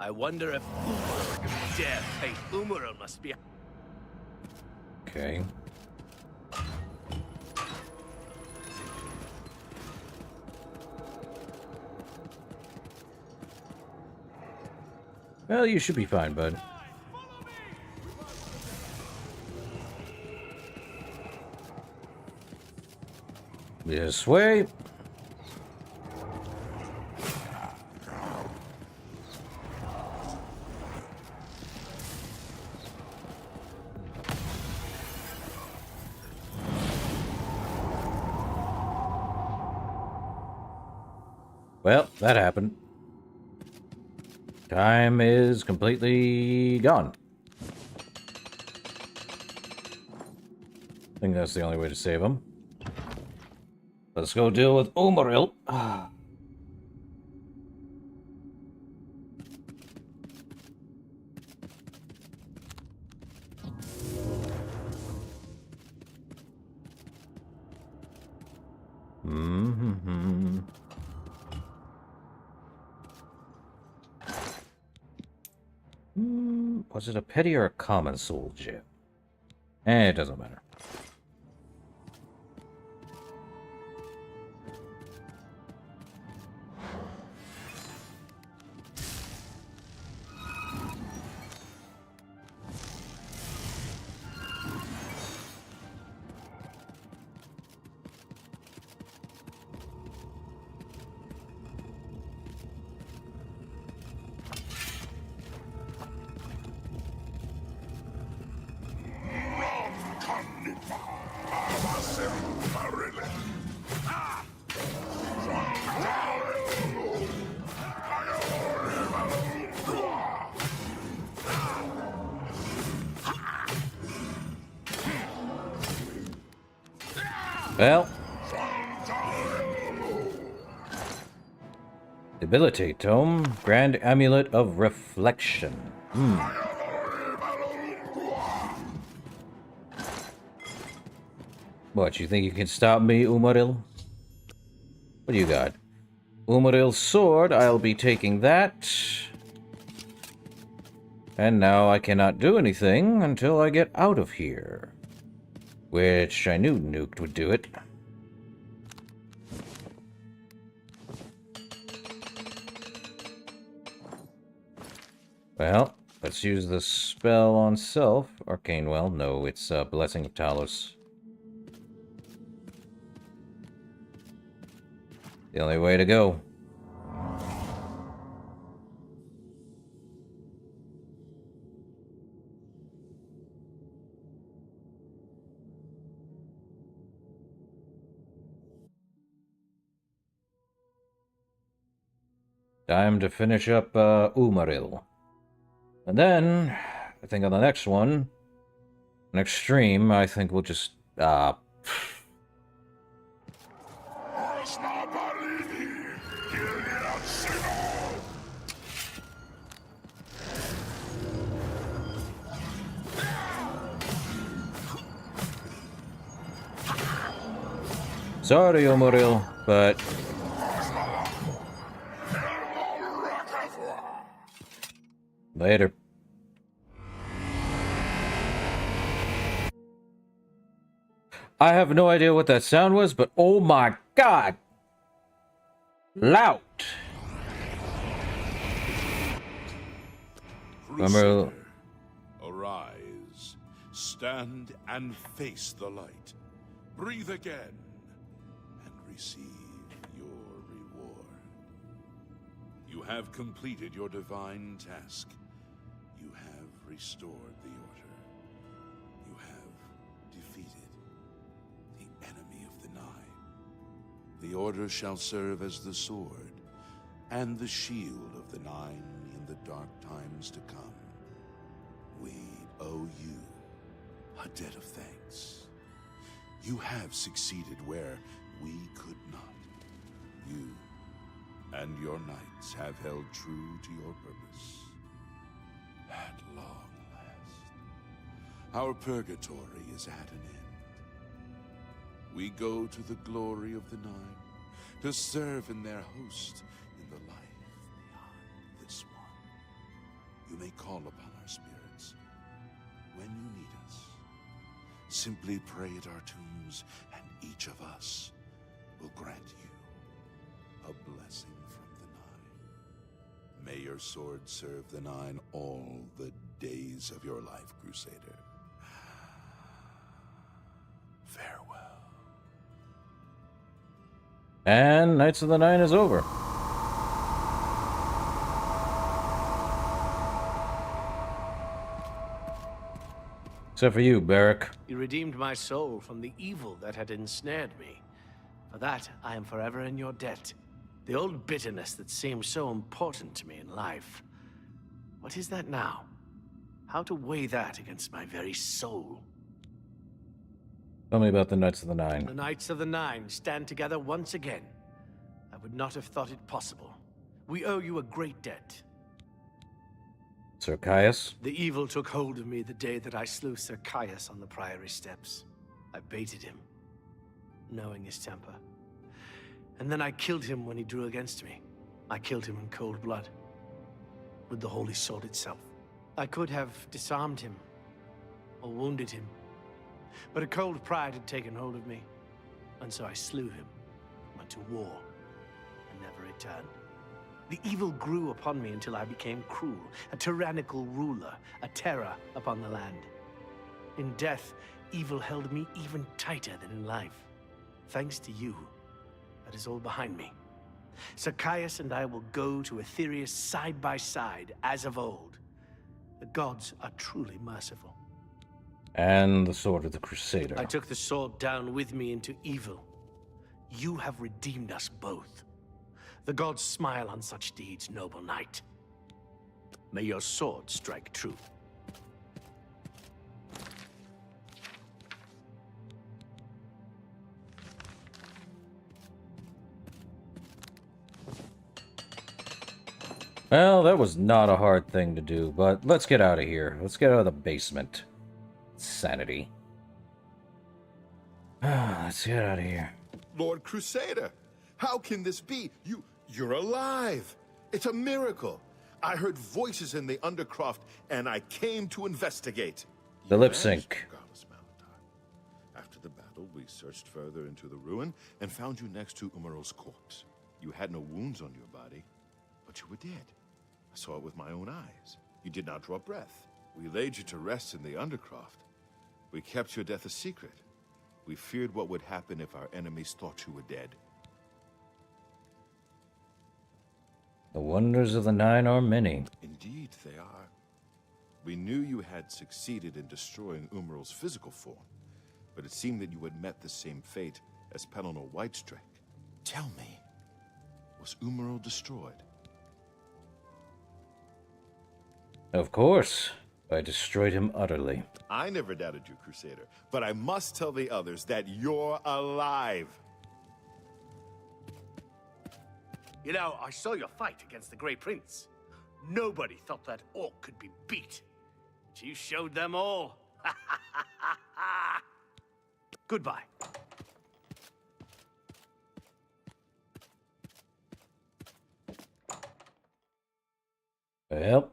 I wonder if Umur could dare fate. Umur must be... Okay. Well, you should be fine, bud. This way. Well, that happened. Time is completely gone. I think that's the only way to save him. Let's go deal with Umaril. Was it a petty or a common soul gem? It doesn't matter. Well. Debilitate Tome. Grand Amulet of Reflection. What, you think you can stop me, Umaril? What do you got? Umaril's sword, I'll be taking that. And now I cannot do anything until I get out of here. Which I knew Nuked would do it. Well, let's use the spell on self. Arcane Well. No, it's Blessing of Talos. The only way to go. Time to finish up Umaril. And then, I think on the next one, next stream, I think we'll just, Sorry, Umaril, but later. I have no idea what that sound was, but oh my god! Loud! Crusader, arise, stand and face the light. Breathe again, and receive your reward. You have completed your divine task. You have restored the Order. You have defeated the enemy of the Nine. The Order shall serve as the sword and the shield of the Nine in the dark times to come. We owe you a debt of thanks. You have succeeded where we could not. You and your knights have held true to your purpose. At long last, our purgatory is at an end. We go to the glory of the Nine, to serve in their host in the life beyond this one. You may call upon our spirits when you need us. Simply pray at our tombs, and each of us will grant you a blessing from the Nine. May your sword serve the Nine all the days of your life, Crusader. Farewell. And Knights of the Nine is over. Except for you, Barrack. You redeemed my soul from the evil that had ensnared me. For that, I am forever in your debt. The old bitterness that seemed so important to me in life. What is that now? How to weigh that against my very soul? Tell me about the Knights of the Nine. The Knights of the Nine stand together once again. I would not have thought it possible. We owe you a great debt. Sir Caius? The evil took hold of me the day that I slew Sir Caius on the Priory steps. I baited him, knowing his temper. And then I killed him when he drew against me. I killed him in cold blood, with the Holy Sword itself. I could have disarmed him, or wounded him. But a cold pride had taken hold of me, and so I slew him, went to war, and never returned. The evil grew upon me until I became cruel, a tyrannical ruler, a terror upon the land. In death, evil held me even tighter than in life. Thanks to you, that is all behind me. Zacchaeus and I will go to Aetherius side by side, as of old. The gods are truly merciful. And the sword of the Crusader. I took the sword down with me into evil. You have redeemed us both. The gods smile on such deeds, noble knight. May your sword strike true. Well, that was not a hard thing to do, but let's get out of here. Let's get out of the basement. Sanity. Let's get out of here. Lord Crusader, how can this be? You're alive. It's a miracle. I heard voices in the Undercroft, and I came to investigate. The lip sync. After the battle, we searched further into the ruin and found you next to Umaral's corpse. You had no wounds on your body, but you were dead. I saw it with my own eyes. You did not draw breath. We laid you to rest in the Undercroft. We kept your death a secret. We feared what would happen if our enemies thought you were dead. The wonders of the Nine are many. Indeed, they are. We knew you had succeeded in destroying Umaral's physical form, but it seemed that you had met the same fate as Pelennor Whitestrake. Tell me, was Umaral destroyed? Of course. I destroyed him utterly. I never doubted you, Crusader, but I must tell the others that you're alive. You know, I saw your fight against the Grey Prince. Nobody thought that orc could be beat. But you showed them all. Goodbye. Well.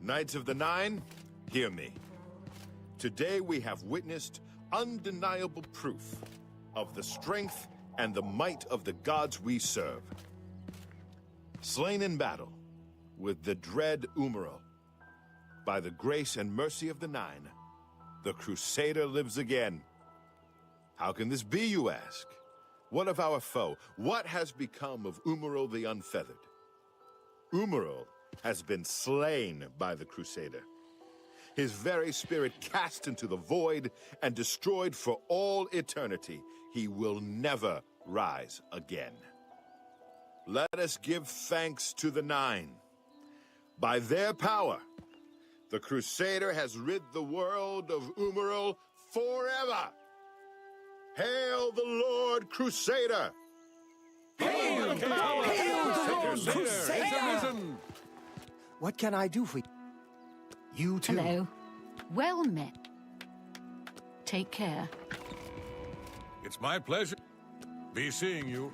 Knights of the Nine, hear me. Today we have witnessed undeniable proof of the strength and the might of the gods we serve. Slain in battle with the dread Umaral, by the grace and mercy of the Nine, the Crusader lives again. How can this be, you ask? What of our foe? What has become of Umaral the Unfeathered? Umaral has been slain by the Crusader. His very spirit cast into the void and destroyed for all eternity. He will never rise again. Let us give thanks to the Nine. By their power, the Crusader has rid the world of Umaral forever. Hail the Lord Crusader! Hail the Lord Crusader! What can I do for you? You too. Hello. Well met. Take care. It's my pleasure. Be seeing you.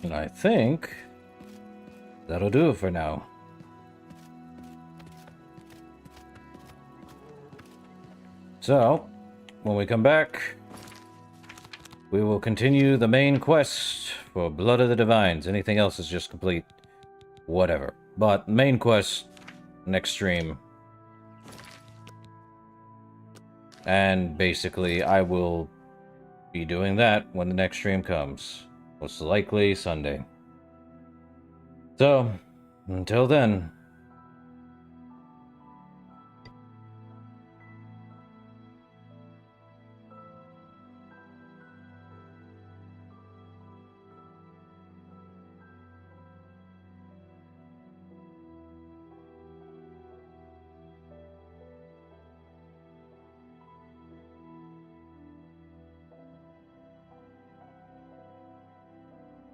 And I think that'll do it for now. So, when we come back, we will continue the main quest for Blood of the Divines. Anything else is just complete whatever. But main quest, next stream. And basically, I will be doing that when the next stream comes. Most likely Sunday. So, until then,